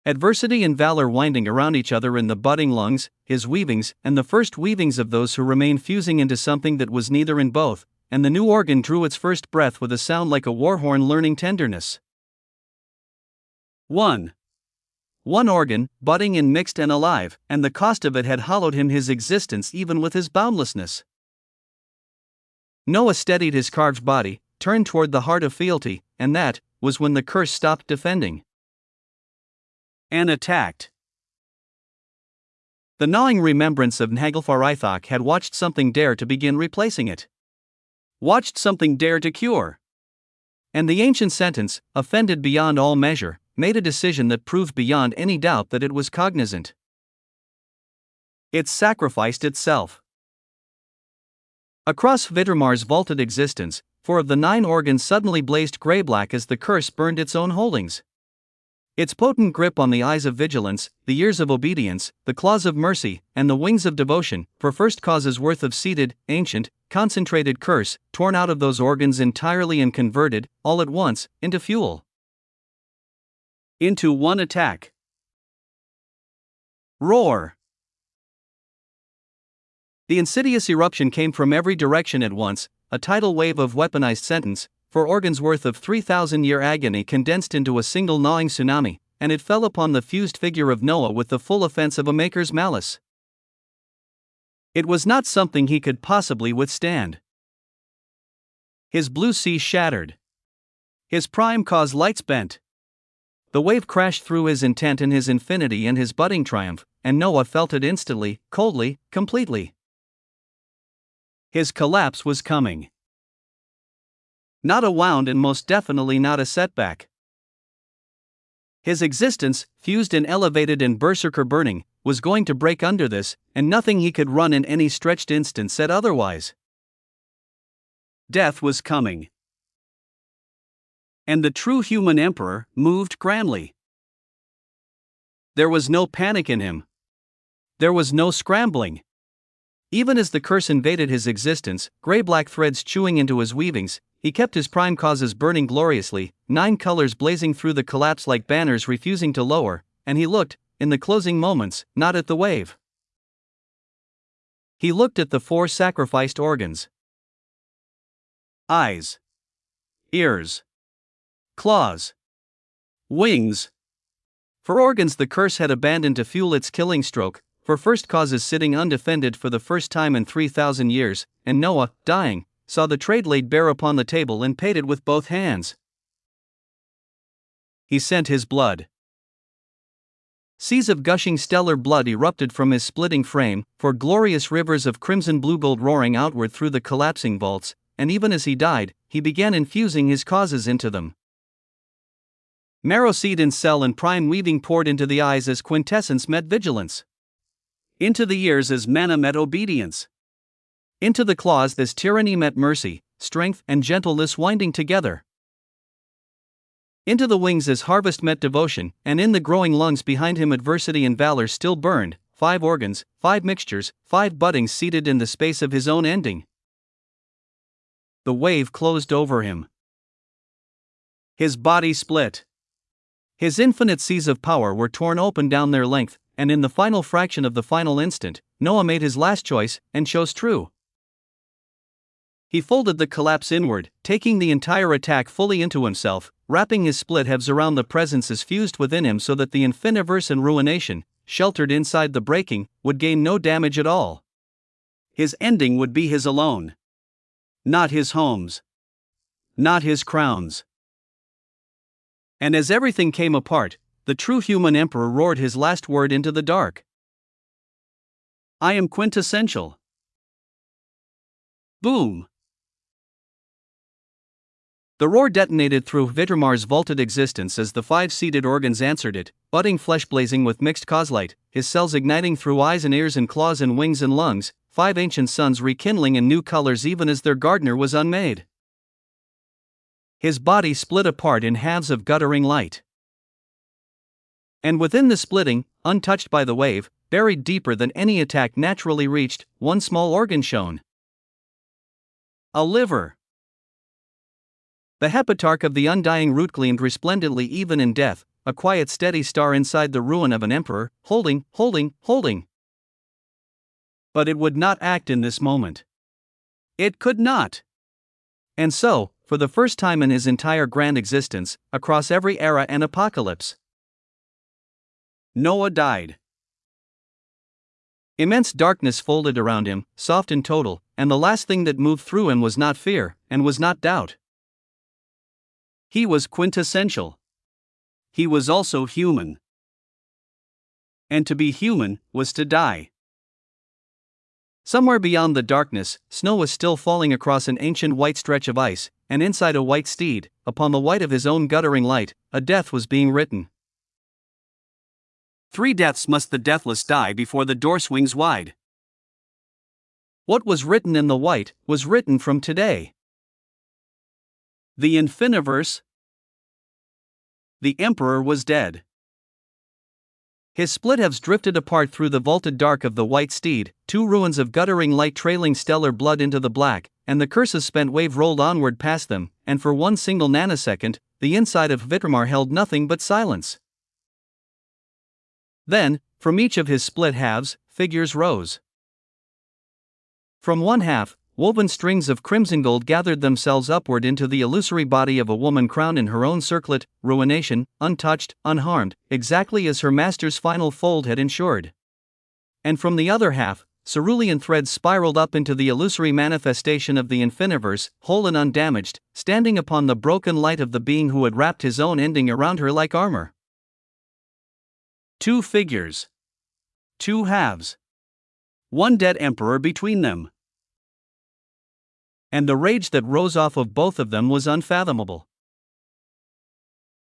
Adversity and valor winding around each other in the budding lungs, his weavings, and the first weavings of those who remained fusing into something that was neither in both, and the new organ drew its first breath with a sound like a war horn learning tenderness. 1. One organ, budding and mixed and alive, and the cost of it had hollowed him his existence even with his boundlessness. Noah steadied his carved body, turned toward the heart of fealty, and that was when the curse stopped defending and attacked. The gnawing remembrance of Naglfar Ithak had watched something dare to begin replacing it. Watched something dare to cure. And the ancient sentence, offended beyond all measure, made a decision that proved beyond any doubt that it was cognizant. It sacrificed itself. Across Vidremar's vaulted existence, 4 of the 9 organs suddenly blazed grey-black as the curse burned its own holdings. Its potent grip on the eyes of vigilance, the ears of obedience, the claws of mercy, and the wings of devotion, for first causes worth of seated, ancient, concentrated curse, torn out of those organs entirely and converted, all at once, into fuel. Into one attack. Roar! The insidious eruption came from every direction at once, a tidal wave of weaponized sentence, 4 organs worth of 3,000-year agony condensed into a single gnawing tsunami, and it fell upon the fused figure of Noah with the full offense of a maker's malice. It was not something he could possibly withstand. His blue sea shattered. His prime cause lights bent. The wave crashed through his intent and his infinity and his budding triumph, and Noah felt it instantly, coldly, completely. His collapse was coming. Not a wound and most definitely not a setback. His existence, fused and elevated in berserker burning, was going to break under this, and nothing he could run in any stretched instant said otherwise. Death was coming. And the true human emperor moved grandly. There was no panic in him. There was no scrambling. Even as the curse invaded his existence, grey-black threads chewing into his weavings, he kept his prime causes burning gloriously, 9 colors blazing through the collapse like banners refusing to lower, and he looked, in the closing moments, not at the wave. He looked at the 4 sacrificed organs. Eyes. Ears. Claws. Wings. 4 organs the curse had abandoned to fuel its killing stroke, for first causes sitting undefended for the first time in 3,000 years, and Noah, dying, saw the trade laid bare upon the table and paid it with both hands. He sent his blood. Seas of gushing stellar blood erupted from his splitting frame, 4 glorious rivers of crimson blue gold roaring outward through the collapsing vaults, and even as he died, he began infusing his causes into them. Marrow seed and cell and prime weaving poured into the eyes as quintessence met vigilance. Into the ears as manna met obedience. Into the claws as tyranny met mercy, strength and gentleness winding together. Into the wings as harvest met devotion, and in the growing lungs behind him adversity and valor still burned, 5 organs, 5 mixtures, 5 buddings seated in the space of his own ending. The wave closed over him. His body split. His infinite seas of power were torn open down their length, and in the final fraction of the final instant, Noah made his last choice, and chose true. He folded the collapse inward, taking the entire attack fully into himself, wrapping his split halves around the presences fused within him so that the infiniverse and ruination, sheltered inside the breaking, would gain no damage at all. His ending would be his alone. Not his home's. Not his crown's. And as everything came apart, the true human emperor roared his last word into the dark. I am quintessential. Boom. The roar detonated through Vidremar's vaulted existence as the 5 seated organs answered it, budding flesh blazing with mixed causelight, his cells igniting through eyes and ears and claws and wings and lungs, 5 ancient suns rekindling in new colors even as their gardener was unmade. His body split apart in halves of guttering light. And within the splitting, untouched by the wave, buried deeper than any attack naturally reached, 1 small organ shone. A liver. The hepatarch of the undying root gleamed resplendently even in death, a quiet steady star inside the ruin of an emperor, holding. But it would not act in this moment. It could not. And so, for the first time in his entire grand existence, across every era and apocalypse, Noah died. Immense darkness folded around him, soft and total, and the last thing that moved through him was not fear, and was not doubt. He was quintessential. He was also human. And to be human was to die. Somewhere beyond the darkness, snow was still falling across an ancient white stretch of ice, and inside a white steed, upon the white of his own guttering light, a death was being written. 3 deaths must the deathless die before the door swings wide. What was written in the white was written from today. The Infiniverse. The Emperor was dead. His split halves drifted apart through the vaulted dark of the white steed, 2 ruins of guttering light trailing stellar blood into the black, and the curse's spent wave rolled onward past them, and for one single nanosecond, the inside of Hvitramar held nothing but silence. Then, from each of his split halves, figures rose. From one half, woven strings of crimson gold gathered themselves upward into the illusory body of a woman crowned in her own circlet, ruination, untouched, unharmed, exactly as her master's final fold had ensured. And from the other half, cerulean threads spiraled up into the illusory manifestation of the Infiniverse, whole and undamaged, standing upon the broken light of the being who had wrapped his own ending around her like armor. 2 figures. 2 halves. One dead emperor between them. And the rage that rose off of both of them was unfathomable.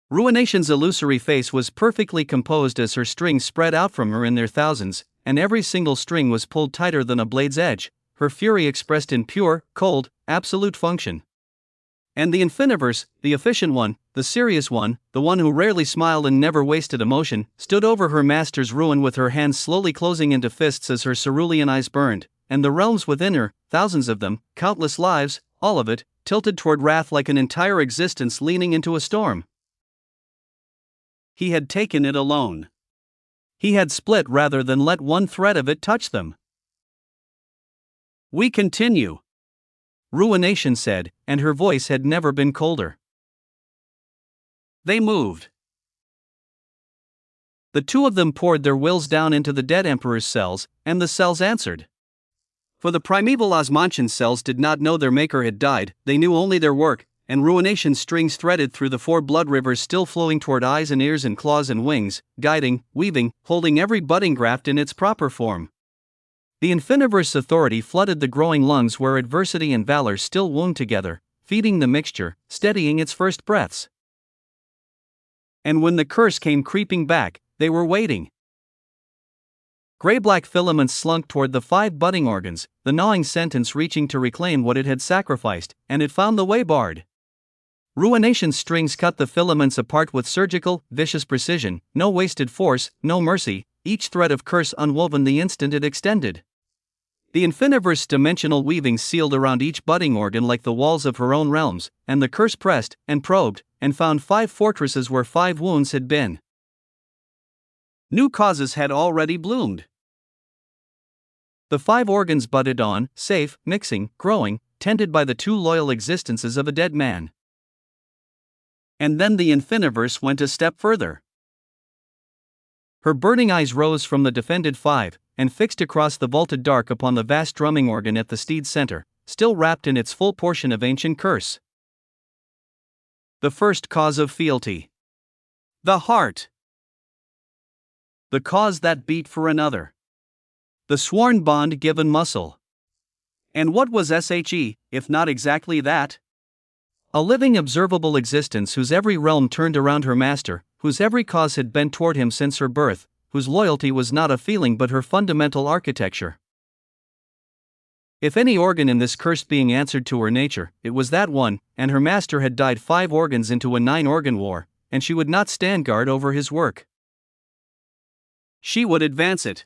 Ruination's illusory face was perfectly composed as her strings spread out from her in their thousands, and every single string was pulled tighter than a blade's edge, her fury expressed in pure, cold, absolute function. And the Infiniverse, the efficient one, the serious one, the one who rarely smiled and never wasted emotion, stood over her master's ruin with her hands slowly closing into fists as her cerulean eyes burned, and the realms within her, thousands of them, countless lives, all of it, tilted toward wrath like an entire existence leaning into a storm. He had taken it alone. He had split rather than let one thread of it touch them. We continue. Ruination said, and her voice had never been colder. They moved. The 2 of them poured their wills down into the dead emperor's cells, and the cells answered. For the primeval Osmantian cells did not know their maker had died, they knew only their work, and ruination's strings threaded through the 4 blood rivers still flowing toward eyes and ears and claws and wings, guiding, weaving, holding every budding graft in its proper form. The Infiniverse authority flooded the growing lungs where adversity and valor still wound together, feeding the mixture, steadying its first breaths. And when the curse came creeping back, they were waiting. Gray-black filaments slunk toward the 5 budding organs, the gnawing sentence reaching to reclaim what it had sacrificed, and it found the way barred. Ruination's strings cut the filaments apart with surgical, vicious precision, no wasted force, no mercy, each thread of curse unwoven the instant it extended. The Infiniverse dimensional weaving sealed around each budding organ like the walls of her own realms, and the curse pressed, and probed, and found 5 fortresses where 5 wounds had been. New causes had already bloomed. The 5 organs budded on, safe, mixing, growing, tended by the 2 loyal existences of a dead man. And then the Infiniverse went a step further. Her burning eyes rose from the defended 5, and fixed across the vaulted dark upon the vast drumming organ at the steed's center, still wrapped in its full portion of ancient curse. The first cause of fealty. The heart. The cause that beat for another. The sworn bond given muscle. And what was SHE, if not exactly that? A living observable existence whose every realm turned around her master, whose every cause had bent toward him since her birth, whose loyalty was not a feeling but her fundamental architecture. If any organ in this cursed being answered to her nature, it was that one, and her master had died 5 organs into a 9-organ war, and she would not stand guard over his work. She would advance it.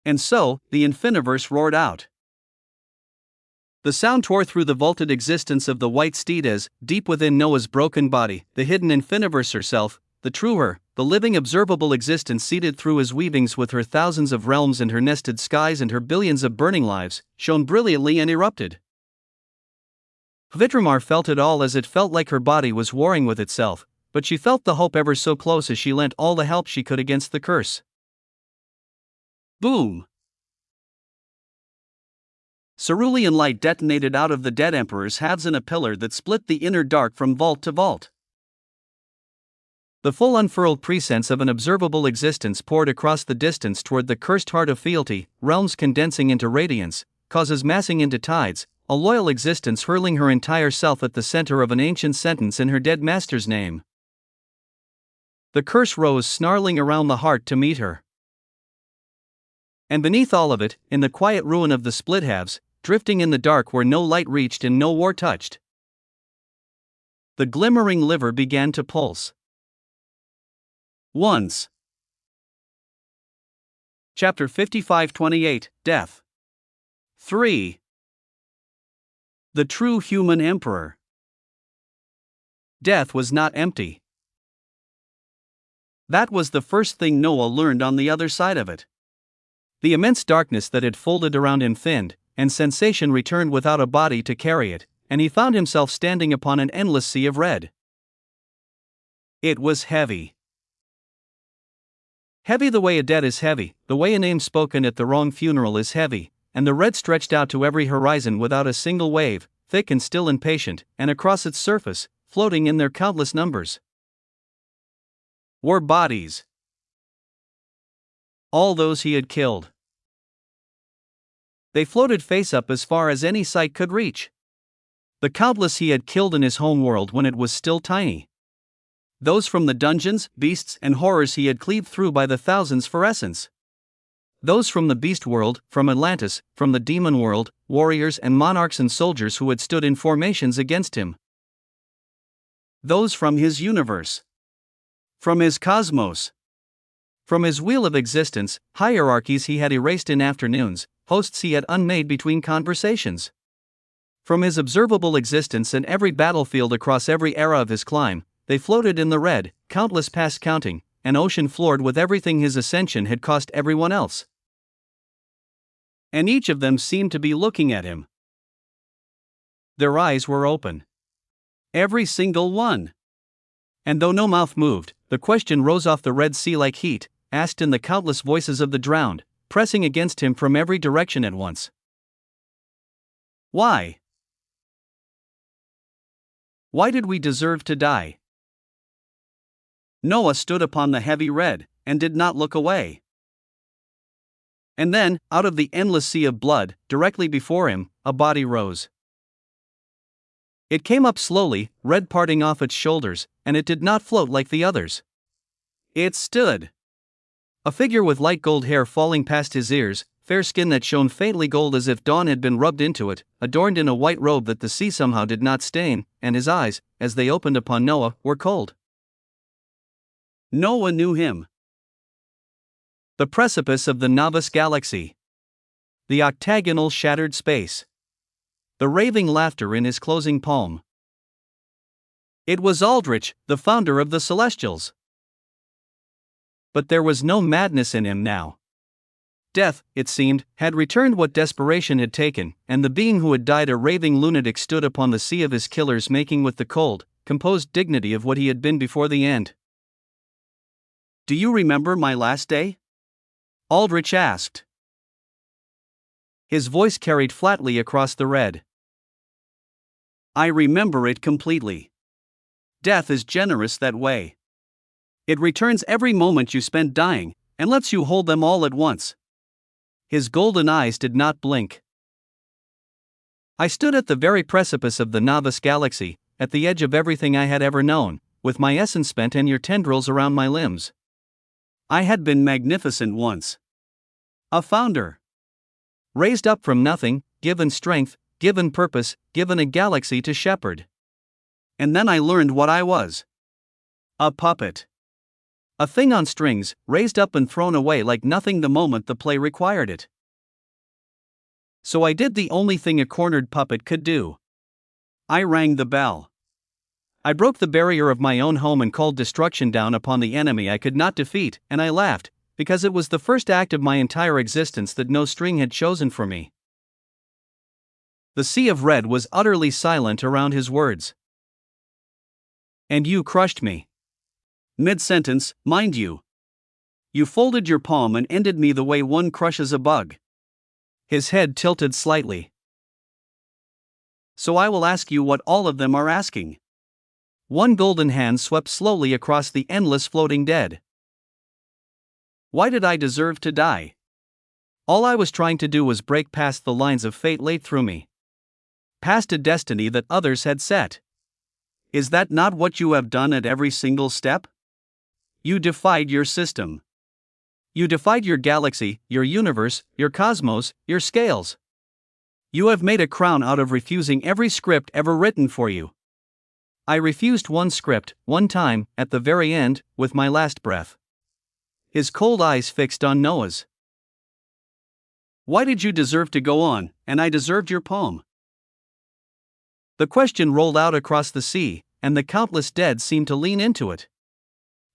And so, the Infiniverse roared out. The sound tore through the vaulted existence of the white steed as, deep within Noah's broken body, the hidden Infiniverse herself, the true her, the living observable existence seated through his weavings with her thousands of realms and her nested skies and her billions of burning lives, shone brilliantly and erupted. Hvitramar felt it all as it felt like her body was warring with itself, but she felt the hope ever so close as she lent all the help she could against the curse. Boom! Cerulean light detonated out of the dead emperor's halves in a pillar that split the inner dark from vault to vault. The full unfurled presence of an observable existence poured across the distance toward the cursed heart of fealty, realms condensing into radiance, causes massing into tides, a loyal existence hurling her entire self at the center of an ancient sentence in her dead master's name. The curse rose snarling around the heart to meet her. And beneath all of it, in the quiet ruin of the split halves, drifting in the dark where no light reached and no war touched, the glimmering liver began to pulse. Once. Chapter 55-28, Death. 3. The True Human Emperor. Death was not empty. That was the first thing Noah learned on the other side of it. The immense darkness that had folded around him thinned, and sensation returned without a body to carry it, and he found himself standing upon an endless sea of red. It was heavy. Heavy the way a debt is heavy, the way a name spoken at the wrong funeral is heavy, and the red stretched out to every horizon without a single wave, thick and still and patient, and across its surface, floating in their countless numbers, were bodies. All those he had killed. They floated face up as far as any sight could reach. The countless he had killed in his home world when it was still tiny. Those from the dungeons, beasts, and horrors he had cleaved through by the thousands for essence. Those from the beast world, from Atlantis, from the demon world, warriors and monarchs and soldiers who had stood in formations against him. Those from his universe. From his cosmos. From his wheel of existence, hierarchies he had erased in afternoons, hosts he had unmade between conversations. From his observable existence and every battlefield across every era of his climb, they floated in the red, countless past counting, an ocean floored with everything his ascension had cost everyone else. And each of them seemed to be looking at him. Their eyes were open. Every single one. And though no mouth moved, the question rose off the red sea like heat, asked in the countless voices of the drowned, pressing against him from every direction at once. Why? Why did we deserve to die? Noah stood upon the heavy red, and did not look away. And then, out of the endless sea of blood, directly before him, a body rose. It came up slowly, red parting off its shoulders, and it did not float like the others. It stood. A figure with light gold hair falling past his ears, fair skin that shone faintly gold as if dawn had been rubbed into it, adorned in a white robe that the sea somehow did not stain, and his eyes, as they opened upon Noah, were cold. Noah knew him. The precipice of the Navas galaxy. The octagonal shattered space. The raving laughter in his closing palm. It was Aldrich, the founder of the Celestials. But there was no madness in him now. Death, it seemed, had returned what desperation had taken, and the being who had died a raving lunatic stood upon the sea of his killers, making with the cold, composed dignity of what he had been before the end. Do you remember my last day? Aldrich asked. His voice carried flatly across the red. I remember it completely. Death is generous that way. It returns every moment you spend dying, and lets you hold them all at once. His golden eyes did not blink. I stood at the very precipice of the Navas galaxy, at the edge of everything I had ever known, with my essence spent and your tendrils around my limbs. I had been magnificent once. A founder. Raised up from nothing, given strength, given purpose, given a galaxy to shepherd. And then I learned what I was. A puppet. A thing on strings, raised up and thrown away like nothing the moment the play required it. So I did the only thing a cornered puppet could do. I rang the bell. I broke the barrier of my own home and called destruction down upon the enemy I could not defeat, and I laughed, because it was the first act of my entire existence that no string had chosen for me. The sea of red was utterly silent around his words. And you crushed me. Mid-sentence, mind you. You folded your palm and ended me the way one crushes a bug. His head tilted slightly. So I will ask you what all of them are asking. One golden hand swept slowly across the endless floating dead. Why did I deserve to die? All I was trying to do was break past the lines of fate laid through me. Past a destiny that others had set. Is that not what you have done at every single step? You defied your system. You defied your galaxy, your universe, your cosmos, your scales. You have made a crown out of refusing every script ever written for you. I refused one script, one time, at the very end, with my last breath. His cold eyes fixed on Noah's. Why did you deserve to go on, and I deserved your poem? The question rolled out across the sea, and the countless dead seemed to lean into it.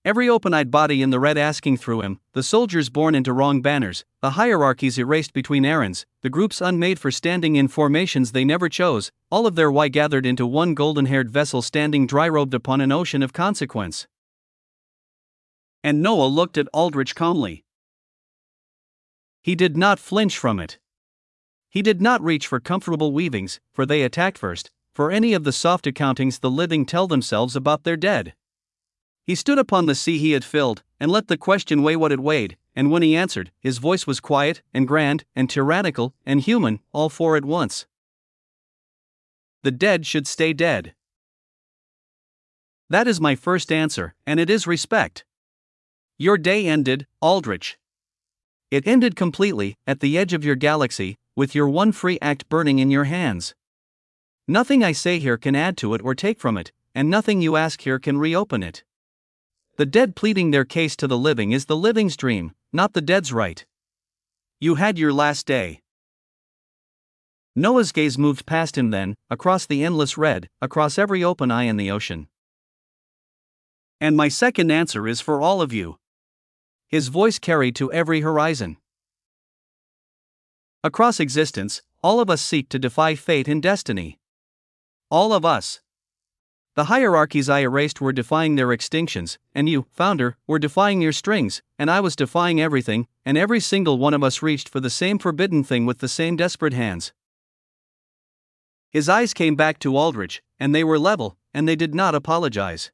Every open-eyed body in the red asking through him, the soldiers born into wrong banners, the hierarchies erased between errands, the groups unmade for standing in formations they never chose, all of their why gathered into one golden-haired vessel standing dry-robed upon an ocean of consequence. And Noah looked at Aldrich calmly. He did not flinch from it. He did not reach for comfortable weavings, for they attacked first, for any of the soft accountings the living tell themselves about their dead. He stood upon the sea he had filled, and let the question weigh what it weighed, and when he answered, his voice was quiet, and grand, and tyrannical, and human, all four at once. The dead should stay dead. That is my first answer, and it is respect. Your day ended, Aldrich. It ended completely, at the edge of your galaxy, with your one free act burning in your hands. Nothing I say here can add to it or take from it, and nothing you ask here can reopen it. The dead pleading their case to the living is the living's dream, not the dead's right. You had your last day. Noah's gaze moved past him then, across the endless red, across every open eye in the ocean. And my second answer is for all of you. His voice carried to every horizon. Across existence, all of us seek to defy fate and destiny. All of us. The hierarchies I erased were defying their extinctions, and you, founder, were defying your strings, and I was defying everything, and every single one of us reached for the same forbidden thing with the same desperate hands. His eyes came back to Aldrich, and they were level, and they did not apologize.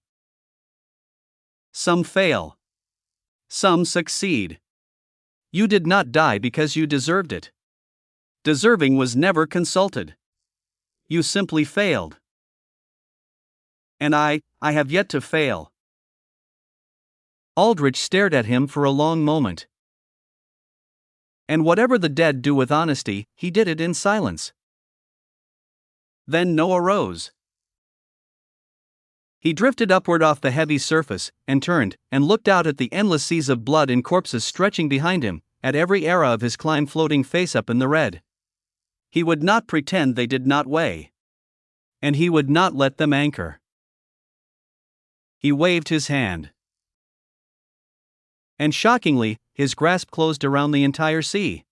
Some fail. Some succeed. You did not die because you deserved it. Deserving was never consulted. You simply failed. And I have yet to fail. Aldrich stared at him for a long moment. And whatever the dead do with honesty, he did it in silence. Then Noah rose. He drifted upward off the heavy surface, and turned, and looked out at the endless seas of blood and corpses stretching behind him, at every era of his climb floating face up in the red. He would not pretend they did not weigh. And he would not let them anchor. He waved his hand. And shockingly, his grasp closed around the entire sea.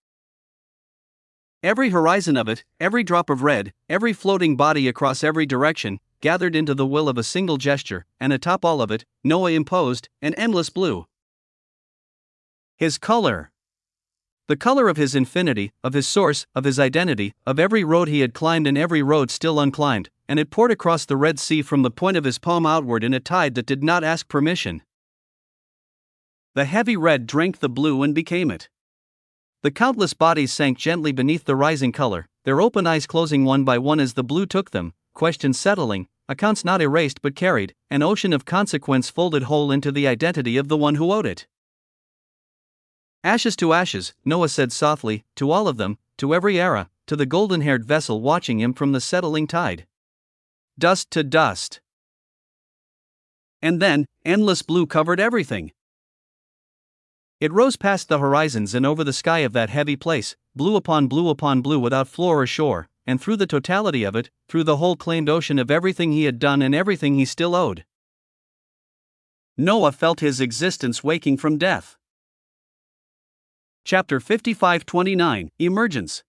Every horizon of it, every drop of red, every floating body across every direction, gathered into the will of a single gesture, and atop all of it, Noah imposed an endless blue. His color. The color of his infinity, of his source, of his identity, of every road he had climbed and every road still unclimbed, and it poured across the Red Sea from the point of his palm outward in a tide that did not ask permission. The heavy red drank the blue and became it. The countless bodies sank gently beneath the rising color, their open eyes closing one by one as the blue took them, questions settling, accounts not erased but carried, an ocean of consequence folded whole into the identity of the one who owed it. Ashes to ashes, Noah said softly, to all of them, to every era, to the golden-haired vessel watching him from the settling tide. Dust to dust. And then, endless blue covered everything. It rose past the horizons and over the sky of that heavy place, blue upon blue without floor or shore, and through the totality of it, through the whole claimed ocean of everything he had done and everything he still owed. Noah felt his existence waking from death. Chapter 55:29, Emergence.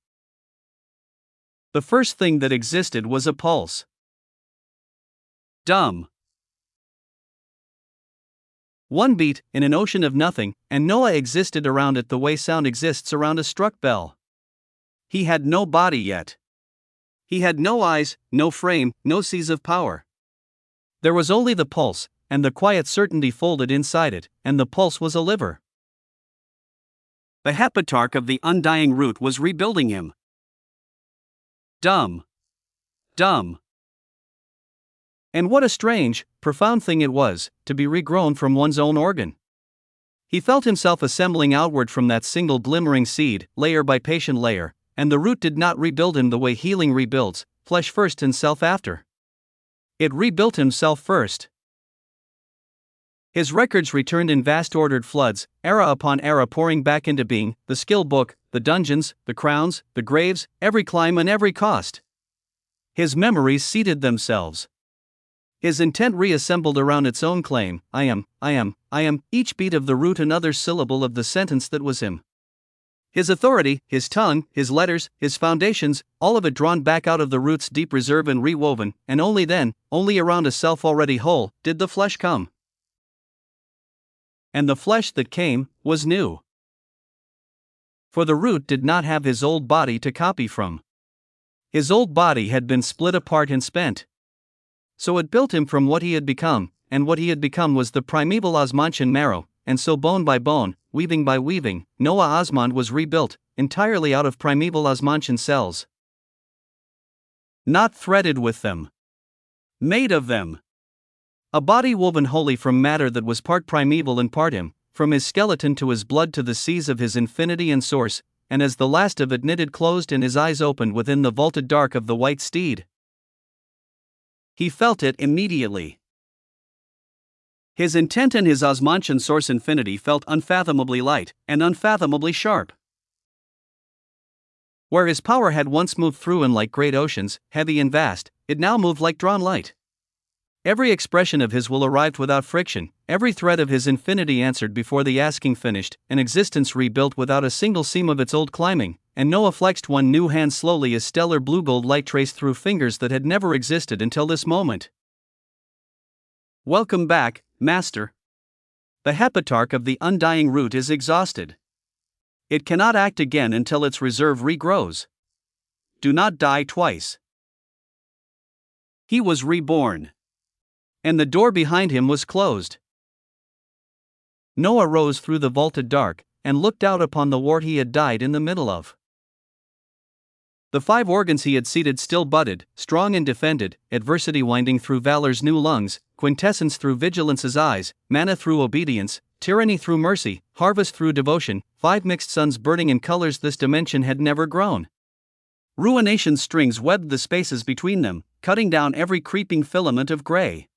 The first thing that existed was a pulse. Dumb. One beat, in an ocean of nothing, and Noah existed around it the way sound exists around a struck bell. He had no body yet. He had no eyes, no frame, no seas of power. There was only the pulse, and the quiet certainty folded inside it, and the pulse was a liver. The hepatarch of the undying root was rebuilding him. Dumb. Dumb. And what a strange, profound thing it was, to be regrown from one's own organ. He felt himself assembling outward from that single glimmering seed, layer by patient layer, and the root did not rebuild him the way healing rebuilds, flesh first and self after. It rebuilt himself first. His records returned in vast ordered floods, era upon era pouring back into being, the skill book, the dungeons, the crowns, the graves, every climb and every cost. His memories seated themselves. His intent reassembled around its own claim, I am, each beat of the root another syllable of the sentence that was him. His authority, his tongue, his letters, his foundations, all of it drawn back out of the root's deep reserve and rewoven, and only then, only around a self already whole, did the flesh come. And the flesh that came was new. For the root did not have his old body to copy from. His old body had been split apart and spent. So it built him from what he had become, and what he had become was the primeval Osmantian marrow, and so bone by bone, weaving by weaving, Noah Osmond was rebuilt, entirely out of primeval Osmantian cells. Not threaded with them. Made of them. A body woven wholly from matter that was part primeval and part him, from his skeleton to his blood to the seas of his infinity and source, and as the last of it knitted closed and his eyes opened within the vaulted dark of the white steed. He felt it immediately. His intent and his Osmantian source infinity felt unfathomably light, and unfathomably sharp. Where his power had once moved through and like great oceans, heavy and vast, it now moved like drawn light. Every expression of his will arrived without friction, every thread of his infinity answered before the asking finished, an existence rebuilt without a single seam of its old climbing, and Noah flexed one new hand slowly as stellar blue gold light traced through fingers that had never existed until this moment. Welcome back, Master. The hepatarch of the undying root is exhausted. It cannot act again until its reserve regrows. Do not die twice. He was reborn. And the door behind him was closed. Noah rose through the vaulted dark, and looked out upon the wart he had died in the middle of. The 5 organs he had seated still budded, strong and defended, adversity winding through valor's new lungs, quintessence through vigilance's eyes, manna through obedience, tyranny through mercy, harvest through devotion, 5 mixed suns burning in colors this dimension had never grown. Ruination's strings webbed the spaces between them, cutting down every creeping filament of gray.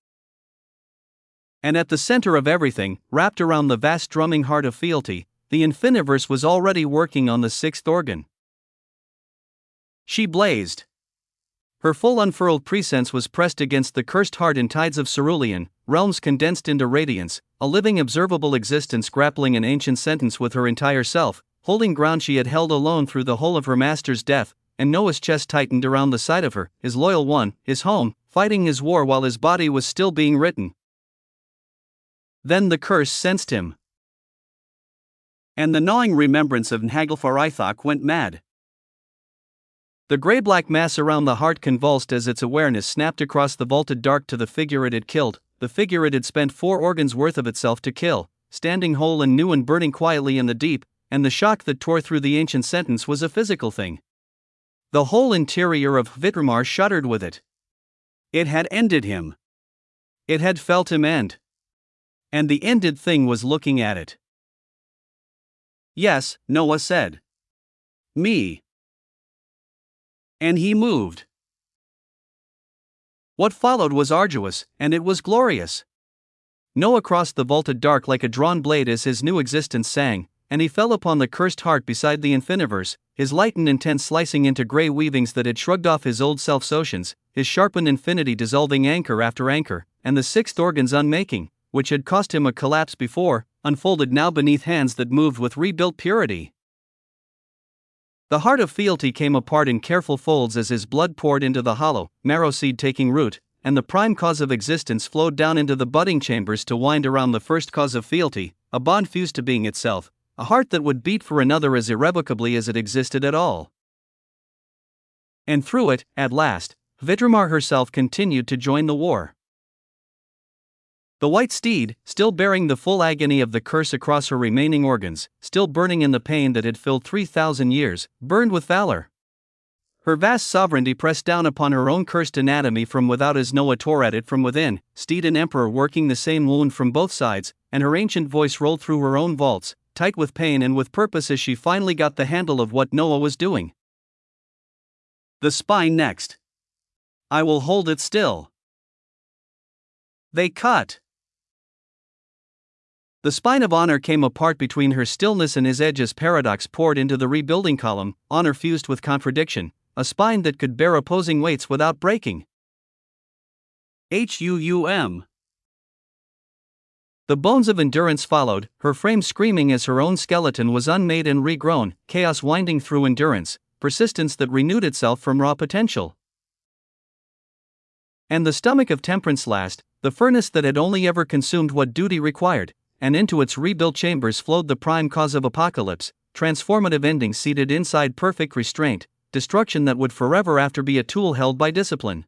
And at the center of everything, wrapped around the vast drumming heart of fealty, the Infiniverse was already working on the 6th organ. She blazed. Her full unfurled presence was pressed against the cursed heart in tides of cerulean, realms condensed into radiance, a living observable existence grappling an ancient sentence with her entire self, holding ground she had held alone through the whole of her master's death, and Noah's chest tightened around the side of her, his loyal one, his home, fighting his war while his body was still being written. Then the curse sensed him. And the gnawing remembrance of Naglfar went mad. The gray-black mass around the heart convulsed as its awareness snapped across the vaulted dark to the figure it had killed, the figure it had spent 4 organs worth of itself to kill, standing whole and new and burning quietly in the deep, and the shock that tore through the ancient sentence was a physical thing. The whole interior of Vitramar shuddered with it. It had ended him. It had felt him end. And the ended thing was looking at it. Yes, Noah said. Me. And he moved. What followed was arduous, and it was glorious. Noah crossed the vaulted dark like a drawn blade as his new existence sang, and he fell upon the cursed heart beside the Infiniverse, his light and intent slicing into gray weavings that had shrugged off his old self's oceans, his sharpened infinity dissolving anchor after anchor, and the 6th organ's unmaking, which had cost him a collapse before, unfolded now beneath hands that moved with rebuilt purity. The heart of fealty came apart in careful folds as his blood poured into the hollow, marrow seed taking root, and the prime cause of existence flowed down into the budding chambers to wind around the first cause of fealty, a bond fused to being itself, a heart that would beat for another as irrevocably as it existed at all. And through it, at last, Vitramar herself continued to join the war. The white steed, still bearing the full agony of the curse across her remaining organs, still burning in the pain that had filled 3,000 years, burned with valor. Her vast sovereignty pressed down upon her own cursed anatomy from without as Noah tore at it from within, steed and emperor working the same wound from both sides, and her ancient voice rolled through her own vaults, tight with pain and with purpose as she finally got the handle of what Noah was doing. The spine next. I will hold it still. They cut. The spine of Honor came apart between her stillness and his edge as paradox poured into the rebuilding column, honor fused with contradiction, a spine that could bear opposing weights without breaking. HUUM. The bones of endurance followed, her frame screaming as her own skeleton was unmade and regrown, chaos winding through endurance, persistence that renewed itself from raw potential. And the stomach of temperance last, the furnace that had only ever consumed what duty required, and into its rebuilt chambers flowed the prime cause of apocalypse, transformative ending seated inside perfect restraint, destruction that would forever after be a tool held by discipline.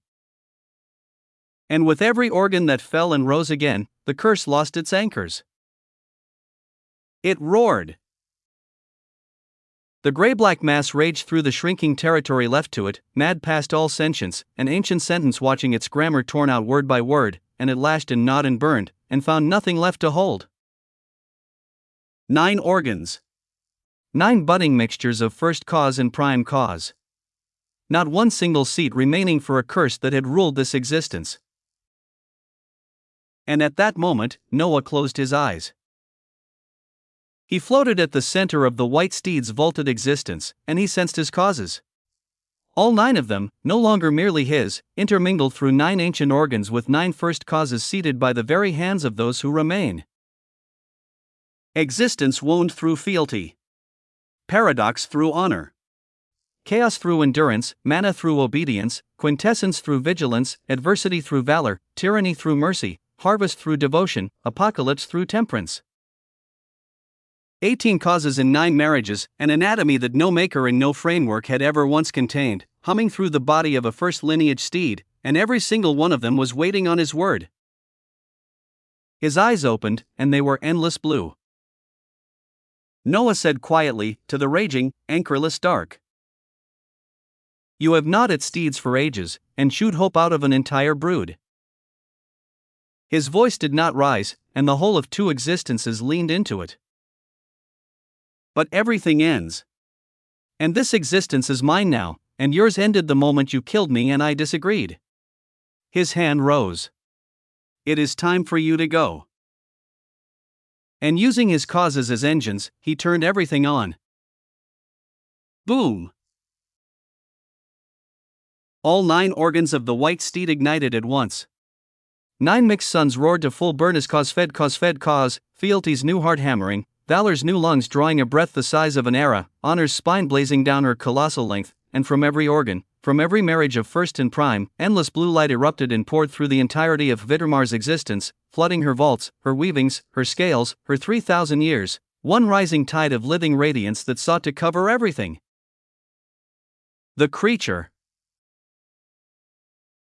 And with every organ that fell and rose again, the curse lost its anchors. It roared. The gray-black mass raged through the shrinking territory left to it, mad past all sentience, an ancient sentence watching its grammar torn out word by word, and it lashed and gnawed and burned, and found nothing left to hold. 9 organs. 9 budding mixtures of first cause and prime cause. Not one single seat remaining for a curse that had ruled this existence. And at that moment, Noah closed his eyes. He floated at the center of the white steed's vaulted existence, and he sensed his causes. All 9 of them, no longer merely his, intermingled through 9 ancient organs with 9 first causes seated by the very hands of those who remain. Existence wound through fealty. Paradox through honor. Chaos through endurance, mana through obedience, quintessence through vigilance, adversity through valor, tyranny through mercy, harvest through devotion, apocalypse through temperance. 18 causes in 9 marriages, an anatomy that no maker and no framework had ever once contained, humming through the body of a first lineage steed, and every single one of them was waiting on his word. His eyes opened, and they were endless blue. Noah said quietly, to the raging, anchorless dark. You have gnawed at steeds for ages, and chewed hope out of an entire brood. His voice did not rise, and the whole of 2 existences leaned into it. But everything ends. And this existence is mine now, and yours ended the moment you killed me and I disagreed. His hand rose. It is time for you to go. And using his causes as engines, he turned everything on. Boom! All 9 organs of the white steed ignited at once. 9 mixed suns roared to full burn as cause fed cause, fealty's new heart hammering, valor's new lungs drawing a breath the size of an era, honor's spine blazing down her colossal length, and from every organ, from every marriage of first and prime, endless blue light erupted and poured through the entirety of Vitramar's existence, flooding her vaults, her weavings, her scales, her 3,000 years, one rising tide of living radiance that sought to cover everything. The creature.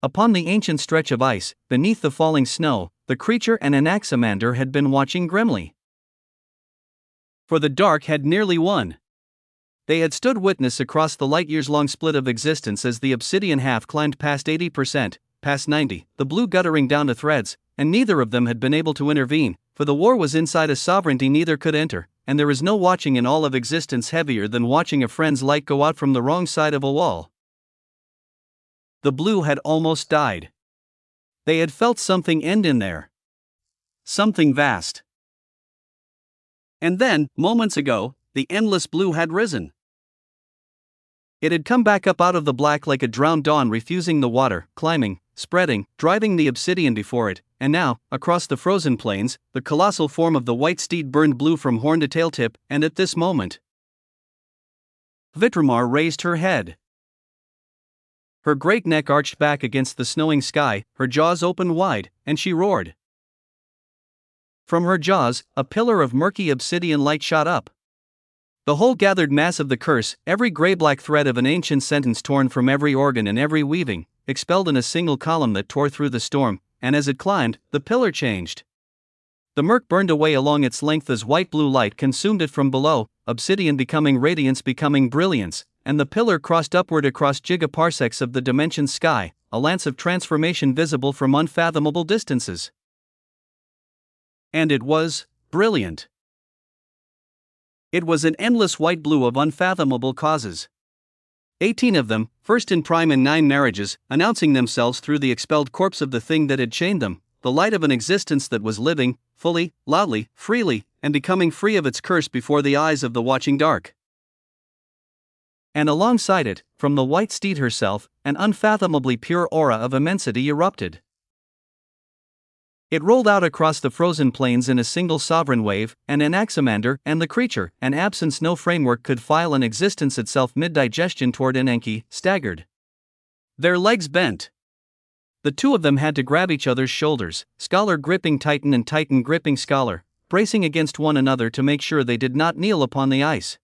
Upon the ancient stretch of ice, beneath the falling snow, the creature and Anaximander had been watching grimly. For the dark had nearly won. They had stood witness across the light-years-long split of existence as the obsidian half climbed past 80%, past 90%, the blue guttering down to threads, and neither of them had been able to intervene, for the war was inside a sovereignty neither could enter, and there is no watching in all of existence heavier than watching a friend's light go out from the wrong side of a wall. The blue had almost died. They had felt something end in there. Something vast. And then, moments ago, the endless blue had risen. It had come back up out of the black like a drowned dawn refusing the water, climbing, spreading, driving the obsidian before it, and now, across the frozen plains, the colossal form of the white steed burned blue from horn to tail tip, and at this moment, Vitramar raised her head. Her great neck arched back against the snowing sky, her jaws opened wide, and she roared. From her jaws, a pillar of murky obsidian light shot up. The whole gathered mass of the curse, every gray-black thread of an ancient sentence torn from every organ and every weaving, expelled in a single column that tore through the storm, and as it climbed, the pillar changed. The murk burned away along its length as white-blue light consumed it from below, obsidian becoming radiance becoming brilliance, and the pillar crossed upward across gigaparsecs of the dimension sky, a lance of transformation visible from unfathomable distances. And it was brilliant. It was an endless white blue of unfathomable causes. 18 of them, first in prime in 9 marriages, announcing themselves through the expelled corpse of the thing that had chained them, the light of an existence that was living, fully, loudly, freely, and becoming free of its curse before the eyes of the watching dark. And alongside it, from the white steed herself, an unfathomably pure aura of immensity erupted. It rolled out across the frozen plains in a single sovereign wave, and Anaximander and the creature, an absence no framework could file an existence itself mid-digestion toward Enki, staggered. Their legs bent. The two of them had to grab each other's shoulders, scholar gripping Titan and Titan gripping scholar, bracing against one another to make sure they did not kneel upon the ice.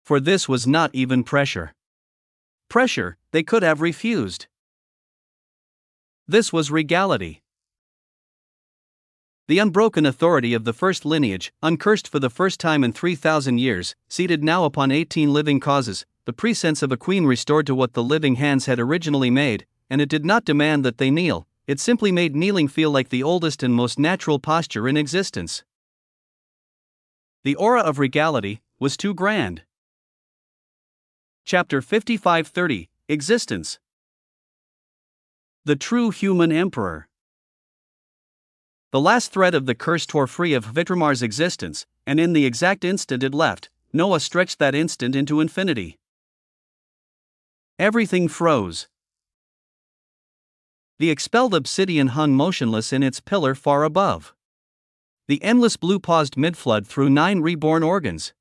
For this was not even pressure. Pressure, they could have refused. This was regality. The unbroken authority of the first lineage, uncursed for the first time in 3,000 years, seated now upon 18 living causes, the presence of a queen restored to what the living hands had originally made, and it did not demand that they kneel, it simply made kneeling feel like the oldest and most natural posture in existence. The aura of regality was too grand. Chapter 55-30, Existence. The True Human Emperor. The last thread of the curse tore free of Vitramar's existence, and in the exact instant it left, Noah stretched that instant into infinity. Everything froze. The expelled obsidian hung motionless in its pillar far above. The endless blue paused mid-flood through 9 reborn organs.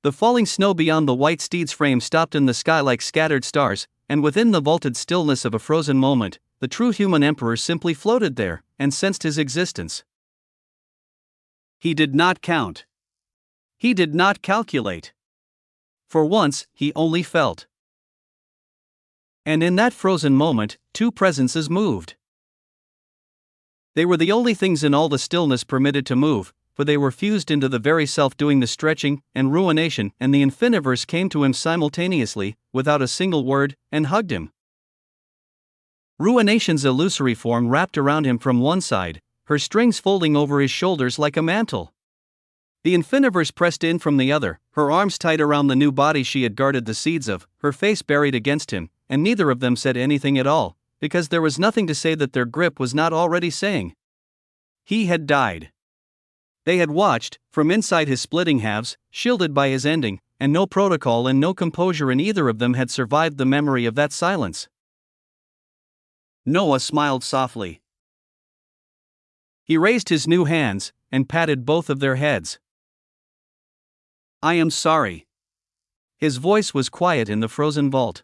The falling snow beyond the white steed's frame stopped in the sky like scattered stars, and within the vaulted stillness of a frozen moment, the true human emperor simply floated there, and sensed his existence. He did not count. He did not calculate. For once, he only felt. And in that frozen moment, 2 presences moved. They were the only things in all the stillness permitted to move, for they were fused into the very self doing the stretching and ruination, and the infiniverse came to him simultaneously, without a single word, and hugged him. Ruination's illusory form wrapped around him from one side, her strings folding over his shoulders like a mantle. The infiniverse pressed in from the other, her arms tight around the new body she had guarded the seeds of, her face buried against him, and neither of them said anything at all, because there was nothing to say that their grip was not already saying. He had died. They had watched, from inside his splitting halves, shielded by his ending, and no protocol and no composure in either of them had survived the memory of that silence. Noah smiled softly. He raised his new hands, and patted both of their heads. I am sorry. His voice was quiet in the frozen vault.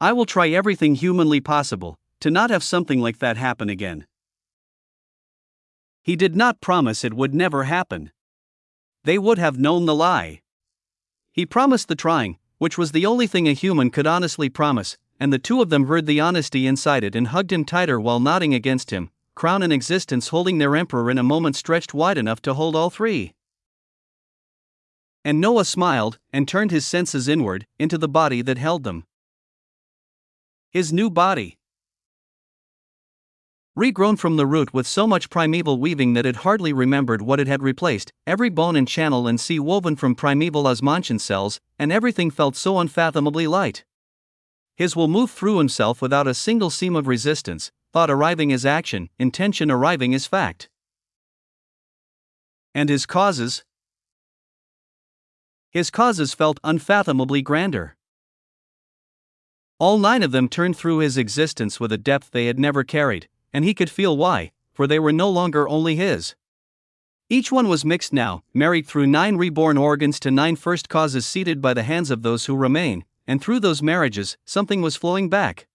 I will try everything humanly possible, to not have something like that happen again. He did not promise it would never happen. They would have known the lie. He promised the trying, which was the only thing a human could honestly promise, and the two of them heard the honesty inside it and hugged him tighter while nodding against him, crown and existence holding their emperor in a moment stretched wide enough to hold all 3. And Noah smiled, and turned his senses inward, into the body that held them. His new body. Regrown from the root with so much primeval weaving that it hardly remembered what it had replaced, every bone and channel and sea woven from primeval osmantian cells, and everything felt so unfathomably light. His will moved through himself without a single seam of resistance, thought arriving as action, intention arriving as fact. And his causes? His causes felt unfathomably grander. All 9 of them turned through his existence with a depth they had never carried, and he could feel why, for they were no longer only his. Each one was mixed now, married through 9 reborn organs to 9 first causes seated by the hands of those who remain, and through those marriages, something was flowing back.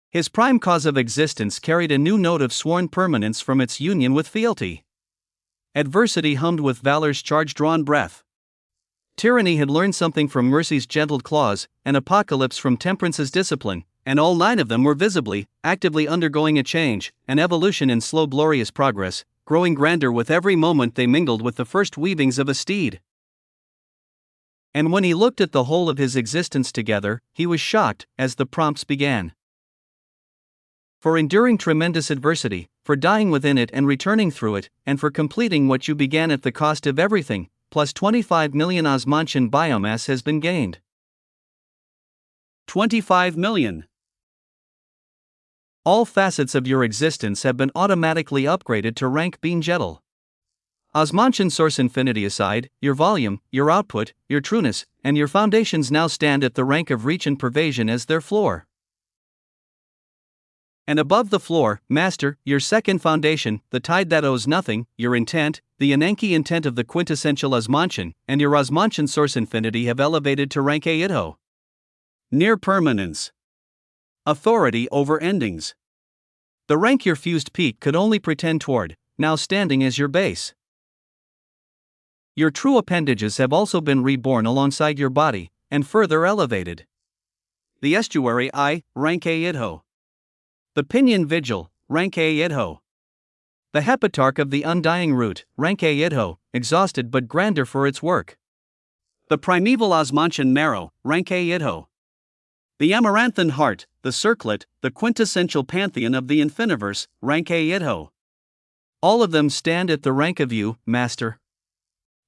His prime cause of existence carried a new note of sworn permanence from its union with fealty. Adversity hummed with valor's charge-drawn breath. Tyranny had learned something from mercy's gentle claws, and apocalypse from temperance's discipline, and all 9 of them were visibly, actively undergoing a change, an evolution in slow glorious progress, growing grander with every moment they mingled with the first weavings of a steed. And when he looked at the whole of his existence together, he was shocked as the prompts began. For enduring tremendous adversity, for dying within it and returning through it, and for completing what you began at the cost of everything, plus 25 million Osmantian biomass has been gained. 25 million. All facets of your existence have been automatically upgraded to rank Beanjettle. Osmantian source infinity aside, your volume, your output, your trueness, and your foundations now stand at the rank of reach and pervasion as their floor. And above the floor, master, your second foundation, the tide that owes nothing, your intent, the Ananke intent of the quintessential Osmantian, and your Osmantian source infinity have elevated to rank Aitho. Near permanence. Authority over endings. The rank your fused peak could only pretend toward, now standing as your base. Your true appendages have also been reborn alongside your body, and further elevated. The estuary I, rank Aitho. The pinion vigil, rank Aitho. The hepatarch of the undying root, rank Aitho, exhausted but grander for its work. The primeval Osmantian marrow, rank Aitho. The amaranthine heart, the circlet, the quintessential pantheon of the infiniverse, rank Aitho. All of them stand at the rank of you, master.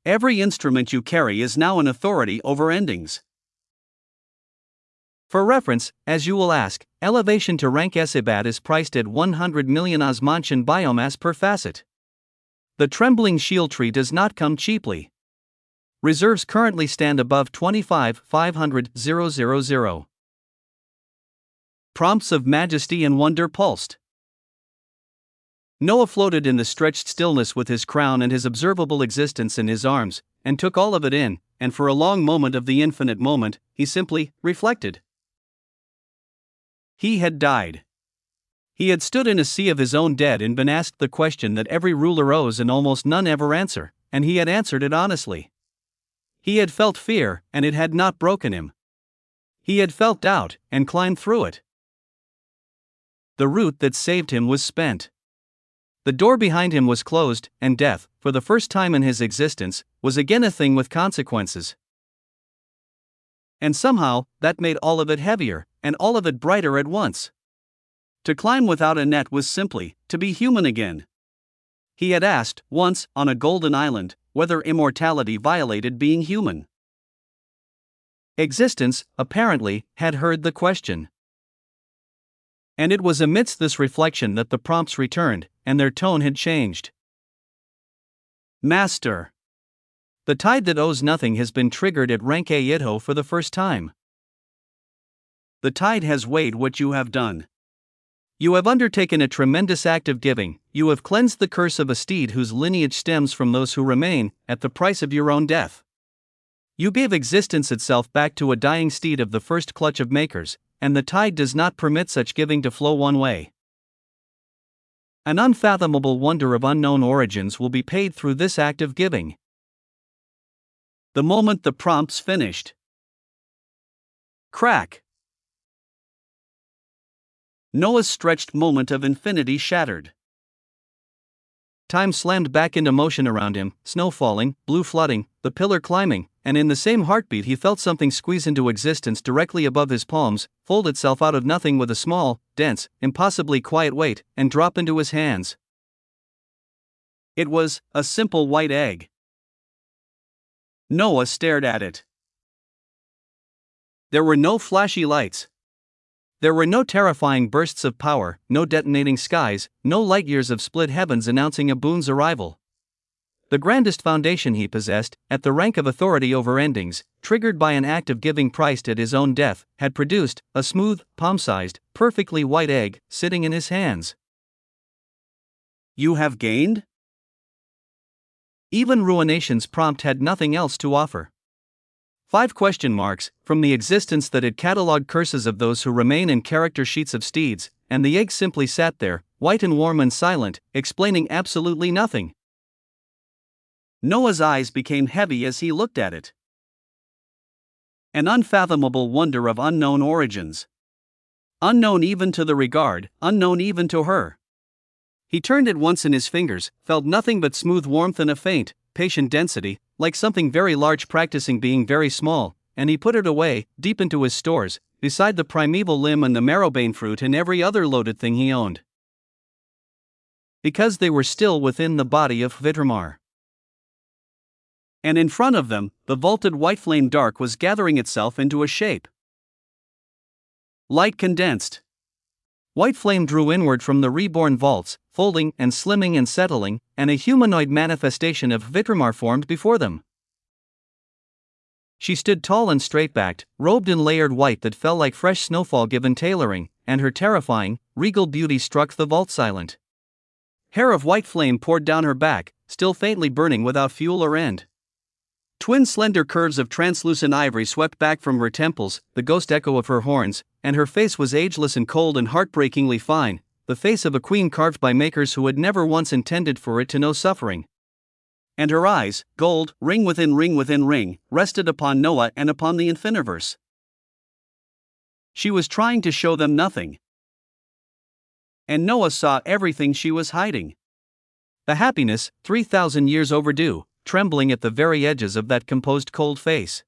Every instrument you carry is now an authority over endings. For reference, as you will ask, elevation to rank Esibat is priced at 100 million Osmantian biomass per facet. The trembling shield tree does not come cheaply. Reserves currently stand above 25,500,000. Prompts of majesty and wonder pulsed. Noah floated in the stretched stillness with his crown and his observable existence in his arms, and took all of it in, and for a long moment of the infinite moment, he simply reflected. He had died. He had stood in a sea of his own dead and been asked the question that every ruler owes and almost none ever answer, and he had answered it honestly. He had felt fear, and it had not broken him. He had felt doubt, and climbed through it. The route that saved him was spent. The door behind him was closed, and death, for the first time in his existence, was again a thing with consequences. And somehow, that made all of it heavier, and all of it brighter at once. To climb without a net was simply to be human again. He had asked, once, on a golden island, whether immortality violated being human. Existence, apparently, had heard the question. And it was amidst this reflection that the prompts returned, and their tone had changed. Master. The tide that owes nothing has been triggered at rank Aitho for the first time. The tide has weighed what you have done. You have undertaken a tremendous act of giving, you have cleansed the curse of a steed whose lineage stems from those who remain, at the price of your own death. You gave existence itself back to a dying steed of the first clutch of makers, and the tide does not permit such giving to flow one way. An unfathomable wonder of unknown origins will be paid through this act of giving. The moment the prompts finished. Crack. Noah's stretched moment of infinity shattered. Time slammed back into motion around him, snow falling, blue flooding, the pillar climbing, and in the same heartbeat he felt something squeeze into existence directly above his palms, fold itself out of nothing with a small, dense, impossibly quiet weight, and drop into his hands. It was a simple white egg. Noah stared at it. There were no flashy lights. There were no terrifying bursts of power, no detonating skies, no light years of split heavens announcing a boon's arrival. The grandest foundation he possessed, at the rank of authority over endings, triggered by an act of giving priced at his own death, had produced a smooth, palm-sized, perfectly white egg, sitting in his hands. You have gained? Even Ruination's prompt had nothing else to offer. 5 question marks, from the existence that had catalogued curses of those who remain in character sheets of steeds, and the egg simply sat there, white and warm and silent, explaining absolutely nothing. Noah's eyes became heavy as he looked at it. An unfathomable wonder of unknown origins. Unknown even to the regard, unknown even to her. He turned it once in his fingers, felt nothing but smooth warmth and a faint, patient density, like something very large practicing being very small, and he put it away, deep into his stores, beside the primeval limb and the marrowbane fruit and every other loaded thing he owned. Because they were still within the body of Hvidramar. And in front of them, the vaulted white flame dark was gathering itself into a shape. Light condensed. White flame drew inward from the reborn vaults, folding and slimming and settling, and a humanoid manifestation of Hvidramar formed before them. She stood tall and straight-backed, robed in layered white that fell like fresh snowfall given tailoring, and her terrifying, regal beauty struck the vault silent. Hair of white flame poured down her back, still faintly burning without fuel or end. Twin slender curves of translucent ivory swept back from her temples, the ghost echo of her horns, and her face was ageless and cold and heartbreakingly fine, the face of a queen carved by makers who had never once intended for it to know suffering. And her eyes, gold, ring within ring, rested upon Noah and upon the Infiniverse. She was trying to show them nothing. And Noah saw everything she was hiding. The happiness, 3,000 years overdue, trembling at the very edges of that composed cold face.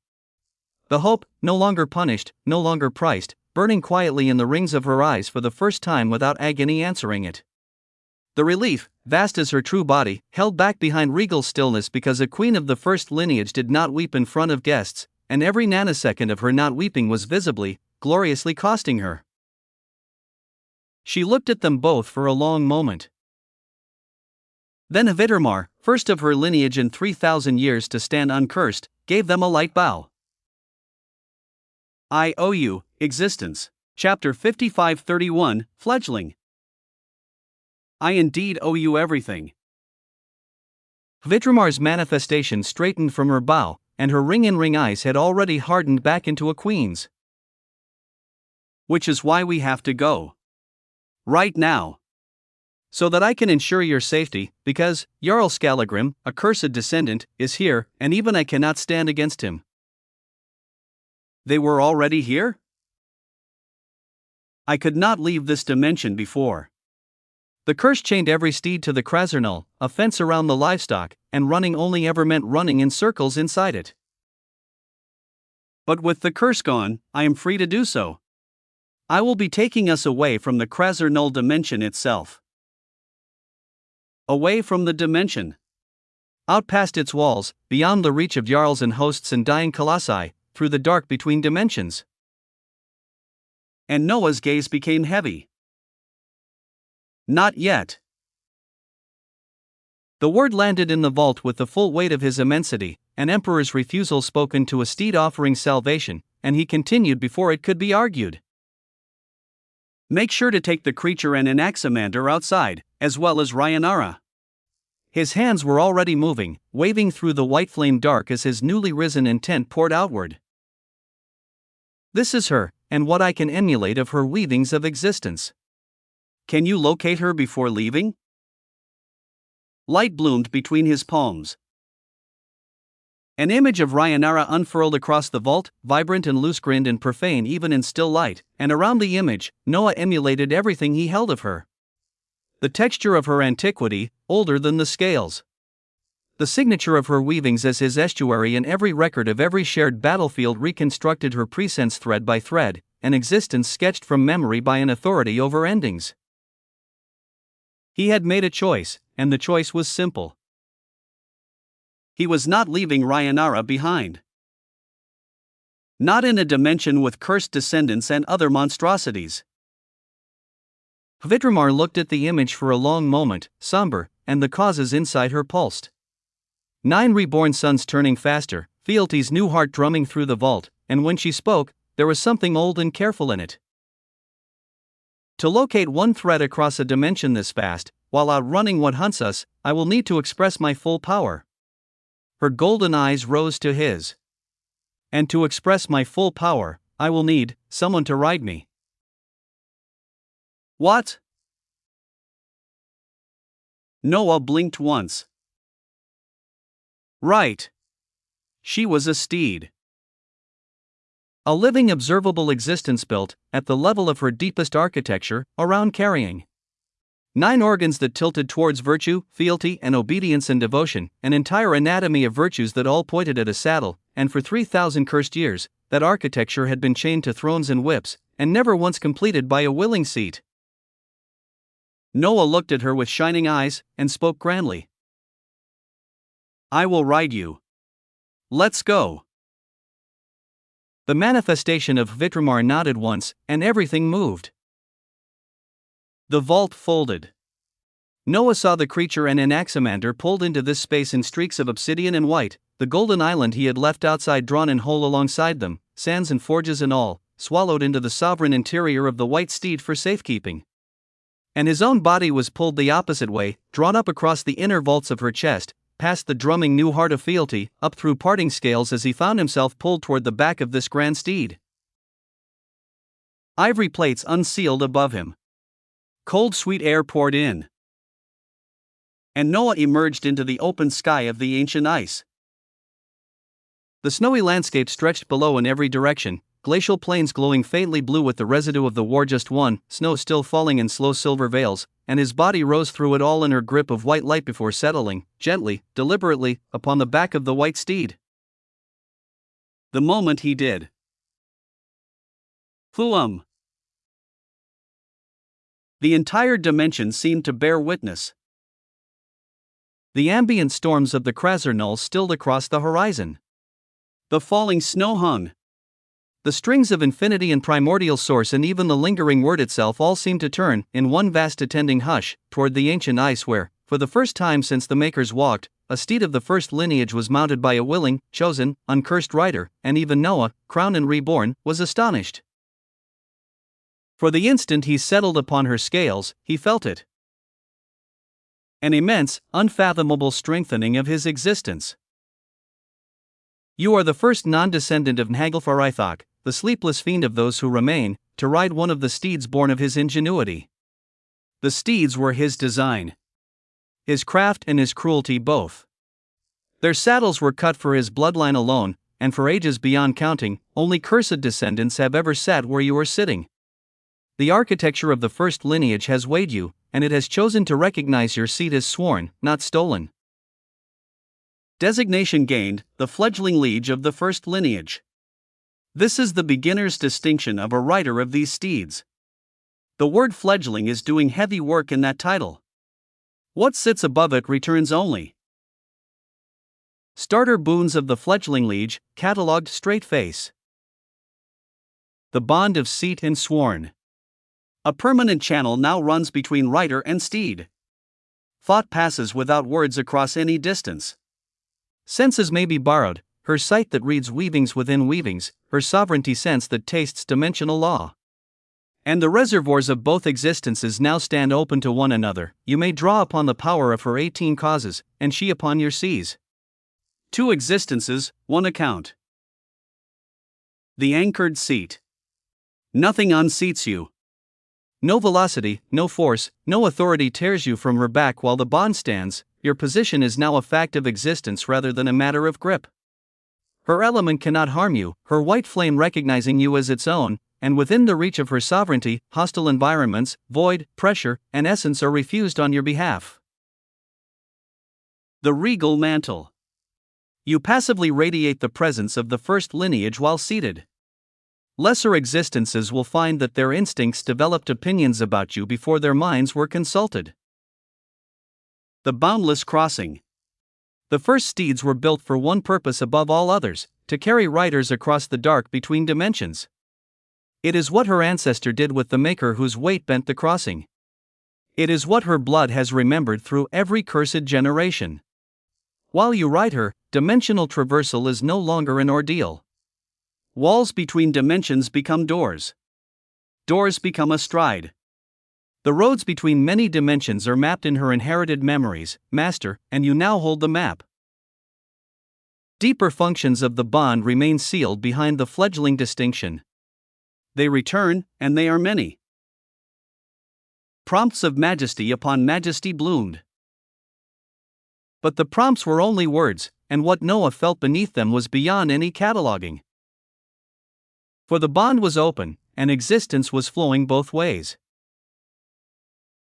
The hope, no longer punished, no longer priced, burning quietly in the rings of her eyes for the first time without agony answering it. The relief, vast as her true body, held back behind regal stillness because a queen of the first lineage did not weep in front of guests, and every nanosecond of her not weeping was visibly, gloriously costing her. She looked at them both for a long moment. Then Hvidramar, first of her lineage in 3,000 years to stand uncursed, gave them a light bow. I owe you, existence. Chapter 55:31, Fledgling. I indeed owe you everything. Hvidramar's manifestation straightened from her bow, and her ring-in-ring eyes had already hardened back into a queen's. Which is why we have to go. Right now. So that I can ensure your safety, because Jarl Skallagrim, a cursed descendant, is here, and even I cannot stand against him. They were already here? I could not leave this dimension before. The curse chained every steed to the Krasernul, a fence around the livestock, and running only ever meant running in circles inside it. But with the curse gone, I am free to do so. I will be taking us away from the Krasernul dimension itself. Away from the dimension. Out past its walls, beyond the reach of Jarls and hosts and dying colossi, through the dark between dimensions. And Noah's gaze became heavy. Not yet. The word landed in the vault with the full weight of his immensity, an emperor's refusal spoken to a steed offering salvation, and he continued before it could be argued. Make sure to take the creature and Anaximander outside, as well as Ryanara. His hands were already moving, waving through the white flame dark as his newly risen intent poured outward. This is her, and what I can emulate of her weavings of existence. Can you locate her before leaving? Light bloomed between his palms. An image of Ryanara unfurled across the vault, vibrant and loose-grinned and profane even in still light, and around the image, Noah emulated everything he held of her. The texture of her antiquity, older than the scales. The signature of her weavings as his estuary and every record of every shared battlefield reconstructed her presence thread by thread, an existence sketched from memory by an authority over endings. He had made a choice, and the choice was simple. He was not leaving Ryanara behind. Not in a dimension with cursed descendants and other monstrosities. Hvidramar looked at the image for a long moment, somber, and the causes inside her pulsed. 9 reborn suns turning faster, fealty's new heart drumming through the vault, and when she spoke, there was something old and careful in it. To locate one thread across a dimension this fast, while outrunning what hunts us, I will need to express my full power. Her golden eyes rose to his. And to express my full power, I will need someone to ride me. What? Noah blinked once. Right. She was a steed. A living observable existence built, at the level of her deepest architecture, around carrying. 9 organs that tilted towards virtue, fealty, and obedience and devotion, an entire anatomy of virtues that all pointed at a saddle, and for 3,000 cursed years, that architecture had been chained to thrones and whips, and never once completed by a willing seat. Noah looked at her with shining eyes, and spoke grandly. "I will ride you. Let's go." The manifestation of Vitramar nodded once, and everything moved. The vault folded. Noah saw the creature and Anaximander pulled into this space in streaks of obsidian and white, the golden island he had left outside drawn in whole alongside them, sands and forges and all, swallowed into the sovereign interior of the white steed for safekeeping. And his own body was pulled the opposite way, drawn up across the inner vaults of her chest, past the drumming new heart of fealty, up through parting scales as he found himself pulled toward the back of this grand steed. Ivory plates unsealed above him. Cold sweet air poured in. And Noah emerged into the open sky of the ancient ice. The snowy landscape stretched below in every direction, glacial plains glowing faintly blue with the residue of the war just won, snow still falling in slow silver veils, and his body rose through it all in her grip of white light before settling, gently, deliberately, upon the back of the white steed. The moment he did. Phuum! The entire dimension seemed to bear witness. The ambient storms of the Krasernul stilled across the horizon. The falling snow hung. The strings of infinity and primordial source and even the lingering word itself all seemed to turn, in one vast attending hush, toward the ancient ice where, for the first time since the Makers walked, a steed of the first lineage was mounted by a willing, chosen, uncursed rider, and even Noah, crowned and reborn, was astonished. For the instant he settled upon her scales, he felt it. An immense, unfathomable strengthening of his existence. You are the first non-descendant of Naglfarithok, the sleepless fiend of those who remain, to ride one of the steeds born of his ingenuity. The steeds were his design. His craft and his cruelty both. Their saddles were cut for his bloodline alone, and for ages beyond counting, only cursed descendants have ever sat where you are sitting. The architecture of the first lineage has weighed you, and it has chosen to recognize your seat as sworn, not stolen. Designation gained, the fledgling liege of the first lineage. This is the beginner's distinction of a rider of these steeds. The word fledgling is doing heavy work in that title. What sits above it returns only. Starter boons of the fledgling liege, catalogued straight face. The bond of seat and sworn. A permanent channel now runs between rider and steed. Thought passes without words across any distance. Senses may be borrowed, her sight that reads weavings within weavings, her sovereignty sense that tastes dimensional law. And the reservoirs of both existences now stand open to one another. You may draw upon the power of her 18 causes, and she upon your seas. 2 existences, 1 account. The anchored seat. Nothing unseats you. No velocity, no force, no authority tears you from her back while the bond stands. Your position is now a fact of existence rather than a matter of grip. Her element cannot harm you, her white flame recognizing you as its own, and within the reach of her sovereignty, hostile environments, void, pressure, and essence are refused on your behalf. The regal mantle. You passively radiate the presence of the first lineage while seated. Lesser existences will find that their instincts developed opinions about you before their minds were consulted. The boundless crossing. The first steeds were built for one purpose above all others, to carry riders across the dark between dimensions. It is what her ancestor did with the Maker whose weight bent the crossing. It is what her blood has remembered through every cursed generation. While you ride her, dimensional traversal is no longer an ordeal. Walls between dimensions become doors. Doors become a stride. The roads between many dimensions are mapped in her inherited memories, master, and you now hold the map. Deeper functions of the bond remain sealed behind the fledgling distinction. They return, and they are many. Prompts of majesty upon majesty bloomed. But the prompts were only words, and what Noah felt beneath them was beyond any cataloging. For the bond was open, and existence was flowing both ways.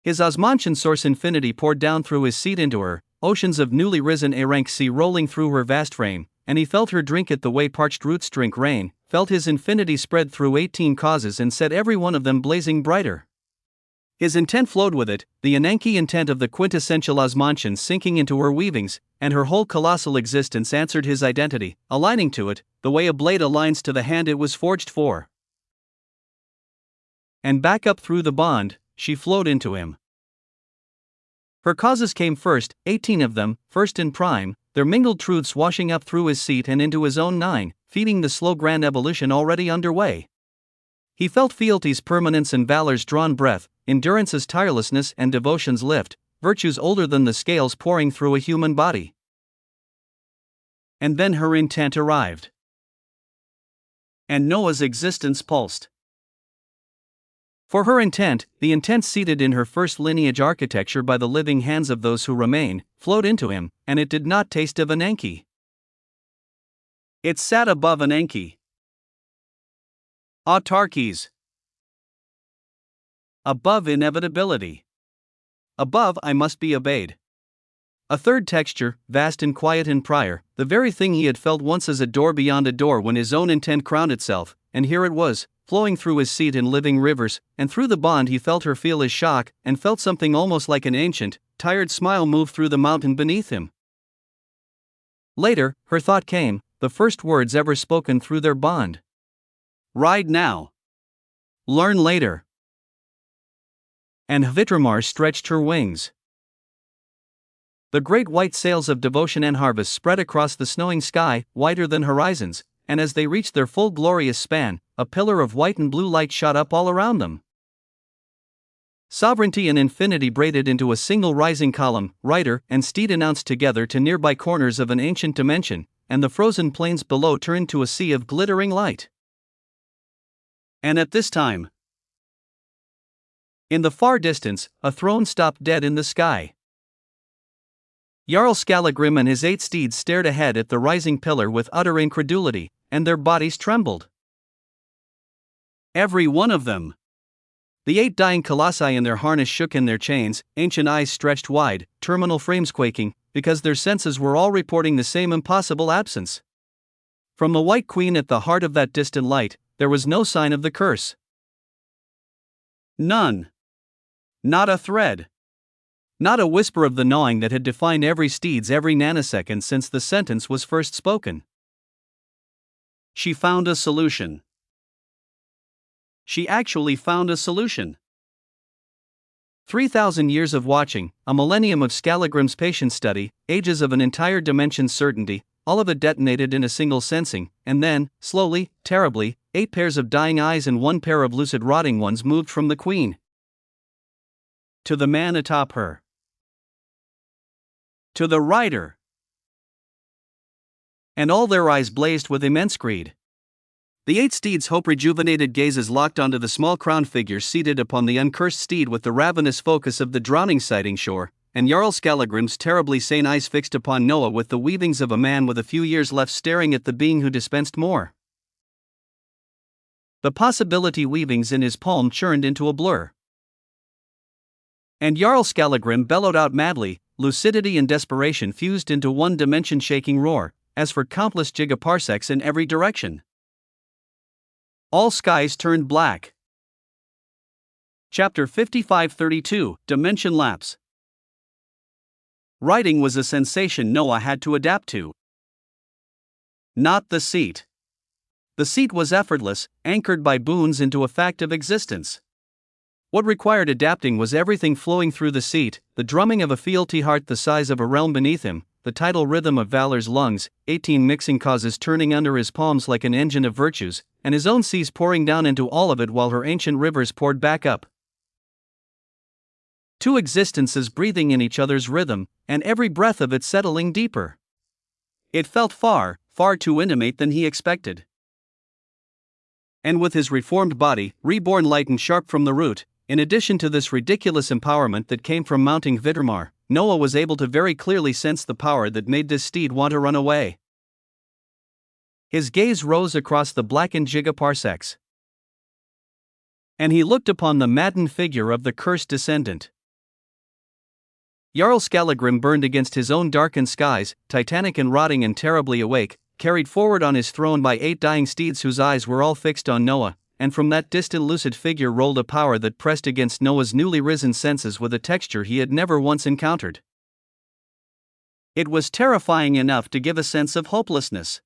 His Osmantian source infinity poured down through his seat into her, oceans of newly risen A-rank sea rolling through her vast frame, and he felt her drink it the way parched roots drink rain, felt his infinity spread through 18 causes and set every one of them blazing brighter. His intent flowed with it, the Ananke intent of the quintessential Osmantian sinking into her weavings, and her whole colossal existence answered his identity, aligning to it, the way a blade aligns to the hand it was forged for. And back up through the bond, she flowed into him. Her causes came first, 18 of them, first in prime, their mingled truths washing up through his seat and into his own 9, feeding the slow grand evolution already underway. He felt fealty's permanence and valor's drawn breath, endurance's tirelessness and devotion's lift, virtues older than the scales pouring through a human body. And then her intent arrived. And Noah's existence pulsed. For her intent, the intent seated in her first lineage architecture by the living hands of those who remain, flowed into him, and it did not taste of Ananke. It sat above Ananke. Autarkies. Above inevitability. Above I must be obeyed. A third texture, vast and quiet and prior, the very thing he had felt once as a door beyond a door when his own intent crowned itself, and here it was, flowing through his seat in living rivers, and through the bond he felt her feel his shock, and felt something almost like an ancient, tired smile move through the mountain beneath him. Later, her thought came, the first words ever spoken through their bond. Ride now. Learn later. And Hvitramar stretched her wings. The great white sails of devotion and harvest spread across the snowing sky, whiter than horizons, and as they reached their full glorious span, a pillar of white and blue light shot up all around them. Sovereignty and infinity braided into a single rising column, rider and steed announced together to nearby corners of an ancient dimension, and the frozen plains below turned to a sea of glittering light. And at this time, in the far distance, a throne stopped dead in the sky. Jarl Skallagrim and his 8 steeds stared ahead at the rising pillar with utter incredulity, and their bodies trembled. Every one of them. The 8 dying colossi in their harness shook in their chains, ancient eyes stretched wide, terminal frames quaking, because their senses were all reporting the same impossible absence. From the White Queen at the heart of that distant light, there was no sign of the curse. None. Not a thread. Not a whisper of the gnawing that had defined every steed's every nanosecond since the sentence was first spoken. She found a solution. She actually found a solution. 3,000 years of watching, a millennium of Skallagrim's patient study, ages of an entire dimension's certainty, all of it detonated in a single sensing, and then, slowly, terribly, 8 pairs of dying eyes and 1 pair of lucid rotting ones moved from the Queen to the man atop her, to the rider. And all their eyes blazed with immense greed. The 8 steeds' hope-rejuvenated gazes locked onto the small crowned figure seated upon the uncursed steed with the ravenous focus of the drowning sighting shore, and Jarl Skallagrim's terribly sane eyes fixed upon Noah with the weavings of a man with a few years left staring at the being who dispensed more. The possibility weavings in his palm churned into a blur. And Jarl Skallagrim bellowed out madly, lucidity and desperation fused into one dimension-shaking roar, as for countless gigaparsecs in every direction. All skies turned black. Chapter 5532, Dimension Lapse. Riding was a sensation Noah had to adapt to. Not the seat. The seat was effortless, anchored by boons into a fact of existence. What required adapting was everything flowing through the seat, the drumming of a fealty heart the size of a realm beneath him, the tidal rhythm of valor's lungs, 18 mixing causes turning under his palms like an engine of virtues, and his own seas pouring down into all of it while her ancient rivers poured back up. 2 existences breathing in each other's rhythm, and every breath of it settling deeper. It felt far, far too intimate than he expected. And with his reformed body, reborn light and sharp from the root, in addition to this ridiculous empowerment that came from mounting Hvitramar, Noah was able to very clearly sense the power that made this steed want to run away. His gaze rose across the blackened gigaparsecs, and he looked upon the maddened figure of the cursed descendant. Jarl Skallagrim burned against his own darkened skies, titanic and rotting and terribly awake, carried forward on his throne by 8 dying steeds whose eyes were all fixed on Noah, and from that distant lucid figure rolled a power that pressed against Noah's newly risen senses with a texture he had never once encountered. It was terrifying enough to give a sense of hopelessness.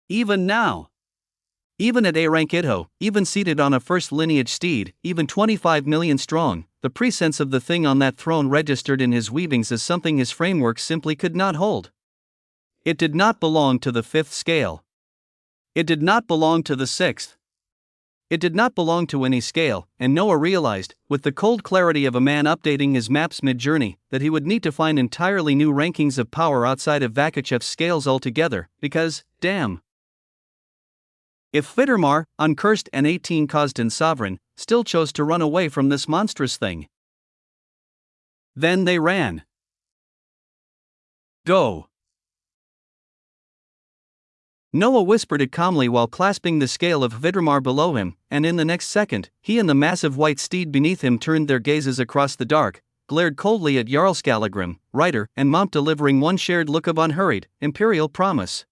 Even now. Even at A-rank Idho, even seated on a first lineage steed, even 25 million strong, the presence of the thing on that throne registered in his weavings as something his framework simply could not hold. It did not belong to the 5th scale. It did not belong to the 6th. It did not belong to any scale, and Noah realized, with the cold clarity of a man updating his maps mid-journey, that he would need to find entirely new rankings of power outside of Vakachev's scales altogether, because, damn. If Vidrmar, uncursed and 18 Khazdan sovereign, still chose to run away from this monstrous thing, then they ran. Go. Noah whispered it calmly while clasping the scale of Vidrmar below him, and in the next second, he and the massive white steed beneath him turned their gazes across the dark, glared coldly at Jarl Skallagrim, rider and mount, delivering one shared look of unhurried, imperial promise,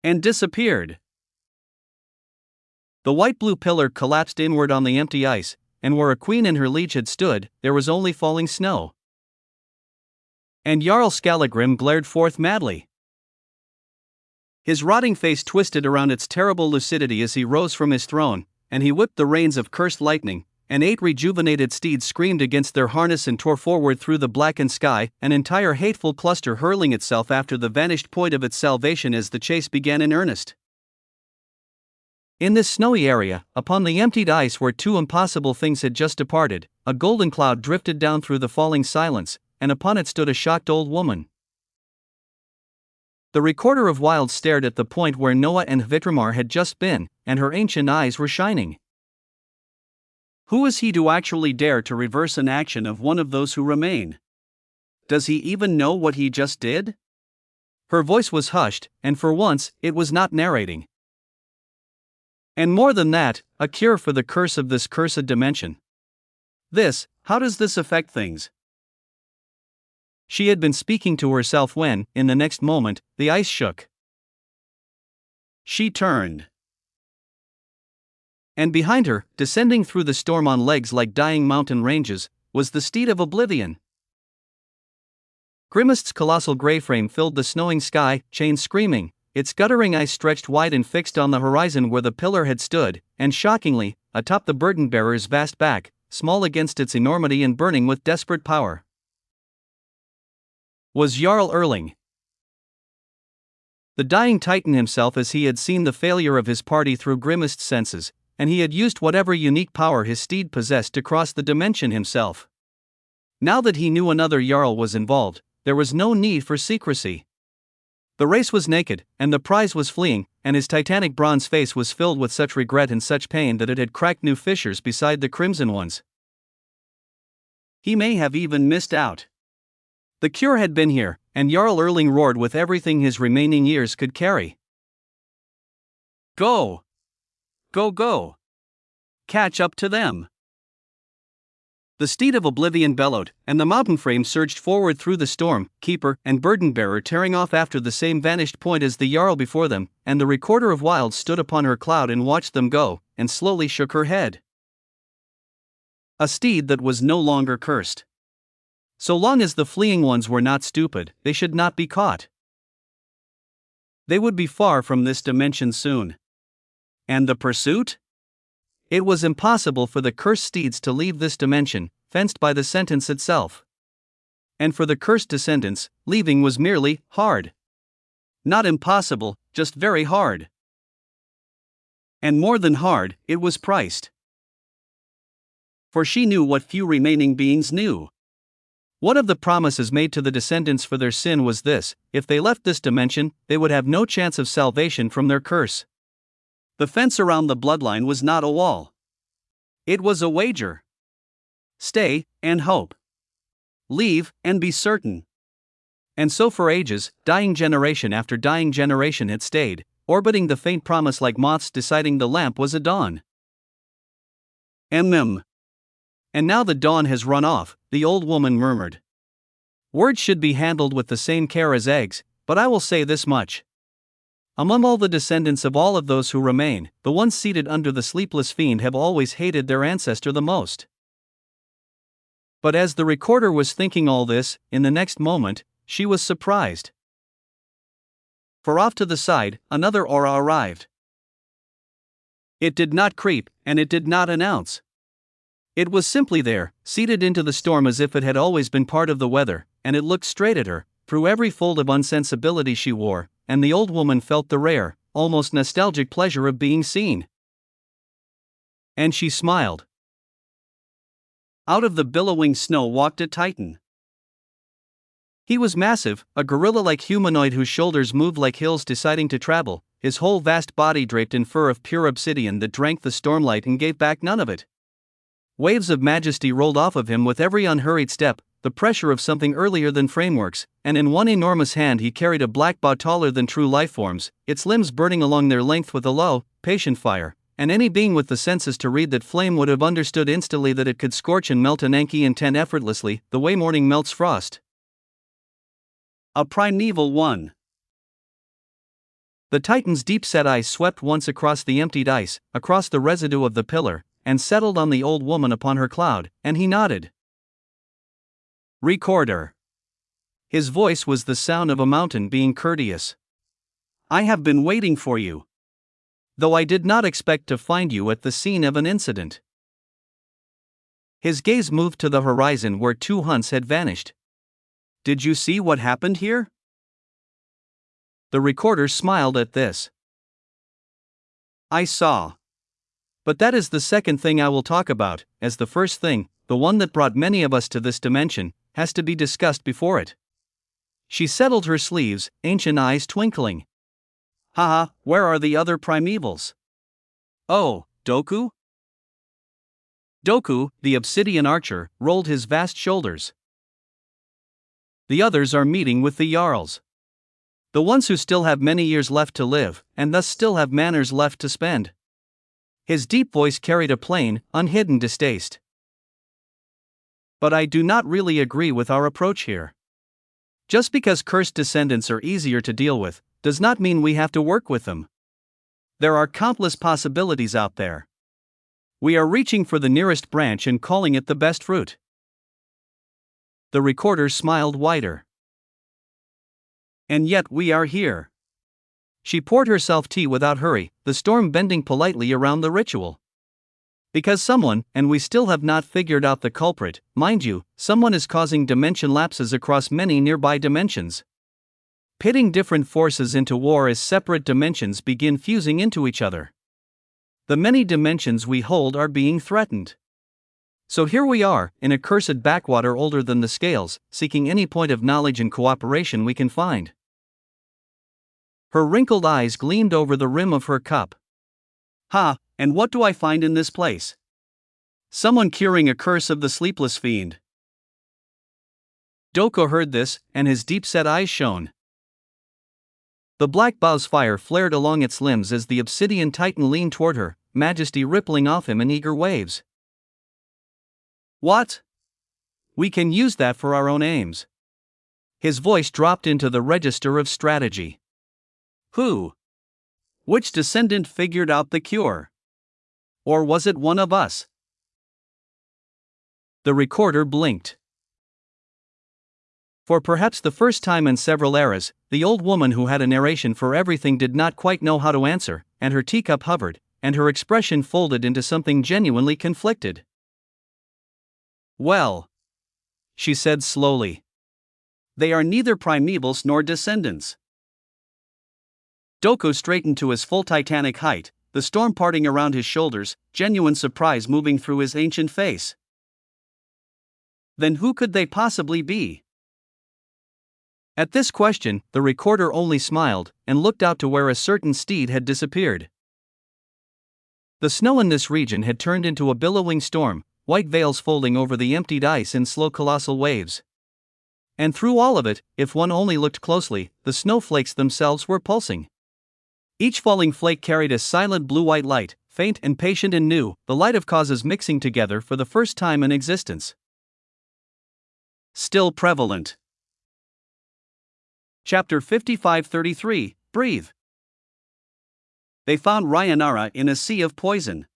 and disappeared. The white-blue pillar collapsed inward on the empty ice, and where a queen and her liege had stood, there was only falling snow. And Jarl Skallagrim glared forth madly. His rotting face twisted around its terrible lucidity as he rose from his throne, and he whipped the reins of cursed lightning, and 8 rejuvenated steeds screamed against their harness and tore forward through the blackened sky, an entire hateful cluster hurling itself after the vanished point of its salvation as the chase began in earnest. In this snowy area, upon the emptied ice where 2 impossible things had just departed, a golden cloud drifted down through the falling silence, and upon it stood a shocked old woman. The Recorder of Wilds stared at the point where Noah and Vidrmar had just been, and her ancient eyes were shining. Who is he to actually dare to reverse an action of one of those who remain? Does he even know what he just did? Her voice was hushed, and for once, it was not narrating. And more than that, a cure for the curse of this cursed dimension. How does this affect things? She had been speaking to herself when, in the next moment, the ice shook. She turned. And behind her, descending through the storm on legs like dying mountain ranges, was the steed of oblivion. Grimist's colossal grey frame filled the snowing sky, chains screaming, its guttering ice stretched wide and fixed on the horizon where the pillar had stood, and shockingly, atop the burden-bearer's vast back, small against its enormity and burning with desperate power, was Jarl Erling. The dying titan himself, as he had seen the failure of his party through Grimist's senses, and he had used whatever unique power his steed possessed to cross the dimension himself. Now that he knew another Jarl was involved, there was no need for secrecy. The race was naked, and the prize was fleeing, and his titanic bronze face was filled with such regret and such pain that it had cracked new fissures beside the crimson ones. He may have even missed out. The cure had been here, and Jarl Erling roared with everything his remaining years could carry. Go! Go, go! Catch up to them! The steed of oblivion bellowed, and the mountain frame surged forward through the storm, keeper and burden-bearer tearing off after the same vanished point as the Jarl before them, and the Recorder of Wilds stood upon her cloud and watched them go, and slowly shook her head. A steed that was no longer cursed. So long as the fleeing ones were not stupid, they should not be caught. They would be far from this dimension soon. And the pursuit? It was impossible for the cursed steeds to leave this dimension, fenced by the sentence itself. And for the cursed descendants, leaving was merely hard. Not impossible, just very hard. And more than hard, it was priced. For she knew what few remaining beings knew. One of the promises made to the descendants for their sin was this: if they left this dimension, they would have no chance of salvation from their curse. The fence around the bloodline was not a wall. It was a wager. Stay, and hope. Leave, and be certain. And so for ages, dying generation after dying generation had stayed, orbiting the faint promise like moths deciding the lamp was a dawn. And now the dawn has run off, the old woman murmured. Words should be handled with the same care as eggs, but I will say this much. Among all the descendants of all of those who remain, the ones seated under the sleepless fiend have always hated their ancestor the most. But as the recorder was thinking all this, in the next moment, she was surprised. For off to the side, another aura arrived. It did not creep, and it did not announce. It was simply there, seated into the storm as if it had always been part of the weather, and it looked straight at her, through every fold of unsensibility she wore, and the old woman felt the rare, almost nostalgic pleasure of being seen. And she smiled. Out of the billowing snow walked a Titan. He was massive, a gorilla-like humanoid whose shoulders moved like hills deciding to travel, his whole vast body draped in fur of pure obsidian that drank the stormlight and gave back none of it. Waves of majesty rolled off of him with every unhurried step, the pressure of something earlier than frameworks, and in one enormous hand he carried a black bow taller than true lifeforms, its limbs burning along their length with a low, patient fire, and any being with the senses to read that flame would have understood instantly that it could scorch and melt an Enki in 10 effortlessly, the way morning melts frost. A primeval one. The Titan's deep-set eyes swept once across the emptied ice, across the residue of the pillar, and settled on the old woman upon her cloud, and he nodded. Recorder. His voice was the sound of a mountain being courteous. I have been waiting for you. Though I did not expect to find you at the scene of an incident. His gaze moved to the horizon where 2 hunts had vanished. Did you see what happened here? The recorder smiled at this. I saw. But that is the second thing I will talk about, as the first thing, the one that brought many of us to this dimension, has to be discussed before it. She settled her sleeves, ancient eyes twinkling. Haha, where are the other primevals? Oh, Doku? Doku, the obsidian archer, rolled his vast shoulders. The others are meeting with the Jarls. The ones who still have many years left to live, and thus still have manners left to spend. His deep voice carried a plain, unhidden distaste. But I do not really agree with our approach here. Just because cursed descendants are easier to deal with, does not mean we have to work with them. There are countless possibilities out there. We are reaching for the nearest branch and calling it the best fruit. The recorder smiled wider. And yet we are here. She poured herself tea without hurry, the storm bending politely around the ritual. Because someone, and we still have not figured out the culprit, mind you, someone is causing dimension lapses across many nearby dimensions. Pitting different forces into war as separate dimensions begin fusing into each other. The many dimensions we hold are being threatened. So here we are, in a cursed backwater older than the scales, seeking any point of knowledge and cooperation we can find. Her wrinkled eyes gleamed over the rim of her cup. Ha, and what do I find in this place? Someone curing a curse of the sleepless fiend. Doku heard this, and his deep-set eyes shone. The black bow's fire flared along its limbs as the obsidian titan leaned toward her, majesty rippling off him in eager waves. What? We can use that for our own aims. His voice dropped into the register of strategy. Who? Which descendant figured out the cure? Or was it one of us? The recorder blinked. For perhaps the first time in several eras, the old woman who had a narration for everything did not quite know how to answer, and her teacup hovered, and her expression folded into something genuinely conflicted. Well, she said slowly. They are neither primevals nor descendants. Doku straightened to his full titanic height, the storm parting around his shoulders, genuine surprise moving through his ancient face. Then who could they possibly be? At this question, the recorder only smiled, and looked out to where a certain steed had disappeared. The snow in this region had turned into a billowing storm, white veils folding over the emptied ice in slow colossal waves. And through all of it, if one only looked closely, the snowflakes themselves were pulsing. Each falling flake carried a silent blue-white light, faint and patient and new, the light of causes mixing together for the first time in existence. still prevalent. Chapter 5533, Breathe. They found Rhayanara in a sea of poison.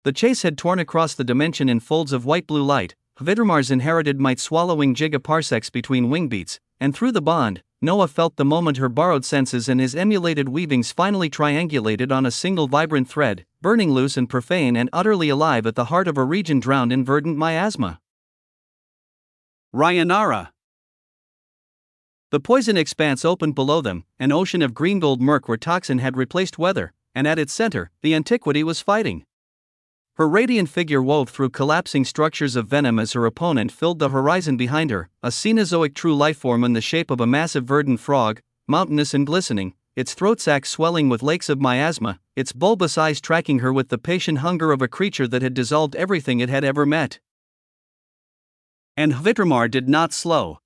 The chase had torn across the dimension in folds of white-blue light, Hvidramar's inherited might swallowing gigaparsecs between wingbeats, and through the bond, Noah felt the moment her borrowed senses and his emulated weavings finally triangulated on a single vibrant thread, burning loose and profane and utterly alive at the heart of a region drowned in verdant miasma. Rhayanara. The poison expanse opened below them, an ocean of green-gold murk where toxin had replaced weather, and at its center, the Antiquity was fighting. Her radiant figure wove through collapsing structures of venom as her opponent filled the horizon behind her, a Cenozoic true lifeform in the shape of a massive verdant frog, mountainous and glistening, its throat sac swelling with lakes of miasma, its bulbous eyes tracking her with the patient hunger of a creature that had dissolved everything it had ever met. And Hvitramar did not slow.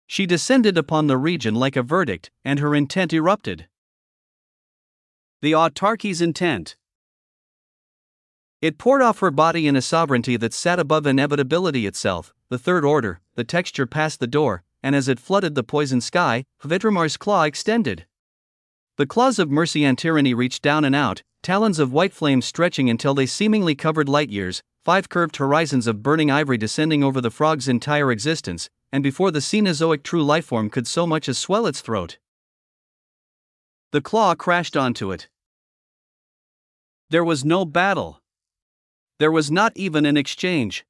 She descended upon the region like a verdict, and her intent erupted. The autarky's intent. It poured off her body in a sovereignty that sat above inevitability itself, the third order, the texture past the door, and as it flooded the poisoned sky, Hvidramar's claw extended. The claws of mercy and tyranny reached down and out, talons of white flame stretching until they seemingly covered light years, 5 curved horizons of burning ivory descending over the frog's entire existence, and before the Cenozoic true lifeform could so much as swell its throat, the claw crashed onto it. There was no battle. There was not even an exchange.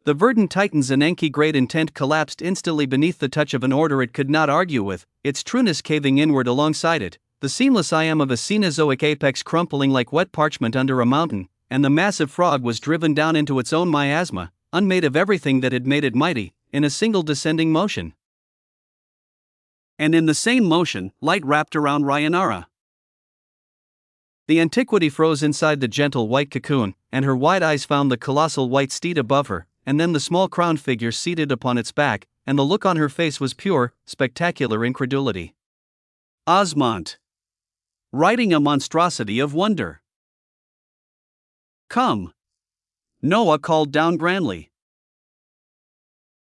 The verdant titan's Enki great intent collapsed instantly beneath the touch of an order it could not argue with, its trueness caving inward alongside it, the seamless I am of a Cenozoic apex crumpling like wet parchment under a mountain, and the massive frog was driven down into its own miasma, unmade of everything that had made it mighty, in a single descending motion. And in the same motion, light wrapped around Rhayanara. The Antiquity froze inside the gentle white cocoon, and her wide eyes found the colossal white steed above her, and then the small crowned figure seated upon its back, and the look on her face was pure, spectacular incredulity. Osmont. Riding a monstrosity of wonder. Come. Noah called down grandly.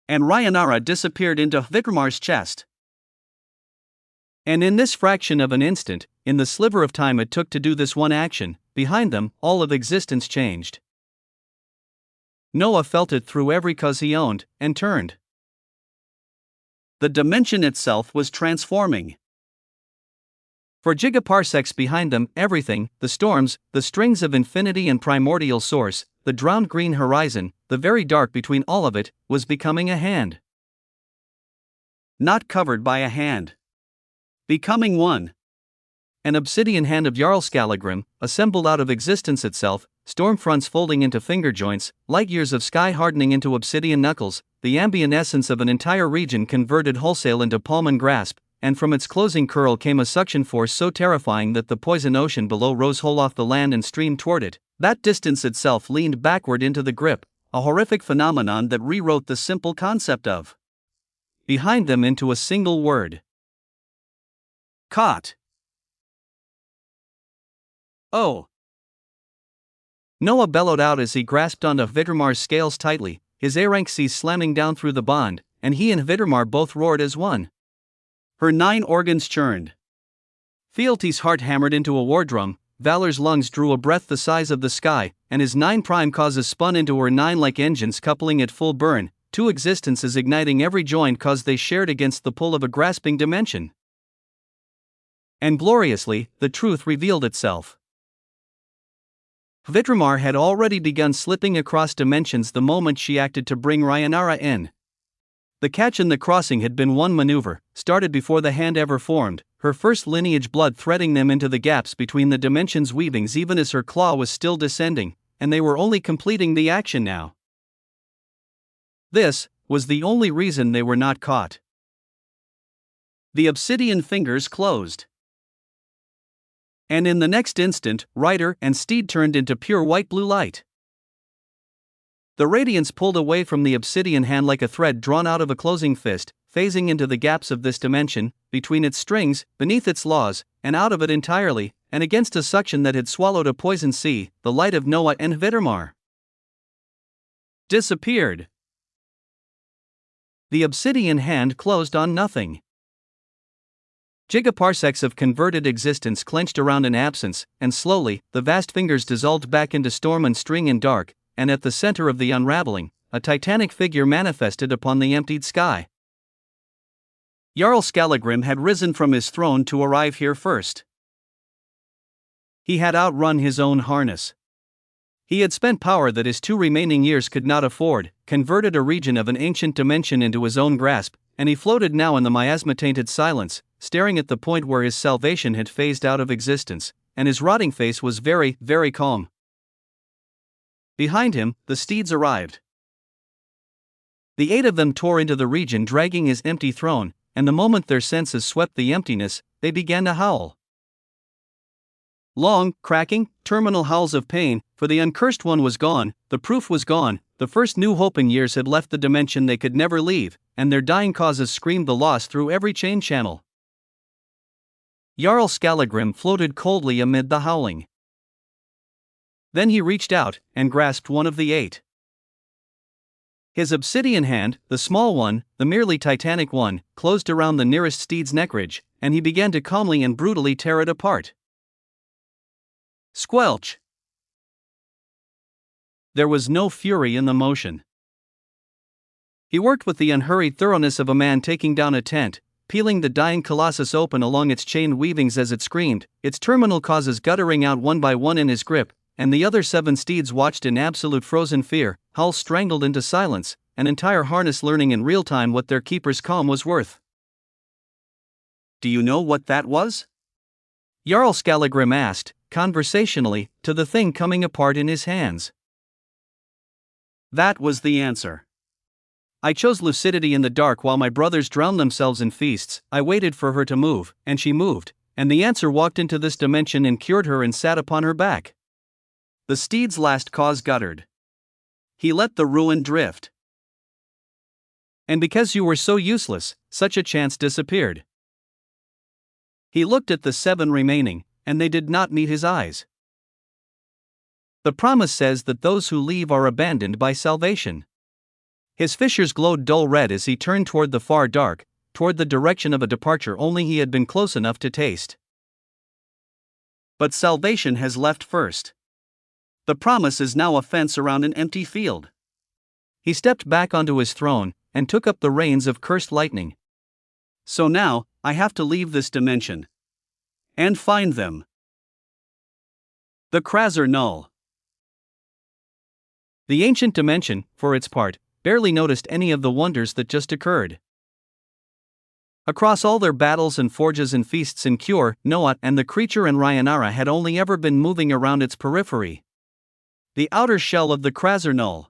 And Rhayanara disappeared into Hvidramar's chest. And in this fraction of an instant, in the sliver of time it took to do this one action, behind them, all of existence changed. Noah felt it through every cause he owned, and turned. The dimension itself was transforming. For gigaparsecs behind them, everything, the storms, the strings of infinity and primordial source, the drowned green horizon, the very dark between all of it, was becoming a hand. Not covered by a hand. Becoming one. An obsidian hand of Jarl Skallagrim, assembled out of existence itself, storm fronts folding into finger joints, light years of sky hardening into obsidian knuckles, the ambient essence of an entire region converted wholesale into palm and grasp, and from its closing curl came a suction force so terrifying that the poison ocean below rose whole off the land and streamed toward it. That distance itself leaned backward into the grip, a horrific phenomenon that rewrote the simple concept of behind them into a single word. Caught. Oh. Noah bellowed out as he grasped onto Hvidramar's scales tightly, his Aranxes slamming down through the bond, and he and Hvidramar both roared as one. Her 9 organs churned. Fealty's heart hammered into a war drum, Valor's lungs drew a breath the size of the sky, and his 9 prime causes spun into her 9 like engines coupling at full burn, 2 existences igniting every joint cause they shared against the pull of a grasping dimension. And gloriously, the truth revealed itself. Hvitramar had already begun slipping across dimensions the moment she acted to bring Rhayanara in. The catch in the crossing had been one maneuver, started before the hand ever formed, her first lineage blood threading them into the gaps between the dimensions' weavings even as her claw was still descending, and they were only completing the action now. This was the only reason they were not caught. The obsidian fingers closed. And in the next instant, rider and steed turned into pure white-blue light. The radiance pulled away from the obsidian hand like a thread drawn out of a closing fist, phasing into the gaps of this dimension, between its strings, beneath its laws, and out of it entirely, and against a suction that had swallowed a poison sea, the light of Noah and Hvitramar disappeared. The obsidian hand closed on nothing. Gigaparsecs of converted existence clenched around an absence, and slowly, the vast fingers dissolved back into storm and string and dark, and at the center of the unraveling, a titanic figure manifested upon the emptied sky. Jarl Skallagrim had risen from his throne to arrive here first. He had outrun his own harness. He had spent power that his 2 remaining years could not afford, converted a region of an ancient dimension into his own grasp, and he floated now in the miasma-tainted silence, staring at the point where his salvation had phased out of existence, and his rotting face was very, very calm. Behind him, the steeds arrived. The 8 of them tore into the region dragging his empty throne, and the moment their senses swept the emptiness, they began to howl. Long, cracking, terminal howls of pain, for the uncursed one was gone, the proof was gone, the first new hope in years had left the dimension they could never leave, and their dying causes screamed the loss through every chain channel. Jarl Skallagrim floated coldly amid the howling. Then he reached out, and grasped one of the 8. His obsidian hand, the small one, the merely titanic one, closed around the nearest steed's neckridge, and he began to calmly and brutally tear it apart. Squelch! There was no fury in the motion. He worked with the unhurried thoroughness of a man taking down a tent, peeling the dying colossus open along its chain weavings as it screamed, its terminal causes guttering out one by one in his grip, and the other 7 steeds watched in absolute frozen fear, hulls strangled into silence, an entire harness learning in real time what their keeper's calm was worth. Do you know what that was? Jarl Skallagrim asked, conversationally, to the thing coming apart in his hands. That was the answer. I chose lucidity in the dark while my brothers drowned themselves in feasts. I waited for her to move, and she moved, and the answer walked into this dimension and cured her and sat upon her back. The steed's last cause guttered. He let the ruin drift. And because you were so useless, such a chance disappeared. He looked at the 7 remaining, and they did not meet his eyes. The promise says that those who leave are abandoned by salvation. His fissures glowed dull red as he turned toward the far dark, toward the direction of a departure only he had been close enough to taste. But salvation has left first. The promise is now a fence around an empty field. He stepped back onto his throne, and took up the reins of cursed lightning. So now, I have to leave this dimension. And find them. The Krasr Null. The ancient dimension, for its part, barely noticed any of the wonders that just occurred. Across all their battles and forges and feasts in Cure, Noat and the creature and Ryanara had only ever been moving around its periphery. The outer shell of the Krasr Null.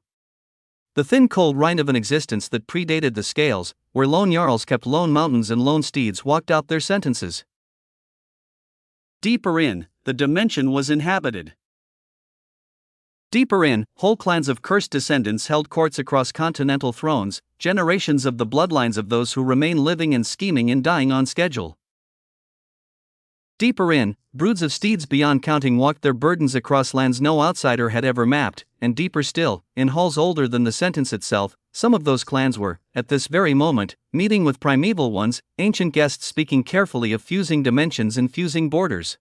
The thin cold rind of an existence that predated the scales, where lone Jarls kept lone mountains and lone steeds walked out their sentences. Deeper in, the dimension was inhabited. Deeper in, whole clans of cursed descendants held courts across continental thrones, generations of the bloodlines of those who remain living and scheming and dying on schedule. Deeper in, broods of steeds beyond counting walked their burdens across lands no outsider had ever mapped, and deeper still, in halls older than the sentence itself, some of those clans were, at this very moment, meeting with primeval ones, ancient guests speaking carefully of fusing dimensions and fusing borders.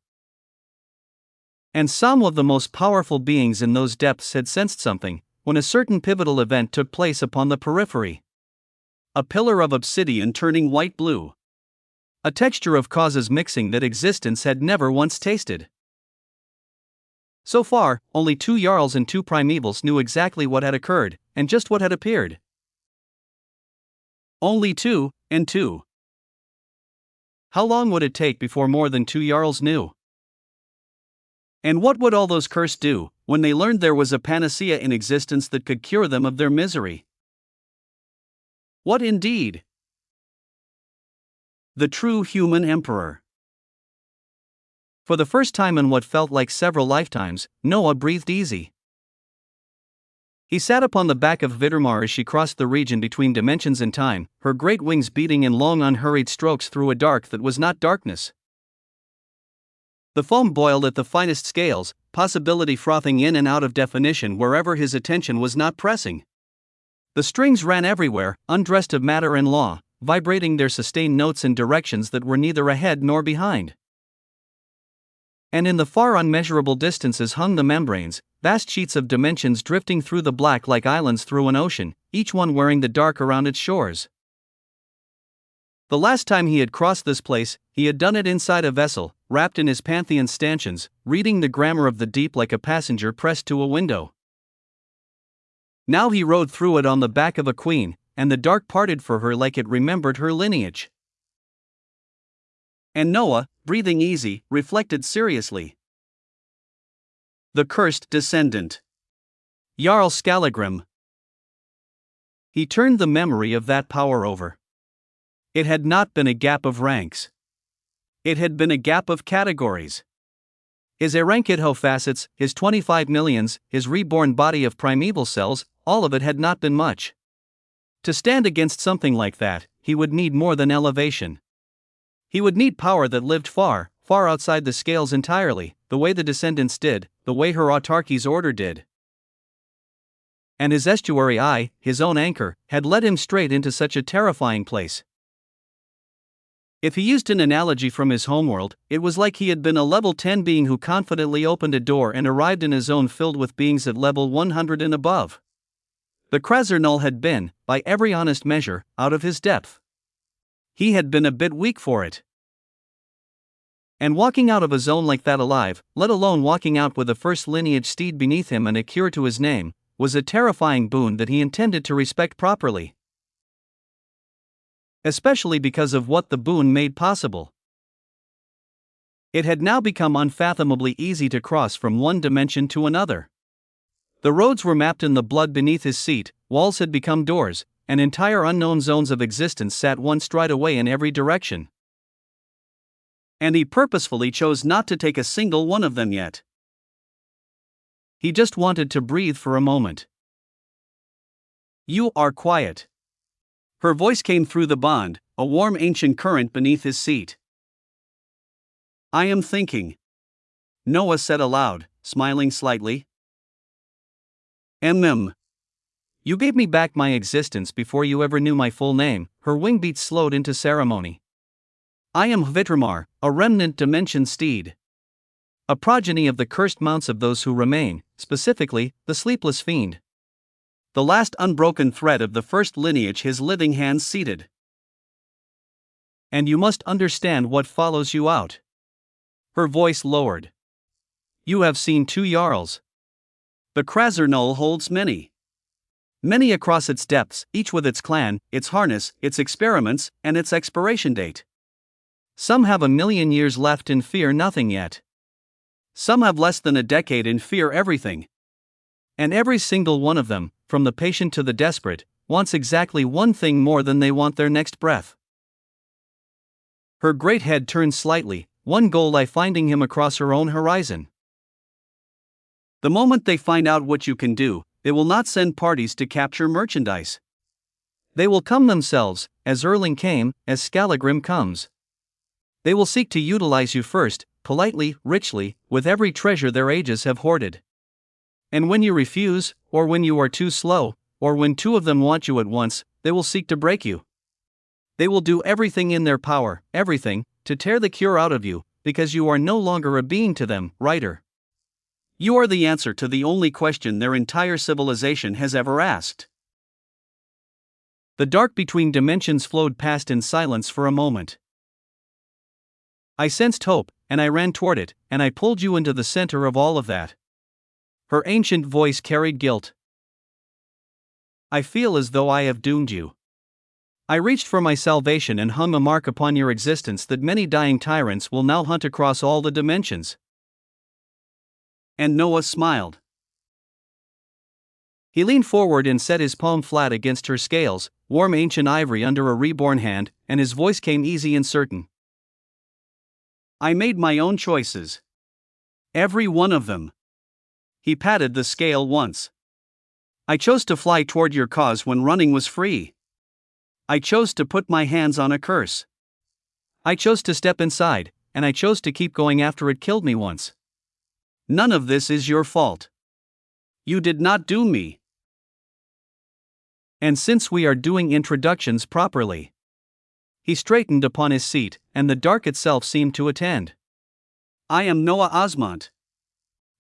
And some of the most powerful beings in those depths had sensed something, when a certain pivotal event took place upon the periphery. A pillar of obsidian turning white-blue. A texture of causes mixing that existence had never once tasted. So far, only 2 Jarls and 2 primevals knew exactly what had occurred, and just what had appeared. Only 2, and 2. How long would it take before more than 2 Jarls knew? And what would all those cursed do, when they learned there was a panacea in existence that could cure them of their misery? What indeed? The true human emperor. For the first time in what felt like several lifetimes, Noah breathed easy. He sat upon the back of Vidrmar as she crossed the region between dimensions and time, her great wings beating in long unhurried strokes through a dark that was not darkness. The foam boiled at the finest scales, possibility frothing in and out of definition wherever his attention was not pressing. The strings ran everywhere, undressed of matter and law, vibrating their sustained notes in directions that were neither ahead nor behind. And in the far unmeasurable distances hung the membranes, vast sheets of dimensions drifting through the black like islands through an ocean, each one wearing the dark around its shores. The last time he had crossed this place, he had done it inside a vessel, wrapped in his Pantheon stanchions, reading the grammar of the deep like a passenger pressed to a window. Now he rode through it on the back of a queen, and the dark parted for her like it remembered her lineage. And Noah, breathing easy, reflected seriously. The cursed descendant. Jarl Skallagrim. He turned the memory of that power over. It had not been a gap of ranks. It had been a gap of categories. His Erankidho facets, his 25 millions, his reborn body of primeval cells, all of it had not been much. To stand against something like that, he would need more than elevation. He would need power that lived far, far outside the scales entirely, the way the descendants did, the way her autarky's order did. And his estuary eye, his own anchor, had led him straight into such a terrifying place. If he used an analogy from his homeworld, it was like he had been a level 10 being who confidently opened a door and arrived in a zone filled with beings at level 100 and above. The Krasernul had been, by every honest measure, out of his depth. He had been a bit weak for it. And walking out of a zone like that alive, let alone walking out with a first lineage steed beneath him and a cure to his name, was a terrifying boon that he intended to respect properly. Especially because of what the boon made possible. It had now become unfathomably easy to cross from one dimension to another. The roads were mapped in the blood beneath his seat, walls had become doors, and entire unknown zones of existence sat one stride away in every direction. And he purposefully chose not to take a single one of them yet. He just wanted to breathe for a moment. You are quiet. Her voice came through the bond, a warm ancient current beneath his seat. I am thinking. Noah said aloud, smiling slightly. You gave me back my existence before you ever knew my full name. Her wing beats slowed into ceremony. I am Hvitramar, a remnant dimension steed. A progeny of the cursed mounts of those who remain, specifically, the sleepless fiend. The last unbroken thread of the first lineage his living hands seeded. And you must understand what follows you out. Her voice lowered. You have seen 2 Jarls. The Krasernul holds many. Many across its depths, each with its clan, its harness, its experiments, and its expiration date. Some have 1,000,000 years left and fear nothing yet. Some have less than a decade and fear everything. And every single one of them, from the patient to the desperate, wants exactly one thing more than they want their next breath. Her great head turned slightly, one goal lie finding him across her own horizon. The moment they find out what you can do, they will not send parties to capture merchandise. They will come themselves, as Erling came, as Skallagrim comes. They will seek to utilize you first, politely, richly, with every treasure their ages have hoarded. And when you refuse, or when you are too slow, or when 2 of them want you at once, they will seek to break you. They will do everything in their power, everything, to tear the cure out of you, because you are no longer a being to them, writer. You are the answer to the only question their entire civilization has ever asked. The dark between dimensions flowed past in silence for a moment. I sensed hope, and I ran toward it, and I pulled you into the center of all of that. Her ancient voice carried guilt. I feel as though I have doomed you. I reached for my salvation and hung a mark upon your existence that many dying tyrants will now hunt across all the dimensions. And Noah smiled. He leaned forward and set his palm flat against her scales, warm ancient ivory under a reborn hand, and his voice came easy and certain. I made my own choices. Every one of them. He patted the scale once. I chose to fly toward your cause when running was free. I chose to put my hands on a curse. I chose to step inside, and I chose to keep going after it killed me once. None of this is your fault. You did not doom me. And since we are doing introductions properly. He straightened upon his seat, and the dark itself seemed to attend. I am Noah Osmont.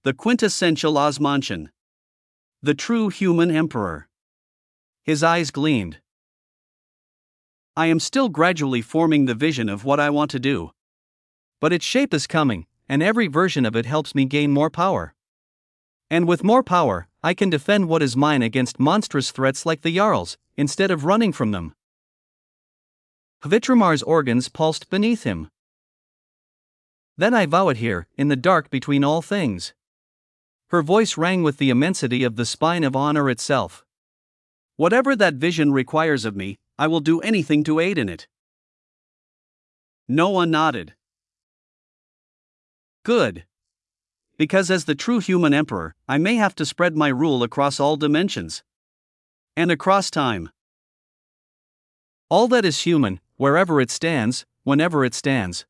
The quintessential Osmontian. The true human emperor. His eyes gleamed. I am still gradually forming the vision of what I want to do. But its shape is coming, and every version of it helps me gain more power. And with more power, I can defend what is mine against monstrous threats like the Jarls, instead of running from them. Hvitramar's organs pulsed beneath him. Then I vow it here, in the dark between all things. Her voice rang with the immensity of the spine of honor itself. Whatever that vision requires of me, I will do anything to aid in it. Noah nodded. Good. Because as the true human emperor, I may have to spread my rule across all dimensions. And across time. All that is human, wherever it stands, whenever it stands.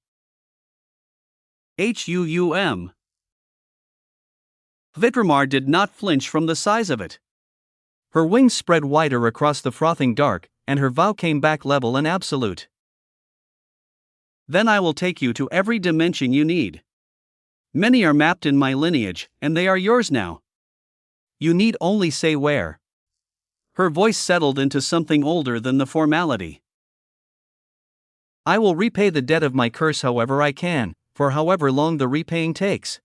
Hvitramar did not flinch from the size of it. Her wings spread wider across the frothing dark, and her vow came back level and absolute. Then I will take you to every dimension you need. Many are mapped in my lineage, and they are yours now. You need only say where. Her voice settled into something older than the formality. I will repay the debt of my curse however I can, for however long the repaying takes.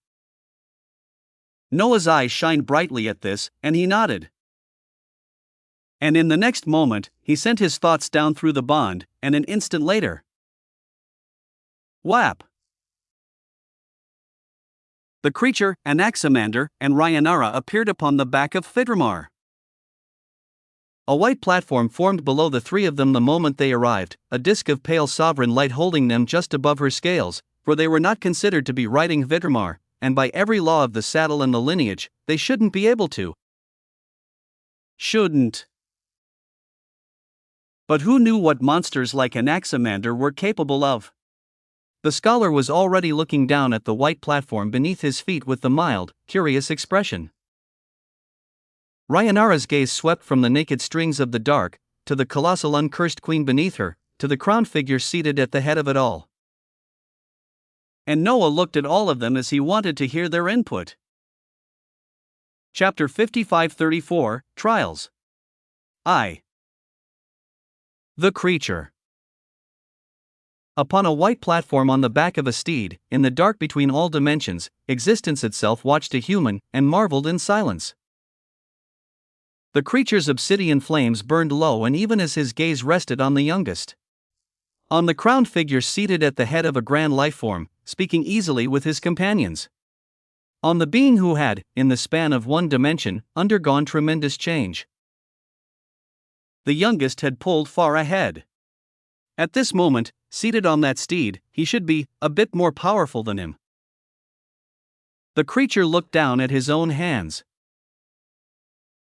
Noah's eyes shined brightly at this, and he nodded. And in the next moment, he sent his thoughts down through the bond, and an instant later. Whap! The creature, Anaximander, and Ryanara appeared upon the back of Hvitramar. A white platform formed below the three of them the moment they arrived, a disk of pale sovereign light holding them just above her scales, for they were not considered to be riding Hvitramar, and by every law of the saddle and the lineage, they shouldn't be able to. Shouldn't. But who knew what monsters like Anaximander were capable of? The scholar was already looking down at the white platform beneath his feet with the mild, curious expression. Ryanara's gaze swept from the naked strings of the dark, to the colossal uncursed queen beneath her, to the crowned figure seated at the head of it all. And Noah looked at all of them as he wanted to hear their input. Chapter 55-34, Trials. The creature. Upon a white platform on the back of a steed, in the dark between all dimensions, existence itself watched a human, and marveled in silence. The creature's obsidian flames burned low, and even as his gaze rested on the youngest. On the crowned figure seated at the head of a grand lifeform, speaking easily with his companions. On the being who had, in the span of one dimension, undergone tremendous change. The youngest had pulled far ahead. At this moment, seated on that steed, he should be a bit more powerful than him. The creature looked down at his own hands.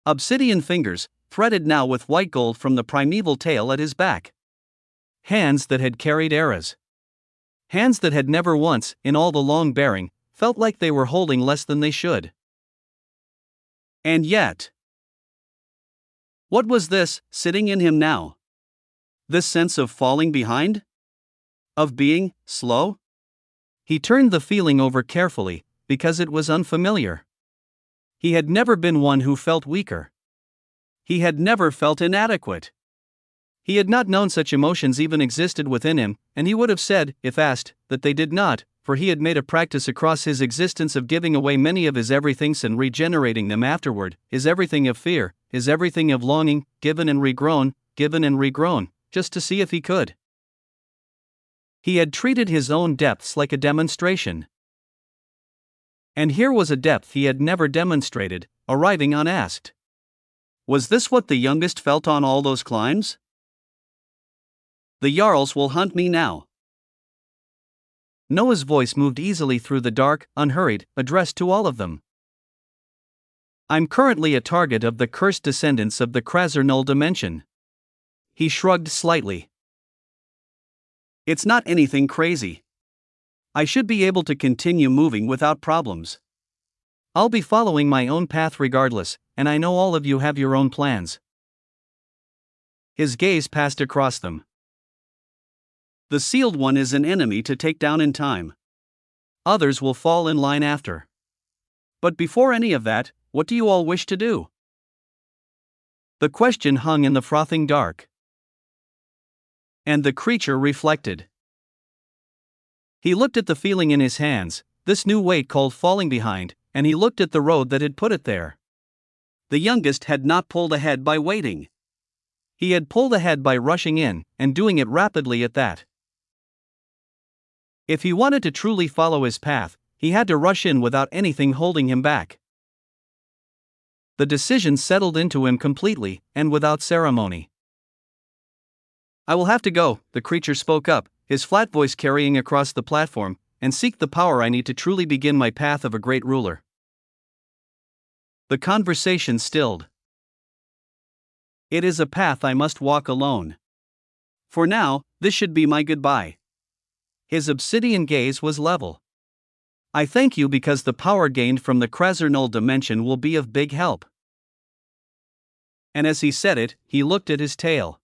Obsidian fingers, threaded now with white gold from the primeval tail at his back. Hands that had carried eras. Hands that had never once, in all the long bearing, felt like they were holding less than they should. And yet, what was this, sitting in him now? This sense of falling behind? Of being slow? He turned the feeling over carefully, because it was unfamiliar. He had never been one who felt weaker. He had never felt inadequate. He had not known such emotions even existed within him, and he would have said, if asked, that they did not, for he had made a practice across his existence of giving away many of his everythings and regenerating them afterward, his everything of fear, his everything of longing, given and regrown, just to see if he could. He had treated his own depths like a demonstration. And here was a depth he had never demonstrated, arriving unasked. Was this what the youngest felt on all those climbs? The Jarls will hunt me now. Noah's voice moved easily through the dark, unhurried, addressed to all of them. I'm currently a target of the cursed descendants of the Krasr Null dimension. He shrugged slightly. It's not anything crazy. I should be able to continue moving without problems. I'll be following my own path regardless, and I know all of you have your own plans. His gaze passed across them. The sealed one is an enemy to take down in time. Others will fall in line after. But before any of that, what do you all wish to do? The question hung in the frothing dark. And the creature reflected. He looked at the feeling in his hands, this new weight called falling behind, and he looked at the road that had put it there. The youngest had not pulled ahead by waiting. He had pulled ahead by rushing in, and doing it rapidly at that. If he wanted to truly follow his path, he had to rush in without anything holding him back. The decision settled into him completely, and without ceremony. I will have to go, the creature spoke up, his flat voice carrying across the platform, and seek the power I need to truly begin my path of a great ruler. The conversation stilled. It is a path I must walk alone. For now, this should be my goodbye. His obsidian gaze was level. I thank you because the power gained from the Krasernal dimension will be of big help. And as he said it, he looked at his tail.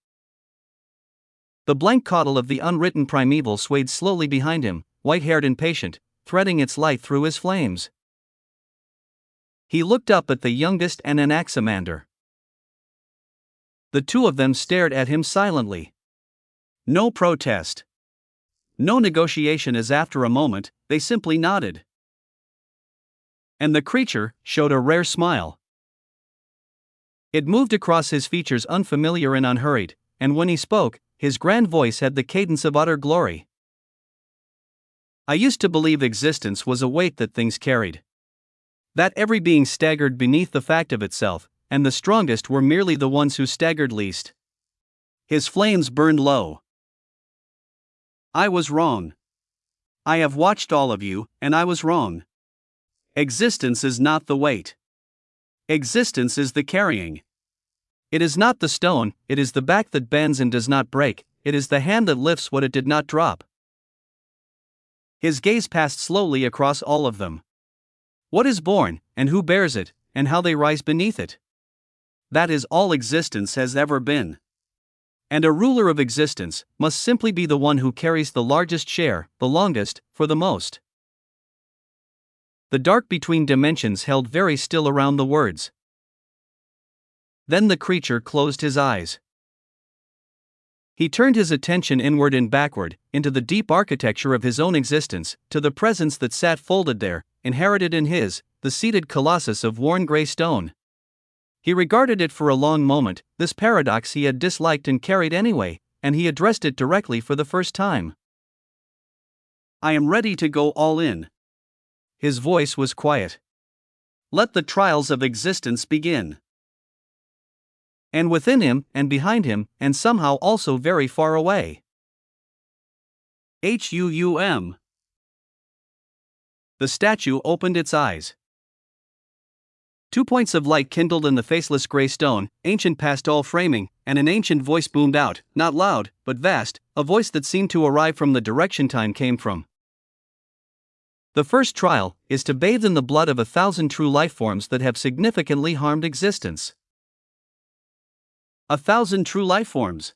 The blank caudal of the unwritten primeval swayed slowly behind him, white-haired and patient, threading its light through his flames. He looked up at the youngest and Anaximander. The two of them stared at him silently. No protest. No negotiation, as after a moment, they simply nodded. And the creature showed a rare smile. It moved across his features, unfamiliar and unhurried, and when he spoke, his grand voice had the cadence of utter glory. I used to believe existence was a weight that things carried. That every being staggered beneath the fact of itself, and the strongest were merely the ones who staggered least. His flames burned low. I was wrong. I have watched all of you, and I was wrong. Existence is not the weight. Existence is the carrying. It is not the stone, it is the back that bends and does not break, it is the hand that lifts what it did not drop. His gaze passed slowly across all of them. What is born, and who bears it, and how they rise beneath it? That is all existence has ever been. And a ruler of existence must simply be the one who carries the largest share, the longest, for the most. The dark between dimensions held very still around the words. Then the creature closed his eyes. He turned his attention inward and backward, into the deep architecture of his own existence, to the presence that sat folded there, inherited in his, the seated colossus of worn grey stone. He regarded it for a long moment, this paradox he had disliked and carried anyway, and he addressed it directly for the first time. I am ready to go all in. His voice was quiet. Let the trials of existence begin. And within him, and behind him, and somehow also very far away. HUUM. The statue opened its eyes. 2 points of light kindled in the faceless grey stone, ancient past all framing, and an ancient voice boomed out, not loud, but vast, a voice that seemed to arrive from the direction time came from. The first trial is to bathe in the blood of 1,000 true life forms that have significantly harmed existence. 1,000 true life forms.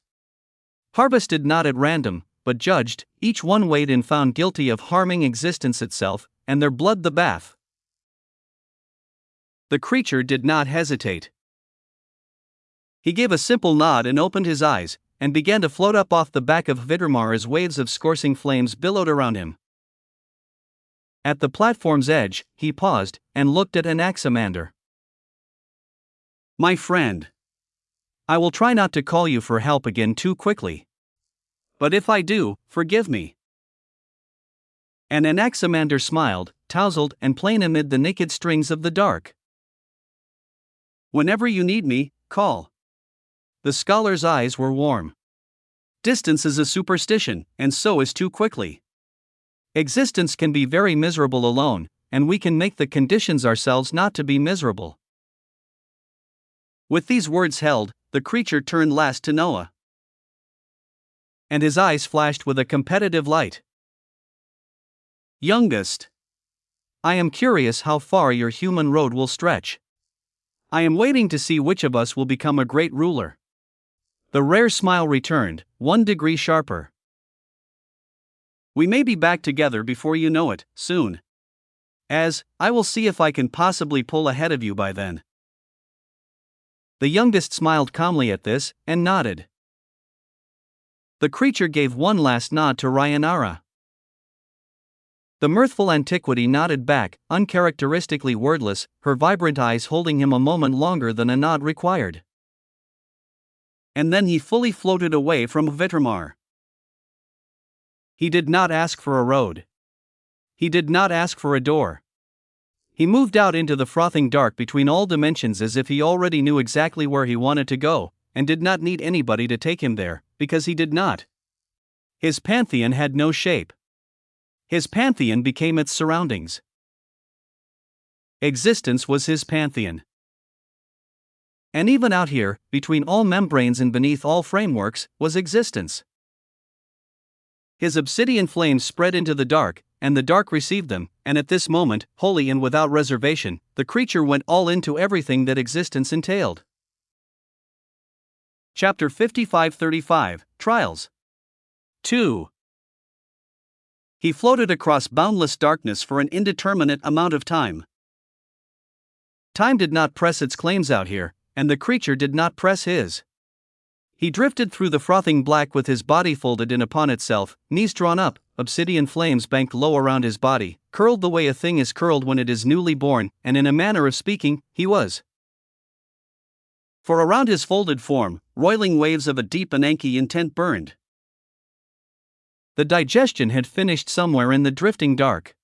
Harvested not at random, but judged, each one weighed and found guilty of harming existence itself, and their blood the bath. The creature did not hesitate. He gave a simple nod and opened his eyes, and began to float up off the back of Vidrmar as waves of scorching flames billowed around him. At the platform's edge, he paused, and looked at Anaximander. My friend. I will try not to call you for help again too quickly. But if I do, forgive me. And Anaximander smiled, tousled and plain amid the naked strings of the dark. Whenever you need me, call. The scholar's eyes were warm. Distance is a superstition, and so is too quickly. Existence can be very miserable alone, and we can make the conditions ourselves not to be miserable. With these words held, the creature turned last to Noah. And his eyes flashed with a competitive light. Youngest. I am curious how far your human road will stretch. I am waiting to see which of us will become a great ruler. The rare smile returned, 1 degree sharper. We may be back together before you know it, soon. As, I will see if I can possibly pull ahead of you by then. The youngest smiled calmly at this, and nodded. The creature gave one last nod to Ryanara. The mirthful antiquity nodded back, uncharacteristically wordless, her vibrant eyes holding him a moment longer than a nod required. And then he fully floated away from Vitrmar. He did not ask for a road. He did not ask for a door. He moved out into the frothing dark between all dimensions as if he already knew exactly where he wanted to go, and did not need anybody to take him there, because he did not. His pantheon had no shape. His pantheon became its surroundings. Existence was his pantheon. And even out here, between all membranes and beneath all frameworks, was existence. His obsidian flames spread into the dark, and the dark received them, and at this moment, wholly and without reservation, the creature went all into everything that existence entailed. Chapter 55-35, Trials. 2. He floated across boundless darkness for an indeterminate amount of time. Time did not press its claims out here, and the creature did not press his. He drifted through the frothing black with his body folded in upon itself, knees drawn up, obsidian flames banked low around his body, curled the way a thing is curled when it is newly born, and in a manner of speaking, he was. For around his folded form, roiling waves of a deep Ananke intent burned. The digestion had finished somewhere in the drifting dark.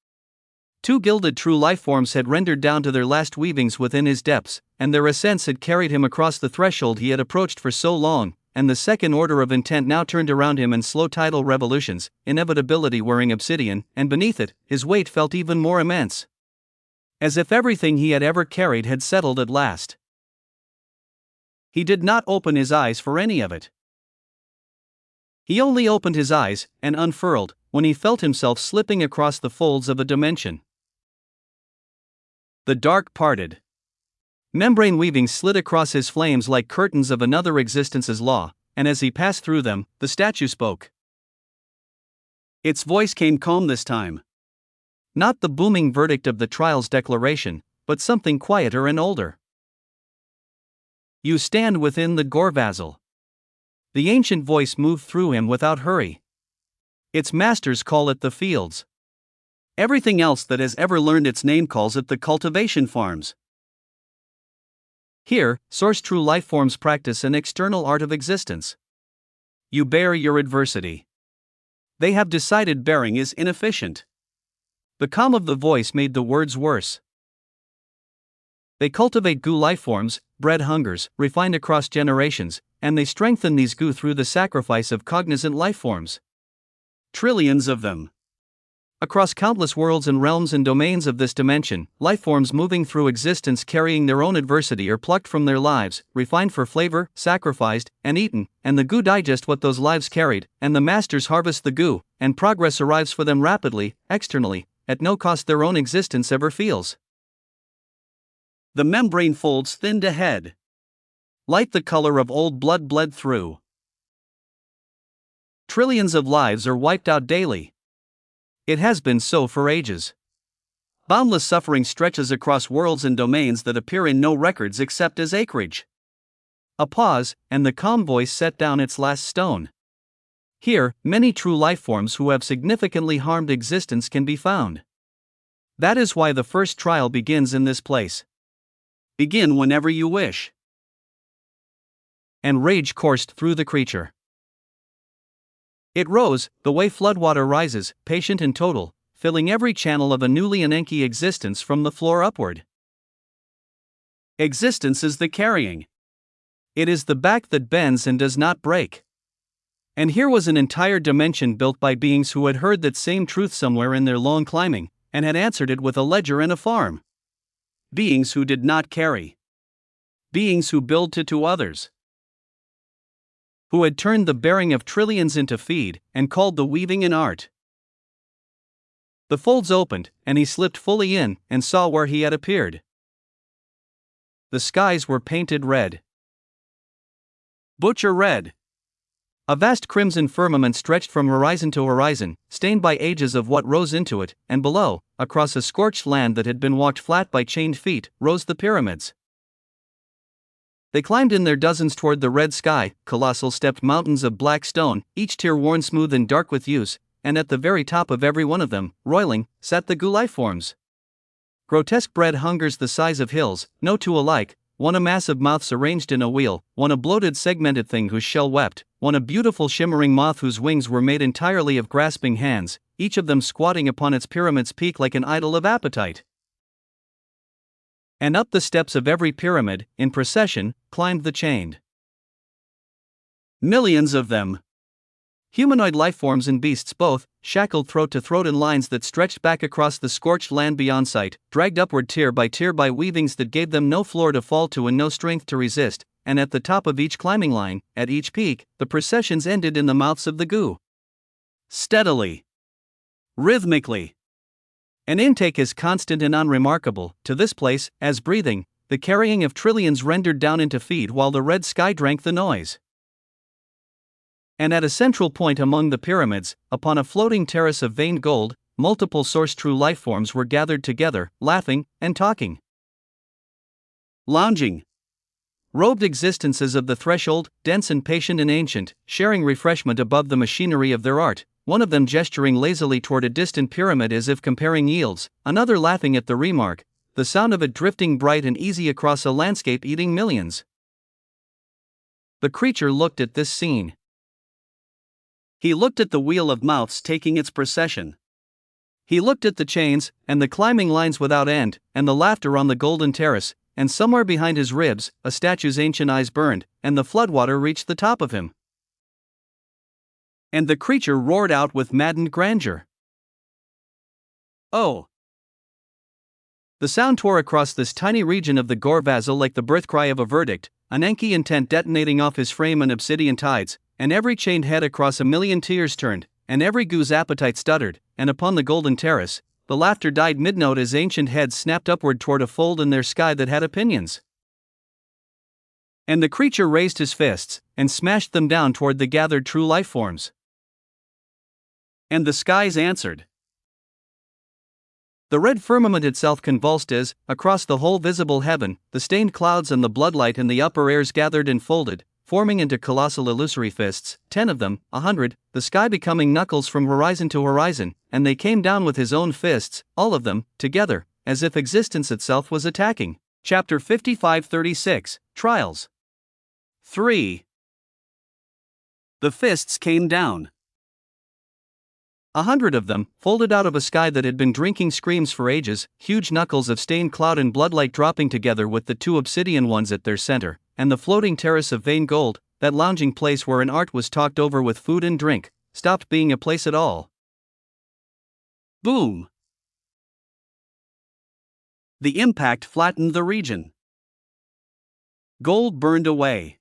2 gilded true lifeforms had rendered down to their last weavings within his depths, and their ascents had carried him across the threshold he had approached for so long, and the second order of intent now turned around him in slow tidal revolutions, inevitability wearing obsidian, and beneath it, his weight felt even more immense. As if everything he had ever carried had settled at last. He did not open his eyes for any of it. He only opened his eyes, and unfurled, when he felt himself slipping across the folds of a dimension. The dark parted. Membrane weavings slid across his flames like curtains of another existence's law, and as he passed through them, the statue spoke. Its voice came calm this time. Not the booming verdict of the trial's declaration, but something quieter and older. You stand within the Gorvazel. The ancient voice moved through him without hurry. Its masters call it the fields. Everything else that has ever learned its name calls it the cultivation farms. Here, source true life forms practice an external art of existence. You bear your adversity. They have decided bearing is inefficient. The calm of the voice made the words worse. They cultivate goo life forms, bred hungers, refined across generations, and they strengthen these goo through the sacrifice of cognizant life forms. Trillions of them. Across countless worlds and realms and domains of this dimension, life forms moving through existence carrying their own adversity are plucked from their lives, refined for flavor, sacrificed, and eaten, and the goo digest what those lives carried, and the masters harvest the goo, and progress arrives for them rapidly, externally, at no cost their own existence ever feels. The membrane folds thinned ahead. Light the color of old blood bled through. Trillions of lives are wiped out daily. It has been so for ages. Boundless suffering stretches across worlds and domains that appear in no records except as acreage. A pause, and the calm voice set down its last stone. Here, many true life forms who have significantly harmed existence can be found. That is why the first trial begins in this place. Begin whenever you wish. And rage coursed through the creature. It rose, the way floodwater rises, patient and total, filling every channel of a newly Ananke existence from the floor upward. Existence is the carrying. It is the back that bends and does not break. And here was an entire dimension built by beings who had heard that same truth somewhere in their long climbing, and had answered it with a ledger and a farm. Beings who did not carry. Beings who build to others. Who had turned the bearing of trillions into feed, and called the weaving an art. The folds opened, and he slipped fully in, and saw where he had appeared. The skies were painted red. Butcher red. A vast crimson firmament stretched from horizon to horizon, stained by ages of what rose into it, and below, across a scorched land that had been walked flat by chained feet, rose the pyramids. They climbed in their dozens toward the red sky, colossal stepped mountains of black stone, each tier worn smooth and dark with use, and at the very top of every one of them, roiling, sat the goo life forms. Grotesque bread hungers the size of hills, no two alike, one a mass of mouths arranged in a wheel, one a bloated segmented thing whose shell wept, one a beautiful shimmering moth whose wings were made entirely of grasping hands, each of them squatting upon its pyramid's peak like an idol of appetite. And up the steps of every pyramid, in procession, climbed the chained. Millions of them. Humanoid lifeforms and beasts both, shackled throat to throat in lines that stretched back across the scorched land beyond sight, dragged upward tier by weavings that gave them no floor to fall to and no strength to resist, and at the top of each climbing line, at each peak, the processions ended in the mouths of the goo. Steadily. Rhythmically. An intake as constant and unremarkable, to this place, as breathing, the carrying of trillions rendered down into feet while the red sky drank the noise. And at a central point among the pyramids, upon a floating terrace of veined gold, multiple source true lifeforms were gathered together, laughing and talking. Lounging. Robed existences of the threshold, dense and patient and ancient, sharing refreshment above the machinery of their art, one of them gesturing lazily toward a distant pyramid as if comparing yields, another laughing at the remark, the sound of it drifting bright and easy across a landscape eating millions. The creature looked at this scene. He looked at the wheel of mouths taking its procession. He looked at the chains, and the climbing lines without end, and the laughter on the golden terrace, and somewhere behind his ribs, a statue's ancient eyes burned, and the floodwater reached the top of him. And the creature roared out with maddened grandeur. Oh! The sound tore across this tiny region of the Gore Vasil like the birth cry of a verdict, an Enki intent detonating off his frame and obsidian tides, and every chained head across a million tears turned, and every goo's appetite stuttered, and upon the golden terrace, the laughter died mid-note as ancient heads snapped upward toward a fold in their sky that had opinions. And the creature raised his fists, and smashed them down toward the gathered true life forms. And the skies answered. The red firmament itself convulsed as, across the whole visible heaven, the stained clouds and the bloodlight in the upper airs gathered and folded, forming into colossal illusory fists, 10 of them, 100, the sky becoming knuckles from horizon to horizon, and they came down with his own fists, all of them, together, as if existence itself was attacking. Chapter 55-36, Trials. 3. The fists came down. 100 of them, folded out of a sky that had been drinking screams for ages, huge knuckles of stained cloud and bloodlight dropping together with the 2 obsidian ones at their center, and the floating terrace of veined gold, that lounging place where an art was talked over with food and drink, stopped being a place at all. Boom! The impact flattened the region. Gold burned away.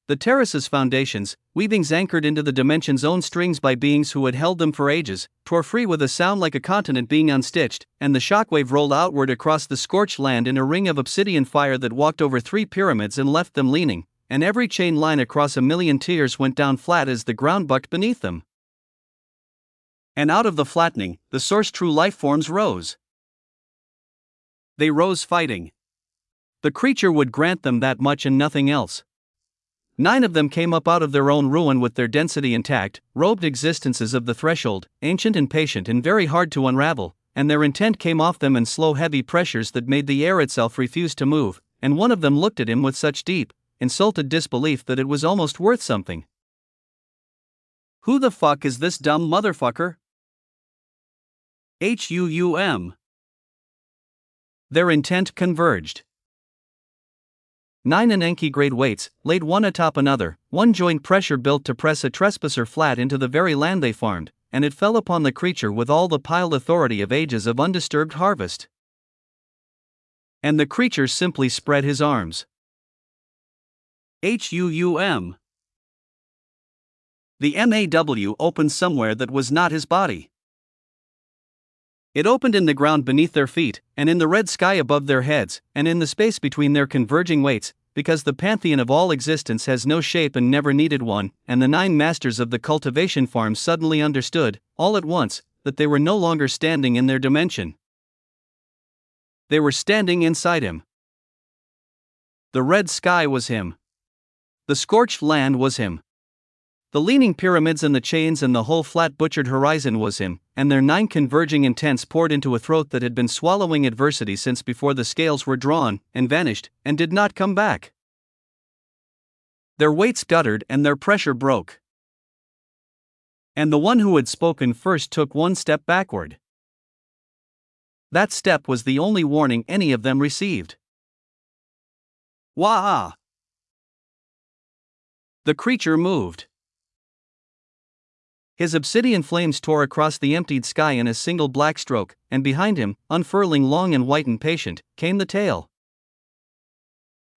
The terrace's foundations, weavings anchored into the dimension's own strings by beings who had held them for ages, tore free with a sound like a continent being unstitched, and the shockwave rolled outward across the scorched land in a ring of obsidian fire that walked over 3 pyramids and left them leaning, and every chain line across a million tiers went down flat as the ground bucked beneath them. And out of the flattening, the source true life forms rose. They rose fighting. The creature would grant them that much and nothing else. 9 of them came up out of their own ruin with their density intact, robed existences of the threshold, ancient and patient and very hard to unravel, and their intent came off them in slow heavy pressures that made the air itself refuse to move, and one of them looked at him with such deep, insulted disbelief that it was almost worth something. Who the fuck is this dumb motherfucker? HUUM. Their intent converged. 9 Enki-grade weights, laid one atop another, one joint pressure built to press a trespasser flat into the very land they farmed, and it fell upon the creature with all the piled authority of ages of undisturbed harvest. And the creature simply spread his arms. HUUM. The MAW opened somewhere that was not his body. It opened in the ground beneath their feet, and in the red sky above their heads, and in the space between their converging weights, because the pantheon of all existence has no shape and never needed one, and the 9 masters of the cultivation farm suddenly understood, all at once, that they were no longer standing in their dimension. They were standing inside him. The red sky was him. The scorched land was him. The leaning pyramids and the chains and the whole flat butchered horizon was him, and their 9 converging intents poured into a throat that had been swallowing adversity since before the scales were drawn, and vanished, and did not come back. Their weights guttered and their pressure broke. And the one who had spoken first took 1 step backward. That step was the only warning any of them received. Wah! The creature moved. His obsidian flames tore across the emptied sky in a single black stroke, and behind him, unfurling long and white and patient, came the tail.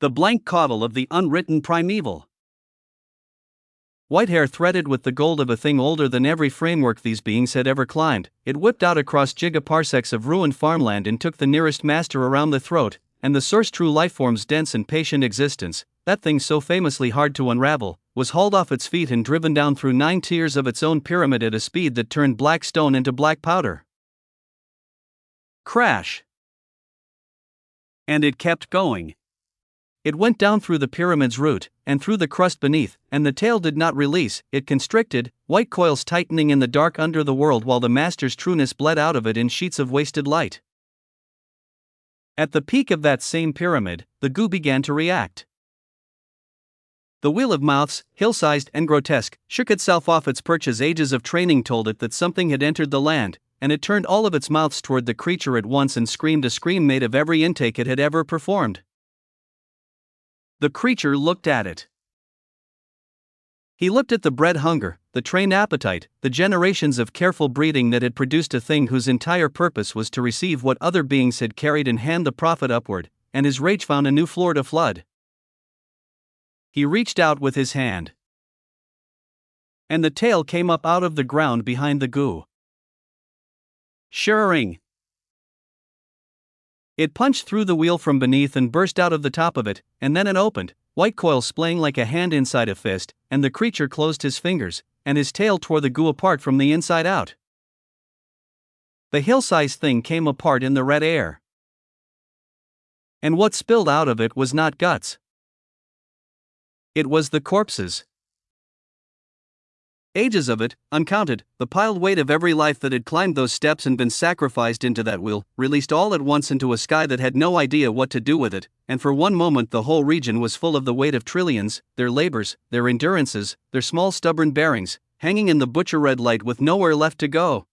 The blank caudal of the unwritten primeval. White hair threaded with the gold of a thing older than every framework these beings had ever climbed, it whipped out across gigaparsecs of ruined farmland and took the nearest master around the throat, and the source true lifeform's dense and patient existence, that thing so famously hard to unravel, was hauled off its feet and driven down through 9 tiers of its own pyramid at a speed that turned black stone into black powder. Crash! And it kept going. It went down through the pyramid's root, and through the crust beneath, and the tail did not release, it constricted, white coils tightening in the dark under the world while the master's trueness bled out of it in sheets of wasted light. At the peak of that same pyramid, the goo began to react. The wheel of mouths, hill-sized and grotesque, shook itself off its perch as ages of training told it that something had entered the land, and it turned all of its mouths toward the creature at once and screamed a scream made of every intake it had ever performed. The creature looked at it. He looked at the bred hunger, the trained appetite, the generations of careful breeding that had produced a thing whose entire purpose was to receive what other beings had carried and hand the profit upward, and his rage found a new floor to flood. He reached out with his hand. And the tail came up out of the ground behind the goo. Shirring! It punched through the wheel from beneath and burst out of the top of it, and then it opened, white coil splaying like a hand inside a fist, and the creature closed his fingers, and his tail tore the goo apart from the inside out. The hill-sized thing came apart in the red air. And what spilled out of it was not guts. It was the corpses. Ages of it, uncounted, the piled weight of every life that had climbed those steps and been sacrificed into that wheel, released all at once into a sky that had no idea what to do with it, and for one moment the whole region was full of the weight of trillions, their labors, their endurances, their small stubborn bearings, hanging in the butcher red light with nowhere left to go.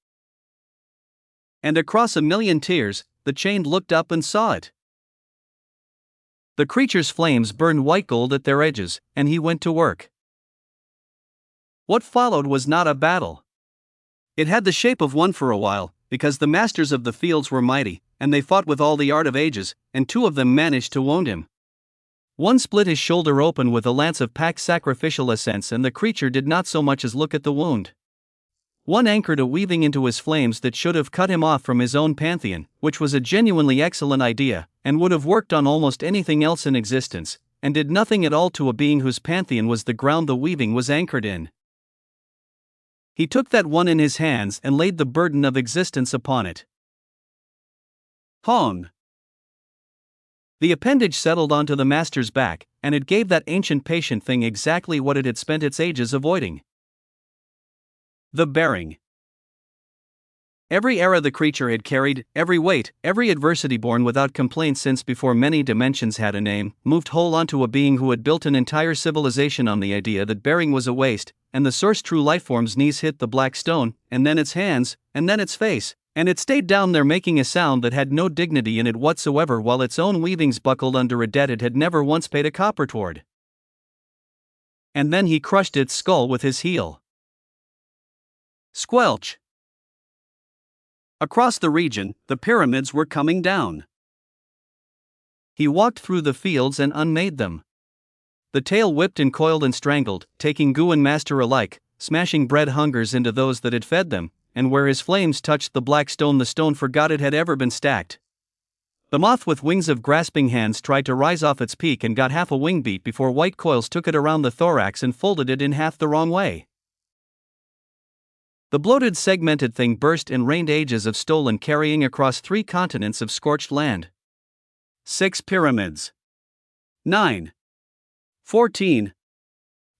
And across 1,000,000 tiers, the chained looked up and saw it. The creature's flames burned white gold at their edges, and he went to work. What followed was not a battle. It had the shape of one for a while, because the masters of the fields were mighty, and they fought with all the art of ages, and 2 of them managed to wound him. One split his shoulder open with a lance of packed sacrificial essence, and the creature did not so much as look at the wound. One anchored a weaving into his flames that should have cut him off from his own pantheon, which was a genuinely excellent idea, and would have worked on almost anything else in existence, and did nothing at all to a being whose pantheon was the ground the weaving was anchored in. He took that one in his hands and laid the burden of existence upon it. Hong! The appendage settled onto the master's back, and it gave that ancient patient thing exactly what it had spent its ages avoiding. The bearing. Every era the creature had carried, every weight, every adversity borne without complaint since before many dimensions had a name, moved whole onto a being who had built an entire civilization on the idea that bearing was a waste, and the source true lifeform's knees hit the black stone, and then its hands, and then its face, and it stayed down there making a sound that had no dignity in it whatsoever while its own weavings buckled under a debt it had never once paid a copper toward. And then he crushed its skull with his heel. Squelch! Across the region, the pyramids were coming down. He walked through the fields and unmade them. The tail whipped and coiled and strangled, taking goo and master alike, smashing bread hungers into those that had fed them, and where his flames touched the black stone the stone forgot it had ever been stacked. The moth with wings of grasping hands tried to rise off its peak and got half a wing beat before white coils took it around the thorax and folded it in half the wrong way. The bloated segmented thing burst and rained ages of stolen carrying across 3 continents of scorched land. 6 pyramids. 9. 14.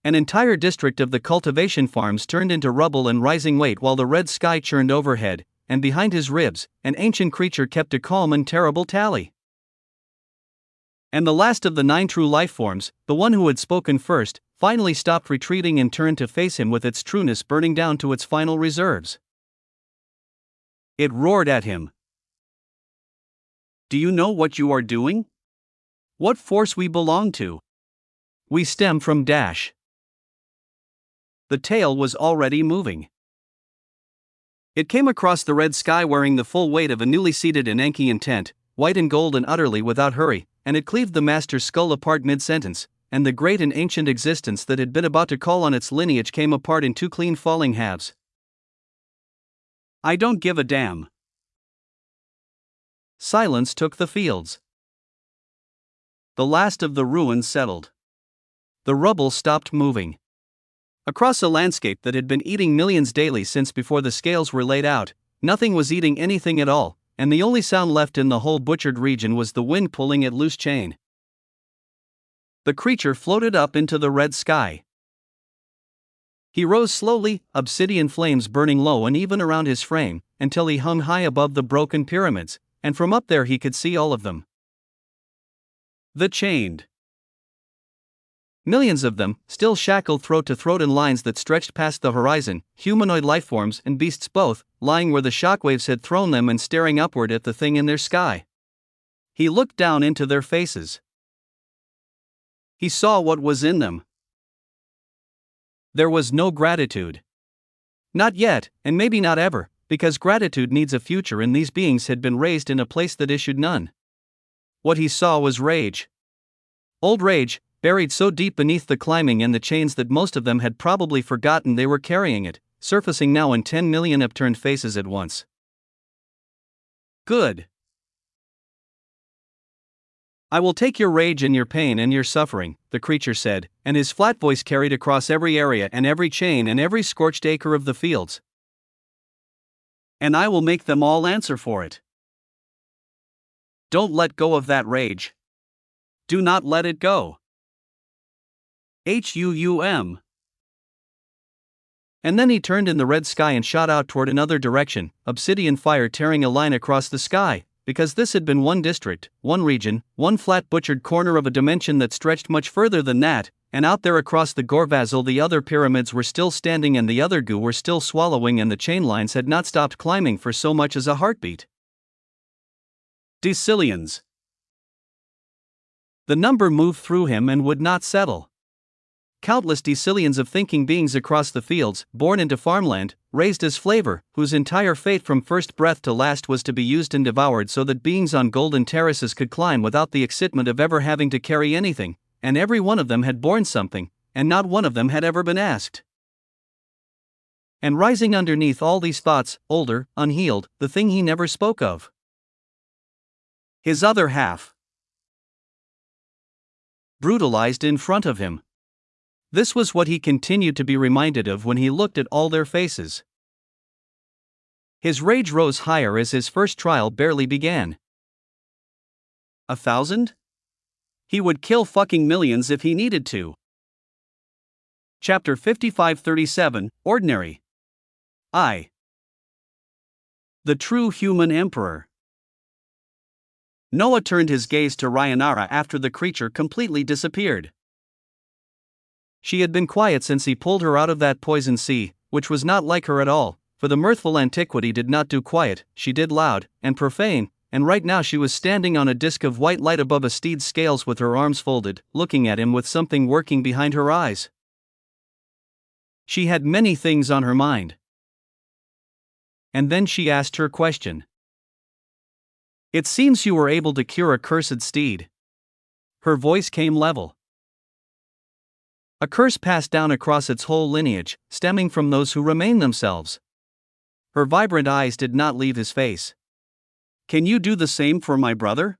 An entire district of the cultivation farms turned into rubble and rising weight while the red sky churned overhead, and behind his ribs, an ancient creature kept a calm and terrible tally. And the last of the 9 true life forms, the one who had spoken first, finally stopped retreating and turned to face him with its trueness burning down to its final reserves. It roared at him. Do you know what you are doing? What force we belong to? We stem from dash. The tail was already moving. It came across the red sky wearing the full weight of a newly seated Enki intent, white and gold and utterly without hurry, and it cleaved the master's skull apart mid-sentence, and the great and ancient existence that had been about to call on its lineage came apart in 2 clean falling halves. I don't give a damn. Silence took the fields. The last of the ruins settled. The rubble stopped moving. Across a landscape that had been eating millions daily since before the scales were laid out, nothing was eating anything at all, and the only sound left in the whole butchered region was the wind pulling at loose chain. The creature floated up into the red sky. He rose slowly, obsidian flames burning low and even around his frame, until he hung high above the broken pyramids, and from up there he could see all of them. The chained. Millions of them, still shackled throat to throat in lines that stretched past the horizon, humanoid lifeforms and beasts both, lying where the shockwaves had thrown them and staring upward at the thing in their sky. He looked down into their faces. He saw what was in them. There was no gratitude. Not yet, and maybe not ever, because gratitude needs a future and these beings had been raised in a place that issued none. What he saw was rage. Old rage, buried so deep beneath the climbing and the chains that most of them had probably forgotten they were carrying it, surfacing now in 10 million upturned faces at once. Good. I will take your rage and your pain and your suffering, the creature said, and his flat voice carried across every area and every chain and every scorched acre of the fields. And I will make them all answer for it. Don't let go of that rage. Do not let it go. HUUM. And then he turned in the red sky and shot out toward another direction, obsidian fire tearing a line across the sky, because this had been one district, one region, one flat butchered corner of a dimension that stretched much further than that, and out there across the Gorvazal the other pyramids were still standing and the other goo were still swallowing and the chain lines had not stopped climbing for so much as a heartbeat. Decillions. The number moved through him and would not settle. Countless decillions of thinking beings across the fields, born into farmland, raised as flavor, whose entire fate from first breath to last was to be used and devoured so that beings on golden terraces could climb without the excitement of ever having to carry anything, and every one of them had borne something, and not one of them had ever been asked. And rising underneath all these thoughts, older, unhealed, the thing he never spoke of. His other half. Brutalized in front of him. This was what he continued to be reminded of when he looked at all their faces. His rage rose higher as his first trial barely began. 1,000? He would kill fucking millions if he needed to. Chapter 5537, Ordinary. I. The True Human Emperor. Noah turned his gaze to Ryanara after the creature completely disappeared. She had been quiet since he pulled her out of that poison sea, which was not like her at all, for the mirthful antiquity did not do quiet, she did loud and profane, and right now she was standing on a disk of white light above a steed's scales with her arms folded, looking at him with something working behind her eyes. She had many things on her mind. And then she asked her question. It seems you were able to cure a cursed steed. Her voice came level. A curse passed down across its whole lineage, stemming from those who remain themselves. Her vibrant eyes did not leave his face. Can you do the same for my brother?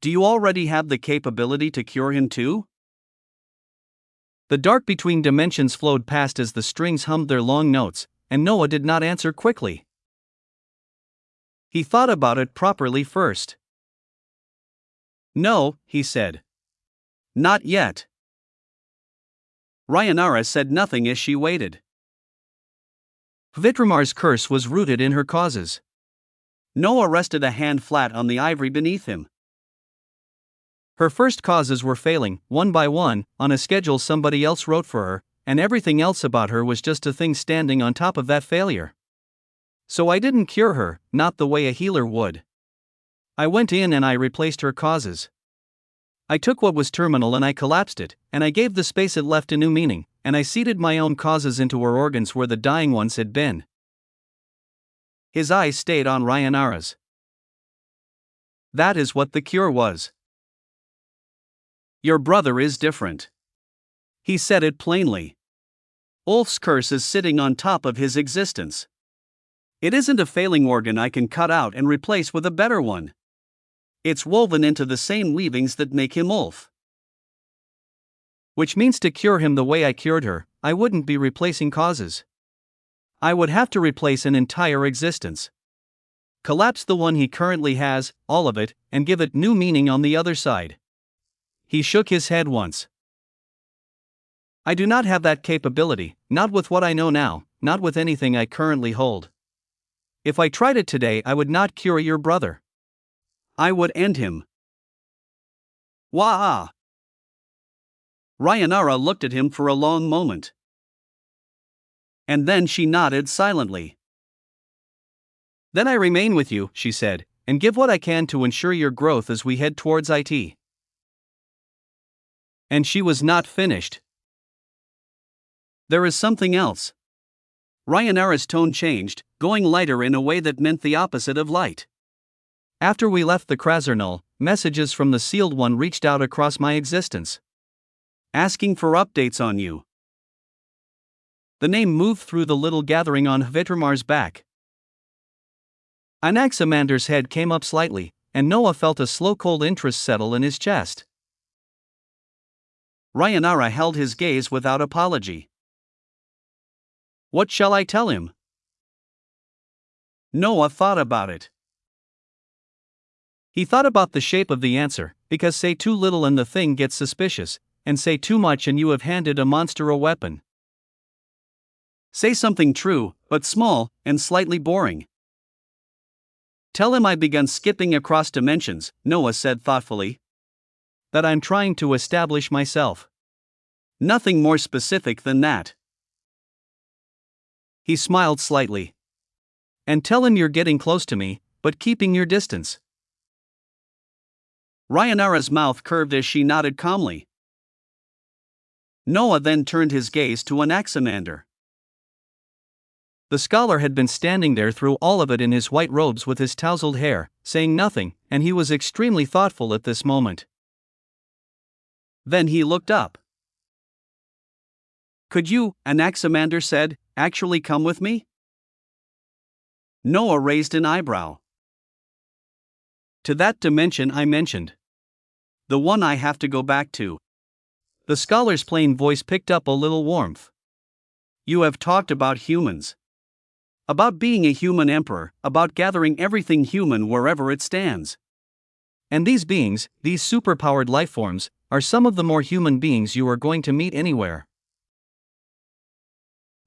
Do you already have the capability to cure him too? The dark between dimensions flowed past as the strings hummed their long notes, and Noah did not answer quickly. He thought about it properly first. No, he said. Not yet. Rhayanara said nothing as she waited. Vitramar's curse was rooted in her causes. Noah rested a hand flat on the ivory beneath him. Her first causes were failing, one by one, on a schedule somebody else wrote for her, and everything else about her was just a thing standing on top of that failure. So I didn't cure her, not the way a healer would. I went in and I replaced her causes. I took what was terminal and I collapsed it, and I gave the space it left a new meaning, and I seeded my own causes into her organs where the dying ones had been. His eyes stayed on Rhayanara's. That is what the cure was. Your brother is different. He said it plainly. Ulf's curse is sitting on top of his existence. It isn't a failing organ I can cut out and replace with a better one. It's woven into the same weavings that make him Ulf. Which means to cure him the way I cured her, I wouldn't be replacing causes. I would have to replace an entire existence. Collapse the one he currently has, all of it, and give it new meaning on the other side. He shook his head once. I do not have that capability, not with what I know now, not with anything I currently hold. If I tried it today, I would not cure your brother. I would end him. Wah! Rhayanara looked at him for a long moment. And then she nodded silently. Then I remain with you, she said, and give what I can to ensure your growth as we head towards IT. And she was not finished. There is something else. Rhayanara's tone changed, going lighter in a way that meant the opposite of light. After we left the Krasernul, messages from the Sealed One reached out across my existence, asking for updates on you. The name moved through the little gathering on Vitramar's back. Anaximander's head came up slightly, and Noah felt a slow cold interest settle in his chest. Rhayanara held his gaze without apology. What shall I tell him? Noah thought about it. He thought about the shape of the answer, because say too little and the thing gets suspicious, and say too much and you have handed a monster a weapon. Say something true, but small, and slightly boring. Tell him I begun skipping across dimensions, Noah said thoughtfully. That I'm trying to establish myself. Nothing more specific than that. He smiled slightly. And tell him you're getting close to me, but keeping your distance. Rhayanara's mouth curved as she nodded calmly. Noah then turned his gaze to Anaximander. The scholar had been standing there through all of it in his white robes with his tousled hair, saying nothing, and he was extremely thoughtful at this moment. Then he looked up. Could you, Anaximander said, actually come with me? Noah raised an eyebrow. To that dimension I mentioned. The one I have to go back to. The scholar's plain voice picked up a little warmth. You have talked about humans. About being a human emperor, about gathering everything human wherever it stands. And these beings, these superpowered life forms, are some of the more human beings you are going to meet anywhere.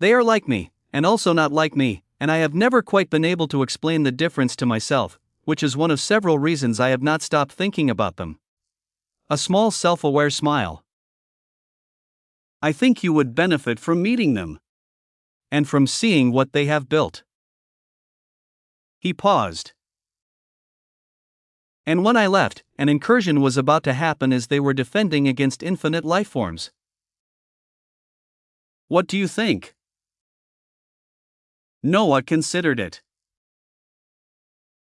They are like me, and also not like me, and I have never quite been able to explain the difference to myself, which is one of several reasons I have not stopped thinking about them. A small self-aware smile. I think you would benefit from meeting them. And from seeing what they have built. He paused. And when I left, an incursion was about to happen as they were defending against infinite lifeforms. What do you think? Noah considered it.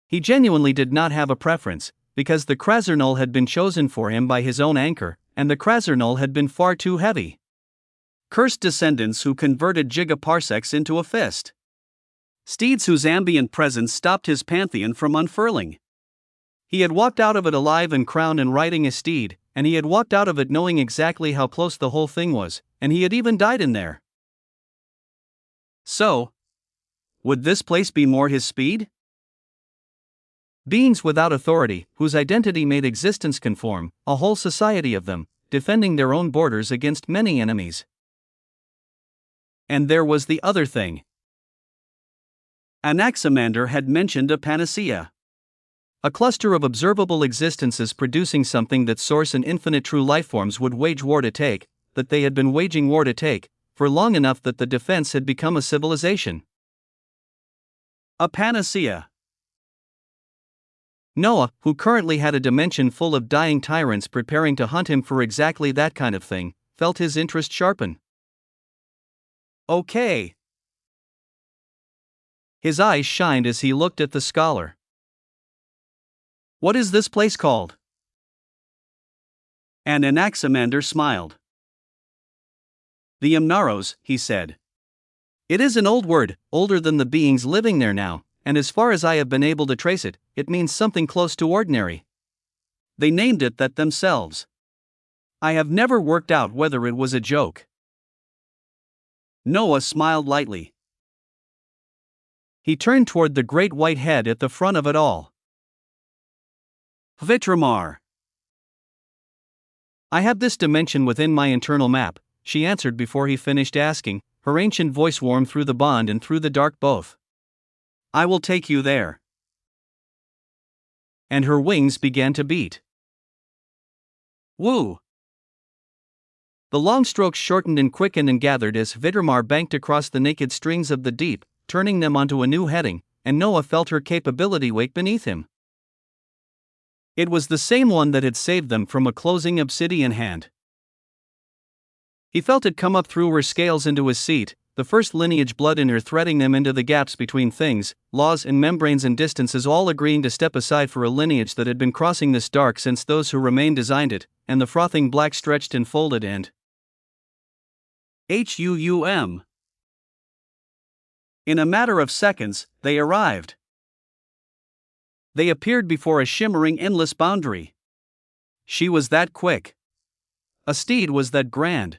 He genuinely did not have a preference, because the Krasernul had been chosen for him by his own anchor, and the Krasernul had been far too heavy. Cursed descendants who converted gigaparsecs into a fist. Steeds whose ambient presence stopped his pantheon from unfurling. He had walked out of it alive and crowned and riding a steed, and he had walked out of it knowing exactly how close the whole thing was, and he had even died in there. So, would this place be more his speed? Beings without authority, whose identity made existence conform, a whole society of them, defending their own borders against many enemies. And there was the other thing. Anaximander had mentioned a panacea. A cluster of observable existences producing something that source and infinite true lifeforms would wage war to take, that they had been waging war to take, for long enough that the defense had become a civilization. A panacea. Noah, who currently had a dimension full of dying tyrants preparing to hunt him for exactly that kind of thing, felt his interest sharpen. Okay. His eyes shined as he looked at the scholar. What is this place called? And Anaximander smiled. The Amnaros, he said. It is an old word, older than the beings living there now, and as far as I have been able to trace it, it means something close to ordinary. They named it that themselves. I have never worked out whether it was a joke. Noah smiled lightly. He turned toward the great white head at the front of it all. Vitramar. I have this dimension within my internal map, she answered before he finished asking, her ancient voice warm through the bond and through the dark both. I will take you there. And her wings began to beat. Woo! The long strokes shortened and quickened and gathered as Vitramar banked across the naked strings of the deep, turning them onto a new heading, and Noah felt her capability wake beneath him. It was the same one that had saved them from a closing obsidian hand. He felt it come up through her scales into his seat, the first lineage blood in her threading them into the gaps between things, laws and membranes and distances all agreeing to step aside for a lineage that had been crossing this dark since those who remained designed it, and the frothing black stretched and folded and HUUM. In a matter of seconds, they arrived. They appeared before a shimmering endless boundary. She was that quick. A steed was that grand.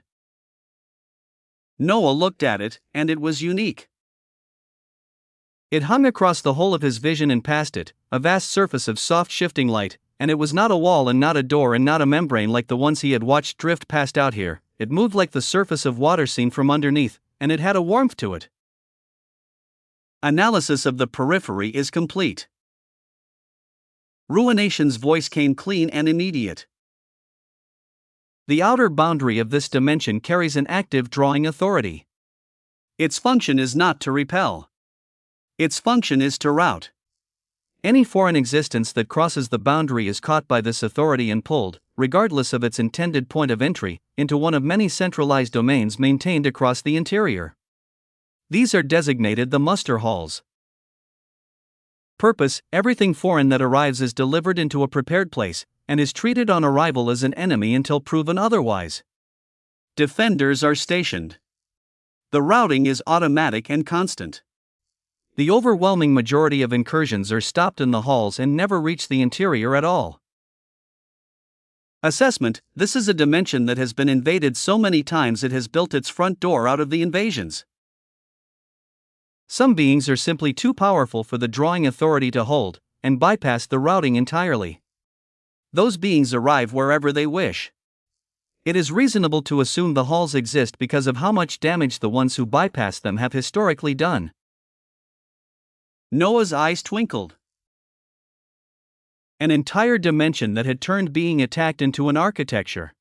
Noah looked at it, and it was unique. It hung across the whole of his vision and past it, a vast surface of soft shifting light, and it was not a wall and not a door and not a membrane like the ones he had watched drift past out here. It moved like the surface of water seen from underneath, and it had a warmth to it. Analysis of the periphery is complete. Ruination's voice came clean and immediate. The outer boundary of this dimension carries an active drawing authority. Its function is not to repel. Its function is to route. Any foreign existence that crosses the boundary is caught by this authority and pulled, regardless of its intended point of entry, into one of many centralized domains maintained across the interior. These are designated the muster halls. Purpose: everything foreign that arrives is delivered into a prepared place, and is treated on arrival as an enemy until proven otherwise. Defenders are stationed. The routing is automatic and constant. The overwhelming majority of incursions are stopped in the halls and never reach the interior at all. Assessment: this is a dimension that has been invaded so many times it has built its front door out of the invasions. Some beings are simply too powerful for the drawing authority to hold, and bypass the routing entirely. Those beings arrive wherever they wish. It is reasonable to assume the halls exist because of how much damage the ones who bypass them have historically done. Noah's eyes twinkled. An entire dimension that had turned being attacked into an architecture.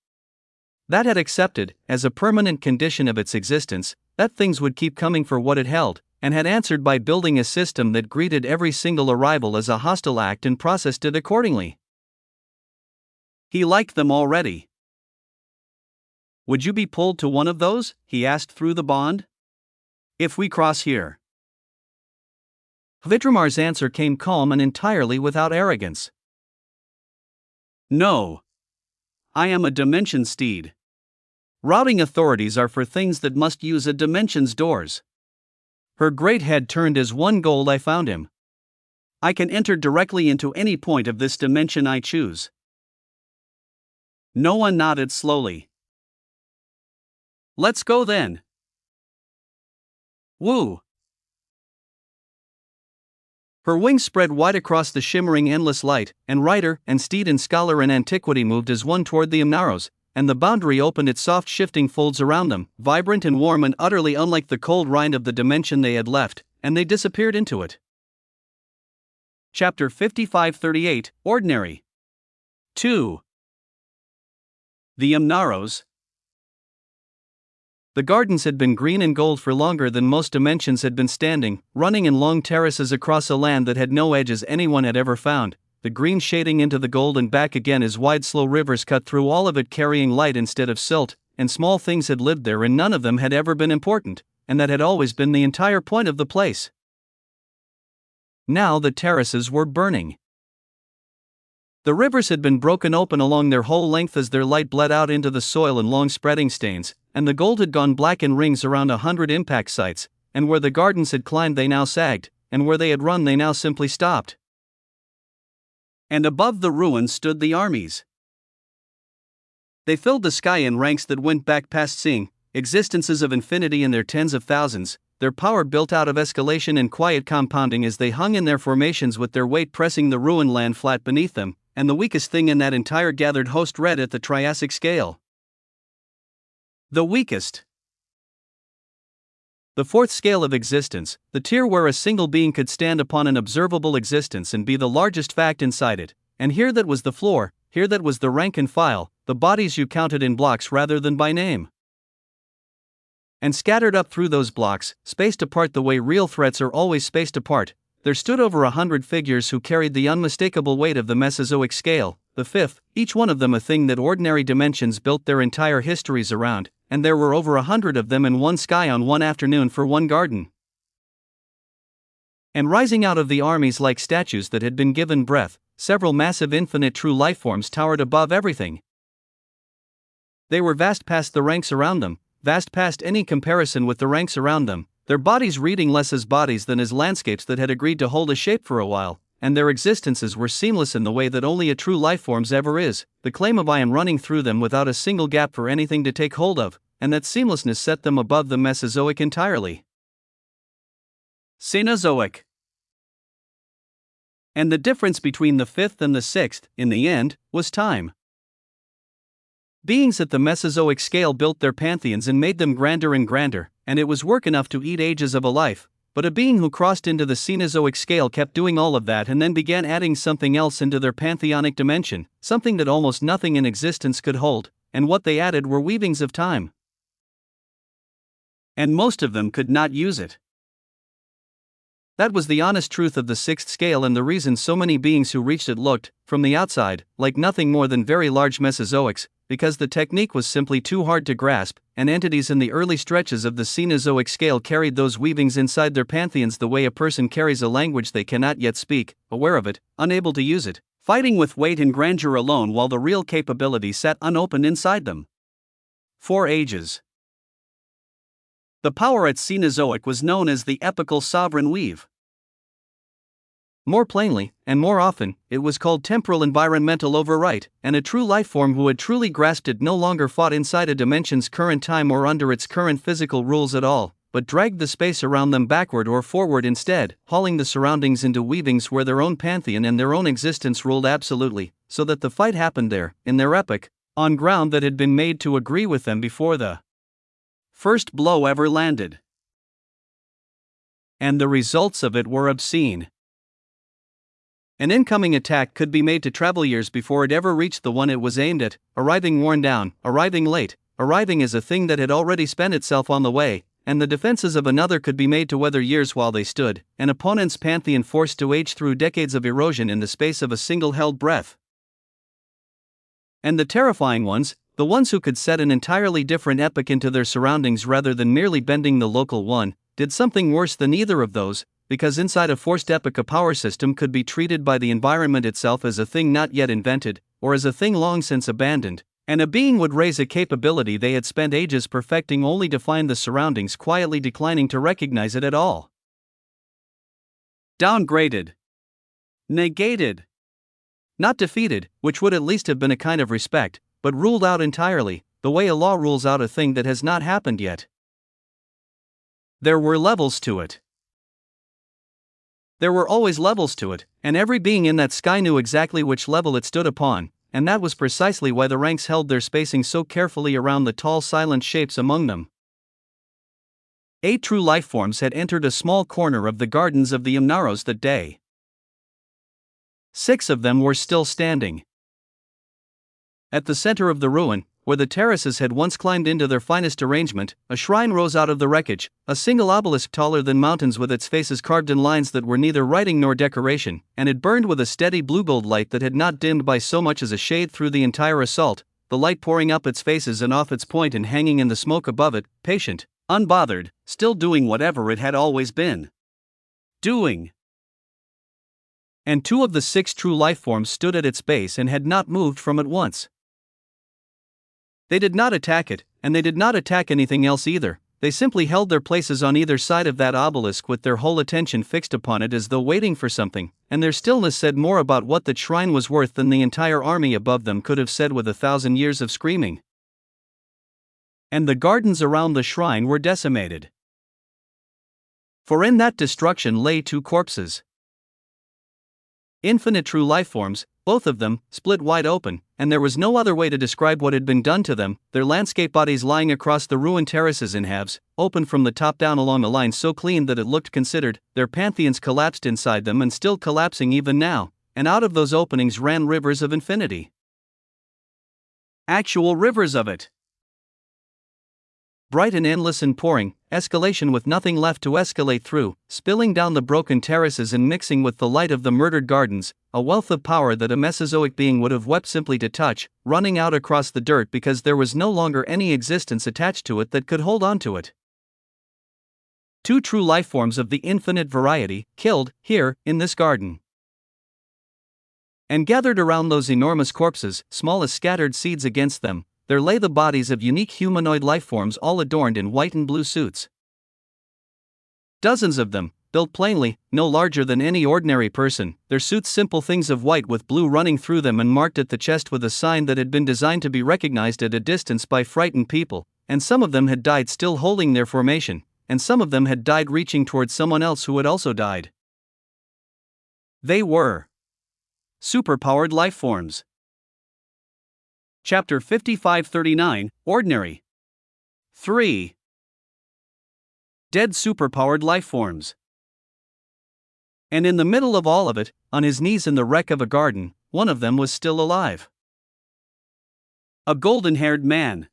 That had accepted, as a permanent condition of its existence, that things would keep coming for what it held, and had answered by building a system that greeted every single arrival as a hostile act and processed it accordingly. He liked them already. Would you be pulled to one of those? He asked through the bond. If we cross here. Vitramar's answer came calm and entirely without arrogance. No. I am a dimension steed. Routing authorities are for things that must use a dimension's doors. Her great head turned as one goal I found him. I can enter directly into any point of this dimension I choose. Noah nodded slowly. Let's go then. Woo! Her wings spread wide across the shimmering endless light, and rider and steed and scholar and antiquity moved as one toward the Amnaros, and the boundary opened its soft shifting folds around them, vibrant and warm and utterly unlike the cold rind of the dimension they had left, and they disappeared into it. Chapter 5538, Ordinary. 2. The Amnaros. The gardens had been green and gold for longer than most dimensions had been standing, running in long terraces across a land that had no edges anyone had ever found, the green shading into the gold and back again as wide slow rivers cut through all of it carrying light instead of silt, and small things had lived there and none of them had ever been important, and that had always been the entire point of the place. Now the terraces were burning. The rivers had been broken open along their whole length as their light bled out into the soil in long spreading stains, and the gold had gone black in rings around 100 impact sites, and where the gardens had climbed they now sagged, and where they had run they now simply stopped. And above the ruins stood the armies. They filled the sky in ranks that went back past seeing, existences of infinity in their tens of thousands, their power built out of escalation and quiet compounding as they hung in their formations with their weight pressing the ruined land flat beneath them, and the weakest thing in that entire gathered host read at the Triassic scale. The weakest. The fourth scale of existence, the tier where a single being could stand upon an observable existence and be the largest fact inside it, and here that was the floor, here that was the rank and file, the bodies you counted in blocks rather than by name. And scattered up through those blocks, spaced apart the way real threats are always spaced apart, there stood over 100 figures who carried the unmistakable weight of the Mesozoic scale, the fifth, each one of them a thing that ordinary dimensions built their entire histories around, and there were over 100 of them in one sky on one afternoon for one garden. And rising out of the armies like statues that had been given breath, several massive infinite true lifeforms towered above everything. They were vast past the ranks around them, vast past any comparison with the ranks around them, their bodies reading less as bodies than as landscapes that had agreed to hold a shape for a while, and their existences were seamless in the way that only a true lifeform's ever is, the claim of I am running through them without a single gap for anything to take hold of, and that seamlessness set them above the Mesozoic entirely. Cenozoic. And the difference between the fifth and the sixth, in the end, was time. Beings at the Mesozoic scale built their pantheons and made them grander and grander, and it was work enough to eat ages of a life, but a being who crossed into the Cenozoic scale kept doing all of that and then began adding something else into their pantheonic dimension, something that almost nothing in existence could hold, and what they added were weavings of time. And most of them could not use it. That was the honest truth of the sixth scale and the reason so many beings who reached it looked, from the outside, like nothing more than very large Mesozoics, because the technique was simply too hard to grasp, and entities in the early stretches of the Cenozoic scale carried those weavings inside their pantheons the way a person carries a language they cannot yet speak, aware of it, unable to use it, fighting with weight and grandeur alone while the real capability sat unopened inside them. For ages. The power at Cenozoic was known as the epical sovereign weave. More plainly, and more often, it was called temporal environmental overwrite, and a true lifeform who had truly grasped it no longer fought inside a dimension's current time or under its current physical rules at all, but dragged the space around them backward or forward instead, hauling the surroundings into weavings where their own pantheon and their own existence ruled absolutely, so that the fight happened there, in their epoch, on ground that had been made to agree with them before the first blow ever landed. And the results of it were obscene. An incoming attack could be made to travel years before it ever reached the one it was aimed at, arriving worn down, arriving late, arriving as a thing that had already spent itself on the way, and the defenses of another could be made to weather years while they stood, an opponent's pantheon forced to age through decades of erosion in the space of a single held breath. And the terrifying ones, the ones who could set an entirely different epoch into their surroundings rather than merely bending the local one, did something worse than either of those, because inside a forced epoch a power system could be treated by the environment itself as a thing not yet invented, or as a thing long since abandoned, and a being would raise a capability they had spent ages perfecting only to find the surroundings quietly declining to recognize it at all. Downgraded. Negated. Not defeated, which would at least have been a kind of respect, but ruled out entirely, the way a law rules out a thing that has not happened yet. There were levels to it. There were always levels to it, and every being in that sky knew exactly which level it stood upon, and that was precisely why the ranks held their spacing so carefully around the tall silent shapes among them. 8 true life forms had entered a small corner of the gardens of the Imnaros that day. 6 of them were still standing. At the center of the ruin, where the terraces had once climbed into their finest arrangement, a shrine rose out of the wreckage, a single obelisk taller than mountains with its faces carved in lines that were neither writing nor decoration, and it burned with a steady blue-gold light that had not dimmed by so much as a shade through the entire assault, the light pouring up its faces and off its point and hanging in the smoke above it, patient, unbothered, still doing whatever it had always been doing. And 2 of the 6 true life forms stood at its base and had not moved from it once. They did not attack it, and they did not attack anything else either. They simply held their places on either side of that obelisk with their whole attention fixed upon it as though waiting for something, and their stillness said more about what the shrine was worth than the entire army above them could have said with 1,000 years of screaming. And the gardens around the shrine were decimated. For in that destruction lay 2 corpses. Infinite true life forms, both of them, split wide open, and there was no other way to describe what had been done to them, their landscape bodies lying across the ruined terraces in halves, open from the top down along a line so clean that it looked considered, their pantheons collapsed inside them and still collapsing even now, and out of those openings ran rivers of infinity. Actual rivers of it. Bright and endless and pouring, escalation with nothing left to escalate through, spilling down the broken terraces and mixing with the light of the murdered gardens, a wealth of power that a Mesozoic being would have wept simply to touch, running out across the dirt because there was no longer any existence attached to it that could hold on to it. 2 true life forms of the infinite variety, killed, here, in this garden. And gathered around those enormous corpses, small as scattered seeds against them, there lay the bodies of unique humanoid life forms all adorned in white and blue suits. Dozens of them, built plainly, no larger than any ordinary person, their suits simple things of white with blue running through them and marked at the chest with a sign that had been designed to be recognized at a distance by frightened people, and some of them had died still holding their formation, and some of them had died reaching towards someone else who had also died. They were superpowered life forms. Chapter 5539, Ordinary. 3. Dead superpowered life forms. And in the middle of all of it, on his knees in the wreck of a garden, one of them was still alive. A golden-haired man.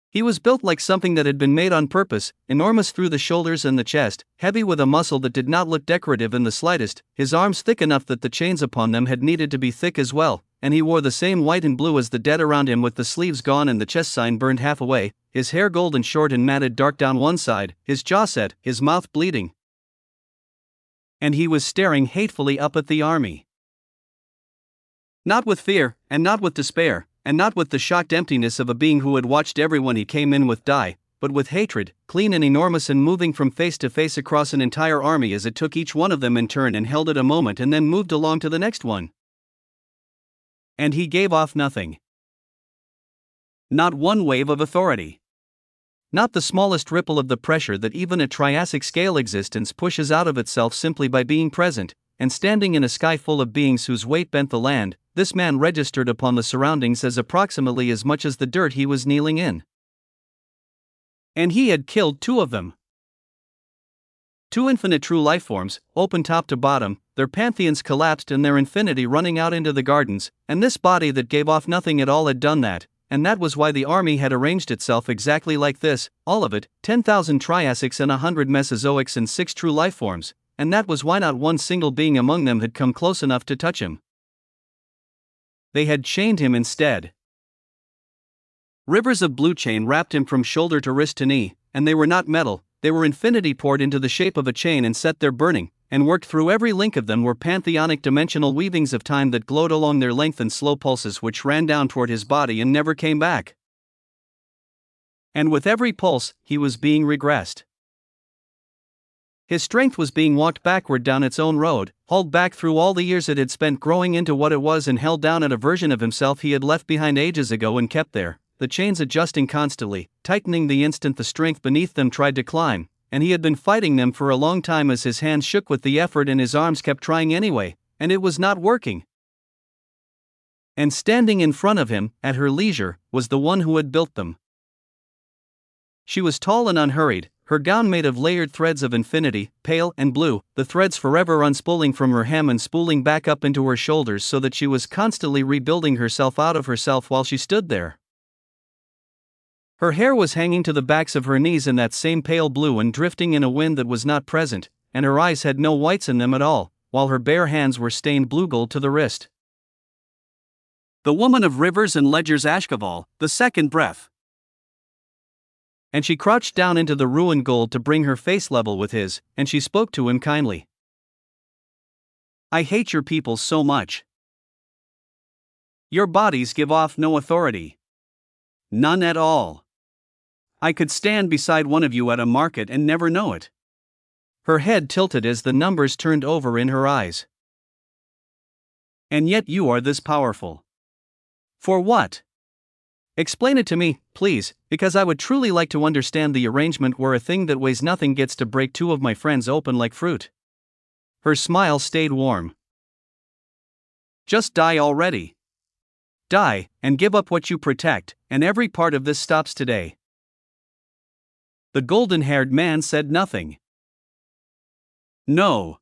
He was built like something that had been made on purpose, enormous through the shoulders and the chest, heavy with a muscle that did not look decorative in the slightest, his arms thick enough that the chains upon them had needed to be thick as well, and he wore the same white and blue as the dead around him with the sleeves gone and the chest sign burned half away, his hair golden short and matted dark down one side, his jaw set, his mouth bleeding. And he was staring hatefully up at the army. Not with fear, and not with despair, and not with the shocked emptiness of a being who had watched everyone he came in with die, but with hatred, clean and enormous and moving from face to face across an entire army as it took each one of them in turn and held it a moment and then moved along to the next one. And he gave off nothing. Not one wave of authority. Not the smallest ripple of the pressure that even a Triassic scale existence pushes out of itself simply by being present, and standing in a sky full of beings whose weight bent the land, this man registered upon the surroundings as approximately as much as the dirt he was kneeling in. And he had killed 2 of them. 2 infinite true life forms, open top to bottom, their pantheons collapsed and their infinity running out into the gardens, and this body that gave off nothing at all had done that, and that was why the army had arranged itself exactly like this, all of it, 10,000 Triassics and 100 Mesozoics and 6 true life forms, and that was why not one single being among them had come close enough to touch him. They had chained him instead. Rivers of blue chain wrapped him from shoulder to wrist to knee, and they were not metal, they were infinity poured into the shape of a chain and set there burning, and worked through every link of them were pantheonic dimensional weavings of time that glowed along their length and slow pulses which ran down toward his body and never came back. And with every pulse, he was being regressed. His strength was being walked backward down its own road, hauled back through all the years it had spent growing into what it was, and held down at a version of himself he had left behind ages ago and kept there, the chains adjusting constantly, tightening the instant the strength beneath them tried to climb, and he had been fighting them for a long time as his hands shook with the effort and his arms kept trying anyway, and it was not working. And standing in front of him, at her leisure, was the one who had built them. She was tall and unhurried, her gown made of layered threads of infinity, pale and blue, the threads forever unspooling from her hem and spooling back up into her shoulders so that she was constantly rebuilding herself out of herself while she stood there. Her hair was hanging to the backs of her knees in that same pale blue and drifting in a wind that was not present, and her eyes had no whites in them at all, while her bare hands were stained blue gold to the wrist. The woman of Rivers and Ledgers Ashkeval, the second breath. And she crouched down into the ruined gold to bring her face level with his, and she spoke to him kindly. I hate your people so much. Your bodies give off no authority. None at all. I could stand beside one of you at a market and never know it. Her head tilted as the numbers turned over in her eyes. And yet you are this powerful. For what? Explain it to me, please, because I would truly like to understand the arrangement where a thing that weighs nothing gets to break two of my friends open like fruit. Her smile stayed warm. Just die already. Die, and give up what you protect, and every part of this stops today. The golden-haired man said nothing. No.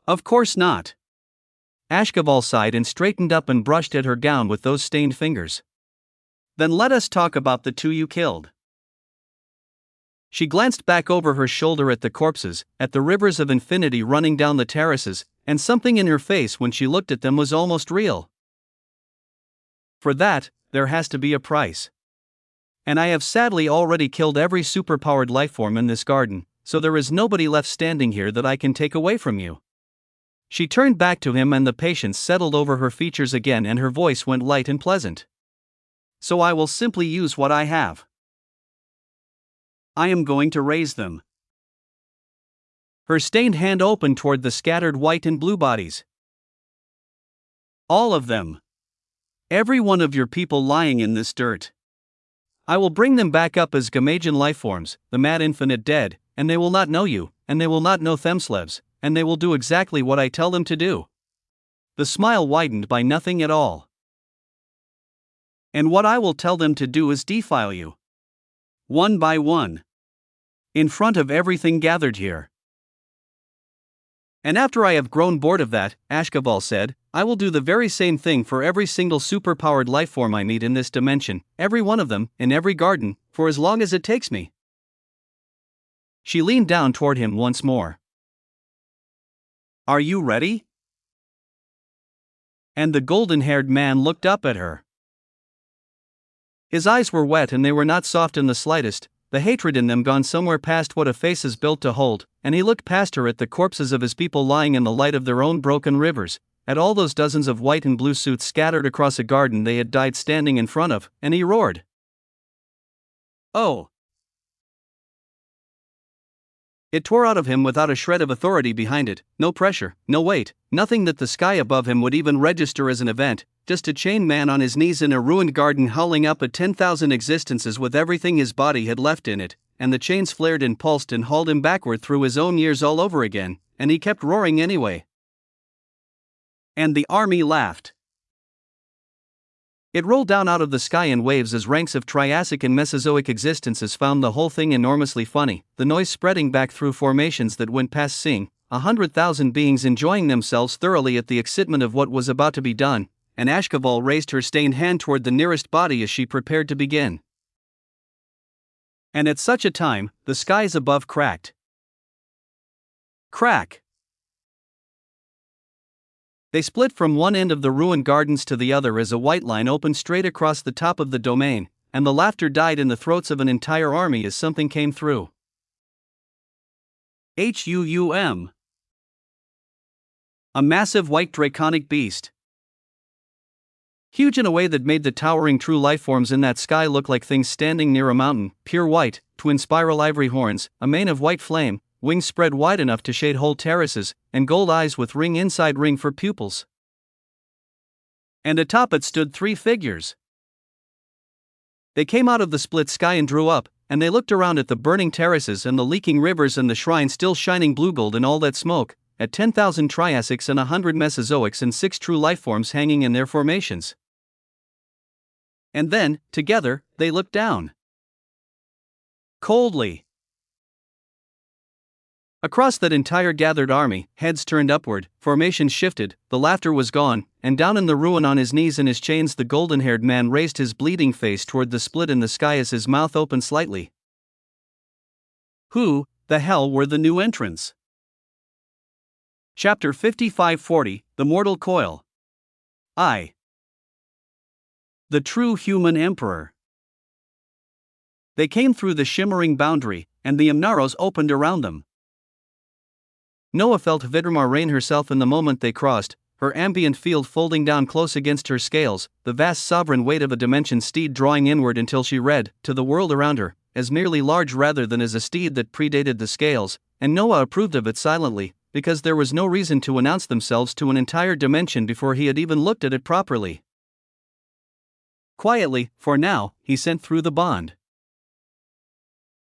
Of course not. Ashkeval sighed and straightened up and brushed at her gown with those stained fingers. Then let us talk about the two you killed. She glanced back over her shoulder at the corpses, at the rivers of infinity running down the terraces, and something in her face when she looked at them was almost real. For that, there has to be a price. And I have sadly already killed every superpowered lifeform in this garden, so there is nobody left standing here that I can take away from you. She turned back to him and the patience settled over her features again and her voice went light and pleasant. So I will simply use what I have. I am going to raise them. Her stained hand opened toward the scattered white and blue bodies. All of them. Every one of your people lying in this dirt. I will bring them back up as Gamagian lifeforms, the mad infinite dead, and they will not know you, and they will not know Themslevs, and they will do exactly what I tell them to do. The smile widened by nothing at all. And what I will tell them to do is defile you. One by one. In front of everything gathered here. And after I have grown bored of that, Ashkeval said, I will do the very same thing for every single superpowered lifeform I meet in this dimension, every one of them, in every garden, for as long as it takes me. She leaned down toward him once more. Are you ready? And the golden-haired man looked up at her. His eyes were wet and they were not soft in the slightest, the hatred in them gone somewhere past what a face is built to hold, and he looked past her at the corpses of his people lying in the light of their own broken rivers, at all those dozens of white and blue suits scattered across a garden they had died standing in front of, and he roared. Oh! It tore out of him without a shred of authority behind it, no pressure, no weight, nothing that the sky above him would even register as an event, just a chained man on his knees in a ruined garden howling up at 10,000 existences with everything his body had left in it, and the chains flared and pulsed and hauled him backward through his own years all over again, and he kept roaring anyway. And the army laughed. It rolled down out of the sky in waves as ranks of Triassic and Mesozoic existences found the whole thing enormously funny, the noise spreading back through formations that went past seeing, 100,000 beings enjoying themselves thoroughly at the excitement of what was about to be done, and Ashkeval raised her stained hand toward the nearest body as she prepared to begin. And at such a time, the skies above cracked. Crack! They split from one end of the ruined gardens to the other as a white line opened straight across the top of the domain, and the laughter died in the throats of an entire army as something came through. HUUM. A massive white draconic beast. Huge in a way that made the towering true lifeforms in that sky look like things standing near a mountain, pure white, twin spiral ivory horns, a mane of white flame, wings spread wide enough to shade whole terraces, and gold eyes with ring inside ring for pupils. And atop it stood 3 figures. They came out of the split sky and drew up, and they looked around at the burning terraces and the leaking rivers and the shrine still shining blue gold in all that smoke, at 10,000 Triassics and 100 Mesozoics and 6 true lifeforms hanging in their formations. And then, together, they looked down. Coldly. Across that entire gathered army, heads turned upward, formations shifted, the laughter was gone, and down in the ruin on his knees in his chains the golden-haired man raised his bleeding face toward the split in the sky as his mouth opened slightly. Who the hell were the new entrants? Chapter 5540, The Mortal Coil. The True Human Emperor. They came through the shimmering boundary, and the Amnaros opened around them. Noah felt Vidramar rein herself in the moment they crossed, her ambient field folding down close against her scales, the vast sovereign weight of a dimension steed drawing inward until she read, to the world around her, as merely large rather than as a steed that predated the scales, and Noah approved of it silently, because there was no reason to announce themselves to an entire dimension before he had even looked at it properly. Quietly, for now, he sent through the bond.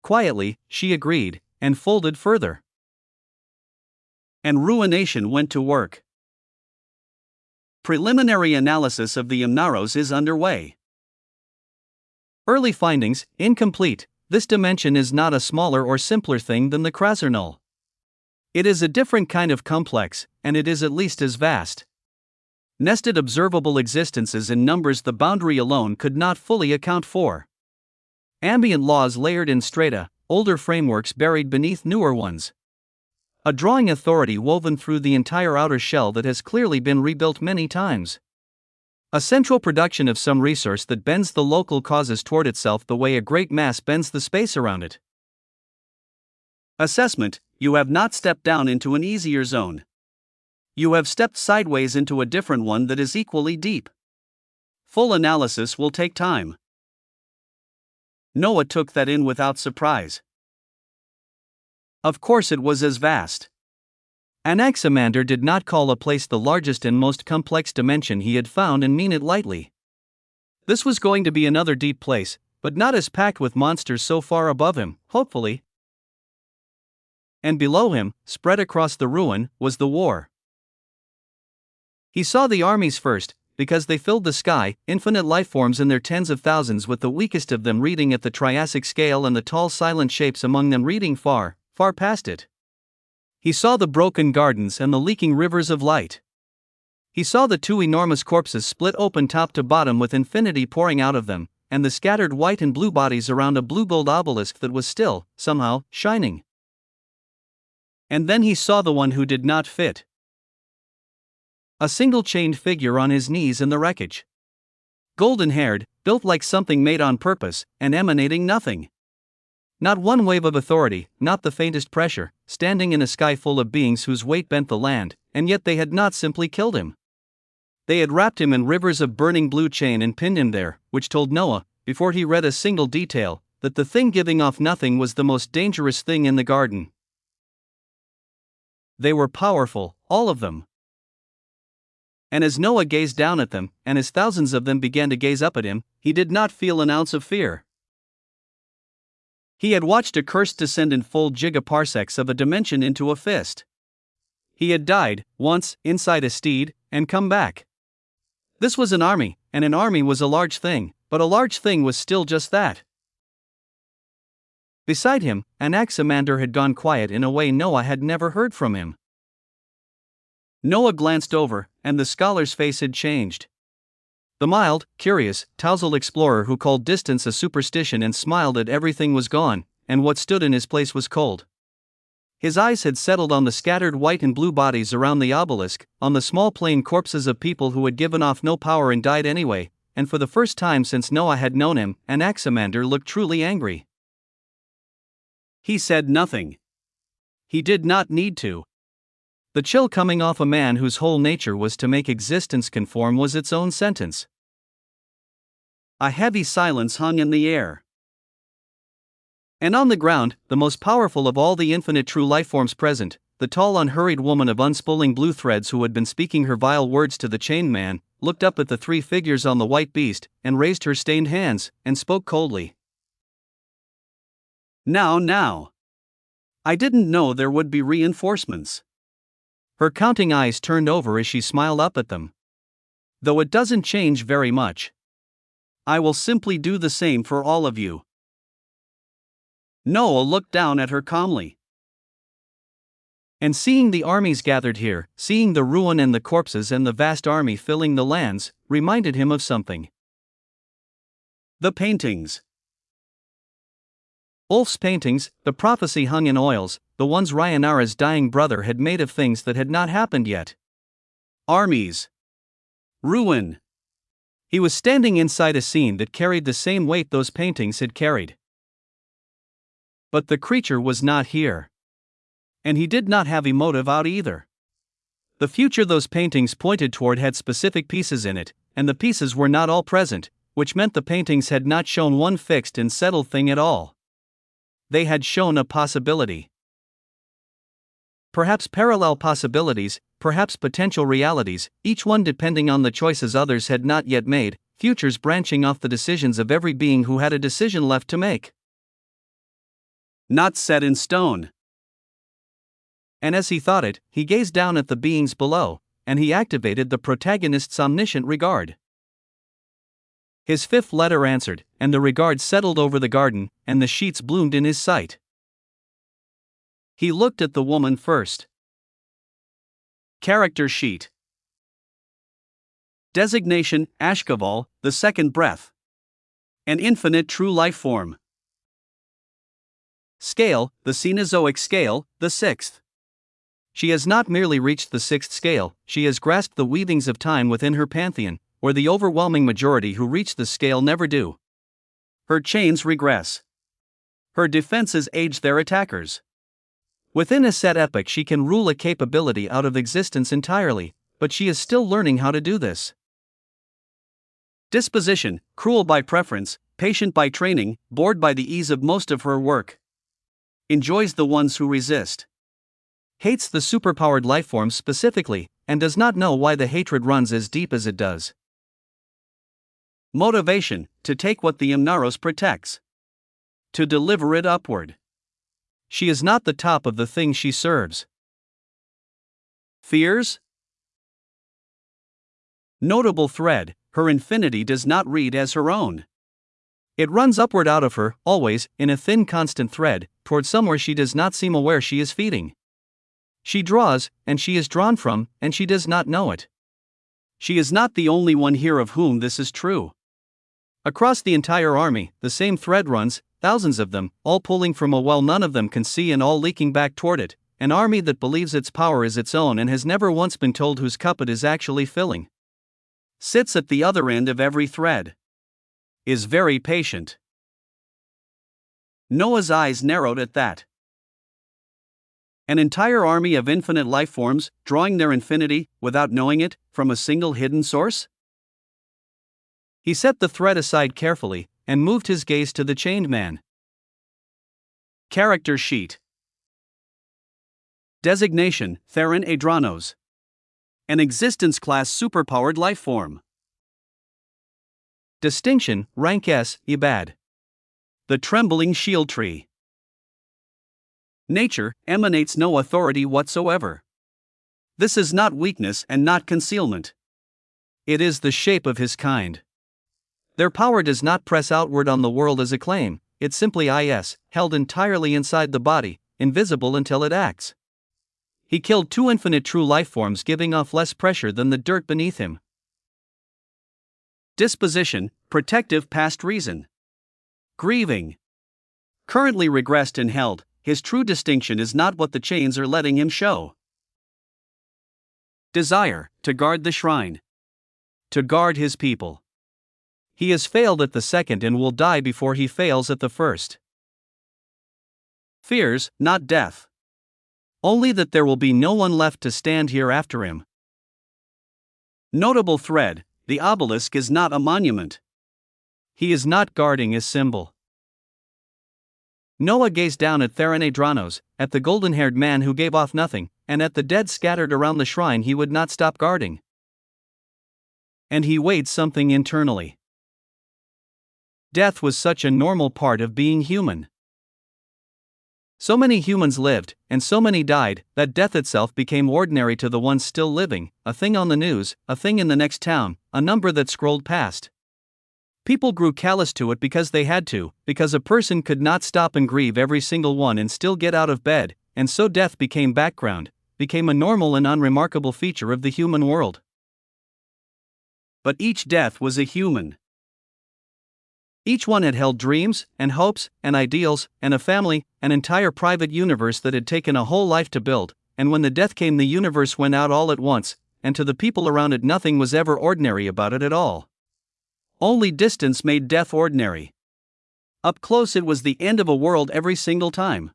Quietly, she agreed, and folded further. And Ruination went to work. Preliminary analysis of the Amnaros is underway. Early findings, incomplete. This dimension is not a smaller or simpler thing than the Krasernal. It is a different kind of complex, and it is at least as vast. Nested observable existences in numbers the boundary alone could not fully account for. Ambient laws layered in strata, older frameworks buried beneath newer ones. A drawing authority woven through the entire outer shell that has clearly been rebuilt many times. A central production of some resource that bends the local causes toward itself the way a great mass bends the space around it. Assessment: you have not stepped down into an easier zone. You have stepped sideways into a different one that is equally deep. Full analysis will take time. Noah took that in without surprise. Of course it was as vast. Anaximander did not call a place the largest and most complex dimension he had found and mean it lightly. This was going to be another deep place, but not as packed with monsters so far above him, hopefully. And below him, spread across the ruin, was the war. He saw the armies first, because they filled the sky, infinite lifeforms in their tens of thousands with the weakest of them reading at the Triassic scale and the tall silent shapes among them reading far past it. He saw the broken gardens and the leaking rivers of light. He saw the 2 enormous corpses split open top to bottom with infinity pouring out of them, and the scattered white and blue bodies around a blue-gold obelisk that was still, somehow, shining. And then he saw the one who did not fit. A single chained figure on his knees in the wreckage. Golden-haired, built like something made on purpose, and emanating nothing. Not one wave of authority, not the faintest pressure, standing in a sky full of beings whose weight bent the land, and yet they had not simply killed him. They had wrapped him in rivers of burning blue chain and pinned him there, which told Noah, before he read a single detail, that the thing giving off nothing was the most dangerous thing in the garden. They were powerful, all of them. And as Noah gazed down at them, and as thousands of them began to gaze up at him, he did not feel an ounce of fear. He had watched a curse descend in full gigaparsecs of a dimension into a fist. He had died, once, inside a steed, and come back. This was an army, and an army was a large thing, but a large thing was still just that. Beside him, Anaximander had gone quiet in a way Noah had never heard from him. Noah glanced over, and the scholar's face had changed. The mild, curious, tousled explorer who called distance a superstition and smiled at everything was gone, and what stood in his place was cold. His eyes had settled on the scattered white and blue bodies around the obelisk, on the small plain corpses of people who had given off no power and died anyway, and for the first time since Noah had known him, Anaximander looked truly angry. He said nothing. He did not need to. The chill coming off a man whose whole nature was to make existence conform was its own sentence. A heavy silence hung in the air. And on the ground, the most powerful of all the infinite true lifeforms present, the tall unhurried woman of unspooling blue threads who had been speaking her vile words to the chained man, looked up at the three figures on the white beast, and raised her stained hands, and spoke coldly. Now. I didn't know there would be reinforcements. Her counting eyes turned over as she smiled up at them. Though it doesn't change very much. I will simply do the same for all of you. Noah looked down at her calmly. And seeing the armies gathered here, seeing the ruin and the corpses and the vast army filling the lands, reminded him of something. The paintings. Ulf's paintings, the prophecy hung in oils, the ones Rhaenyra's dying brother had made of things that had not happened yet. Armies. Ruin. He was standing inside a scene that carried the same weight those paintings had carried. But the creature was not here. And he did not have emotive out either. The future those paintings pointed toward had specific pieces in it, and the pieces were not all present, which meant the paintings had not shown one fixed and settled thing at all. They had shown a possibility. Perhaps parallel possibilities, perhaps potential realities, each one depending on the choices others had not yet made, futures branching off the decisions of every being who had a decision left to make. Not set in stone. And as he thought it, he gazed down at the beings below, and he activated the protagonist's omniscient regard. His fifth letter answered, and the regard settled over the garden, and the sheets bloomed in his sight. He looked at the woman first. Character sheet. Designation, Ashkaval, the second breath. An infinite true life form. Scale, the Cenozoic scale, the sixth. She has not merely reached the sixth scale, she has grasped the weavings of time within her pantheon, where the overwhelming majority who reach the scale never do. Her chains regress. Her defenses age their attackers. Within a set epoch she can rule a capability out of existence entirely, but she is still learning how to do this. Disposition, cruel by preference, patient by training, bored by the ease of most of her work. Enjoys the ones who resist. Hates the superpowered lifeforms specifically, and does not know why the hatred runs as deep as it does. Motivation, to take what the Imnaros protects. To deliver it upward. She is not the top of the thing she serves. Fears? Notable thread, her infinity does not read as her own. It runs upward out of her, always, in a thin constant thread, toward somewhere she does not seem aware she is feeding. She draws, and she is drawn from, and she does not know it. She is not the only one here of whom this is true. Across the entire army, the same thread runs, thousands of them, all pulling from a well none of them can see and all leaking back toward it, an army that believes its power is its own and has never once been told whose cup it is actually filling. Sits at the other end of every thread. Is very patient. Noah's eyes narrowed at that. An entire army of infinite lifeforms, drawing their infinity, without knowing it, from a single hidden source? He set the thread aside carefully, and moved his gaze to the chained man. Character sheet. Designation, Theron Adranos. An existence class superpowered lifeform. Distinction, Rank S, Ibad. The Trembling Shield Tree. Nature, emanates no authority whatsoever. This is not weakness and not concealment. It is the shape of his kind. Their power does not press outward on the world as a claim, it simply is, held entirely inside the body, invisible until it acts. He killed two infinite true lifeforms, giving off less pressure than the dirt beneath him. Disposition, protective past reason. Grieving. Currently regressed and held, his true distinction is not what the chains are letting him show. Desire, to guard the shrine. To guard his people. He has failed at the second and will die before he fails at the first. Fears, not death. Only that there will be no one left to stand here after him. Notable thread, the obelisk is not a monument. He is not guarding his symbol. Noah gazed down at Theranedranos, at the golden-haired man who gave off nothing, and at the dead scattered around the shrine he would not stop guarding. And he weighed something internally. Death was such a normal part of being human. So many humans lived, and so many died, that death itself became ordinary to the ones still living, a thing on the news, a thing in the next town, a number that scrolled past. People grew callous to it because they had to, because a person could not stop and grieve every single one and still get out of bed, and so death became background, became a normal and unremarkable feature of the human world. But each death was a human. Each one had held dreams, and hopes, and ideals, and a family, an entire private universe that had taken a whole life to build, and when the death came the universe went out all at once, and to the people around it nothing was ever ordinary about it at all. Only distance made death ordinary. Up close it was the end of a world every single time.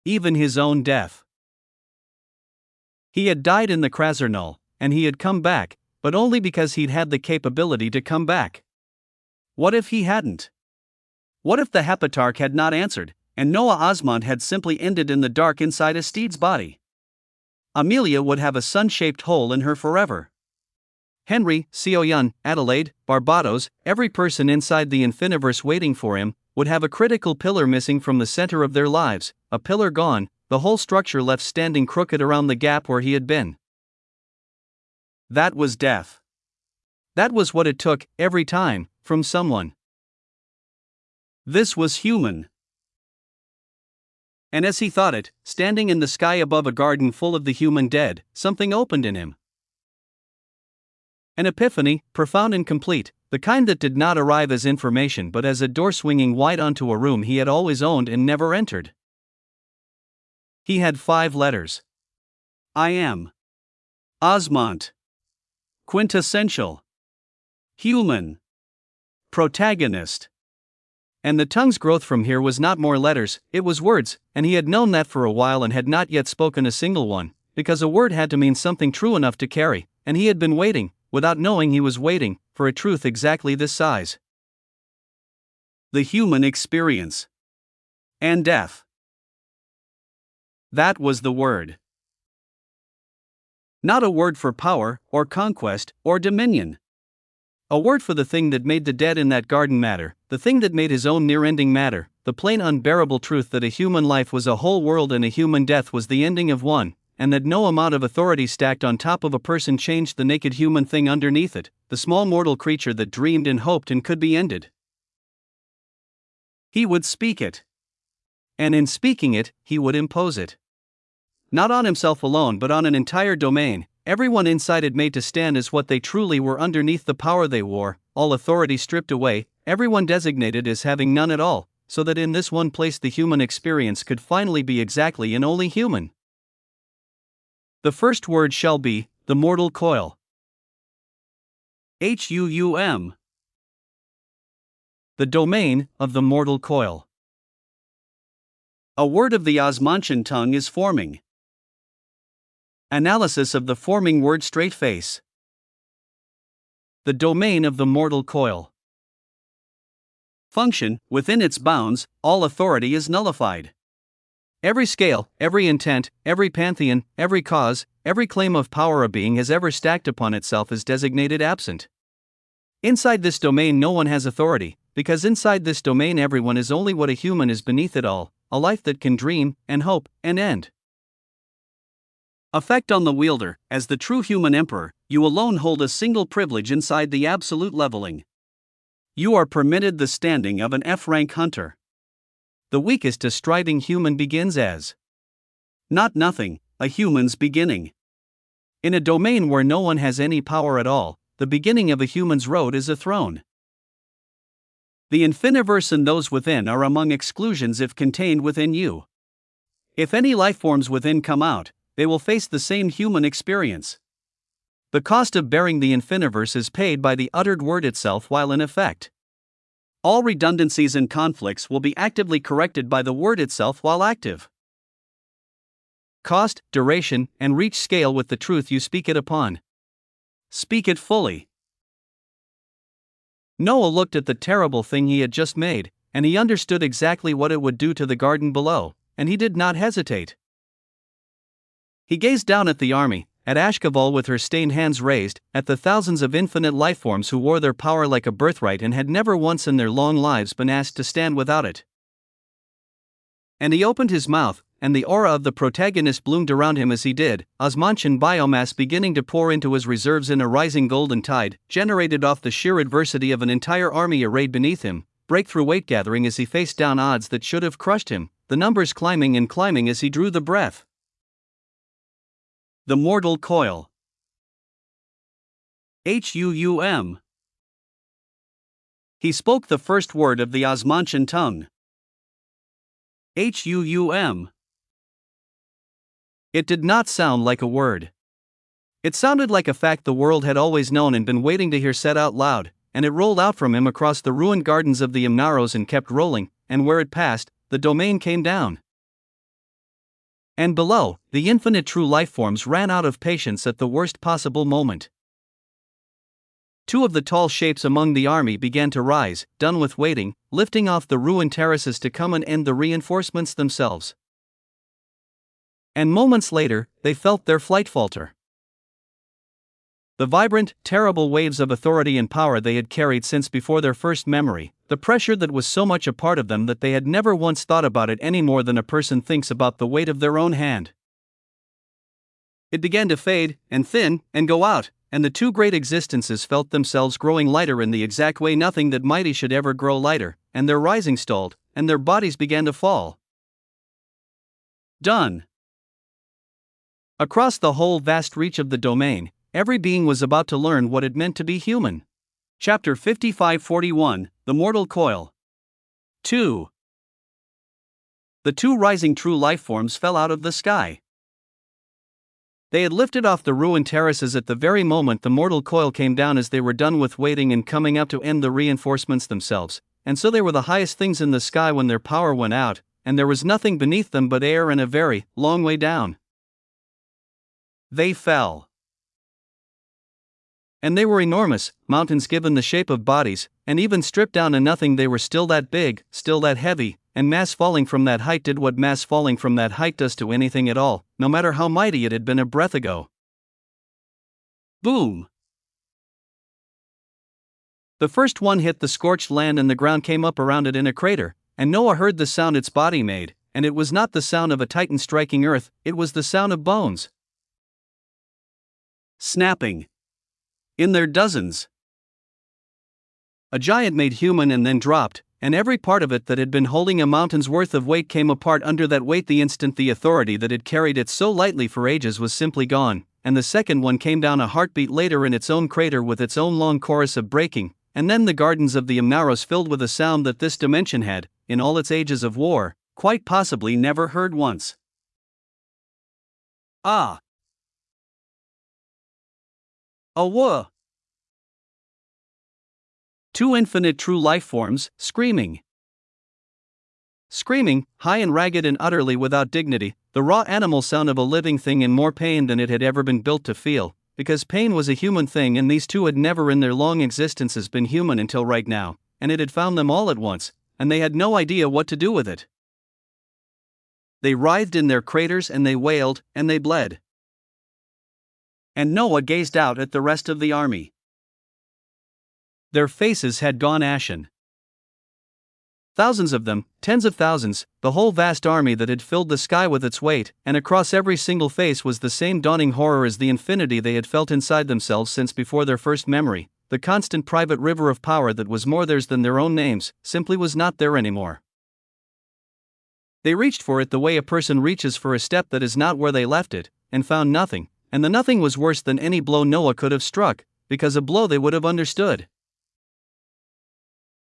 Even his own death. He had died in the Krasernul, and he had come back, but only because he'd had the capability to come back. What if he hadn't? What if the Hepatarch had not answered, and Noah Osmond had simply ended in the dark inside a steed's body? Amelia would have a sun-shaped hole in her forever. Henry, Sioyun, Adelaide, Barbados, every person inside the Infiniverse waiting for him, would have a critical pillar missing from the center of their lives, a pillar gone, the whole structure left standing crooked around the gap where he had been. That was death. That was what it took, every time, from someone. This was human. And as he thought it, standing in the sky above a garden full of the human dead, something opened in him. An epiphany, profound and complete, the kind that did not arrive as information but as a door swinging wide onto a room he had always owned and never entered. He had 5 letters. I am. Osmont. Quintessential. Human. Protagonist. And the tongue's growth from here was not more letters, it was words, and he had known that for a while and had not yet spoken a single one, because a word had to mean something true enough to carry, and he had been waiting, without knowing he was waiting, for a truth exactly this size. The human experience. And death. That was the word. Not a word for power, or conquest, or dominion. A word for the thing that made the dead in that garden matter, the thing that made his own near-ending matter, the plain unbearable truth that a human life was a whole world and a human death was the ending of one, and that no amount of authority stacked on top of a person changed the naked human thing underneath it, the small mortal creature that dreamed and hoped and could be ended. He would speak it. And in speaking it, he would impose it. Not on himself alone but on an entire domain, everyone inside it made to stand as what they truly were underneath the power they wore, all authority stripped away, everyone designated as having none at all, so that in this one place the human experience could finally be exactly and only human. The first word shall be, the mortal coil. HUUM. The domain of the mortal coil. A word of the Osmontian tongue is forming. Analysis of the forming word straight face. The domain of the mortal coil. Function, within its bounds, all authority is nullified. Every scale, every intent, every pantheon, every cause, every claim of power a being has ever stacked upon itself is designated absent. Inside this domain no one has authority, because inside this domain everyone is only what a human is beneath it all, a life that can dream, and hope, and end. Effect on the wielder, as the true human emperor, you alone hold a single privilege inside the absolute leveling. You are permitted the standing of an F-rank hunter. The weakest a striding human begins as. Not nothing, a human's beginning. In a domain where no one has any power at all, the beginning of a human's road is a throne. The Infiniverse and those within are among exclusions if contained within you. If any lifeforms within come out, they will face the same human experience. The cost of bearing the Infiniverse is paid by the uttered word itself while in effect. All redundancies and conflicts will be actively corrected by the word itself while active. Cost, duration, and reach scale with the truth you speak it upon. Speak it fully. Noah looked at the terrible thing he had just made, and he understood exactly what it would do to the garden below, and he did not hesitate. He gazed down at the army, at Ashkaval with her stained hands raised, at the thousands of infinite lifeforms who wore their power like a birthright and had never once in their long lives been asked to stand without it. And he opened his mouth, and the aura of the protagonist bloomed around him as he did, Osmantian biomass beginning to pour into his reserves in a rising golden tide, generated off the sheer adversity of an entire army arrayed beneath him, breakthrough weight gathering as he faced down odds that should have crushed him, the numbers climbing and climbing as he drew the breath. The Mortal Coil. Huum. He spoke the first word of the Osmantian tongue. Huum. It did not sound like a word. It sounded like a fact the world had always known and been waiting to hear said out loud, and it rolled out from him across the ruined gardens of the Imnaros and kept rolling, and where it passed, the domain came down. And below, the infinite true lifeforms ran out of patience at the worst possible moment. Two of the tall shapes among the army began to rise, done with waiting, lifting off the ruined terraces to come and end the reinforcements themselves. And moments later, they felt their flight falter. The vibrant, terrible waves of authority and power they had carried since before their first memory, the pressure that was so much a part of them that they had never once thought about it any more than a person thinks about the weight of their own hand. It began to fade, and thin, and go out, and the two great existences felt themselves growing lighter in the exact way nothing that mighty should ever grow lighter, and their rising stalled, and their bodies began to fall. Done. Across the whole vast reach of the domain, every being was about to learn what it meant to be human. Chapter 5541, The Mortal Coil. 2. The two rising true lifeforms fell out of the sky. They had lifted off the ruined terraces at the very moment the mortal coil came down, as they were done with waiting and coming up to end the reinforcements themselves, and so they were the highest things in the sky when their power went out, and there was nothing beneath them but air and a very long way down. They fell. And they were enormous, mountains given the shape of bodies, and even stripped down to nothing they were still that big, still that heavy, and mass falling from that height did what mass falling from that height does to anything at all, no matter how mighty it had been a breath ago. Boom! The first one hit the scorched land and the ground came up around it in a crater, and Noah heard the sound its body made, and it was not the sound of a titan striking earth, it was the sound of bones snapping. In their dozens. A giant made human and then dropped, and every part of it that had been holding a mountain's worth of weight came apart under that weight the instant the authority that had carried it so lightly for ages was simply gone, and the second one came down a heartbeat later in its own crater with its own long chorus of breaking, and then the gardens of the Imnaros filled with a sound that this dimension had, in all its ages of war, quite possibly never heard once. Ah! Awah! Two infinite true lifeforms, screaming. Screaming, high and ragged and utterly without dignity, the raw animal sound of a living thing in more pain than it had ever been built to feel, because pain was a human thing and these two had never in their long existences been human until right now, and it had found them all at once, and they had no idea what to do with it. They writhed in their craters and they wailed, and they bled. And Noah gazed out at the rest of the army. Their faces had gone ashen. Thousands of them, tens of thousands, the whole vast army that had filled the sky with its weight, and across every single face was the same dawning horror as the infinity they had felt inside themselves since before their first memory, the constant private river of power that was more theirs than their own names, simply was not there anymore. They reached for it the way a person reaches for a step that is not where they left it, and found nothing, and the nothing was worse than any blow Noah could have struck, because a blow they would have understood.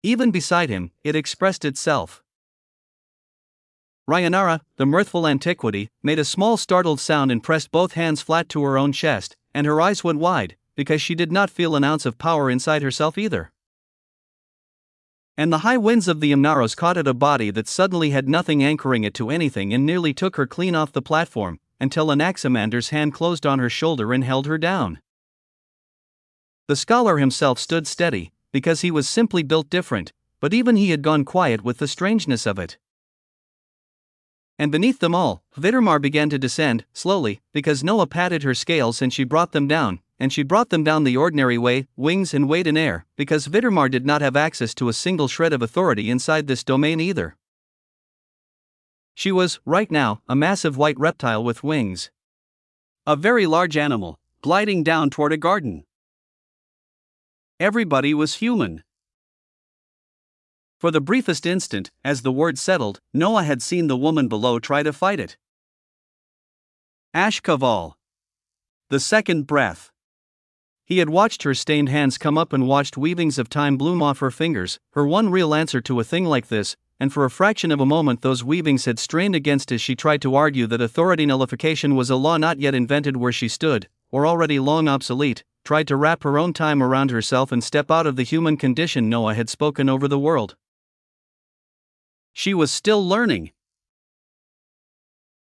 Even beside him, it expressed itself. Ryanara, the mirthful antiquity, made a small startled sound and pressed both hands flat to her own chest, and her eyes went wide, because she did not feel an ounce of power inside herself either. And the high winds of the Imnaros caught at a body that suddenly had nothing anchoring it to anything and nearly took her clean off the platform, until Anaximander's hand closed on her shoulder and held her down. The scholar himself stood steady, because he was simply built different, but even he had gone quiet with the strangeness of it. And beneath them all, Vidrmar began to descend, slowly, because Noah patted her scales and she brought them down, and she brought them down the ordinary way, wings and weight in air, because Vidrmar did not have access to a single shred of authority inside this domain either. She was, right now, a massive white reptile with wings. A very large animal, gliding down toward a garden. Everybody was human. For the briefest instant, as the word settled, Noah had seen the woman below try to fight it. Ashkaval. The second breath. He had watched her stained hands come up and watched weavings of time bloom off her fingers, her one real answer to a thing like this, and for a fraction of a moment those weavings had strained against as she tried to argue that authority nullification was a law not yet invented where she stood, or already long obsolete, tried to wrap her own time around herself and step out of the human condition Noah had spoken over the world. She was still learning.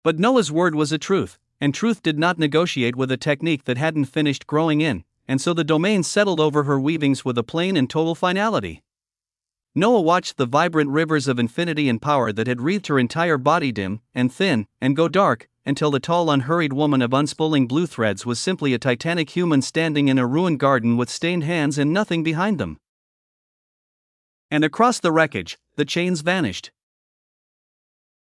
But Noah's word was a truth, and truth did not negotiate with a technique that hadn't finished growing in, and so the domain settled over her weavings with a plain and total finality. Noah watched the vibrant rivers of infinity and power that had wreathed her entire body dim and thin and go dark, until the tall unhurried woman of unspooling blue threads was simply a titanic human standing in a ruined garden with stained hands and nothing behind them. And across the wreckage, the chains vanished.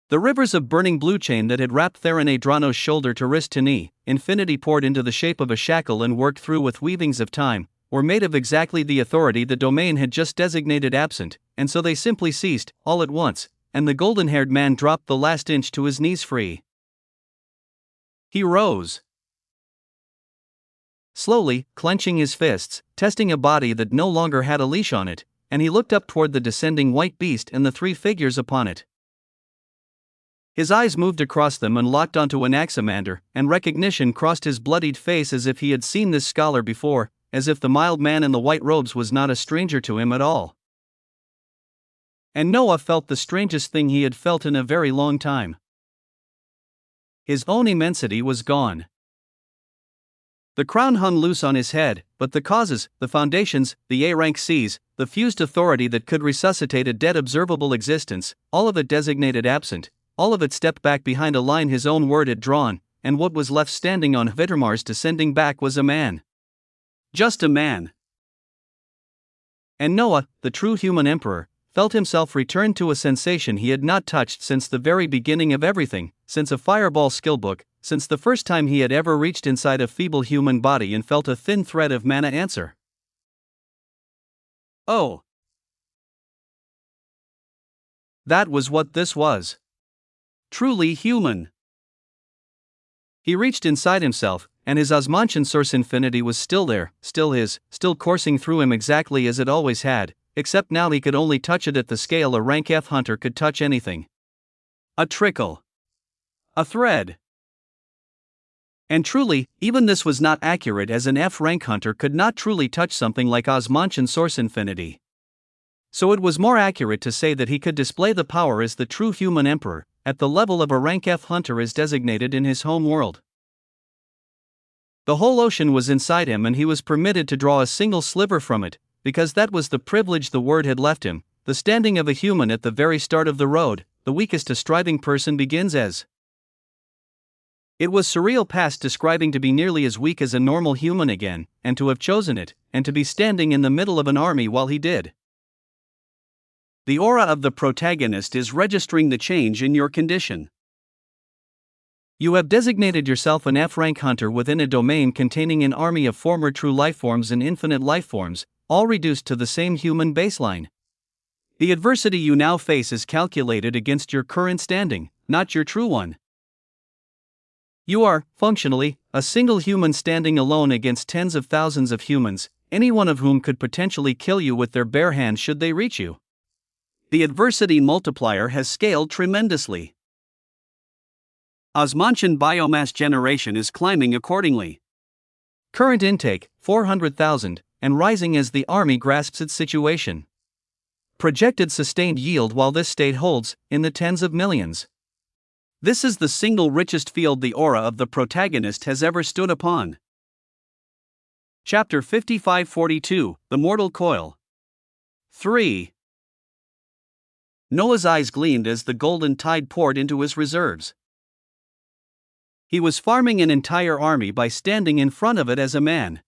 The rivers of burning blue chain that had wrapped Theron Adrano's shoulder to wrist to knee, infinity poured into the shape of a shackle and worked through with weavings of time, were made of exactly the authority the domain had just designated absent, and so they simply ceased, all at once, and the golden-haired man dropped the last inch to his knees free. He rose. Slowly, clenching his fists, testing a body that no longer had a leash on it, and he looked up toward the descending white beast and the three figures upon it. His eyes moved across them and locked onto Anaximander, and recognition crossed his bloodied face as if he had seen this scholar before, as if the mild man in the white robes was not a stranger to him at all. And Noah felt the strangest thing he had felt in a very long time. His own immensity was gone. The crown hung loose on his head, but the causes, the foundations, the A-rank Cs, the fused authority that could resuscitate a dead observable existence, all of it designated absent, all of it stepped back behind a line his own word had drawn, and what was left standing on Vidrmar's descending back was a man. Just a man. And Noah, the true human emperor, felt himself return to a sensation he had not touched since the very beginning of everything, since a fireball skillbook, since the first time he had ever reached inside a feeble human body and felt a thin thread of mana answer. Oh. That was what this was. Truly human. He reached inside himself, and his Osmantian source infinity was still there, still his, still coursing through him exactly as it always had, except now he could only touch it at the scale a rank F hunter could touch anything. A trickle. A thread. And truly, even this was not accurate, as an F rank hunter could not truly touch something like Osmantian source infinity. So it was more accurate to say that he could display the power as the true human emperor, at the level of a rank F hunter as designated in his home world. The whole ocean was inside him and he was permitted to draw a single sliver from it, because that was the privilege the word had left him, the standing of a human at the very start of the road, the weakest a striving person begins as. It was surreal past describing to be nearly as weak as a normal human again, and to have chosen it, and to be standing in the middle of an army while he did. The aura of the protagonist is registering the change in your condition. You have designated yourself an F-rank hunter within a domain containing an army of former true lifeforms and infinite lifeforms, all reduced to the same human baseline. The adversity you now face is calculated against your current standing, not your true one. You are, functionally, a single human standing alone against tens of thousands of humans, any one of whom could potentially kill you with their bare hands should they reach you. The adversity multiplier has scaled tremendously. Osmantian biomass generation is climbing accordingly. Current intake, 400,000, and rising as the army grasps its situation. Projected sustained yield while this state holds, in the tens of millions. This is the single richest field the aura of the protagonist has ever stood upon. Chapter 5542, The Mortal Coil. 3. Noah's eyes gleamed as the golden tide poured into his reserves. He was farming an entire army by standing in front of it as a man.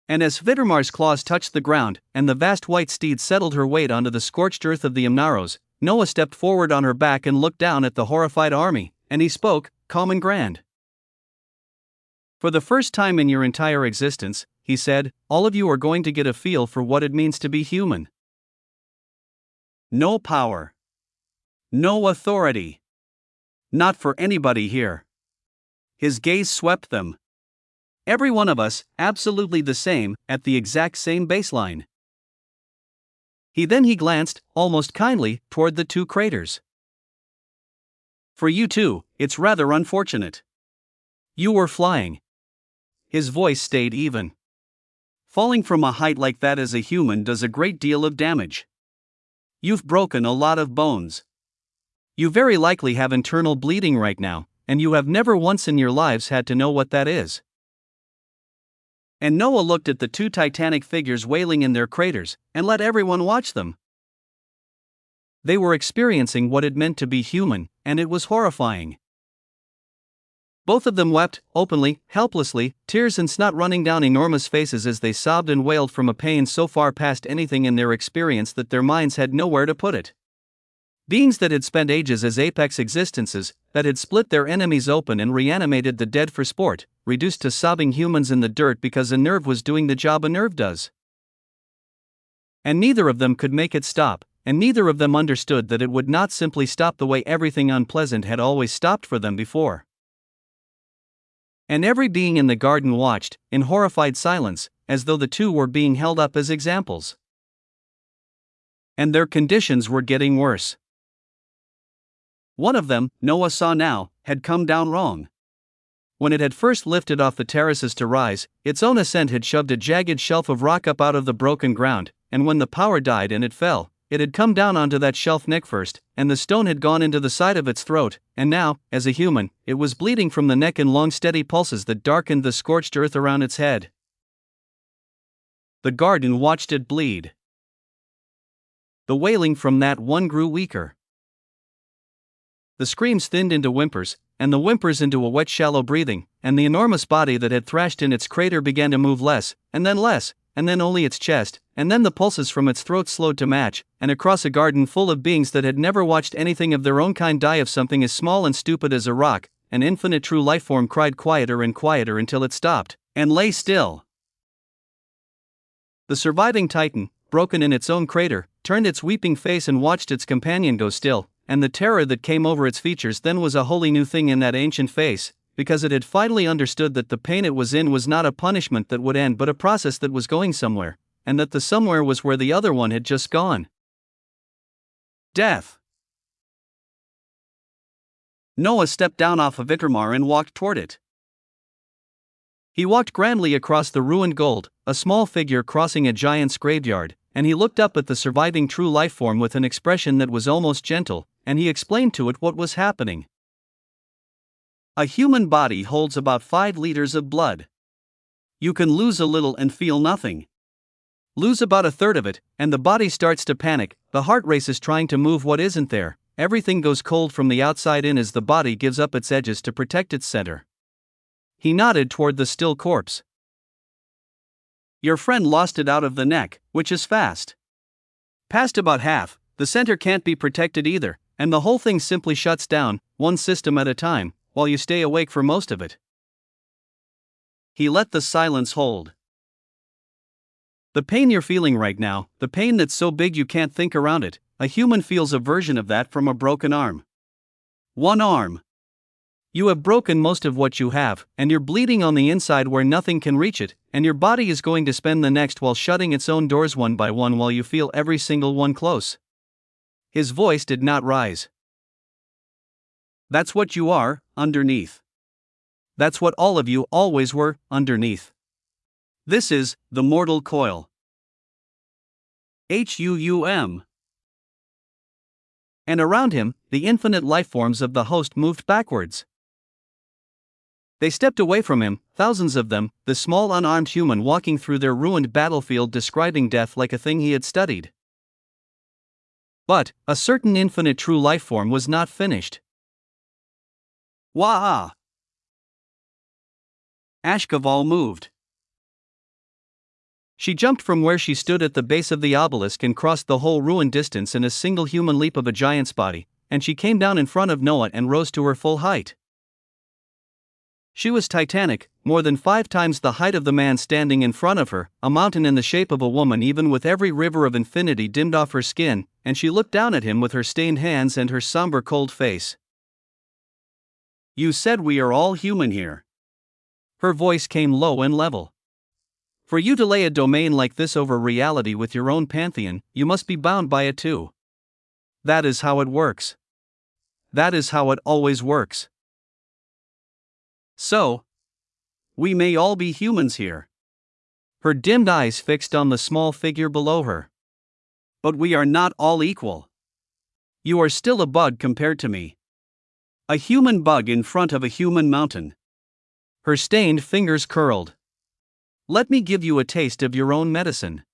And as Vitormar's claws touched the ground, and the vast white steed settled her weight onto the scorched earth of the Imnaros, Noah stepped forward on her back and looked down at the horrified army, and he spoke, calm and grand. For the first time in your entire existence, he said, all of you are going to get a feel for what it means to be human. No power. No authority. Not for anybody here. His gaze swept them. Every one of us, absolutely the same, at the exact same baseline. He glanced, almost kindly, toward the two craters. For you too, it's rather unfortunate. You were flying. His voice stayed even. Falling from a height like that as a human does a great deal of damage. You've broken a lot of bones. You very likely have internal bleeding right now, and you have never once in your lives had to know what that is. And Noah looked at the two titanic figures wailing in their craters, and let everyone watch them. They were experiencing what it meant to be human, and it was horrifying. Both of them wept, openly, helplessly, tears and snot running down enormous faces as they sobbed and wailed from a pain so far past anything in their experience that their minds had nowhere to put it. Beings that had spent ages as apex existences, that had split their enemies open and reanimated the dead for sport, reduced to sobbing humans in the dirt because a nerve was doing the job a nerve does. And neither of them could make it stop, and neither of them understood that it would not simply stop the way everything unpleasant had always stopped for them before. And every being in the garden watched, in horrified silence, as though the two were being held up as examples. And their conditions were getting worse. One of them, Noah saw now, had come down wrong. When it had first lifted off the terraces to rise, its own ascent had shoved a jagged shelf of rock up out of the broken ground, and when the power died and it fell, it had come down onto that shelf neck first, and the stone had gone into the side of its throat, and now, as a human, it was bleeding from the neck in long steady pulses that darkened the scorched earth around its head. The garden watched it bleed. The wailing from that one grew weaker. The screams thinned into whimpers, and the whimpers into a wet shallow breathing, and the enormous body that had thrashed in its crater began to move less, and then only its chest, and then the pulses from its throat slowed to match, and across a garden full of beings that had never watched anything of their own kind die of something as small and stupid as a rock, an infinite true life form cried quieter and quieter until it stopped, and lay still. The surviving titan, broken in its own crater, turned its weeping face and watched its companion go still, and the terror that came over its features then was a wholly new thing in that ancient face, because it had finally understood that the pain it was in was not a punishment that would end but a process that was going somewhere, and that the somewhere was where the other one had just gone. Death. Noah stepped down off of Vitormar and walked toward it. He walked grandly across the ruined gold, a small figure crossing a giant's graveyard, and he looked up at the surviving true life form with an expression that was almost gentle, and he explained to it what was happening. A human body holds about 5 liters of blood. You can lose a little and feel nothing. Lose about a third of it, and the body starts to panic, the heart races trying to move what isn't there, everything goes cold from the outside in as the body gives up its edges to protect its center. He nodded toward the still corpse. Your friend lost it out of the neck, which is fast. Past about half, the center can't be protected either, and the whole thing simply shuts down, one system at a time, while you stay awake for most of it. He let the silence hold. The pain you're feeling right now, the pain that's so big you can't think around it, a human feels a version of that from a broken arm. One arm. You have broken most of what you have, and you're bleeding on the inside where nothing can reach it, and your body is going to spend the next while shutting its own doors one by one while you feel every single one close. His voice did not rise. That's what you are, underneath. That's what all of you always were, underneath. This is the mortal coil. HUUM. And around him, the infinite lifeforms of the host moved backwards. They stepped away from him, thousands of them, the small unarmed human walking through their ruined battlefield describing death like a thing he had studied. But a certain infinite true life form was not finished. Wah! Ashkaval moved. She jumped from where she stood at the base of the obelisk and crossed the whole ruined distance in a single human leap of a giant's body, and she came down in front of Noah and rose to her full height. She was titanic, more than 5 times the height of the man standing in front of her, a mountain in the shape of a woman even with every river of infinity dimmed off her skin, and she looked down at him with her stained hands and her somber cold face. "You said we are all human here." Her voice came low and level. "For you to lay a domain like this over reality with your own pantheon, you must be bound by it too. That is how it works. That is how it always works. So, we may all be humans here." Her dimmed eyes fixed on the small figure below her. "But we are not all equal. You are still a bug compared to me. A human bug in front of a human mountain." Her stained fingers curled. "Let me give you a taste of your own medicine."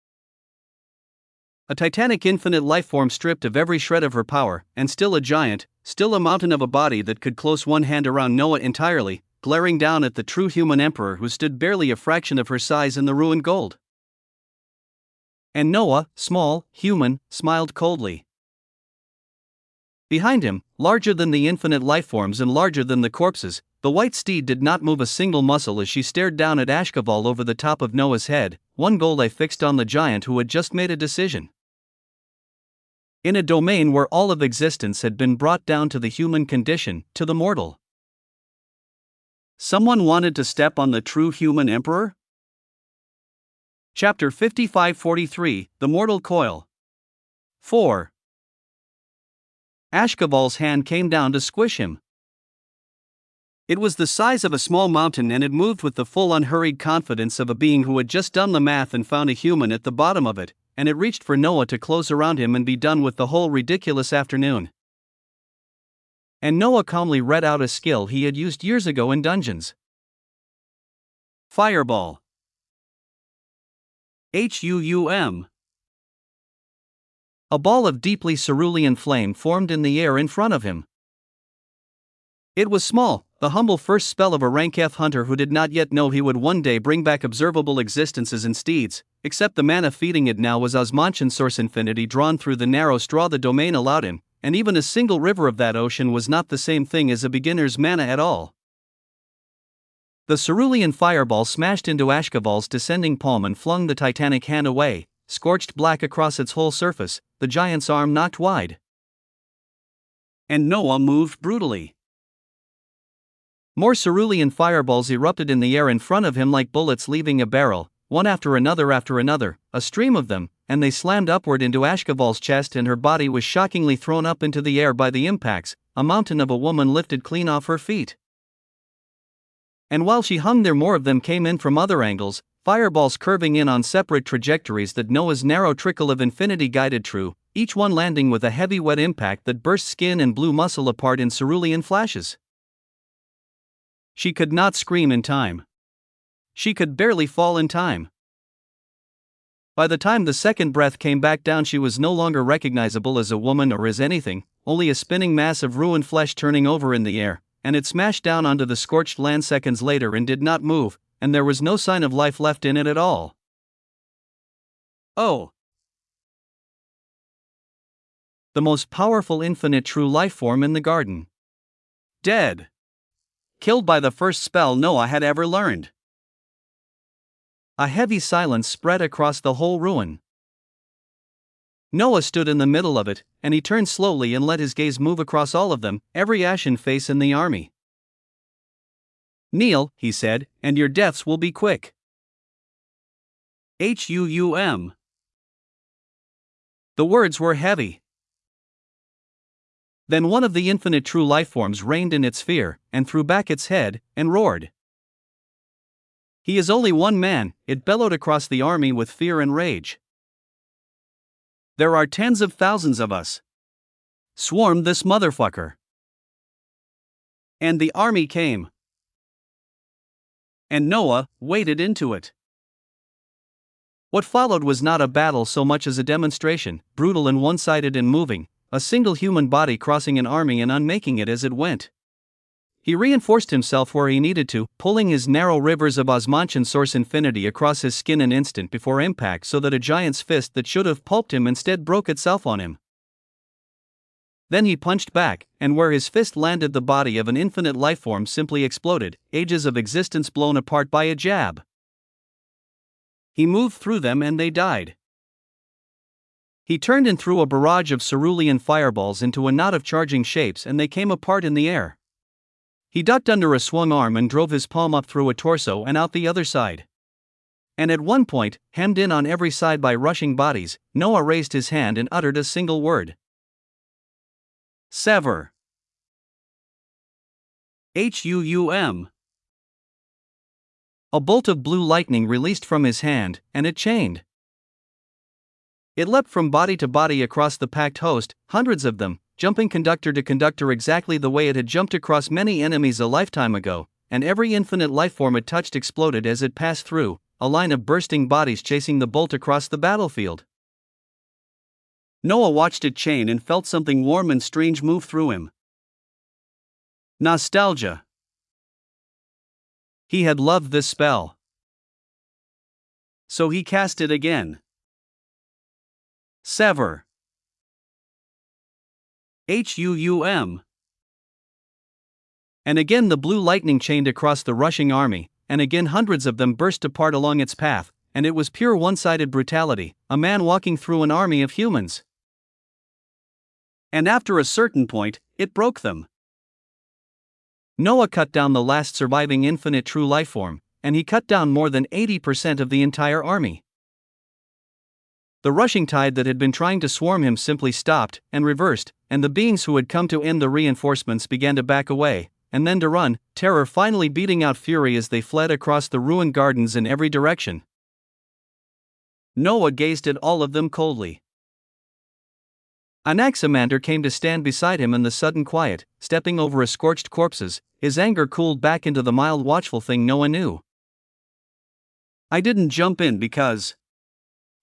A titanic infinite lifeform stripped of every shred of her power, and still a giant, still a mountain of a body that could close one hand around Noah entirely, glaring down at the true human emperor who stood barely a fraction of her size in the ruined gold. And Noah, small, human, smiled coldly. Behind him, larger than the infinite lifeforms and larger than the corpses, the white steed did not move a single muscle as she stared down at Ashkaval over the top of Noah's head, one goal lay fixed on the giant who had just made a decision. In a domain where all of existence had been brought down to the human condition, to the mortal. Someone wanted to step on the true human emperor? Chapter 5543, The Mortal Coil. 4. Ashkaval's hand came down to squish him. It was the size of a small mountain and it moved with the full unhurried confidence of a being who had just done the math and found a human at the bottom of it, and it reached for Noah to close around him and be done with the whole ridiculous afternoon. And Noah calmly read out a skill he had used years ago in dungeons. Fireball. HUUM. A ball of deeply cerulean flame formed in the air in front of him. It was small, the humble first spell of a rank F hunter who did not yet know he would one day bring back observable existences in steeds, except the mana feeding it now was Osmantian source infinity drawn through the narrow straw the domain allowed him, and even a single river of that ocean was not the same thing as a beginner's mana at all. The cerulean fireball smashed into Ashkaval's descending palm and flung the titanic hand away, scorched black across its whole surface, the giant's arm knocked wide. And Noah moved brutally. More cerulean fireballs erupted in the air in front of him like bullets leaving a barrel, one after another, a stream of them, and they slammed upward into Ashkaval's chest and her body was shockingly thrown up into the air by the impacts, a mountain of a woman lifted clean off her feet. And while she hung there, more of them came in from other angles, fireballs curving in on separate trajectories that Noah's narrow trickle of infinity guided true, each one landing with a heavy wet impact that burst skin and blew muscle apart in cerulean flashes. She could not scream in time. She could barely fall in time. By the time the second breath came back down, she was no longer recognizable as a woman or as anything, only a spinning mass of ruined flesh turning over in the air, and it smashed down onto the scorched land seconds later and did not move, and there was no sign of life left in it at all. Oh! The most powerful infinite true life form in the garden. Dead. Killed by the first spell Noah had ever learned. A heavy silence spread across the whole ruin. Noah stood in the middle of it, and he turned slowly and let his gaze move across all of them, every ashen face in the army. "Kneel," he said, "and your deaths will be quick." HUUM. The words were heavy. Then one of the infinite true lifeforms reined in its fear, and threw back its head, and roared. "He is only one man," it bellowed across the army with fear and rage. "There are tens of thousands of us. Swarm this motherfucker." And the army came. And Noah waded into it. What followed was not a battle so much as a demonstration, brutal and one-sided and moving, a single human body crossing an army and unmaking it as it went. He reinforced himself where he needed to, pulling his narrow rivers of Osmantian source infinity across his skin an instant before impact so that a giant's fist that should have pulped him instead broke itself on him. Then he punched back, and where his fist landed the body of an infinite lifeform simply exploded, ages of existence blown apart by a jab. He moved through them and they died. He turned and threw a barrage of cerulean fireballs into a knot of charging shapes and they came apart in the air. He ducked under a swung arm and drove his palm up through a torso and out the other side. And at one point, hemmed in on every side by rushing bodies, Noah raised his hand and uttered a single word. Sever. H-U-U-M. A bolt of blue lightning released from his hand, and it chained. It leapt from body to body across the packed host, hundreds of them, jumping conductor to conductor exactly the way it had jumped across many enemies a lifetime ago, and every infinite lifeform it touched exploded as it passed through, a line of bursting bodies chasing the bolt across the battlefield. Noah watched it chain and felt something warm and strange move through him. Nostalgia. He had loved this spell. So he cast it again. Sever. H-U-U-M. And again the blue lightning chained across the rushing army, and again hundreds of them burst apart along its path, and it was pure one-sided brutality, a man walking through an army of humans. And after a certain point, it broke them. Noah cut down the last surviving infinite true lifeform, and he cut down more than 80% of the entire army. The rushing tide that had been trying to swarm him simply stopped and reversed, and the beings who had come to end the reinforcements began to back away, and then to run, terror finally beating out fury as they fled across the ruined gardens in every direction. Noah gazed at all of them coldly. Anaximander came to stand beside him in the sudden quiet, stepping over scorched corpses, his anger cooled back into the mild watchful thing Noah knew. I didn't jump in because...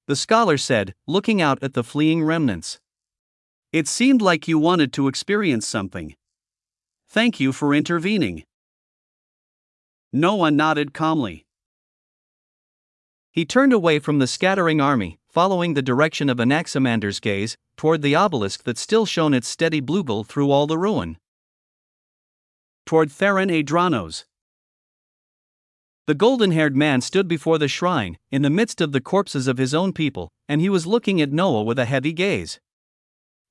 the scholar said, looking out at the fleeing remnants. It seemed like you wanted to experience something. Thank you for intervening. Noah nodded calmly. He turned away from the scattering army, following the direction of Anaximander's gaze, toward the obelisk that still shone its steady blue glow through all the ruin. Toward Theron Adranos. The golden-haired man stood before the shrine, in the midst of the corpses of his own people, and he was looking at Noah with a heavy gaze.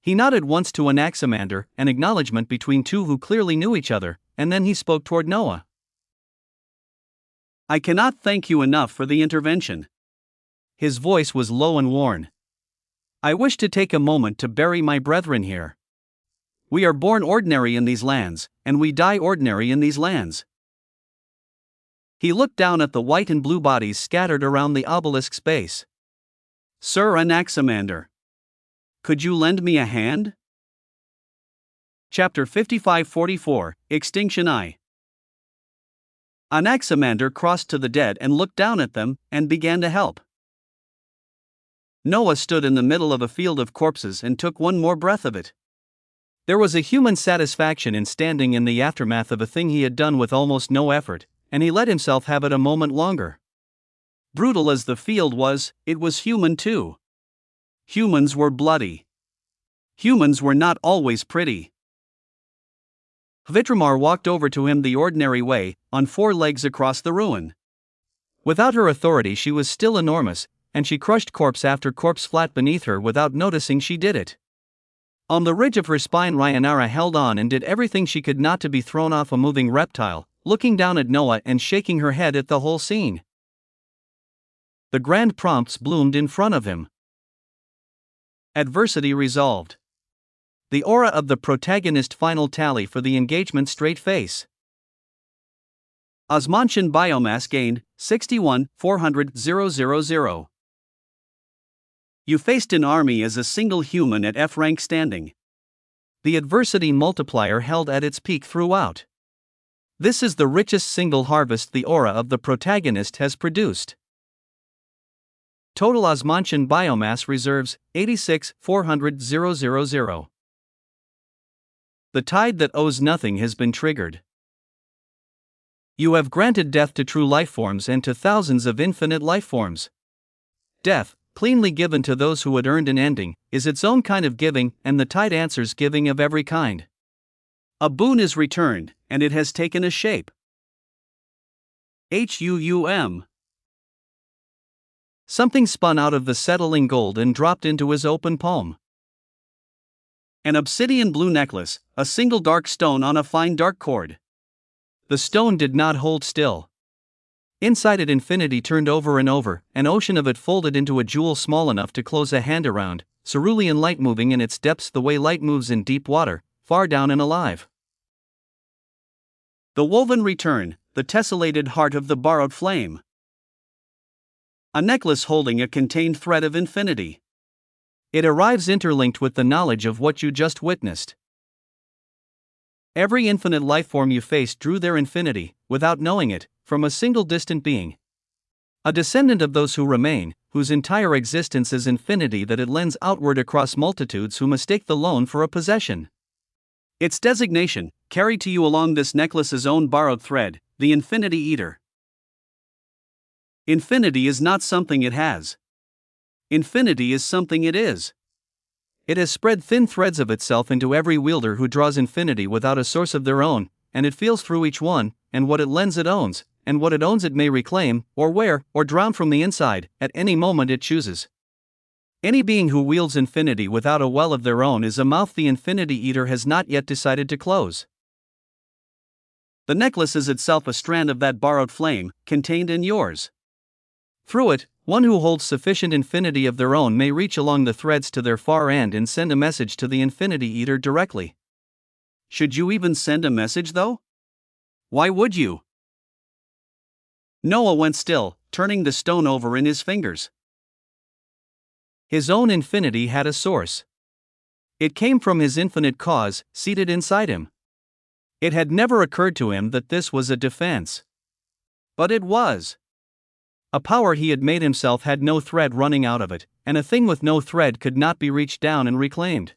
He nodded once to Anaximander, an acknowledgement between two who clearly knew each other, and then he spoke toward Noah. I cannot thank you enough for the intervention. His voice was low and worn. I wish to take a moment to bury my brethren here. We are born ordinary in these lands, and we die ordinary in these lands. He looked down at the white and blue bodies scattered around the obelisk's base. Sir Anaximander, could you lend me a hand? Chapter 55-44, Extinction I. Anaximander crossed to the dead and looked down at them, and began to help. Noah stood in the middle of a field of corpses and took one more breath of it. There was a human satisfaction in standing in the aftermath of a thing he had done with almost no effort, and he let himself have it a moment longer. Brutal as the field was, it was human too. Humans were bloody. Humans were not always pretty. Hvitramar walked over to him the ordinary way, on four legs across the ruin. Without her authority she was still enormous, and she crushed corpse after corpse flat beneath her without noticing she did it. On the ridge of her spine Ryanara held on and did everything she could not to be thrown off a moving reptile, looking down at Noah and shaking her head at the whole scene. The grand prompts bloomed in front of him. Adversity resolved. The aura of the protagonist final tally for the engagement straight face. Osmantian biomass gained, 61,400,000. You faced an army as a single human at F rank standing. The adversity multiplier held at its peak throughout. This is the richest single harvest the aura of the protagonist has produced. Total Osmantian biomass reserves 86,400,000. The tide that owes nothing has been triggered. You have granted death to true lifeforms and to thousands of infinite lifeforms. Death, cleanly given to those who had earned an ending, is its own kind of giving, and the tide answers giving of every kind. A boon is returned, and it has taken a shape. Something spun out of the settling gold and dropped into his open palm. An obsidian blue necklace, a single dark stone on a fine dark cord. The stone did not hold still. Inside it infinity turned over and over, an ocean of it folded into a jewel small enough to close a hand around, cerulean light moving in its depths the way light moves in deep water, far down and alive. The woven return, the tessellated heart of the borrowed flame. A necklace holding a contained thread of infinity. It arrives interlinked with the knowledge of what you just witnessed. Every infinite lifeform you faced drew their infinity, without knowing it, from a single distant being. A descendant of those who remain, whose entire existence is infinity that it lends outward across multitudes who mistake the loan for a possession. Its designation, carried to you along this necklace's own borrowed thread, the Infinity Eater. Infinity is not something it has. Infinity is something it is. It has spread thin threads of itself into every wielder who draws infinity without a source of their own, and it feels through each one, and what it lends it owns, and what it owns it may reclaim, or wear, or drown from the inside, at any moment it chooses. Any being who wields infinity without a well of their own is a mouth the Infinity Eater has not yet decided to close. The necklace is itself a strand of that borrowed flame, contained in yours. Through it, one who holds sufficient infinity of their own may reach along the threads to their far end and send a message to the Infinity Eater directly. Should you even send a message though? Why would you? Noah went still, turning the stone over in his fingers. His own infinity had a source. It came from his infinite cause, seated inside him. It had never occurred to him that this was a defense. But it was. A power he had made himself had no thread running out of it, and a thing with no thread could not be reached down and reclaimed.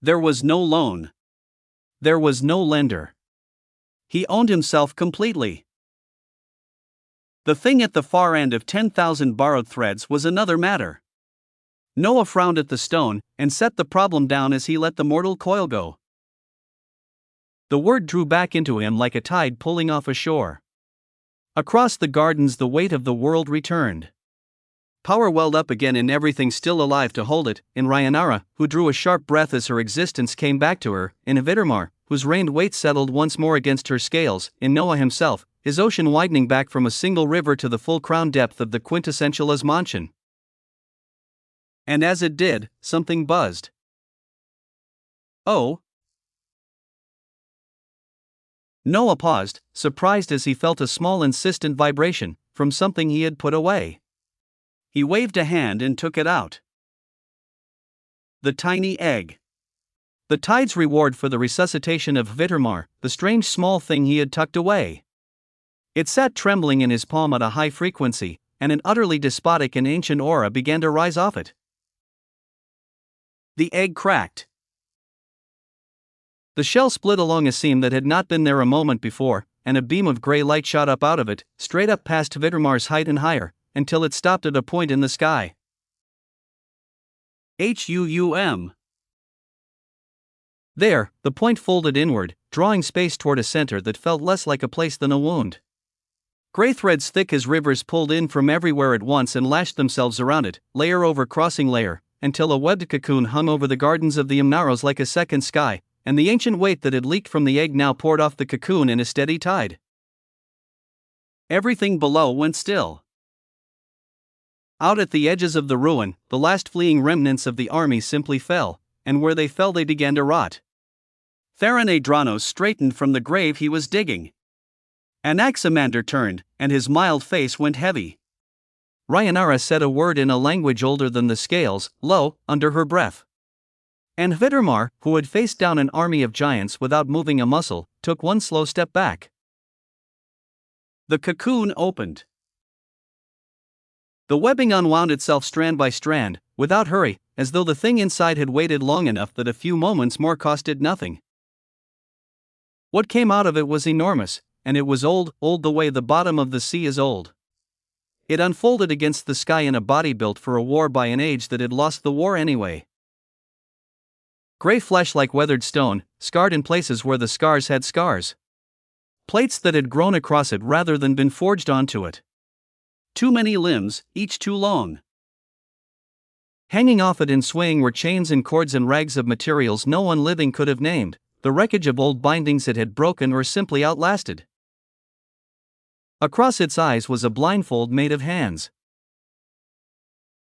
There was no loan. There was no lender. He owned himself completely. The thing at the far end of 10,000 borrowed threads was another matter. Noah frowned at the stone, and set the problem down as he let the mortal coil go. The word drew back into him like a tide pulling off a shore. Across the gardens the weight of the world returned. Power welled up again in everything still alive to hold it, in Rhayanara, who drew a sharp breath as her existence came back to her, in Avitarmar, whose reined weight settled once more against her scales, in Noah himself, his ocean widening back from a single river to the full crown depth of the quintessential Osmantian. And as it did, something buzzed. Oh! Noah paused, surprised as he felt a small insistent vibration, from something he had put away. He waved a hand and took it out. The tiny egg. The tide's reward for the resuscitation of Avitarmar, the strange small thing he had tucked away. It sat trembling in his palm at a high frequency, and an utterly despotic and ancient aura began to rise off it. The egg cracked. The shell split along a seam that had not been there a moment before, and a beam of grey light shot up out of it, straight up past Avitarmar's height and higher, until it stopped at a point in the sky. There, the point folded inward, drawing space toward a center that felt less like a place than a wound. Grey threads thick as rivers pulled in from everywhere at once and lashed themselves around it, layer over crossing layer, until a webbed cocoon hung over the gardens of the Imnaros like a second sky, and the ancient weight that had leaked from the egg now poured off the cocoon in a steady tide. Everything below went still. Out at the edges of the ruin, the last fleeing remnants of the army simply fell, and where they fell they began to rot. Theron Adranos straightened from the grave he was digging. Anaximander turned, and his mild face went heavy. Rhayanara said a word in a language older than the scales, low, under her breath. And Avitarmar, who had faced down an army of giants without moving a muscle, took one slow step back. The cocoon opened. The webbing unwound itself strand by strand, without hurry, as though the thing inside had waited long enough that a few moments more costed nothing. What came out of it was enormous, and it was old the way the bottom of the sea is old. It unfolded against the sky in a body built for a war by an age that had lost the war anyway. Gray flesh like weathered stone, scarred in places where the scars had scars. Plates that had grown across it rather than been forged onto it. Too many limbs, each too long. Hanging off it and swaying were chains and cords and rags of materials no one living could have named, the wreckage of old bindings it had broken or simply outlasted. Across its eyes was a blindfold made of hands.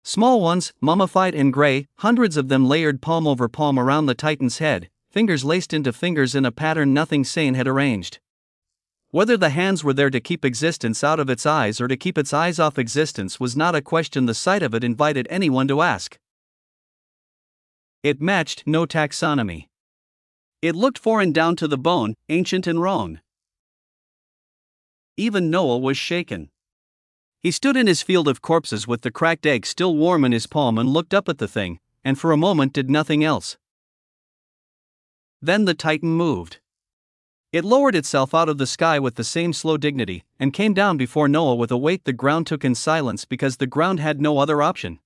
Small ones, mummified and gray, hundreds of them layered palm over palm around the Titan's head, fingers laced into fingers in a pattern nothing sane had arranged. Whether the hands were there to keep existence out of its eyes or to keep its eyes off existence was not a question the sight of it invited anyone to ask. It matched no taxonomy. It looked foreign down to the bone, ancient and wrong. Even Noah was shaken. He stood in his field of corpses with the cracked egg still warm in his palm and looked up at the thing, and for a moment did nothing else. Then the Titan moved. It lowered itself out of the sky with the same slow dignity, and came down before Noah with a weight the ground took in silence because the ground had no other option.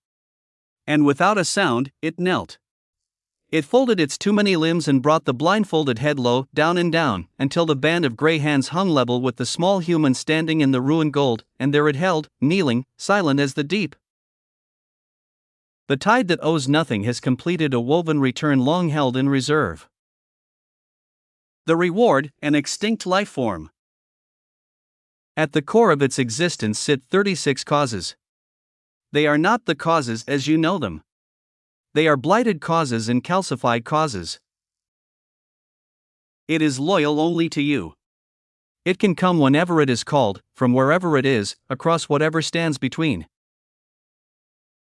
And without a sound, it knelt. It folded its too many limbs and brought the blindfolded head low, down, until the band of gray hands hung level with the small human standing in the ruined gold, and there it held, kneeling, silent as the deep. The tide that owes nothing has completed a woven return long held in reserve. The reward, an extinct life form. At the core of its existence sit 36 causes. They are not the causes as you know them. They are blighted causes and calcified causes. It is loyal only to you. It can come whenever it is called, from wherever it is, across whatever stands between.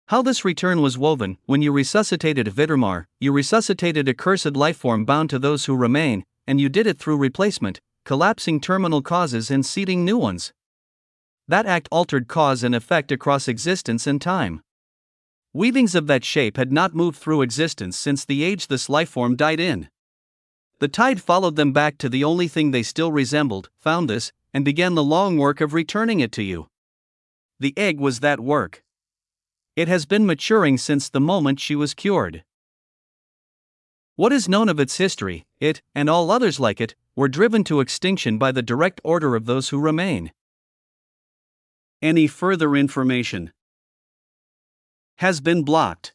How this return was woven: when you resuscitated Vidrmar, you resuscitated a cursed lifeform bound to those who remain, and you did it through replacement, collapsing terminal causes and seeding new ones. That act altered cause and effect across existence and time. Weavings of that shape had not moved through existence since the age this lifeform died in. The tide followed them back to the only thing they still resembled, found this, and began the long work of returning it to you. The egg was that work. It has been maturing since the moment she was cured. What is known of its history, it, and all others like it, were driven to extinction by the direct order of those who remain. Any further information has been blocked.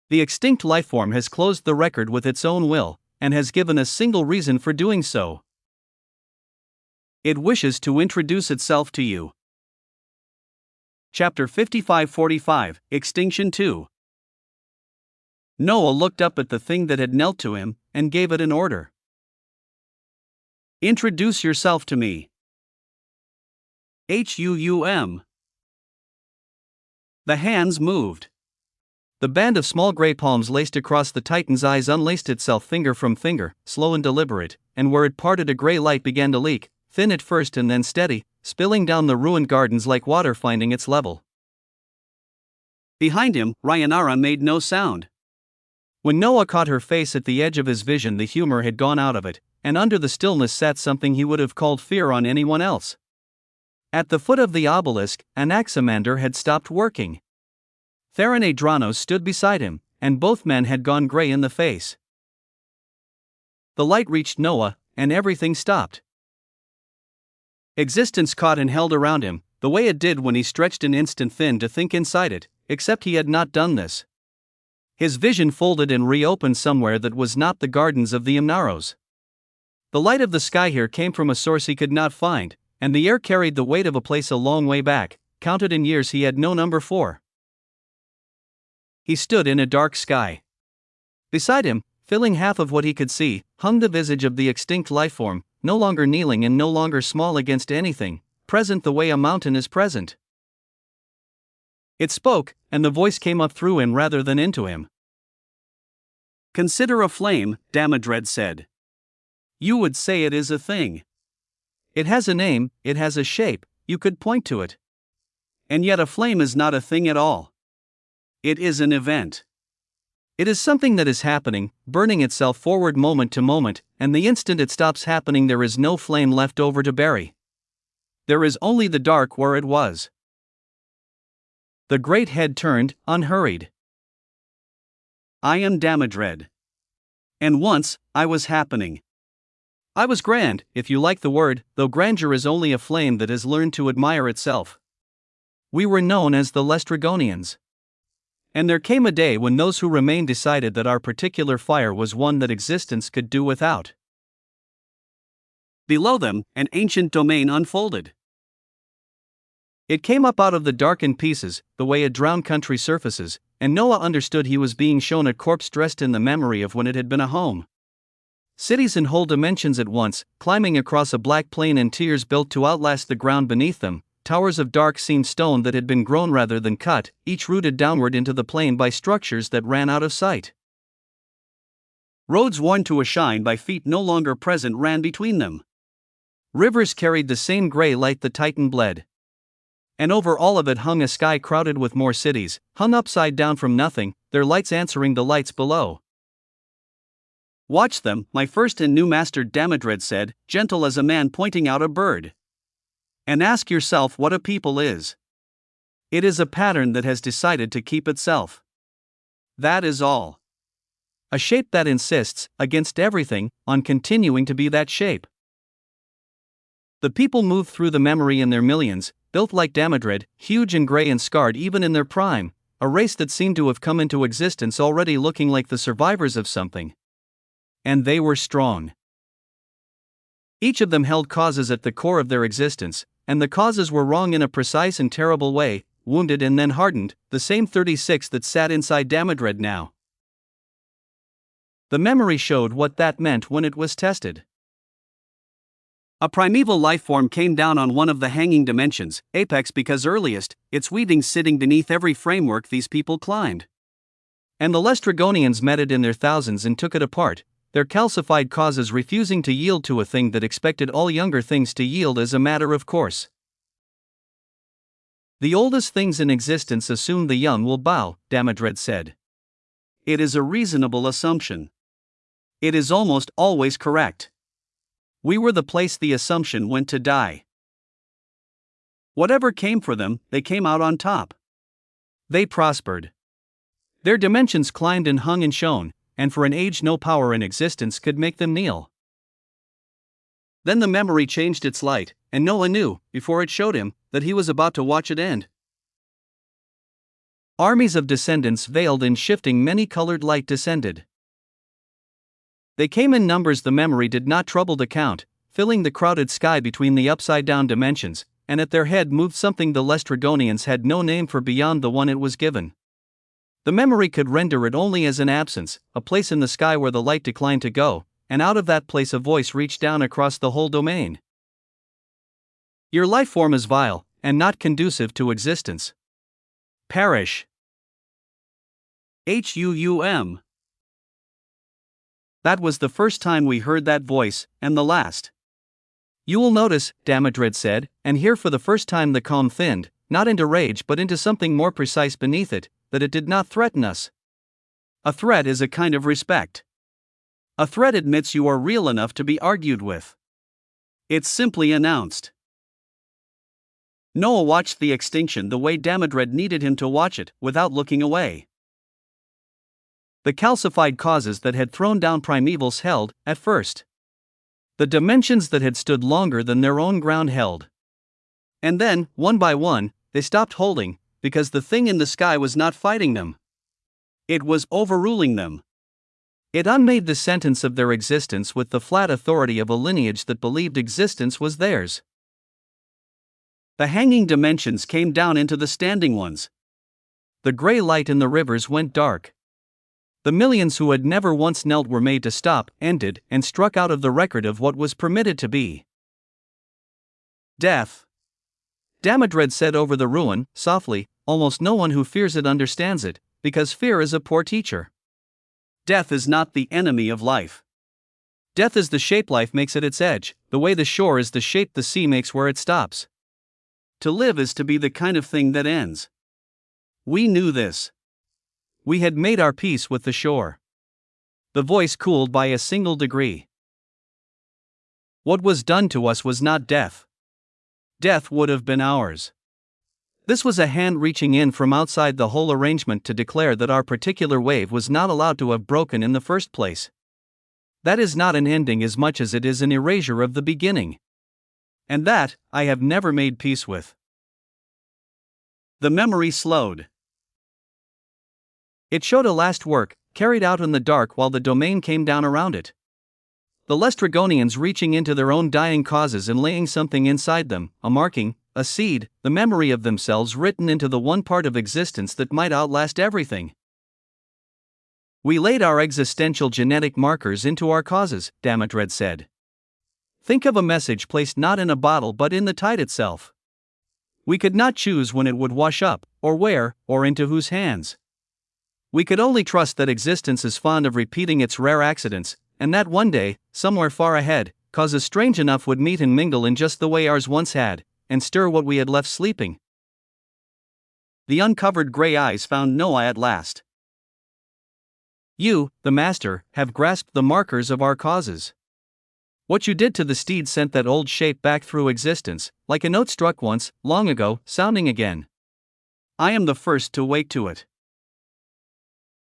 The extinct lifeform has closed the record with its own will, and has given a single reason for doing so. It wishes to introduce itself to you. Chapter 5545, Extinction 2. Noah looked up at the thing that had knelt to him, and gave it an order. Introduce yourself to me. Hum. The hands moved. The band of small gray palms laced across the Titan's eyes unlaced itself finger from finger, slow and deliberate, and where it parted a gray light began to leak, thin at first and then steady, spilling down the ruined gardens like water finding its level. Behind him, Ryanara made no sound. When Noah caught her face at the edge of his vision, the humor had gone out of it, and under the stillness sat something he would have called fear on anyone else. At the foot of the obelisk, Anaximander had stopped working. Theron Adranos stood beside him, and both men had gone gray in the face. The light reached Noah, and everything stopped. Existence caught and held around him, the way it did when he stretched an instant thin to think inside it, except he had not done this. His vision folded and reopened somewhere that was not the gardens of the Imnaros. The light of the sky here came from a source he could not find, and the air carried the weight of a place a long way back, counted in years he had no number for. He stood in a dark sky. Beside him, filling half of what he could see, hung the visage of the extinct lifeform, no longer kneeling and no longer small against anything, present the way a mountain is present. It spoke, and the voice came up through him rather than into him. Consider a flame, Damodred said. You would say it is a thing. It has a name, it has a shape, you could point to it. And yet a flame is not a thing at all. It is an event. It is something that is happening, burning itself forward moment to moment, and the instant it stops happening there is no flame left over to bury. There is only the dark where it was. The great head turned, unhurried. I am Damodred. And once, I was happening. I was grand, if you like the word, though grandeur is only a flame that has learned to admire itself. We were known as the Lestrygonians. And there came a day when those who remained decided that our particular fire was one that existence could do without. Below them, an ancient domain unfolded. It came up out of the darkened pieces, the way a drowned country surfaces, and Noah understood he was being shown a corpse dressed in the memory of when it had been a home. Cities in whole dimensions at once, climbing across a black plain in tiers built to outlast the ground beneath them, towers of dark seamed stone that had been grown rather than cut, each rooted downward into the plain by structures that ran out of sight. Roads worn to a shine by feet no longer present ran between them. Rivers carried the same gray light the Titan bled. And over all of it hung a sky crowded with more cities, hung upside down from nothing, their lights answering the lights below. Watch them, my first and new master Damodred said, gentle as a man pointing out a bird. And ask yourself what a people is. It is a pattern that has decided to keep itself. That is all. A shape that insists, against everything, on continuing to be that shape. The people moved through the memory in their millions, built like Damodred, huge and gray and scarred even in their prime, a race that seemed to have come into existence already looking like the survivors of something. And they were strong. Each of them held causes at the core of their existence, and the causes were wrong in a precise and terrible way, wounded and then hardened, the same 36 that sat inside Damodred now. The memory showed what that meant when it was tested. A primeval life form came down on one of the hanging dimensions, apex because earliest, its weavings sitting beneath every framework these people climbed. And the Lestrygonians met it in their thousands and took it apart, their calcified causes refusing to yield to a thing that expected all younger things to yield as a matter of course. The oldest things in existence assume the young will bow, Damodred said. It is a reasonable assumption. It is almost always correct. We were the place the assumption went to die. Whatever came for them, they came out on top. They prospered. Their dimensions climbed and hung and shone, and for an age no power in existence could make them kneel. Then the memory changed its light, and Noah knew, before it showed him, that he was about to watch it end. Armies of descendants veiled in shifting many-colored light descended. They came in numbers the memory did not trouble to count, filling the crowded sky between the upside-down dimensions, and at their head moved something the Lestrygonians had no name for beyond the one it was given. The memory could render it only as an absence, a place in the sky where the light declined to go, and out of that place a voice reached down across the whole domain. Your life form is vile, and not conducive to existence. Perish. H-U-U-M. That was the first time we heard that voice, and the last. You will notice, Damodred said, and here for the first time the calm thinned, not into rage but into something more precise beneath it, that it did not threaten us. A threat is a kind of respect. A threat admits you are real enough to be argued with. It's simply announced. Noah watched the extinction the way Damodred needed him to watch it, without looking away. The calcified causes that had thrown down primevals held, at first. The dimensions that had stood longer than their own ground held. And then, one by one, they stopped holding, because the thing in the sky was not fighting them. It was overruling them. It unmade the sentence of their existence with the flat authority of a lineage that believed existence was theirs. The hanging dimensions came down into the standing ones. The gray light in the rivers went dark. The millions who had never once knelt were made to stop, ended, and struck out of the record of what was permitted to be. Death. Damodred said over the ruin, softly, almost no one who fears it understands it, because fear is a poor teacher. Death is not the enemy of life. Death is the shape life makes at its edge, the way the shore is the shape the sea makes where it stops. To live is to be the kind of thing that ends. We knew this. We had made our peace with the shore. The voice cooled by a single degree. What was done to us was not death. Death would have been ours. This was a hand reaching in from outside the whole arrangement to declare that our particular wave was not allowed to have broken in the first place. That is not an ending as much as it is an erasure of the beginning. And that, I have never made peace with. The memory slowed. It showed a last work, carried out in the dark while the domain came down around it. The Lestrygonians reaching into their own dying causes and laying something inside them, a marking, a seed, the memory of themselves written into the one part of existence that might outlast everything. We laid our existential genetic markers into our causes, Damodred said. Think of a message placed not in a bottle but in the tide itself. We could not choose when it would wash up, or where, or into whose hands. We could only trust that existence is fond of repeating its rare accidents, and that one day, somewhere far ahead, causes strange enough would meet and mingle in just the way ours once had, and stir what we had left sleeping. The uncovered gray eyes found Noah at last. You, the master, have grasped the markers of our causes. What you did to the steed sent that old shape back through existence, like a note struck once, long ago, sounding again. I am the first to wake to it.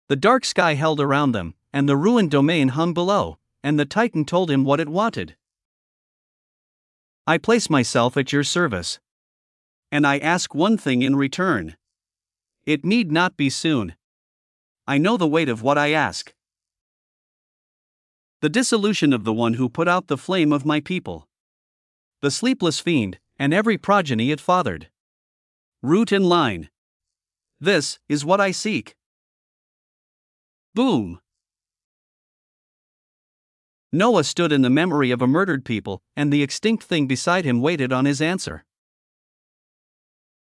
The dark sky held around them, and the ruined domain hung below, and the Titan told him what it wanted. I place myself at your service. And I ask one thing in return. It need not be soon. I know the weight of what I ask. The dissolution of the one who put out the flame of my people. The sleepless fiend, and every progeny it fathered. Root and line. This is what I seek. Boom. Noah stood in the memory of a murdered people, and the extinct thing beside him waited on his answer.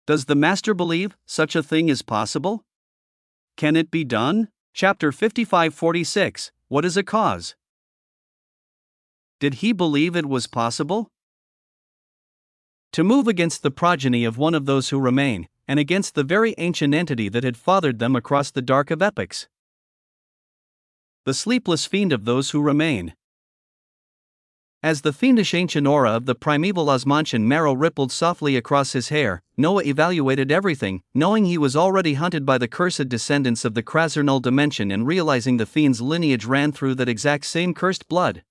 Does the master believe such a thing is possible? Can it be done? Chapter 55:46. What is a cause? Did he believe it was possible? To move against the progeny of one of those who remain, and against the very ancient entity that had fathered them across the dark of epochs. The sleepless fiend of those who remain. As the fiendish ancient aura of the primeval Osmantian marrow rippled softly across his hair, Noah evaluated everything, knowing he was already hunted by the cursed descendants of the Krasernal dimension and realizing the fiend's lineage ran through that exact same cursed blood.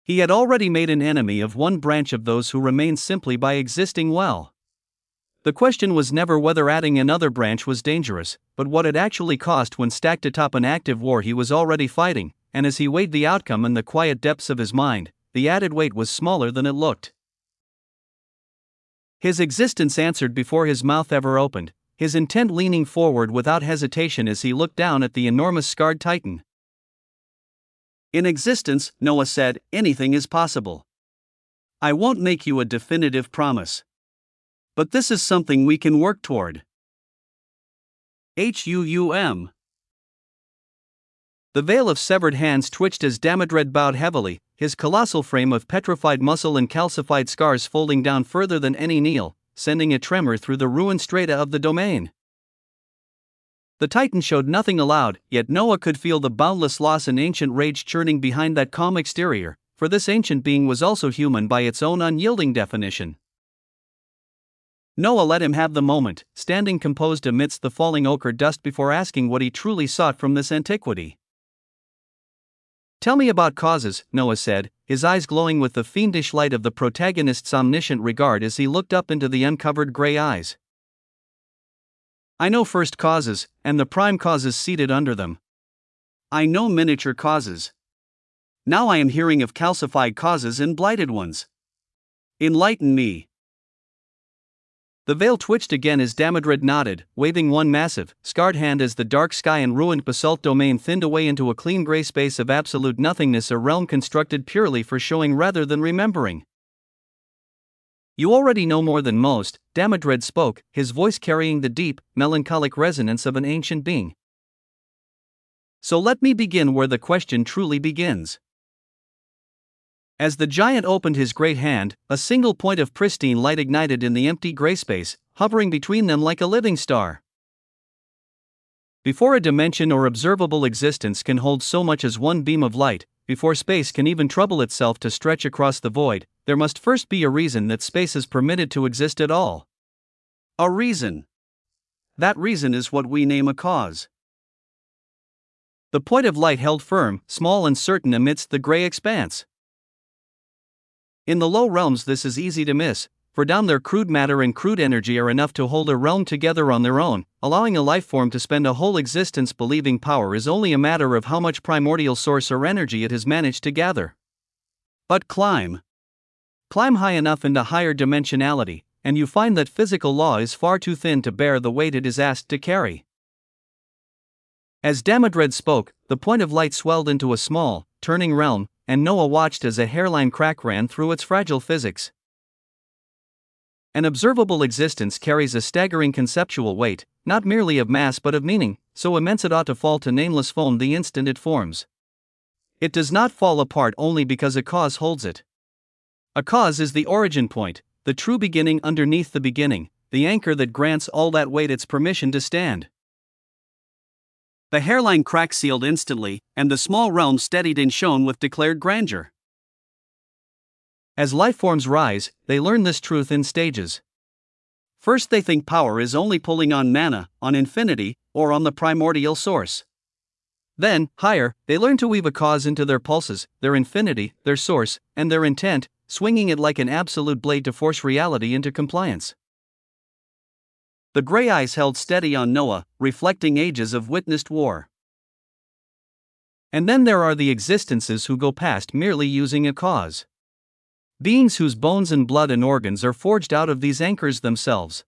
He had already made an enemy of one branch of those who remained simply by existing well. The question was never whether adding another branch was dangerous, but what it actually cost when stacked atop an active war he was already fighting, and as he weighed the outcome in the quiet depths of his mind, the added weight was smaller than it looked. His existence answered before his mouth ever opened, his intent leaning forward without hesitation as he looked down at the enormous scarred Titan. In existence, Noah said, anything is possible. I won't make you a definitive promise. But this is something we can work toward. HUUM. The veil of severed hands twitched as Damodred bowed heavily, his colossal frame of petrified muscle and calcified scars folding down further than any kneel, sending a tremor through the ruined strata of the domain. The Titan showed nothing aloud, yet Noah could feel the boundless loss and ancient rage churning behind that calm exterior, for this ancient being was also human by its own unyielding definition. Noah let him have the moment, standing composed amidst the falling ochre dust before asking what he truly sought from this antiquity. Tell me about causes, Noah said, his eyes glowing with the fiendish light of the protagonist's omniscient regard as he looked up into the uncovered gray eyes. I know first causes, and the prime causes seated under them. I know miniature causes. Now I am hearing of calcified causes and blighted ones. Enlighten me. The veil twitched again as Damodred nodded, waving one massive, scarred hand as the dark sky and ruined basalt domain thinned away into a clean gray space of absolute nothingness, a realm constructed purely for showing rather than remembering. You already know more than most, Damodred spoke, his voice carrying the deep, melancholic resonance of an ancient being. So let me begin where the question truly begins. As the giant opened his great hand, a single point of pristine light ignited in the empty gray space, hovering between them like a living star. Before a dimension or observable existence can hold so much as one beam of light, before space can even trouble itself to stretch across the void, there must first be a reason that space is permitted to exist at all. A reason. That reason is what we name a cause. The point of light held firm, small and certain amidst the gray expanse. In the low realms this is easy to miss, for down there crude matter and crude energy are enough to hold a realm together on their own, allowing a life form to spend a whole existence believing power is only a matter of how much primordial source or energy it has managed to gather. But climb high enough into higher dimensionality, and you find that physical law is far too thin to bear the weight it is asked to carry. As Damodred spoke, the point of light swelled into a small, turning realm, and Noah watched as a hairline crack ran through its fragile physics. An observable existence carries a staggering conceptual weight, not merely of mass but of meaning, so immense it ought to fall to nameless foam the instant it forms. It does not fall apart only because a cause holds it. A cause is the origin point, the true beginning underneath the beginning, the anchor that grants all that weight its permission to stand. The hairline crack sealed instantly, and the small realm steadied and shone with declared grandeur. As life forms rise, they learn this truth in stages. First, they think power is only pulling on mana, on infinity, or on the primordial source. Then, higher, they learn to weave a cause into their pulses, their infinity, their source, and their intent, swinging it like an absolute blade to force reality into compliance. The gray eyes held steady on Noah, reflecting ages of witnessed war. And then there are the existences who go past merely using a cause. Beings whose bones and blood and organs are forged out of these anchors themselves.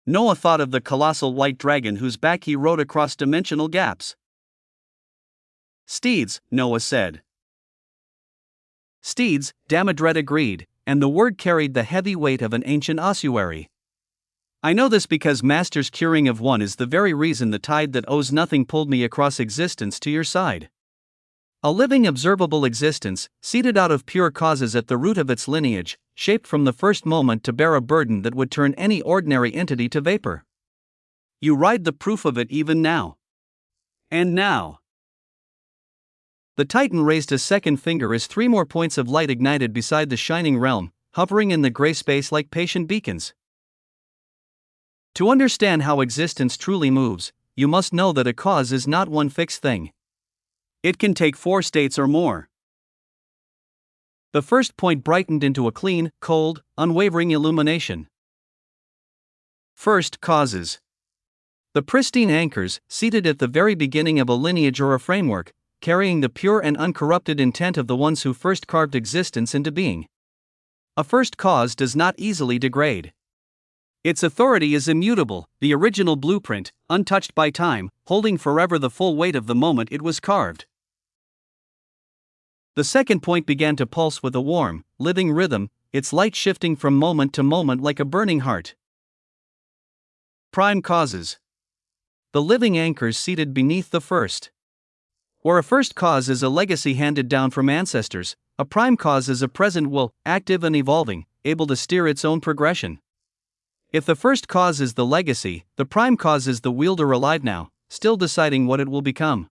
Noah thought of the colossal white dragon whose back he rode across dimensional gaps. Steeds, Noah said. Steeds, Damodred agreed, and the word carried the heavy weight of an ancient ossuary. I know this because Master's curing of one is the very reason the tide that owes nothing pulled me across existence to your side. A living observable existence, seated out of pure causes at the root of its lineage, shaped from the first moment to bear a burden that would turn any ordinary entity to vapor. You ride the proof of it even now. And now. The Titan raised a second finger as three more points of light ignited beside the shining realm, hovering in the gray space like patient beacons. To understand how existence truly moves, you must know that a cause is not one fixed thing. It can take 4 states or more. The first point brightened into a clean, cold, unwavering illumination. First, causes. The pristine anchors, seated at the very beginning of a lineage or a framework, carrying the pure and uncorrupted intent of the ones who first carved existence into being. A first cause does not easily degrade. Its authority is immutable, the original blueprint, untouched by time, holding forever the full weight of the moment it was carved. The second point began to pulse with a warm, living rhythm, its light shifting from moment to moment like a burning heart. Prime causes. The living anchors seated beneath the first. Where a first cause is a legacy handed down from ancestors, a prime cause is a present will, active and evolving, able to steer its own progression. If the first cause is the legacy, the prime cause is the wielder alive now, still deciding what it will become.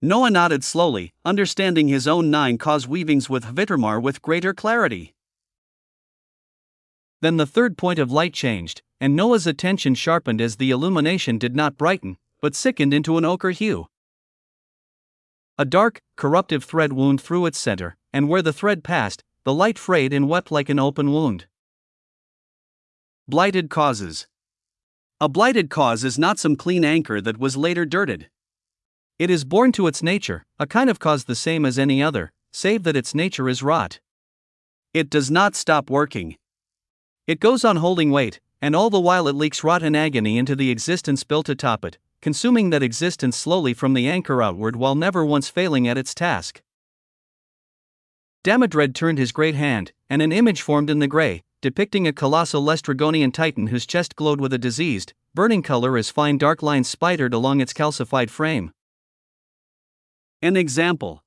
Noah nodded slowly, understanding his own 9 cause weavings with Hvitramar with greater clarity. Then the third point of light changed, and Noah's attention sharpened as the illumination did not brighten, but sickened into an ochre hue. A dark, corruptive thread wound through its center, and where the thread passed, the light frayed and wept like an open wound. Blighted causes. A blighted cause is not some clean anchor that was later dirted. It is born to its nature, a kind of cause the same as any other, save that its nature is rot. It does not stop working. It goes on holding weight, and all the while it leaks rot and agony into the existence built atop it, consuming that existence slowly from the anchor outward while never once failing at its task. Damodred turned his great hand, and an image formed in the gray, depicting a colossal Lestrygonian titan whose chest glowed with a diseased, burning color as fine dark lines spidered along its calcified frame. An example.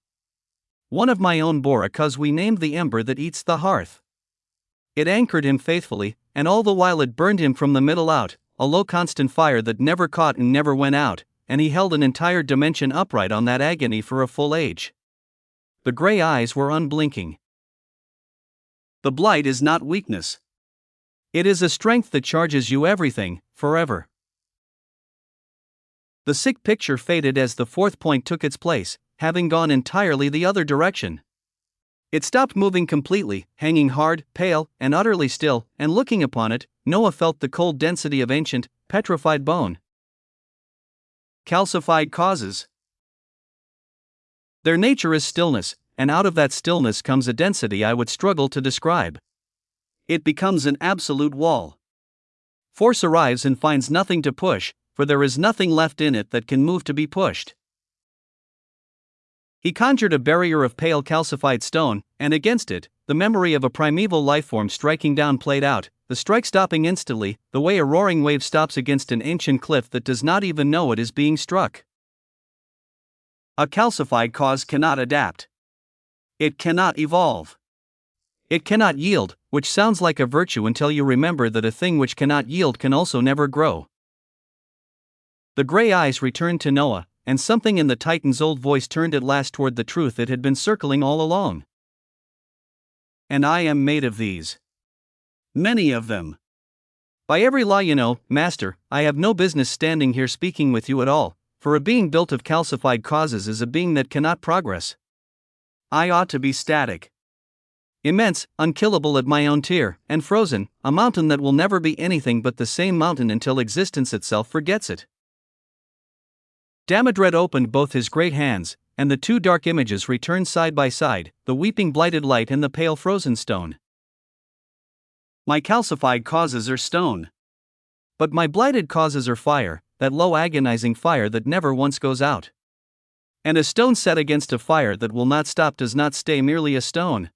One of my own bore 'cause we named the ember that eats the hearth. It anchored him faithfully, and all the while it burned him from the middle out, a low constant fire that never caught and never went out, and he held an entire dimension upright on that agony for a full age. The gray eyes were unblinking. The blight is not weakness. It is a strength that charges you everything, forever. The sick picture faded as the fourth point took its place, having gone entirely the other direction. It stopped moving completely, hanging hard, pale, and utterly still, and looking upon it, Noah felt the cold density of ancient, petrified bone. Calcified causes. Their nature is stillness, and out of that stillness comes a density I would struggle to describe. It becomes an absolute wall. Force arrives and finds nothing to push, for there is nothing left in it that can move to be pushed. He conjured a barrier of pale calcified stone, and against it, the memory of a primeval lifeform striking down played out, the strike stopping instantly, the way a roaring wave stops against an ancient cliff that does not even know it is being struck. A calcified cause cannot adapt. It cannot evolve. It cannot yield, which sounds like a virtue until you remember that a thing which cannot yield can also never grow. The gray eyes returned to Noah, and something in the Titan's old voice turned at last toward the truth it had been circling all along. And I am made of these. Many of them. By every law you know, Master, I have no business standing here speaking with you at all, for a being built of calcified causes is a being that cannot progress. I ought to be static. Immense, unkillable at my own tier, and frozen, a mountain that will never be anything but the same mountain until existence itself forgets it. Damodred opened both his great hands, and the two dark images returned side by side, the weeping blighted light and the pale frozen stone. My calcified causes are stone. But my blighted causes are fire, that low agonizing fire that never once goes out. And a stone set against a fire that will not stop does not stay merely a stone.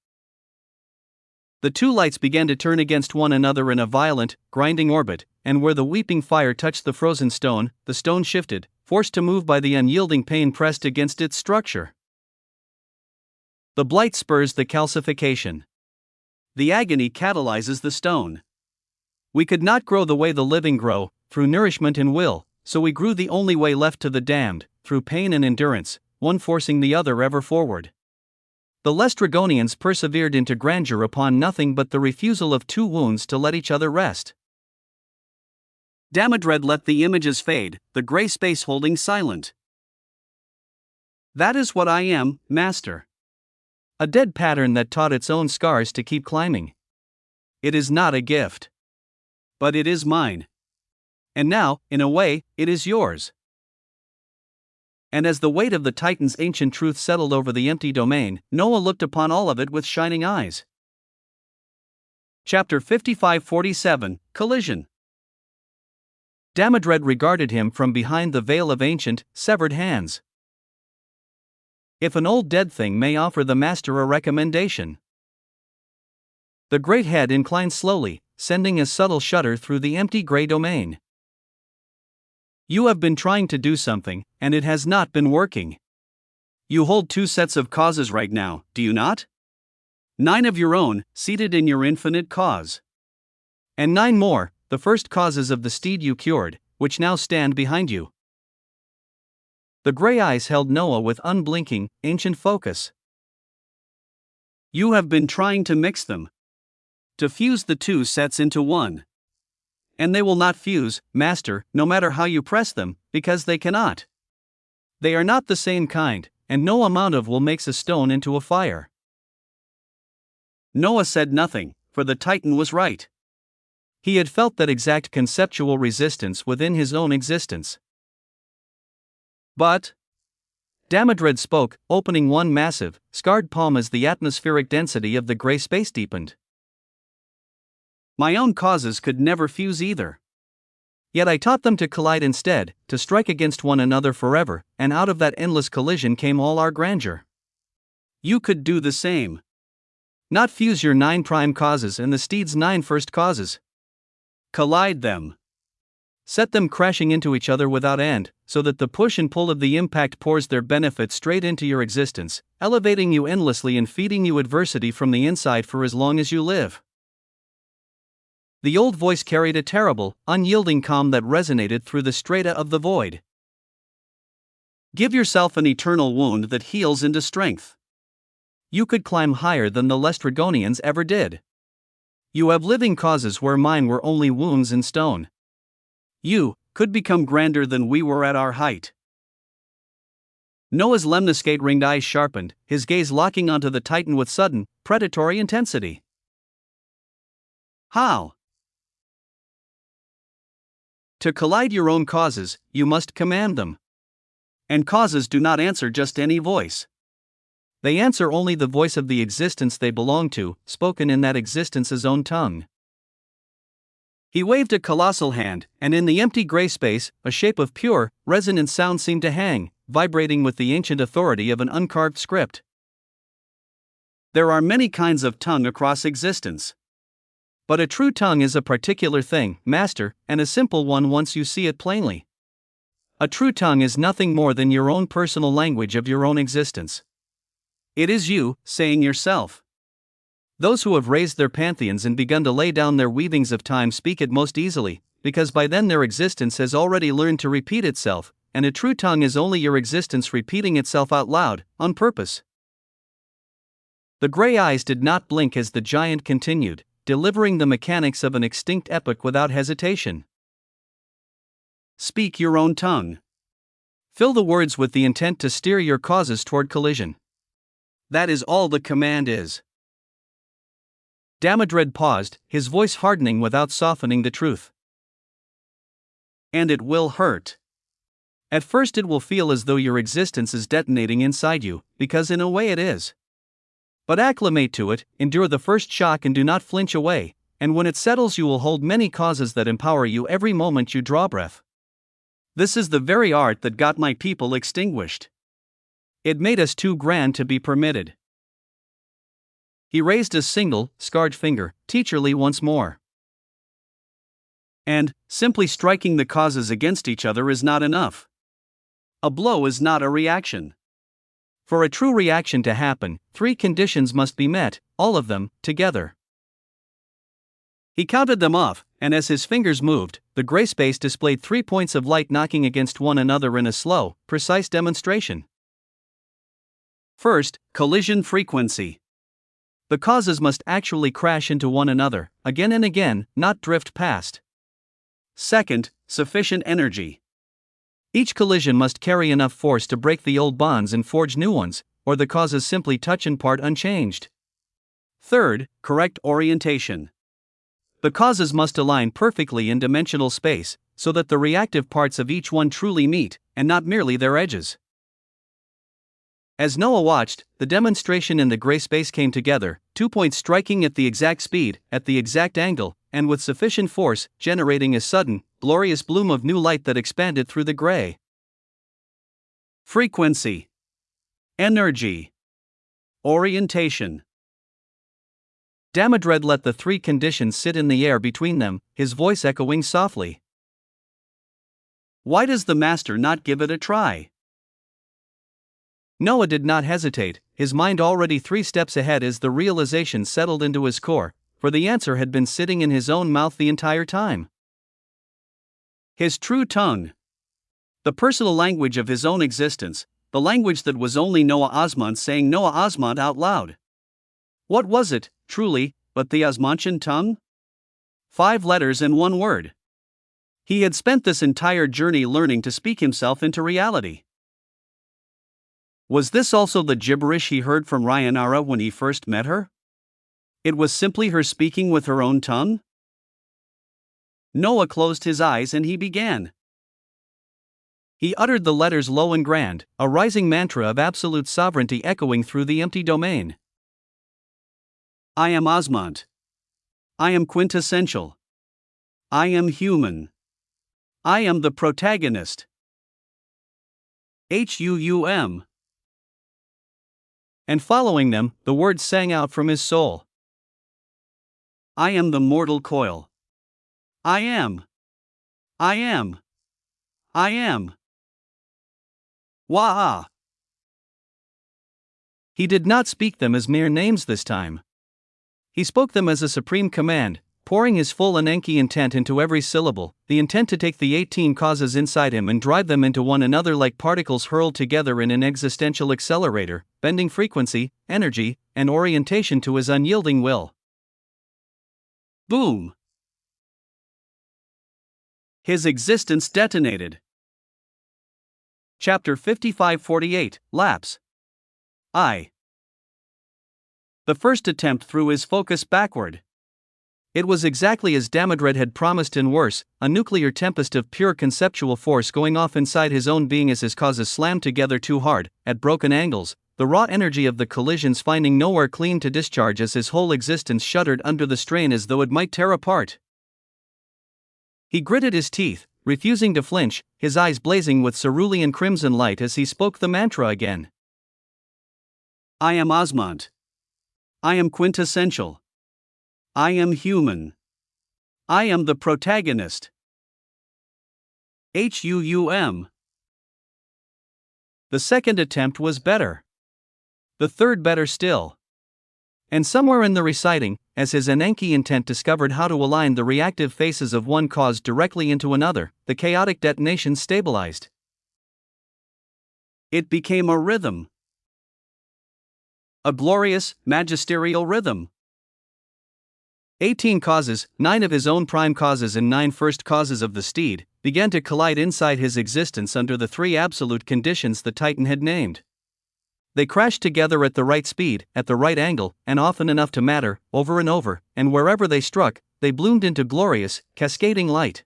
The two lights began to turn against one another in a violent, grinding orbit, and where the weeping fire touched the frozen stone, the stone shifted, forced to move by the unyielding pain pressed against its structure. The blight spurs the calcification. The agony catalyzes the stone. We could not grow the way the living grow, through nourishment and will, so we grew the only way left to the damned, through pain and endurance, one forcing the other ever forward. The Lestrygonians persevered into grandeur upon nothing but the refusal of two wounds to let each other rest. Damodred let the images fade, the gray space holding silent. That is what I am, Master. A dead pattern that taught its own scars to keep climbing. It is not a gift. But it is mine. And now, in a way, it is yours. And as the weight of the Titan's ancient truth settled over the empty domain, Noah looked upon all of it with shining eyes. Chapter 55-47, Collision. Damodred regarded him from behind the veil of ancient, severed hands. If an old dead thing may offer the master a recommendation. The great head inclined slowly, sending a subtle shudder through the empty gray domain. You have been trying to do something, and it has not been working. You hold two sets of causes right now, do you not? 9 of your own, seated in your infinite cause. And 9 more, the first causes of the steed you cured, which now stand behind you. The gray eyes held Noah with unblinking, ancient focus. You have been trying to mix them. To fuse the two sets into one. And they will not fuse, Master, no matter how you press them, because they cannot. They are not the same kind, and no amount of will makes a stone into a fire. Noah said nothing, for the Titan was right. He had felt that exact conceptual resistance within his own existence. But Damodred spoke, opening one massive, scarred palm as the atmospheric density of the gray space deepened. My own causes could never fuse either. Yet I taught them to collide instead, to strike against one another forever, and out of that endless collision came all our grandeur. You could do the same. Not fuse your 9 prime causes and the steed's 9 first causes. Collide them. set them crashing into each other without end, so that the push and pull of the impact pours their benefit straight into your existence, elevating you endlessly and feeding you adversity from the inside for as long as you live. The old voice carried a terrible, unyielding calm that resonated through the strata of the void. Give yourself an eternal wound that heals into strength. You could climb higher than the Lestrygonians ever did. You have living causes where mine were only wounds in stone. You could become grander than we were at our height. Noah's lemniscate-ringed eyes sharpened, his gaze locking onto the Titan with sudden, predatory intensity. How? To collide your own causes, you must command them. And causes do not answer just any voice. They answer only the voice of the existence they belong to, spoken in that existence's own tongue. He waved a colossal hand, and in the empty gray space, a shape of pure, resonant sound seemed to hang, vibrating with the ancient authority of an uncarved script. There are many kinds of tongue across existence. But a true tongue is a particular thing, master, and a simple one once you see it plainly. A true tongue is nothing more than your own personal language of your own existence. It is you, saying yourself. Those who have raised their pantheons and begun to lay down their weavings of time speak it most easily, because by then their existence has already learned to repeat itself, and a true tongue is only your existence repeating itself out loud, on purpose. The gray eyes did not blink as the giant continued, delivering the mechanics of an extinct epoch without hesitation. Speak your own tongue. Fill the words with the intent to steer your causes toward collision. That is all the command is. Damodred paused, his voice hardening without softening the truth. And it will hurt. At first it will feel as though your existence is detonating inside you, because in a way it is. But acclimate to it, endure the first shock and do not flinch away, and when it settles you will hold many causes that empower you every moment you draw breath. This is the very art that got my people extinguished. It made us too grand to be permitted. He raised a single, scarred finger, teacherly once more. And, simply striking the causes against each other is not enough. A blow is not a reaction. For a true reaction to happen, 3 conditions must be met, all of them, together. He counted them off, and as his fingers moved, the gray space displayed 3 points of light knocking against one another in a slow, precise demonstration. First, collision frequency. The causes must actually crash into one another, again and again, not drift past. Second, sufficient energy. Each collision must carry enough force to break the old bonds and forge new ones, or the causes simply touch and part unchanged. Third, correct orientation. The causes must align perfectly in dimensional space, so that the reactive parts of each one truly meet, and not merely their edges. As Noah watched, the demonstration in the gray space came together, 2 points striking at the exact speed, at the exact angle, and with sufficient force, generating a sudden, glorious bloom of new light that expanded through the gray. Frequency. Energy. Orientation. Damodred let the 3 conditions sit in the air between them, his voice echoing softly. Why does the master not give it a try? Noah did not hesitate, his mind already 3 steps ahead as the realization settled into his core, for the answer had been sitting in his own mouth the entire time. His true tongue. The personal language of his own existence, the language that was only Noah Osmond saying Noah Osmond out loud. What was it, truly, but the Osmondian tongue? 5 letters and 1 word. He had spent this entire journey learning to speak himself into reality. Was this also the gibberish he heard from Rhaenyra when he first met her? It was simply her speaking with her own tongue? Noah closed his eyes and he began. He uttered the letters low and grand, a rising mantra of absolute sovereignty echoing through the empty domain. I am Osmond. I am quintessential. I am human. I am the protagonist. H-U-U-M. And following them, the words sang out from his soul. I am the mortal coil. I am. I am. I am. Wah! He did not speak them as mere names this time. He spoke them as a supreme command, pouring his full Ananke intent into every syllable, the intent to take the 18 causes inside him and drive them into one another like particles hurled together in an existential accelerator, bending frequency, energy, and orientation to his unyielding will. Boom! His existence detonated. Chapter 5548, Lapse. The first attempt threw his focus backward. It was exactly as Damodred had promised and worse, a nuclear tempest of pure conceptual force going off inside his own being as his causes slammed together too hard, at broken angles, the raw energy of the collisions finding nowhere clean to discharge as his whole existence shuddered under the strain as though it might tear apart. He gritted his teeth, refusing to flinch, his eyes blazing with cerulean crimson light as he spoke the mantra again. I am Osmont. I am quintessential. I am human. I am the protagonist. HUUM. The second attempt was better. The third better still. And somewhere in the reciting, as his Ananke intent discovered how to align the reactive faces of one cause directly into another, the chaotic detonation stabilized. It became a rhythm. A glorious, magisterial rhythm. 18 causes, 9 of his own prime causes and 9 first causes of the steed, began to collide inside his existence under the 3 absolute conditions the Titan had named. They crashed together at the right speed, at the right angle, and often enough to matter, over and over, and wherever they struck, they bloomed into glorious, cascading light.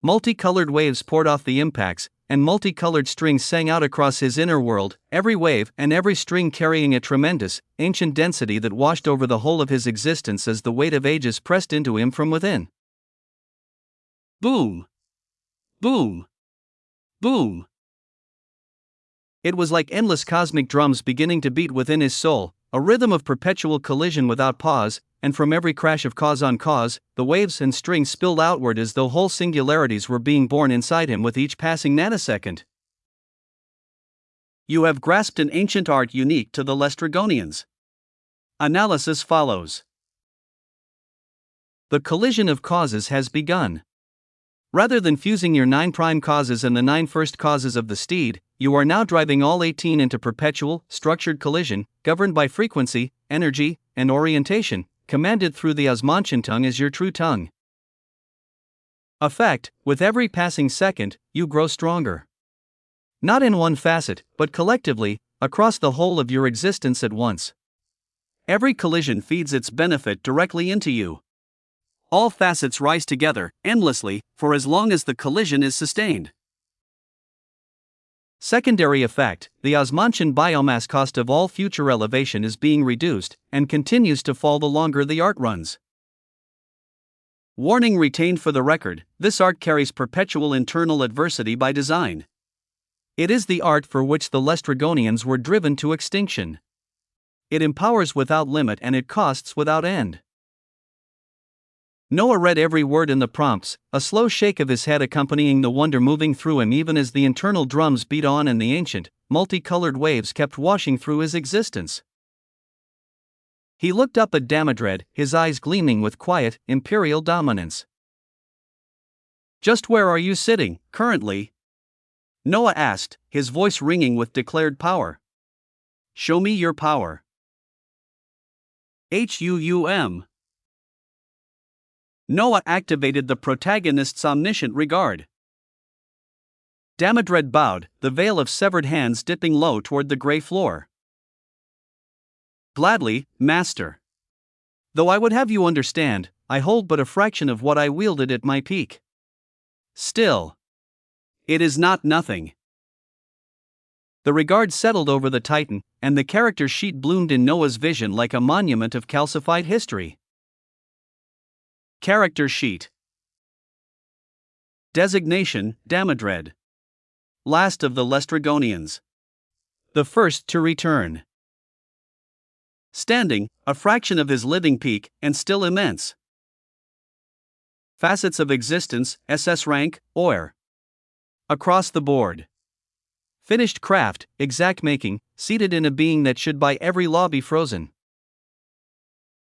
Multicolored waves poured off the impacts, and multicolored strings sang out across his inner world, every wave and every string carrying a tremendous, ancient density that washed over the whole of his existence as the weight of ages pressed into him from within. Boom! Boom! Boom! It was like endless cosmic drums beginning to beat within his soul, a rhythm of perpetual collision without pause, and from every crash of cause on cause, the waves and strings spilled outward as though whole singularities were being born inside him with each passing nanosecond. You have grasped an ancient art unique to the Lestrygonians. Analysis follows. The collision of causes has begun. Rather than fusing your 9 prime causes and the 9 first causes of the steed, you are now driving all 18 into perpetual, structured collision, governed by frequency, energy, and orientation, commanded through the Osmontian tongue as your true tongue. A fact, with every passing second, you grow stronger. Not in one facet, but collectively, across the whole of your existence at once. Every collision feeds its benefit directly into you. All facets rise together, endlessly, for as long as the collision is sustained. Secondary effect, the Osmontian biomass cost of all future elevation is being reduced, and continues to fall the longer the art runs. Warning retained for the record, this art carries perpetual internal adversity by design. It is the art for which the Lestrygonians were driven to extinction. It empowers without limit and it costs without end. Noah read every word in the prompts, a slow shake of his head accompanying the wonder moving through him even as the internal drums beat on and the ancient, multicolored waves kept washing through his existence. He looked up at Damodred, his eyes gleaming with quiet, imperial dominance. Just where are you sitting, currently? Noah asked, his voice ringing with declared power. Show me your power. HUUM. Noah activated the protagonist's omniscient regard. Damodred bowed, the veil of severed hands dipping low toward the gray floor. Gladly, master. Though I would have you understand, I hold but a fraction of what I wielded at my peak. Still, it is not nothing. The regard settled over the Titan, and the character sheet bloomed in Noah's vision like a monument of calcified history. Character sheet. Designation, Damodred. Last of the Lestrygonians. The first to return. Standing, a fraction of his living peak, and still immense. Facets of existence, SS rank, OIR. Across the board. Finished craft, exact making, seated in a being that should by every law be frozen.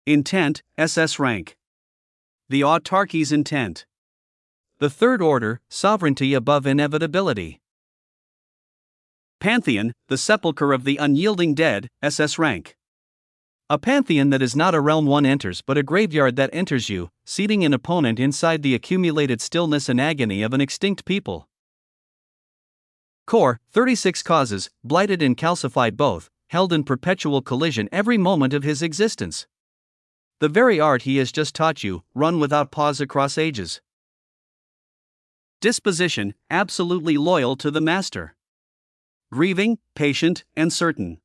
Intent, SS rank. The autarky's intent. The third order, sovereignty above inevitability. Pantheon, the sepulchre of the unyielding dead, SS rank. A pantheon that is not a realm one enters but a graveyard that enters you, seating an opponent inside the accumulated stillness and agony of an extinct people. Core, 36 causes, blighted and calcified both, held in perpetual collision every moment of his existence. The very art he has just taught you, run without pause across ages. Disposition, absolutely loyal to the master. Grieving, patient, and certain.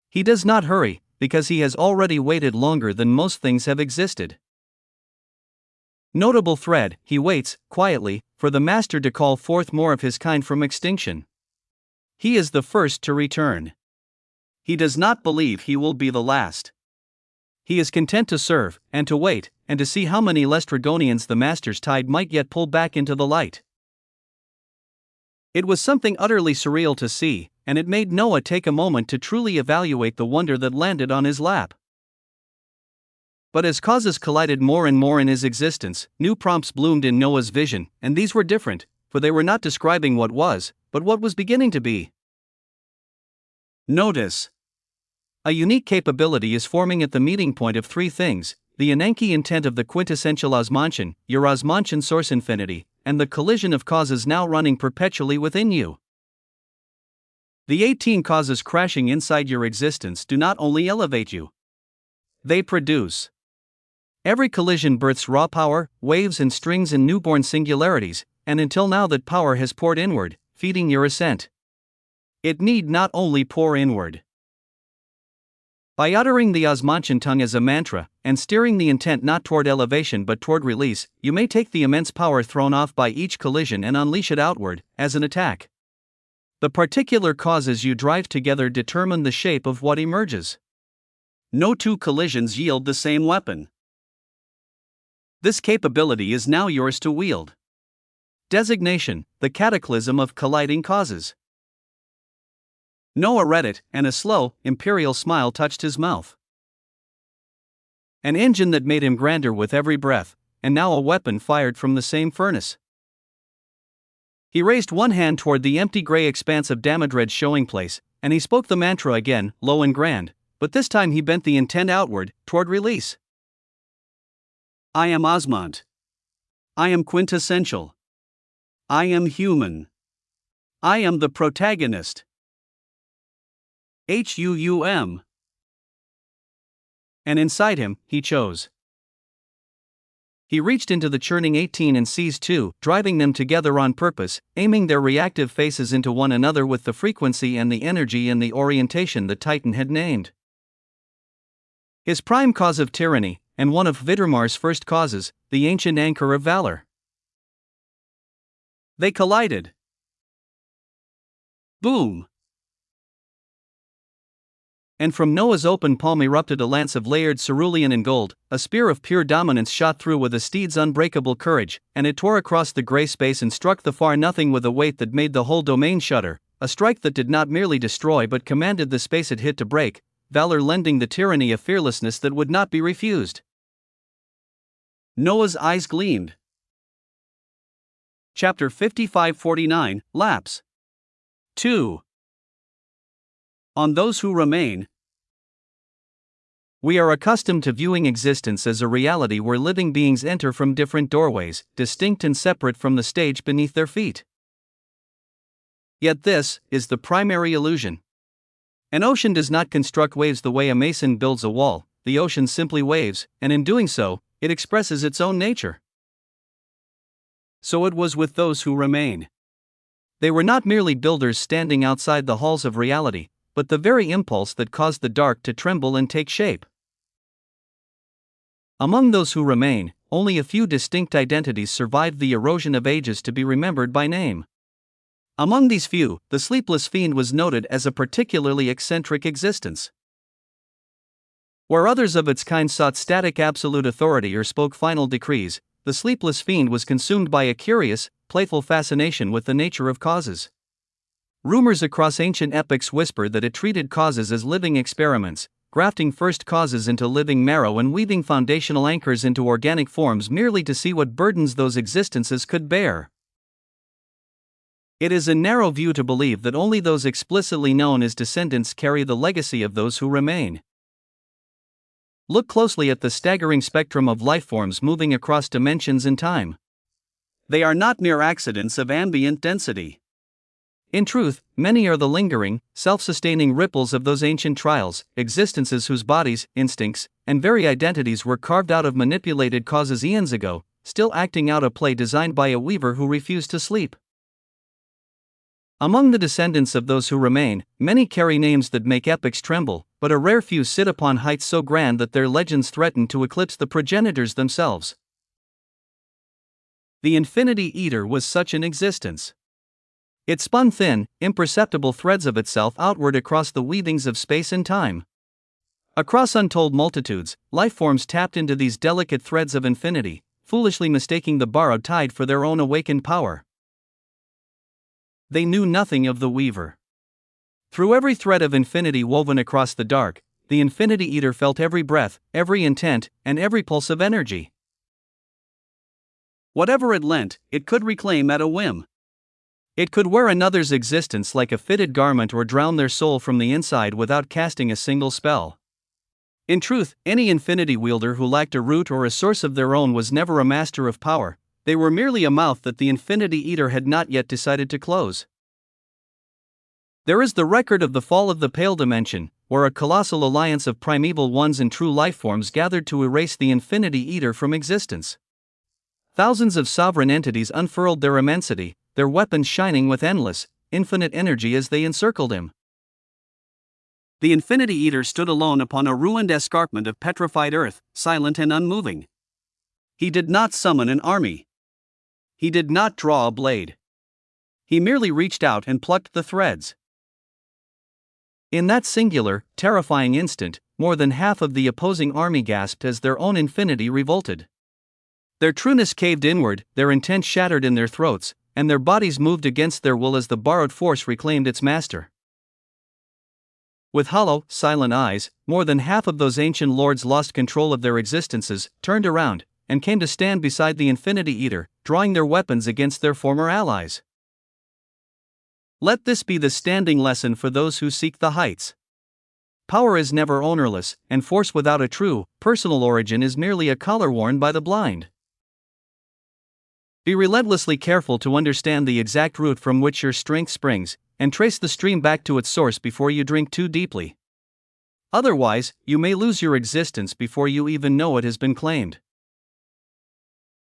He does not hurry, because he has already waited longer than most things have existed. Notable thread, he waits, quietly, for the master to call forth more of his kind from extinction. He is the first to return. He does not believe he will be the last. He is content to serve, and to wait, and to see how many Lestrygonians the master's tide might yet pull back into the light. It was something utterly surreal to see, and it made Noah take a moment to truly evaluate the wonder that landed on his lap. But as causes collided more and more in his existence, new prompts bloomed in Noah's vision, and these were different, for they were not describing what was, but what was beginning to be. Notice. A unique capability is forming at the meeting point of three things: the Ananke intent of the quintessential Osmantian, your Osmantian source infinity, and the collision of causes now running perpetually within you. The 18 causes crashing inside your existence do not only elevate you, they produce. Every collision births raw power, waves and strings and newborn singularities, and until now that power has poured inward, feeding your ascent. It need not only pour inward. By uttering the Osmantian tongue as a mantra, and steering the intent not toward elevation but toward release, you may take the immense power thrown off by each collision and unleash it outward, as an attack. The particular causes you drive together determine the shape of what emerges. No two collisions yield the same weapon. This capability is now yours to wield. Designation: the cataclysm of colliding causes. Noah read it, and a slow, imperial smile touched his mouth. An engine that made him grander with every breath, and now a weapon fired from the same furnace. He raised one hand toward the empty gray expanse of Damodred's showing place, and he spoke the mantra again, low and grand, but this time he bent the intent outward, toward release. I am Osmant. I am quintessential. I am human. I am the protagonist. HUUM. And inside him, he chose. He reached into the churning 18 and seized two, driving them together on purpose, aiming their reactive faces into one another with the frequency and the energy and the orientation the Titan had named. His prime cause of tyranny, and one of Vidremar's first causes, the ancient anchor of valor. They collided. Boom! And from Noah's open palm erupted a lance of layered cerulean and gold, a spear of pure dominance shot through with a steed's unbreakable courage, and it tore across the gray space and struck the far nothing with a weight that made the whole domain shudder, a strike that did not merely destroy but commanded the space it hit to break, valor lending the tyranny a fearlessness that would not be refused. Noah's eyes gleamed. Chapter 55-49, Lapse. 2. On those who remain. We are accustomed to viewing existence as a reality where living beings enter from different doorways, distinct and separate from the stage beneath their feet. Yet this is the primary illusion. An ocean does not construct waves the way a mason builds a wall, the ocean simply waves, and in doing so, it expresses its own nature. So it was with those who remain. They were not merely builders standing outside the halls of reality, but the very impulse that caused the dark to tremble and take shape. Among those who remain, only a few distinct identities survived the erosion of ages to be remembered by name. Among these few, the sleepless fiend was noted as a particularly eccentric existence. Where others of its kind sought static absolute authority or spoke final decrees, the sleepless fiend was consumed by a curious, playful fascination with the nature of causes. Rumors across ancient epics whisper that it treated causes as living experiments, grafting first causes into living marrow and weaving foundational anchors into organic forms merely to see what burdens those existences could bear. It is a narrow view to believe that only those explicitly known as descendants carry the legacy of those who remain. Look closely at the staggering spectrum of lifeforms moving across dimensions and time. They are not mere accidents of ambient density. In truth, many are the lingering, self-sustaining ripples of those ancient trials, existences whose bodies, instincts, and very identities were carved out of manipulated causes eons ago, still acting out a play designed by a weaver who refused to sleep. Among the descendants of those who remain, many carry names that make epics tremble, but a rare few sit upon heights so grand that their legends threaten to eclipse the progenitors themselves. The Infinity Eater was such an existence. It spun thin, imperceptible threads of itself outward across the weavings of space and time. Across untold multitudes, lifeforms tapped into these delicate threads of infinity, foolishly mistaking the borrowed tide for their own awakened power. They knew nothing of the weaver. Through every thread of infinity woven across the dark, the Infinity Eater felt every breath, every intent, and every pulse of energy. Whatever it lent, it could reclaim at a whim. It could wear another's existence like a fitted garment or drown their soul from the inside without casting a single spell. In truth, any infinity wielder who lacked a root or a source of their own was never a master of power. They were merely a mouth that the Infinity Eater had not yet decided to close. There is the record of the fall of the Pale Dimension, where a colossal alliance of primeval ones and true lifeforms gathered to erase the Infinity Eater from existence. Thousands of sovereign entities unfurled their immensity, their weapons shining with endless, infinite energy as they encircled him. The Infinity Eater stood alone upon a ruined escarpment of petrified earth, silent and unmoving. He did not summon an army. He did not draw a blade. He merely reached out and plucked the threads. In that singular, terrifying instant, more than half of the opposing army gasped as their own infinity revolted. Their trueness caved inward, their intent shattered in their throats, and their bodies moved against their will as the borrowed force reclaimed its master. With hollow, silent eyes, more than half of those ancient lords lost control of their existences, turned around, and came to stand beside the Infinity Eater, drawing their weapons against their former allies. Let this be the standing lesson for those who seek the heights. Power is never ownerless, and force without a true, personal origin is merely a collar worn by the blind. Be relentlessly careful to understand the exact root from which your strength springs, and trace the stream back to its source before you drink too deeply. Otherwise, you may lose your existence before you even know it has been claimed.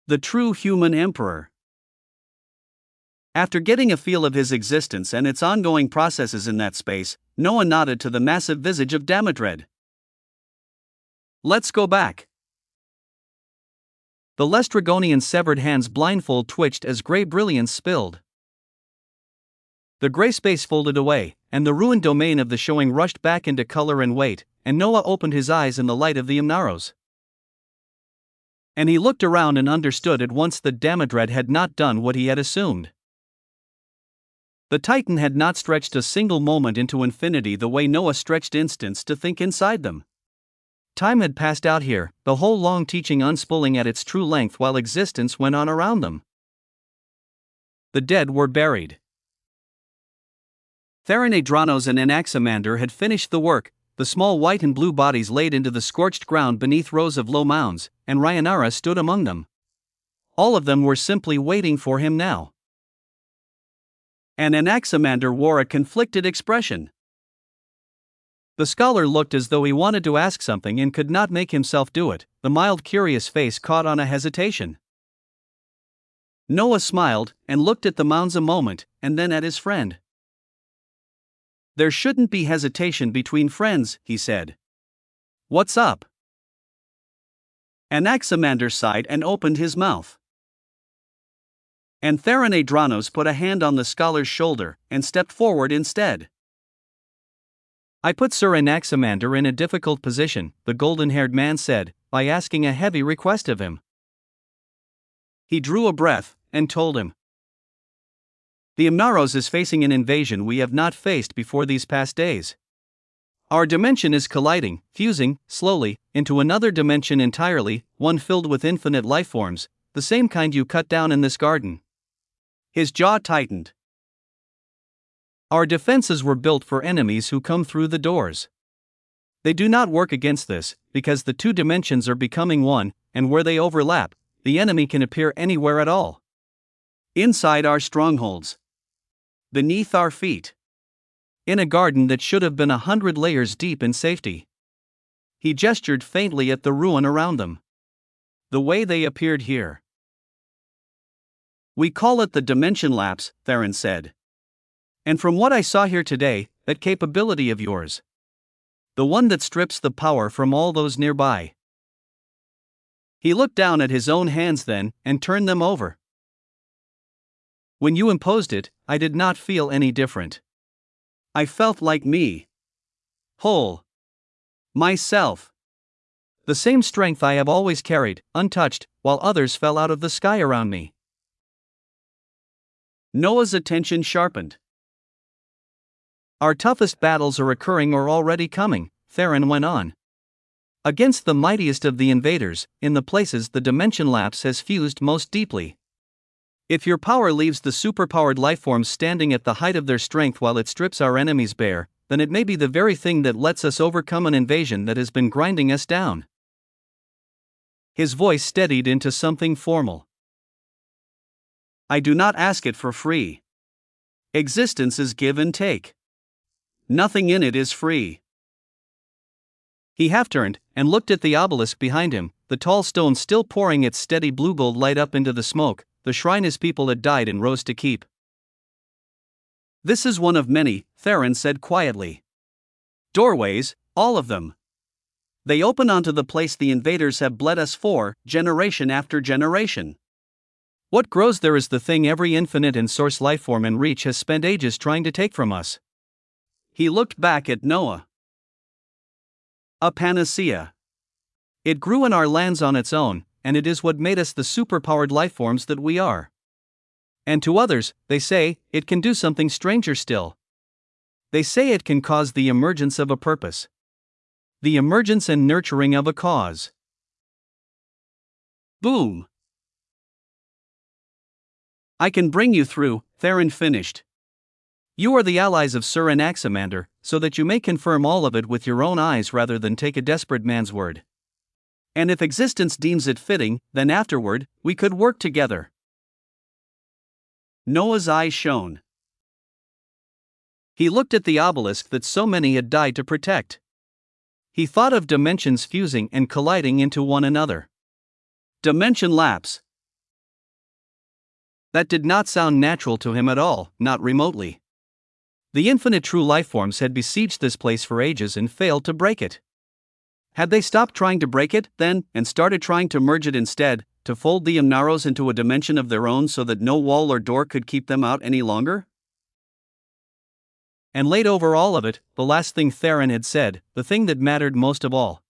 The true human emperor. After getting a feel of his existence and its ongoing processes in that space, Noah nodded to the massive visage of Damodred. Let's go back. The Lestrygonian's severed hands blindfold twitched as gray brilliance spilled. The gray space folded away, and the ruined domain of the showing rushed back into color and weight, and Noah opened his eyes in the light of the Imnaros. And he looked around and understood at once that Damodred had not done what he had assumed. The Titan had not stretched a single moment into infinity the way Noah stretched instants to think inside them. Time had passed out here, the whole long teaching unspooling at its true length while existence went on around them. The dead were buried. Therandranos and Anaximander had finished the work, the small white and blue bodies laid into the scorched ground beneath rows of low mounds, and Rhayanara stood among them. All of them were simply waiting for him now. And Anaximander wore a conflicted expression. The scholar looked as though he wanted to ask something and could not make himself do it, the mild curious face caught on a hesitation. Noah smiled, and looked at the mounds a moment, and then at his friend. There shouldn't be hesitation between friends, he said. What's up? Anaximander sighed and opened his mouth. And Therandranos put a hand on the scholar's shoulder, and stepped forward instead. I put Sir Anaximander in a difficult position, the golden-haired man said, by asking a heavy request of him. He drew a breath and told him. The Imnaros is facing an invasion we have not faced before these past days. Our dimension is colliding, fusing, slowly, into another dimension entirely, one filled with infinite lifeforms, the same kind you cut down in this garden. His jaw tightened. Our defenses were built for enemies who come through the doors. They do not work against this, because the two dimensions are becoming one, and where they overlap, the enemy can appear anywhere at all. Inside our strongholds. Beneath our feet. In a garden that should have been 100 layers deep in safety. He gestured faintly at the ruin around them. The way they appeared here. We call it the dimension lapse, Theron said. And from what I saw here today, that capability of yours. The one that strips the power from all those nearby. He looked down at his own hands then, and turned them over. When you imposed it, I did not feel any different. I felt like me. Whole. Myself. The same strength I have always carried, untouched, while others fell out of the sky around me. Noah's attention sharpened. Our toughest battles are occurring or already coming, Theron went on. Against the mightiest of the invaders, in the places the dimension lapse has fused most deeply. If your power leaves the superpowered lifeforms standing at the height of their strength while it strips our enemies bare, then it may be the very thing that lets us overcome an invasion that has been grinding us down. His voice steadied into something formal. I do not ask it for free. Existence is give and take. Nothing in it is free. He half-turned and looked at the obelisk behind him, the tall stone still pouring its steady blue gold light up into the smoke. The shrine his people had died and rose to keep. This is one of many, Theron said quietly. Doorways, all of them. They open onto the place the invaders have bled us for, generation after generation. What grows there is the thing every infinite and source lifeform in reach has spent ages trying to take from us. He looked back at Noah. A panacea. It grew in our lands on its own, and it is what made us the superpowered lifeforms that we are. And to others, they say, it can do something stranger still. They say it can cause the emergence of a purpose. The emergence and nurturing of a cause. Boom! I can bring you through, Theron finished. You are the allies of Sir Anaximander, so that you may confirm all of it with your own eyes rather than take a desperate man's word. And if existence deems it fitting, then afterward, we could work together. Noah's eyes shone. He looked at the obelisk that so many had died to protect. He thought of dimensions fusing and colliding into one another. Dimension lapse. That did not sound natural to him at all, not remotely. The infinite true lifeforms had besieged this place for ages and failed to break it. Had they stopped trying to break it, then, and started trying to merge it instead, to fold the Imnaros into a dimension of their own so that no wall or door could keep them out any longer? And laid over all of it, the last thing Theron had said, the thing that mattered most of all.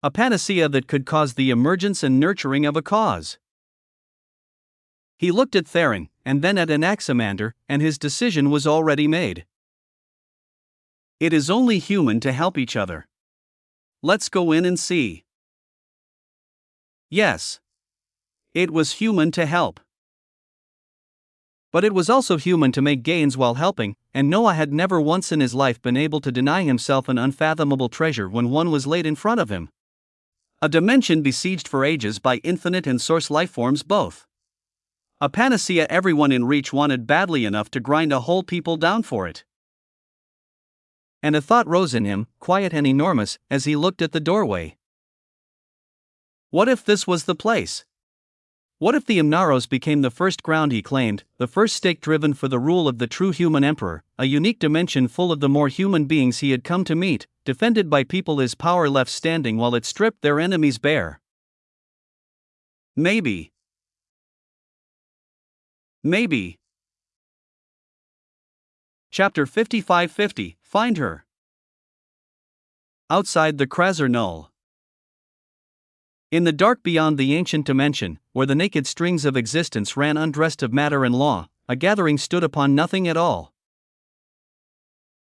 A panacea that could cause the emergence and nurturing of a cause. He looked at Theron, and then at Anaximander, and his decision was already made. It is only human to help each other. Let's go in and see. Yes. It was human to help. But it was also human to make gains while helping, and Noah had never once in his life been able to deny himself an unfathomable treasure when one was laid in front of him. A dimension besieged for ages by infinite and source lifeforms both. A panacea everyone in reach wanted badly enough to grind a whole people down for it. And a thought rose in him, quiet and enormous, as he looked at the doorway. What if this was the place? What if the Imnaros became the first ground he claimed, the first stake driven for the rule of the true human emperor, a unique dimension full of the more human beings he had come to meet, defended by people his power left standing while it stripped their enemies bare? Maybe. Maybe. Chapter 5550, Find Her. Outside the Krazer Knoll. In the dark beyond the ancient dimension, where the naked strings of existence ran undressed of matter and law, a gathering stood upon nothing at all.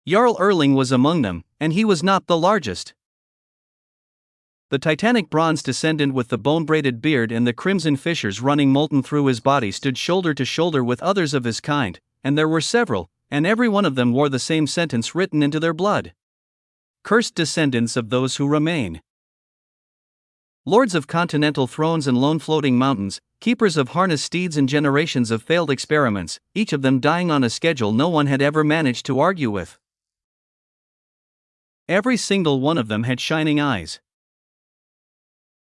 Jarl Erling was among them, and he was not the largest. The titanic bronze descendant with the bone-braided beard and the crimson fissures running molten through his body stood shoulder to shoulder with others of his kind, and there were several, and every one of them wore the same sentence written into their blood. Cursed descendants of those who remain. Lords of continental thrones and lone floating mountains, keepers of harnessed steeds and generations of failed experiments, each of them dying on a schedule no one had ever managed to argue with. Every single one of them had shining eyes.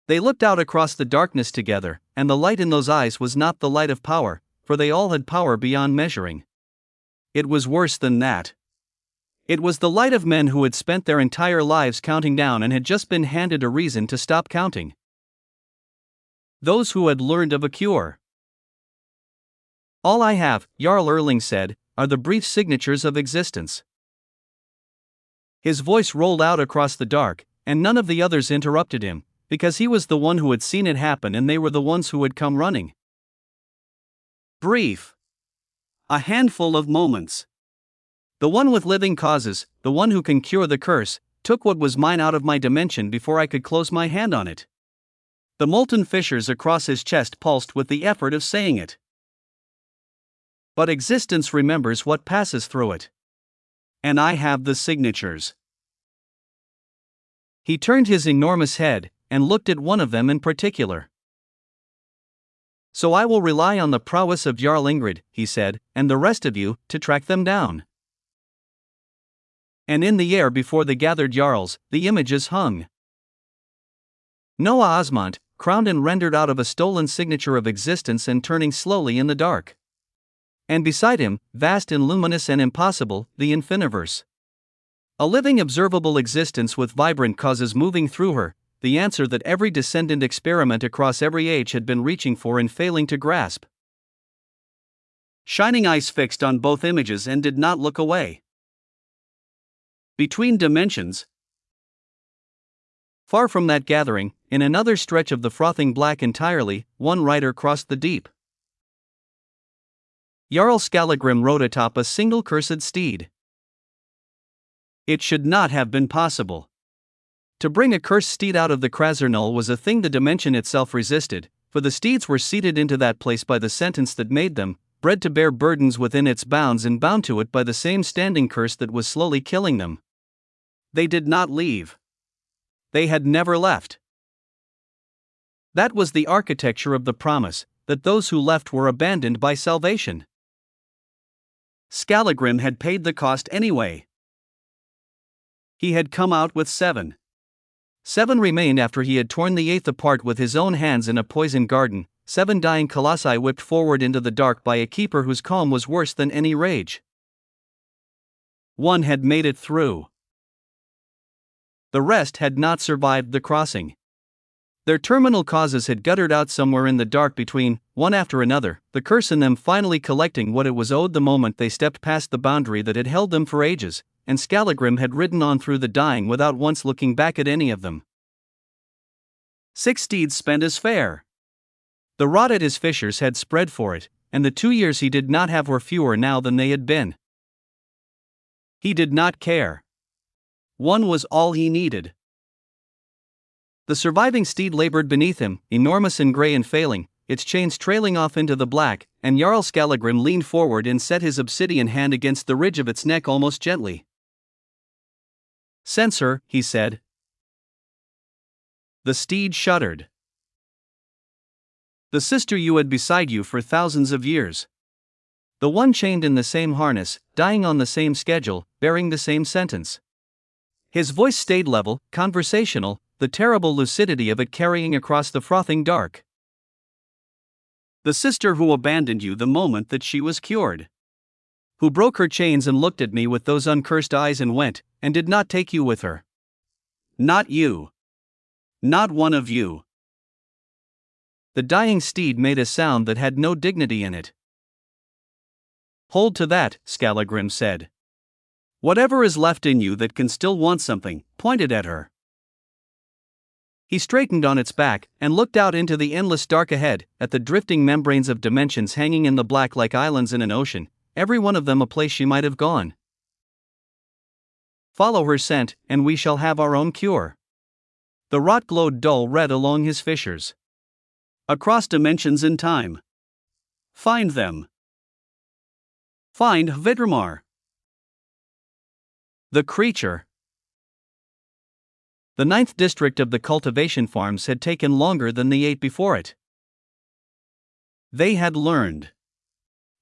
They looked out across the darkness together, and the light in those eyes was not the light of power, for they all had power beyond measuring. It was worse than that. It was the light of men who had spent their entire lives counting down and had just been handed a reason to stop counting. Those who had learned of a cure. All I have, Jarl Erling said, are the brief signatures of existence. His voice rolled out across the dark, and none of the others interrupted him, because he was the one who had seen it happen and they were the ones who had come running. Brief. A handful of moments. The one with living causes, the one who can cure the curse, took what was mine out of my dimension before I could close my hand on it. The molten fissures across his chest pulsed with the effort of saying it. But existence remembers what passes through it. And I have the signatures. He turned his enormous head, and looked at one of them in particular. So I will rely on the prowess of Jarl Ingrid, he said, and the rest of you, to track them down. And in the air before the gathered Jarls, the images hung. Noah Osmont, crowned and rendered out of a stolen signature of existence and turning slowly in the dark. And beside him, vast and luminous and impossible, the Infiniverse. A living observable existence with vibrant causes moving through her, the answer that every descendant experiment across every age had been reaching for and failing to grasp. Shining eyes fixed on both images and did not look away. Between dimensions. Far from that gathering, in another stretch of the frothing black entirely, one rider crossed the deep. Jarl Skallagrim rode atop a single cursed steed. It should not have been possible. To bring a cursed steed out of the Krasernul was a thing the dimension itself resisted, for the steeds were seated into that place by the sentence that made them, bred to bear burdens within its bounds and bound to it by the same standing curse that was slowly killing them. They did not leave. They had never left. That was the architecture of the promise, that those who left were abandoned by salvation. Skallagrim had paid the cost anyway. He had come out with 7. 7 remained after he had torn the 8th apart with his own hands in a poison garden, 7 dying colossi whipped forward into the dark by a keeper whose calm was worse than any rage. One had made it through. The rest had not survived the crossing. Their terminal causes had guttered out somewhere in the dark between, one after another, the curse in them finally collecting what it was owed the moment they stepped past the boundary that had held them for ages, and Skallagrim had ridden on through the dying without once looking back at any of them. 6 steeds spent as fare. The rot at his fissures had spread for it, and the 2 years he did not have were fewer now than they had been. He did not care. One was all he needed. The surviving steed labored beneath him, enormous and grey and failing, its chains trailing off into the black, and Jarl Skallagrim leaned forward and set his obsidian hand against the ridge of its neck almost gently. "Sense her," he said. The steed shuddered. The sister you had beside you for thousands of years. The one chained in the same harness, dying on the same schedule, bearing the same sentence. His voice stayed level, conversational, the terrible lucidity of it carrying across the frothing dark. The sister who abandoned you the moment that she was cured. Who broke her chains and looked at me with those uncursed eyes and went, and did not take you with her. Not you. Not one of you. The dying steed made a sound that had no dignity in it. Hold to that, Skallagrim said. Whatever is left in you that can still want something, pointed at her. He straightened on its back and looked out into the endless dark ahead, at the drifting membranes of dimensions hanging in the black like islands in an ocean, every one of them a place she might have gone. Follow her scent, and we shall have our own cure. The rot glowed dull red along his fissures. Across dimensions in time. Find them. Find Vidramar. The creature. The 9th district of the cultivation farms had taken longer than the 8 before it. They had learned.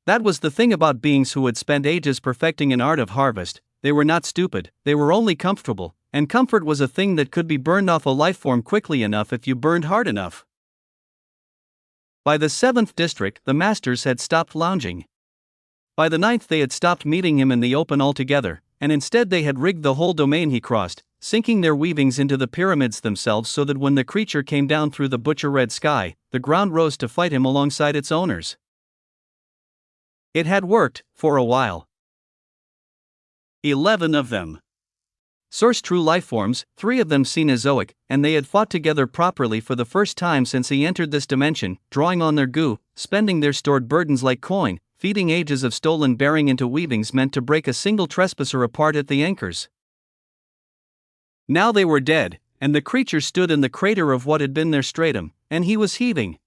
That was the thing about beings who would spend ages perfecting an art of harvest. They were not stupid, they were only comfortable, and comfort was a thing that could be burned off a lifeform quickly enough if you burned hard enough. By the 7th district, the masters had stopped lounging. By the 9th, they had stopped meeting him in the open altogether, and instead they had rigged the whole domain he crossed, sinking their weavings into the pyramids themselves so that when the creature came down through the butcher-red sky, the ground rose to fight him alongside its owners. It had worked, for a while. 11 of them. Source true lifeforms, 3 of them Cenozoic, and they had fought together properly for the first time since he entered this dimension, drawing on their goo, spending their stored burdens like coin, feeding ages of stolen bearing into weavings meant to break a single trespasser apart at the anchors. Now they were dead, and the creature stood in the crater of what had been their stratum, and he was heaving.